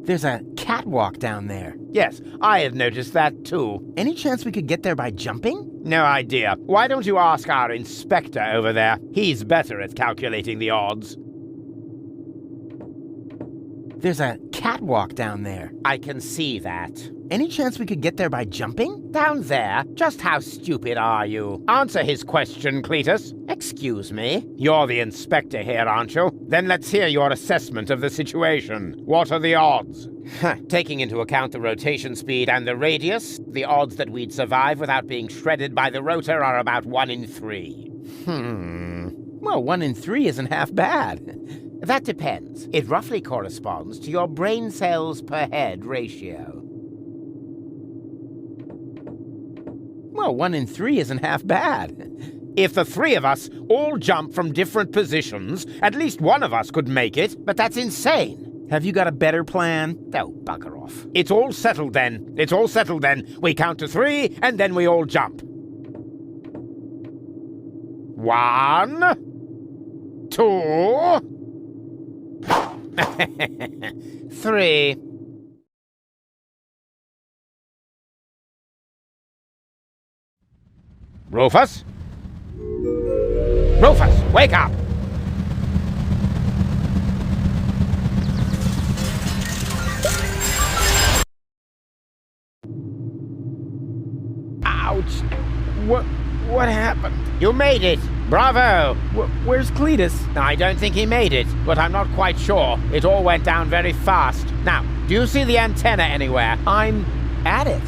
There's a catwalk down there. Yes, I have noticed that too. Any chance we could get there by jumping? No idea. Why don't you ask our inspector over there? He's better at calculating the odds. There's a catwalk down there. I can see that. Any chance we could get there by jumping? Down there? Just how stupid are you? Answer his question, Cletus. Excuse me? You're the inspector here, aren't you? Then let's hear your assessment of the situation. What are the odds? Taking into account the rotation speed and the radius, the odds that we'd survive without being shredded by the rotor are about 1 in 3. Well, 1 in 3 isn't half bad. That depends. It roughly corresponds to your brain cells per head ratio. Well, 1 in 3 isn't half bad. If the 3 of us all jump from different positions, at least one of us could make it, but that's insane. Have you got a better plan? Oh, bugger off. It's all settled then. It's all settled then. We count to 3, and then we all jump. 1, 2, 3. Rufus? Rufus, wake up! Ouch! What happened? You made it! Bravo! Where's Cletus? I don't think he made it, but I'm not quite sure. It all went down very fast. Now, do you see the antenna anywhere? I'm at it.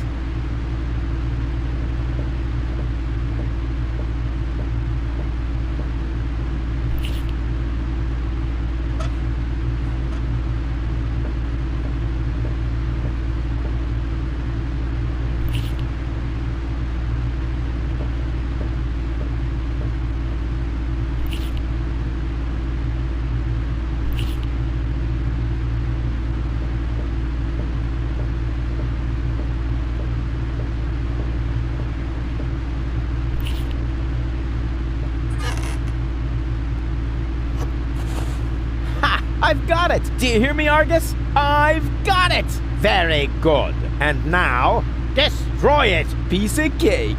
I've got it! Do you hear me, Argus? I've got it! Very good. And now, destroy it! Piece of cake.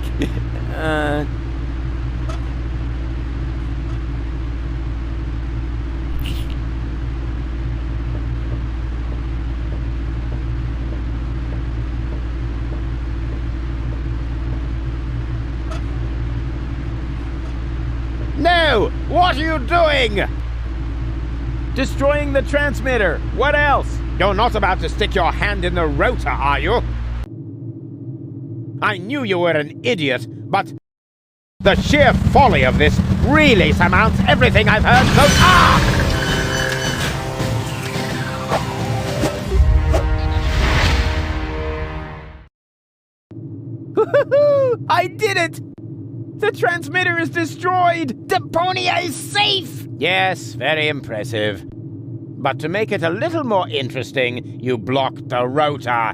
No! What are you doing? Destroying the transmitter. What else? You're not about to stick your hand in the rotor, are you? I knew you were an idiot, but the sheer folly of this really surmounts everything I've heard so far! I did it! The transmitter is destroyed! DEPONIA is safe! Yes, very impressive. But to make it a little more interesting, you blocked the rotor.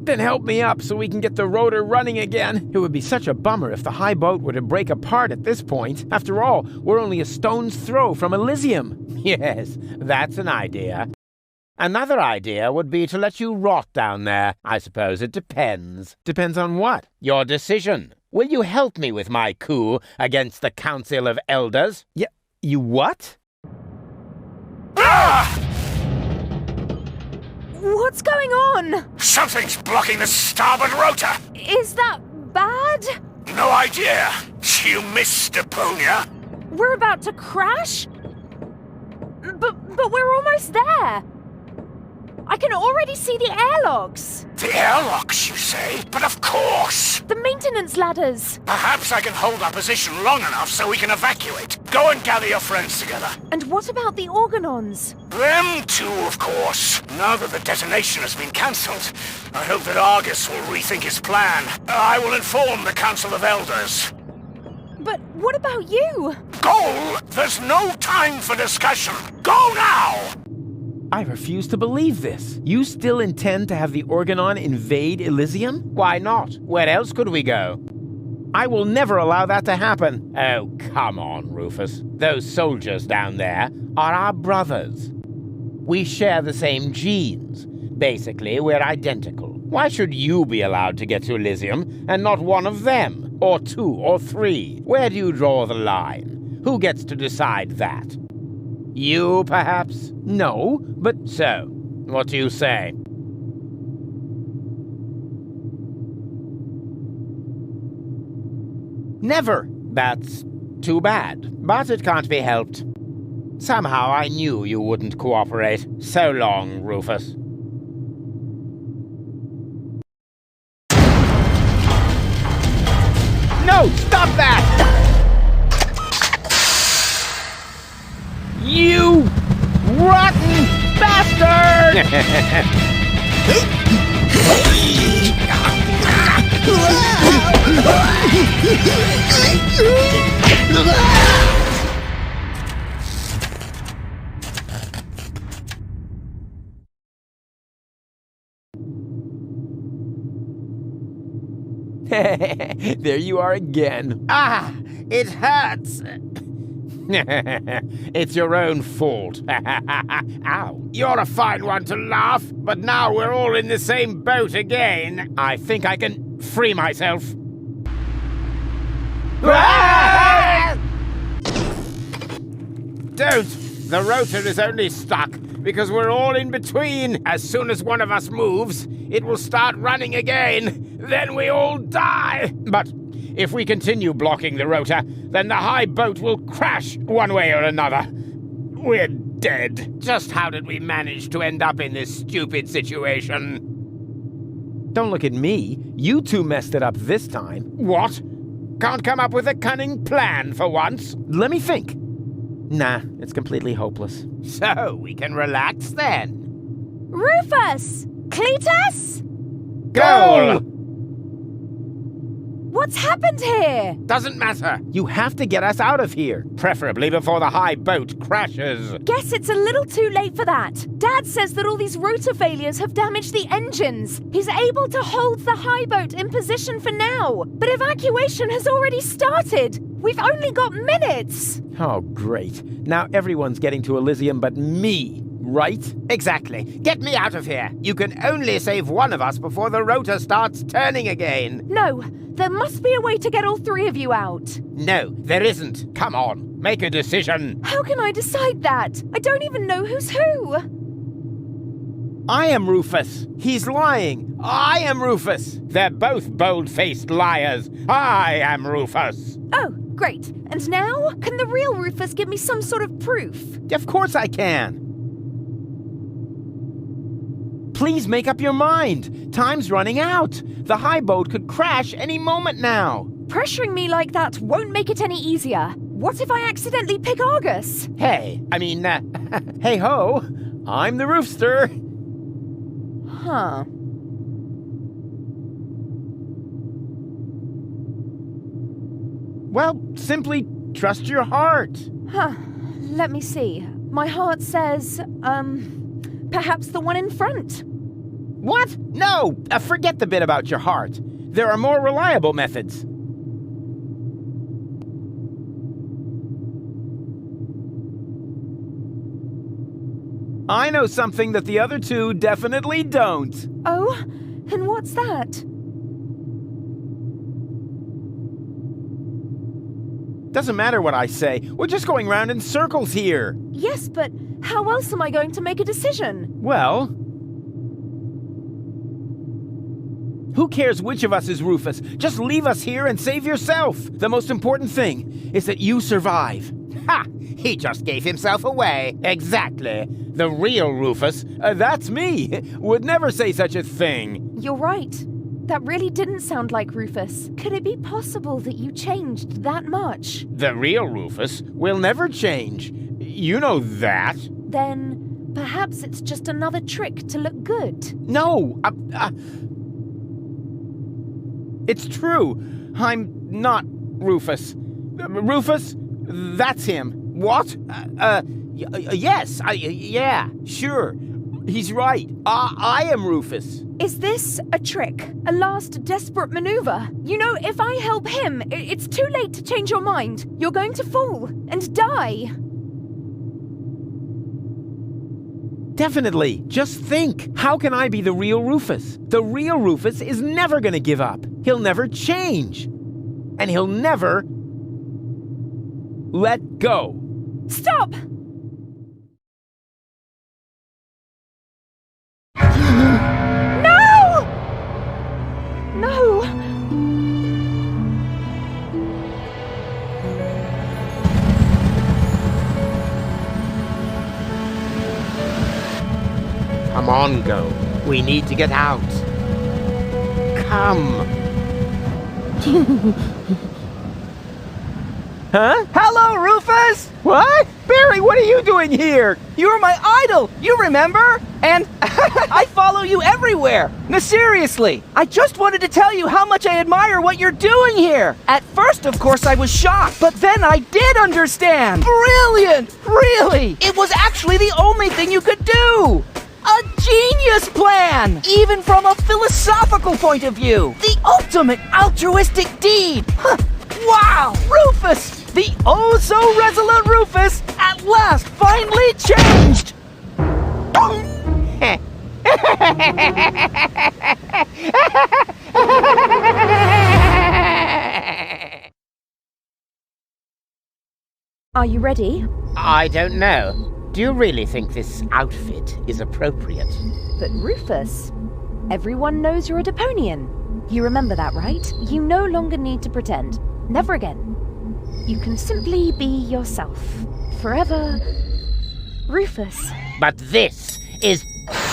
Then help me up so we can get the rotor running again. It would be such a bummer if the high boat were to break apart at this point. After all, we're only a stone's throw from Elysium. Yes, that's an idea. Another idea would be to let you rot down there. I suppose it depends. Depends on what? Your decision. Will you help me with my coup against the Council of Elders? Yeah, you what? Ah! What's going on? Something's blocking the starboard rotor. Is that bad? No idea. You missed DEPONIA. We're about to crash? But we're almost there. I can already see the airlocks. The airlocks, you say? But of course! The maintenance ladders. Perhaps I can hold our position long enough so we can evacuate. Go and gather your friends together. And what about the organons? Them too, of course. Now that the detonation has been cancelled, I hope that Argus will rethink his plan. I will inform the Council of Elders. But what about you? Go! There's no time for discussion. Go now! I refuse to believe this. You still intend to have the Organon invade Elysium? Why not? Where else could we go? I will never allow that to happen. Oh, come on, Rufus. Those soldiers down there are our brothers. We share the same genes. Basically, we're identical. Why should you be allowed to get to Elysium and not one of them? Or two or three? Where do you draw the line? Who gets to decide that? You, perhaps? No, but... So, what do you say? Never! That's too bad, but it can't be helped. Somehow I knew you wouldn't cooperate. So long, Rufus. No! Stop that! You rotten bastard! There you are again. Ah! It hurts! It's your own fault. Ow. You're a fine one to laugh, but now we're all in the same boat again. I think I can free myself. Don't! The rotor is only stuck because we're all in between. As soon as one of us moves, it will start running again. Then we all die. But if we continue blocking the rotor, then the high boat will crash one way or another. We're dead. Just how did we manage to end up in this stupid situation? Don't look at me. You two messed it up this time. What? Can't come up with a cunning plan for once? Let me think. Nah, it's completely hopeless. So, we can relax then. Rufus! Cletus! Goal! What's happened here? Doesn't matter. You have to get us out of here. Preferably before the high boat crashes. Guess it's a little too late for that. Dad says that all these rotor failures have damaged the engines. He's able to hold the high boat in position for now, but evacuation has already started. We've only got minutes. Oh, great. Now everyone's getting to Elysium but me, right? Exactly. Get me out of here. You can only save one of us before the rotor starts turning again. No, there must be a way to get all three of you out. No, there isn't. Come on, make a decision. How can I decide that? I don't even know who's who. I am Rufus. He's lying. I am Rufus. They're both bold-faced liars. I am Rufus. Oh, great. And now, can the real Rufus give me some sort of proof? Of course I can. Please make up your mind. Time's running out. The high boat could crash any moment now. Pressuring me like that won't make it any easier. What if I accidentally pick Argus? Hey, hey ho, I'm the roofster. Huh. Well, simply trust your heart. Huh. Let me see. My heart says, perhaps the one in front. What? No! Forget the bit about your heart. There are more reliable methods. I know something that the other two definitely don't. Oh? And what's that? Doesn't matter what I say. We're just going round in circles here. Yes, but how else am I going to make a decision? Well, who cares which of us is Rufus? Just leave us here and save yourself. The most important thing is that you survive. Ha! He just gave himself away. Exactly. The real Rufus, that's me, would never say such a thing. You're right. That really didn't sound like Rufus. Could it be possible that you changed that much? The real Rufus will never change. You know that. Then perhaps it's just another trick to look good. No! It's true. I'm not Rufus. Rufus, that's him. What? Yes, yeah, sure. He's right. I am Rufus. Is this a trick? A last desperate maneuver? You know, if I help him, it's too late to change your mind. You're going to fall and die. Definitely. Just think. How can I be the real Rufus? The real Rufus is never going to give up. He'll never change. And he'll never let go. Stop! No! No! Come on, Go. We need to get out. Come. Huh? Hello, Rufus! What? Barry, what are you doing here? You were my idol, you remember? And I follow you everywhere. No, seriously, I just wanted to tell you how much I admire what you're doing here. At first, of course, I was shocked, but then I did understand. Brilliant, really. It was actually the only thing you could do. A genius plan, even from a philosophical point of view. The ultimate altruistic deed. Huh. Wow, Rufus, the oh-so-resolute Rufus, at last finally changed! Are you ready? I don't know. Do you really think this outfit is appropriate? But Rufus, everyone knows you're a Deponian. You remember that, right? You no longer need to pretend. Never again. You can simply be yourself. Forever, Rufus. But this is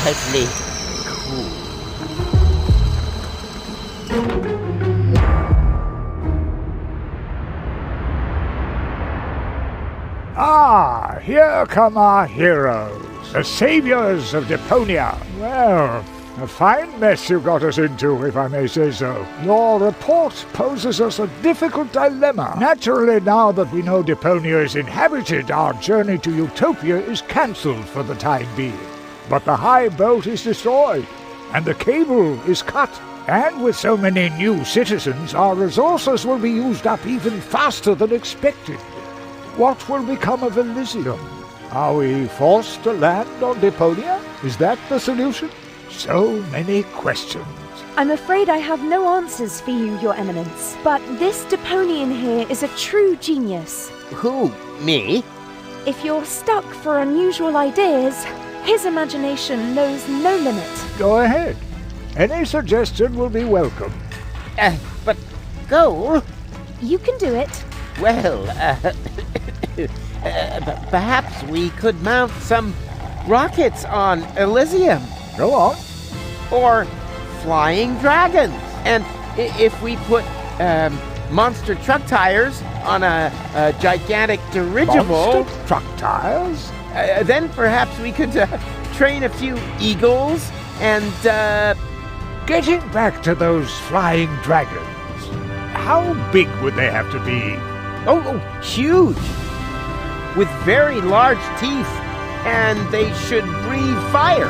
totally cool. Ah, here come our heroes, the saviors of Deponia. Well, a fine mess you got us into, if I may say so. Your report poses us a difficult dilemma. Naturally, now that we know Deponia is inhabited, our journey to Utopia is cancelled for the time being. But the high boat is destroyed, and the cable is cut. And with so many new citizens, our resources will be used up even faster than expected. What will become of Elysium? Are we forced to land on Deponia? Is that the solution? So many questions. I'm afraid I have no answers for you, Your Eminence. But this Deponian here is a true genius. Who? Me? If you're stuck for unusual ideas, his imagination knows no limit. Go ahead. Any suggestion will be welcome. But Goal? You can do it. Well, perhaps we could mount some rockets on Elysium. Go on. Or flying dragons. And if we put monster truck tires on a gigantic dirigible... Monster truck tires? Then perhaps we could train a few eagles and... Getting back to those flying dragons, how big would they have to be? Oh, huge! With very large teeth, and they should breathe fire.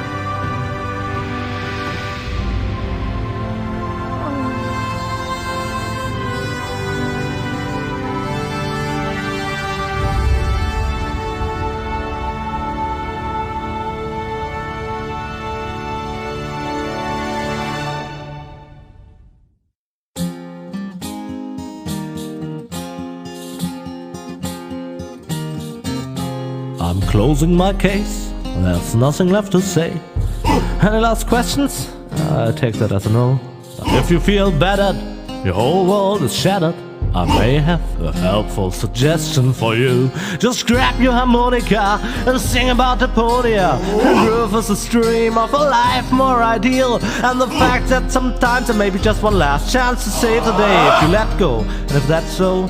I'm closing my case. There's nothing left to say. Any last questions? I take that as a no. If you feel battered, your whole world is shattered, I may have a helpful suggestion for you. Just grab your harmonica and sing about Deponia, and Rufus' dream of a life more ideal, and the fact that sometimes there may be just one last chance to save the day if you let go. And if that's so,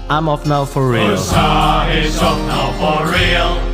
I'm off now for real. Usa is off now for real.